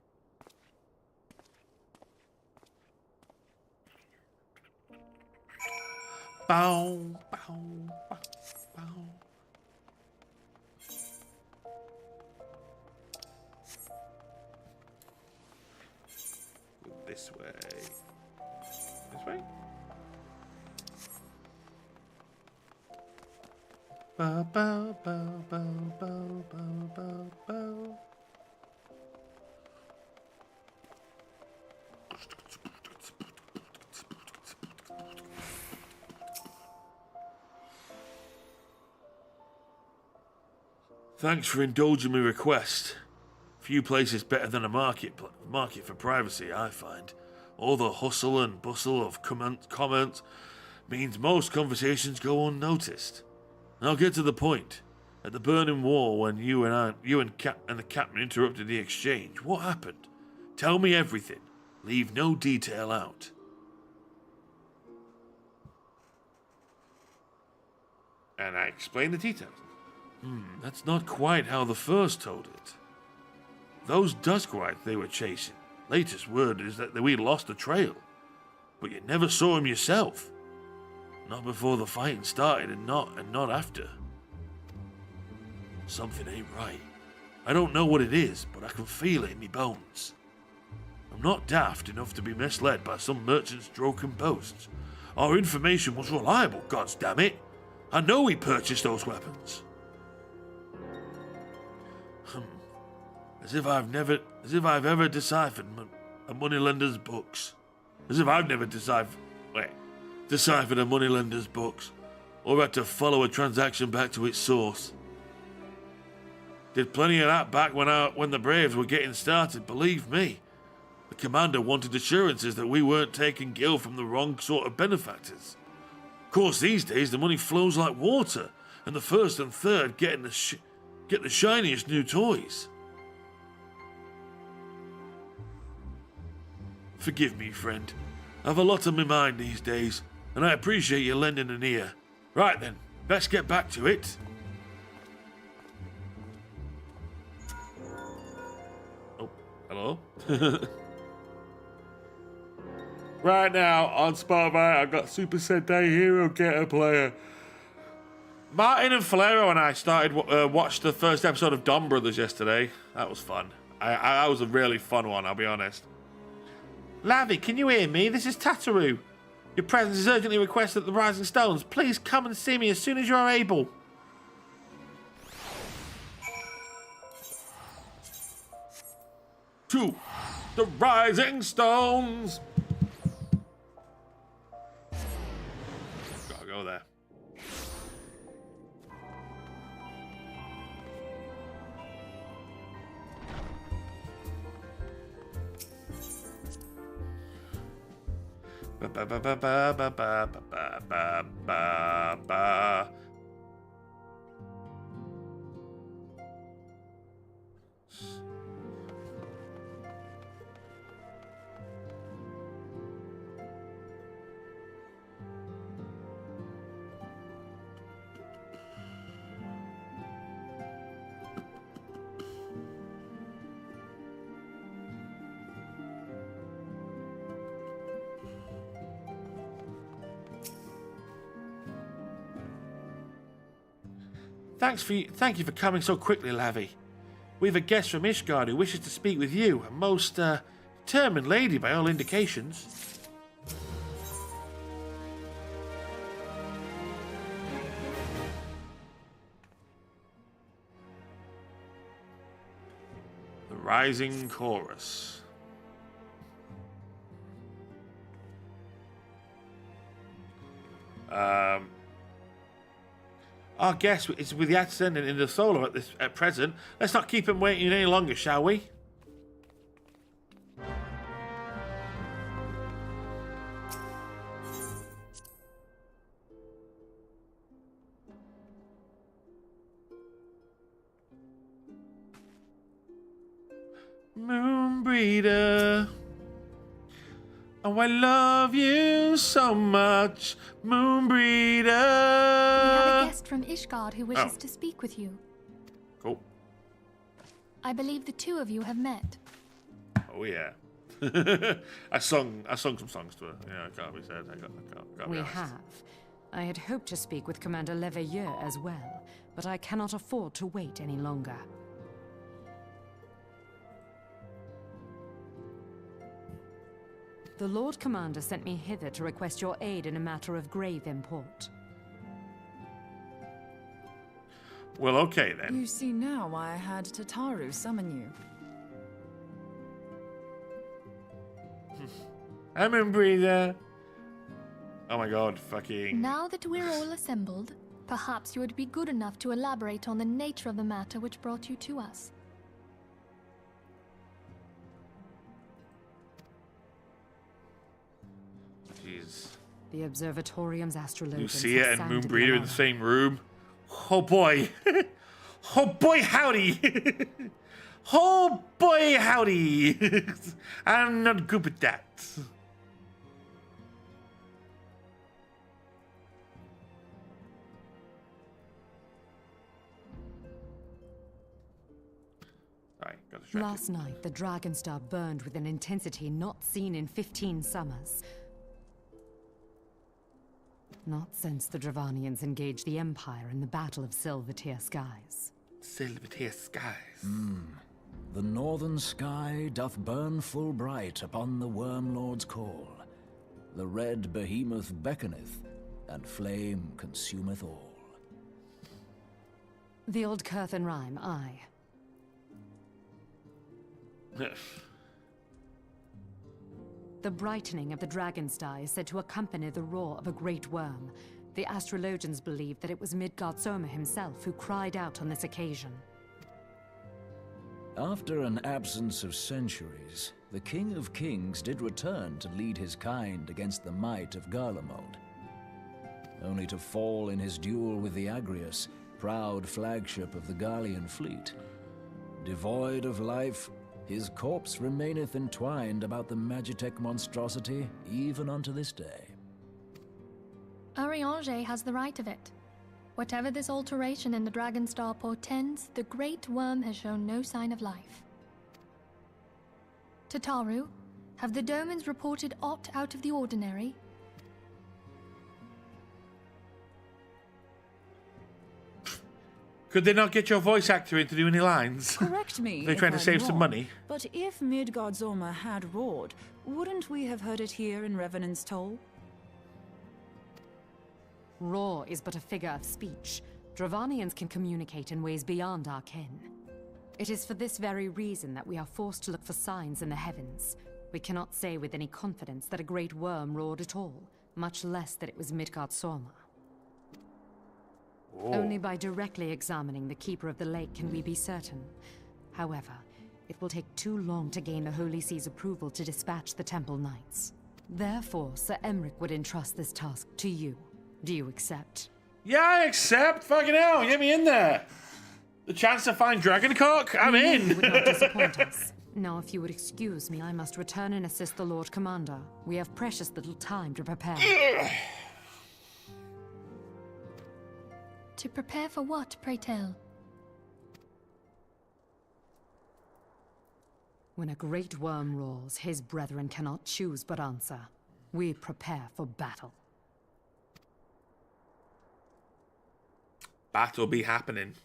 Bow, bow, bow, bow. This way. This way? Bow, bow, bow, bow, bow, bow, bow, bow. Thanks for indulging my request. Few places better than a market for privacy, I find. All the hustle and bustle of comment means most conversations go unnoticed. I'll get to the point. At the Burning Wall, when you and the captain interrupted the exchange, what happened? Tell me everything. Leave no detail out. And I explained the details. That's not quite how the first told it. Those Duskrites they were chasing, latest word is that we lost the trail. But you never saw him yourself. Not before the fighting started and not after. Something ain't right. I don't know what it is, but I can feel it in me bones. I'm not daft enough to be misled by some merchant's drunken boasts. Our information was reliable, goddammit. I know he purchased those weapons. As if I've ever deciphered a moneylender's books. As if I've never deciphered a moneylender's books, or had to follow a transaction back to its source. Did plenty of that back when the Braves were getting started, believe me. The commander wanted assurances that we weren't taking gil from the wrong sort of benefactors. Of course, these days the money flows like water, and the first and third get the shiniest new toys. Forgive me, friend. I've a lot on my mind these days, and I appreciate you lending an ear. Right then, let's get back to it. Oh, hello? Right now, on Spotify, I've got Super Sentai Hero Getter Player. Martin and Falero and I watched the first episode of Don Brothers yesterday. That was fun. That was a really fun one, I'll be honest. Lavi, can you hear me? This is Tataru. Your presence is urgently requested at the Rising Stones. Please come and see me as soon as you are able. To the Rising Stones. Gotta go there. Ba ba ba ba ba ba ba ba ba ba ba. Thank you for coming so quickly, Lavi. We have a guest from Ishgard who wishes to speak with you, a most determined lady by all indications. The Rising Chorus. Our guest is with the ascendant in the solar at present. Let's not keep him waiting any longer, shall we? Moonbreeder. Oh, I love you so much, Moonbreeder. We have a guest from Ishgard who wishes to speak with you. Cool. I believe the two of you have met. Oh yeah. I sung some songs to her. Yeah, I can't be said. I can't be We honest. have. I had hoped to speak with Commander Leveilleur as well, but I cannot afford to wait any longer. The Lord Commander sent me hither to request your aid in a matter of grave import. Well, okay then. You see now why I had Tataru summon you. I'm in breather. Oh my god, fucking. Now that we're all assembled, perhaps you would be good enough to elaborate on the nature of the matter which brought you to us. Jeez. The Observatorium's astrologers Lucia have and sounded the Moonbreeder in alarm. the same room. Oh boy. Oh boy, howdy. Oh boy, howdy. I'm not good with that. Last night, the Dragonstar burned with an intensity not seen in 15 summers. Not since the Dravanians engaged the Empire in the Battle of Silvertear Skies. Silvertear Skies. The northern sky doth burn full bright upon the Wormlord's call. The red behemoth beckoneth, and flame consumeth all. The old Curthan rhyme, aye. The brightening of the Dragonstar is said to accompany the roar of a great worm. The astrologians believe that it was Midgard Soma himself who cried out on this occasion. After an absence of centuries, the King of Kings did return to lead his kind against the might of Garlemald, only to fall in his duel with the Agrius, proud flagship of the Gallian fleet. Devoid of life, his corpse remaineth entwined about the Magitech monstrosity even unto this day. Ariange has the right of it. Whatever this alteration in the Dragonstar portends, the Great Worm has shown no sign of life. Tataru, have the Domans reported aught out of the ordinary? Could they not get your voice actor in to do any lines? Correct me. They're trying to if save I'm some wrong, money. But if Midgard Zorma had roared, wouldn't we have heard it here in Revenant's Toll? Roar is but a figure of speech. Dravanians can communicate in ways beyond our ken. It is for this very reason that we are forced to look for signs in the heavens. We cannot say with any confidence that a great worm roared at all, much less that it was Midgard Sorma. Only by directly examining the Keeper of the Lake can we be certain. However, it will take too long to gain the Holy See's approval to dispatch the Temple Knights. Therefore, Sir Emric would entrust this task to you. Do you accept? Yeah, I accept. Fucking hell, get me in there. The chance to find Dragoncock? I'm in. You would not disappoint us. Now, if you would excuse me, I must return and assist the Lord Commander. We have precious little time to prepare. To prepare for what, pray tell? When a great worm roars, his brethren cannot choose but answer. We prepare for battle. Battle be happening.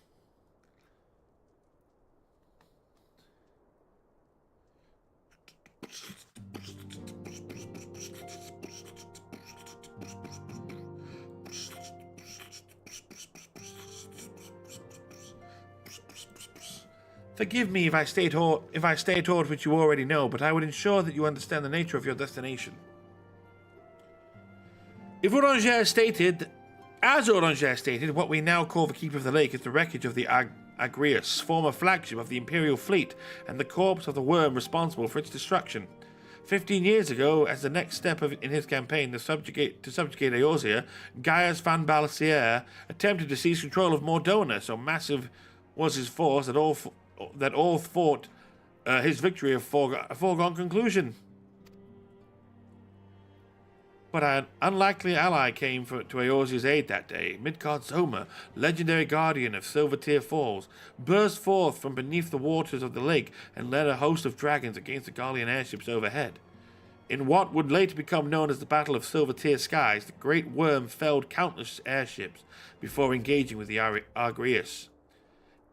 Forgive me if I state which you already know, but I would ensure that you understand the nature of your destination. As Oranger stated, what we now call the Keeper of the Lake is the wreckage of the Agrius, former flagship of the Imperial fleet, and the corpse of the worm responsible for its destruction. 15 years ago, as the next step in his campaign to subjugate Eorzea, Gaius van Balasier attempted to seize control of Mordona, so massive was his force that all thought his victory a foregone conclusion. But an unlikely ally came to Eorzea's aid that day. Midgard Zoma, legendary guardian of Silvertear Falls, burst forth from beneath the waters of the lake and led a host of dragons against the Garlean airships overhead. In what would later become known as the Battle of Silvertear Skies, the great worm felled countless airships before engaging with the Agrius.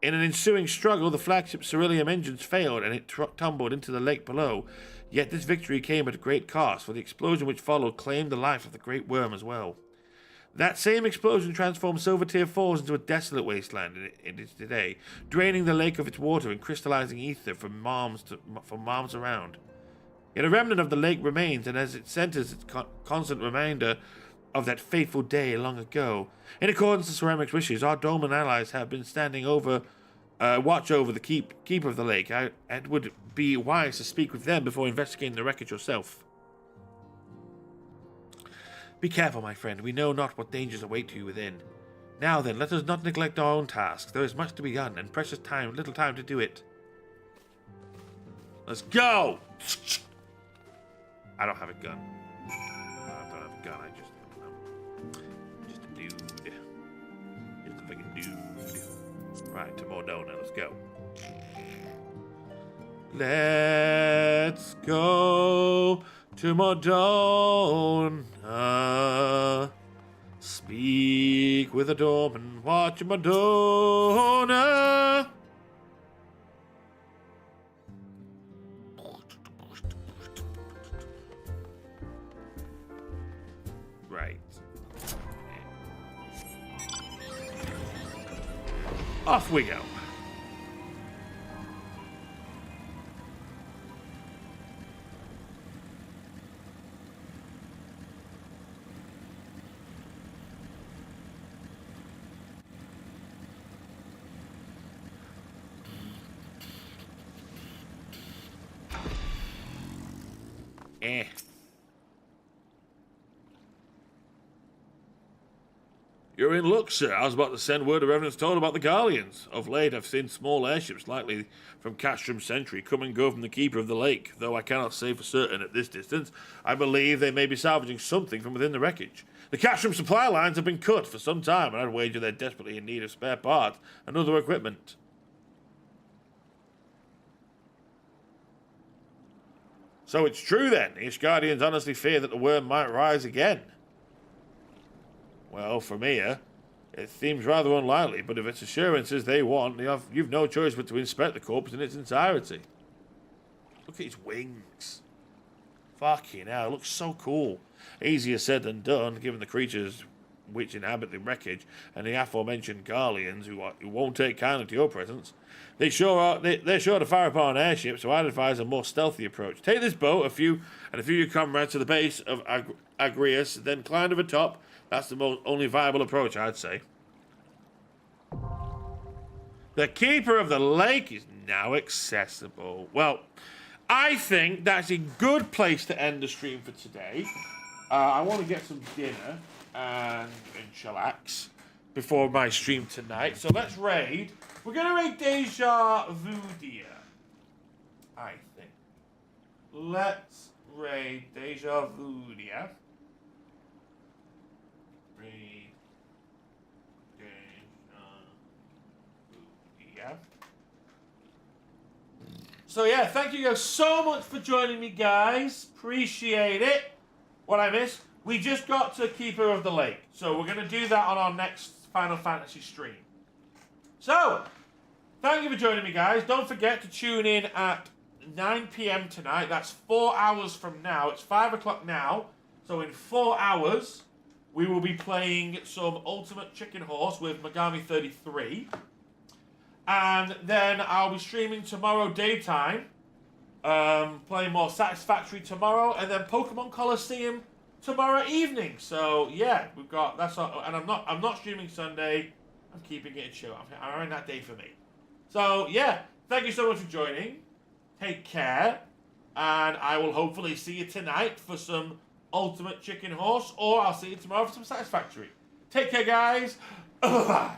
In an ensuing struggle, the flagship's Ceruleum engines failed and it tumbled into the lake below. Yet this victory came at a great cost, for the explosion which followed claimed the life of the great worm as well. That same explosion transformed Silvertear Falls into a desolate wasteland it is today, draining the lake of its water and crystallizing ether from miles around. Yet a remnant of the lake remains, and as it centers its constant reminder of that fateful day long ago, in accordance to Sir Emric's wishes, our Dome and allies have been standing watch over the keeper of the lake. It would be wise to speak with them before investigating the wreckage yourself. Be careful, my friend. We know not what dangers await you within. Now then, let us not neglect our own tasks. There is much to be done, and little time to do it. Let's go! I don't have a gun. I don't have a gun. I'm just a dude. Just a fucking dude. Right, to Mordona. Let's go. Let's go to Mordona. Speak with a doorman. Watch Mordona. Right. Off we go. You're in luck, sir. I was about to send word of evidence told about the Garleans. Of late, I've seen small airships, likely from Castrum Sentry, come and go from the Keeper of the Lake. Though I cannot say for certain at this distance, I believe they may be salvaging something from within the wreckage. The Castrum supply lines have been cut for some time, and I'd wager they're desperately in need of spare parts and other equipment. So it's true then. Ishgardians honestly fear that the worm might rise again. Well, from here, it seems rather unlikely, but if it's assurances they want, you've no choice but to inspect the corpse in its entirety. Look at its wings. Fucking hell, it looks so cool. Easier said than done, given the creature's which inhabit the wreckage, and the aforementioned Garleans who won't take kindly to your presence, they're sure to fire upon an airship, so I'd advise a more stealthy approach. Take this boat, a few of your comrades to the base of Agrius, then climb to the top. That's the only viable approach, I'd say. The Keeper of the Lake is now accessible. Well, I think that's a good place to end the stream for today. I want to get some dinner and chillax before my stream tonight. So let's raid. We're going to raid Deja Vudia, I think. Let's raid Deja Vudia. Raid Deja Vudia. So yeah, thank you guys so much for joining me, guys. Appreciate it. What I missed? We just got to Keeper of the Lake. So we're going to do that on our next Final Fantasy stream. So, thank you for joining me, guys. Don't forget to tune in at 9 p.m. tonight. That's 4 hours from now. It's 5 o'clock now. So in 4 hours, we will be playing some Ultimate Chicken Horse with Megami 33. And then I'll be streaming tomorrow daytime, playing more Satisfactory tomorrow, and then Pokemon Coliseum tomorrow evening. So yeah, we've got that's all, and I'm not streaming Sunday. I'm keeping it chill. I'm having that day for me. So yeah, thank you so much for joining. Take care, and I will hopefully see you tonight for some Ultimate Chicken Horse, or I'll see you tomorrow for some Satisfactory. Take care, guys. Bye.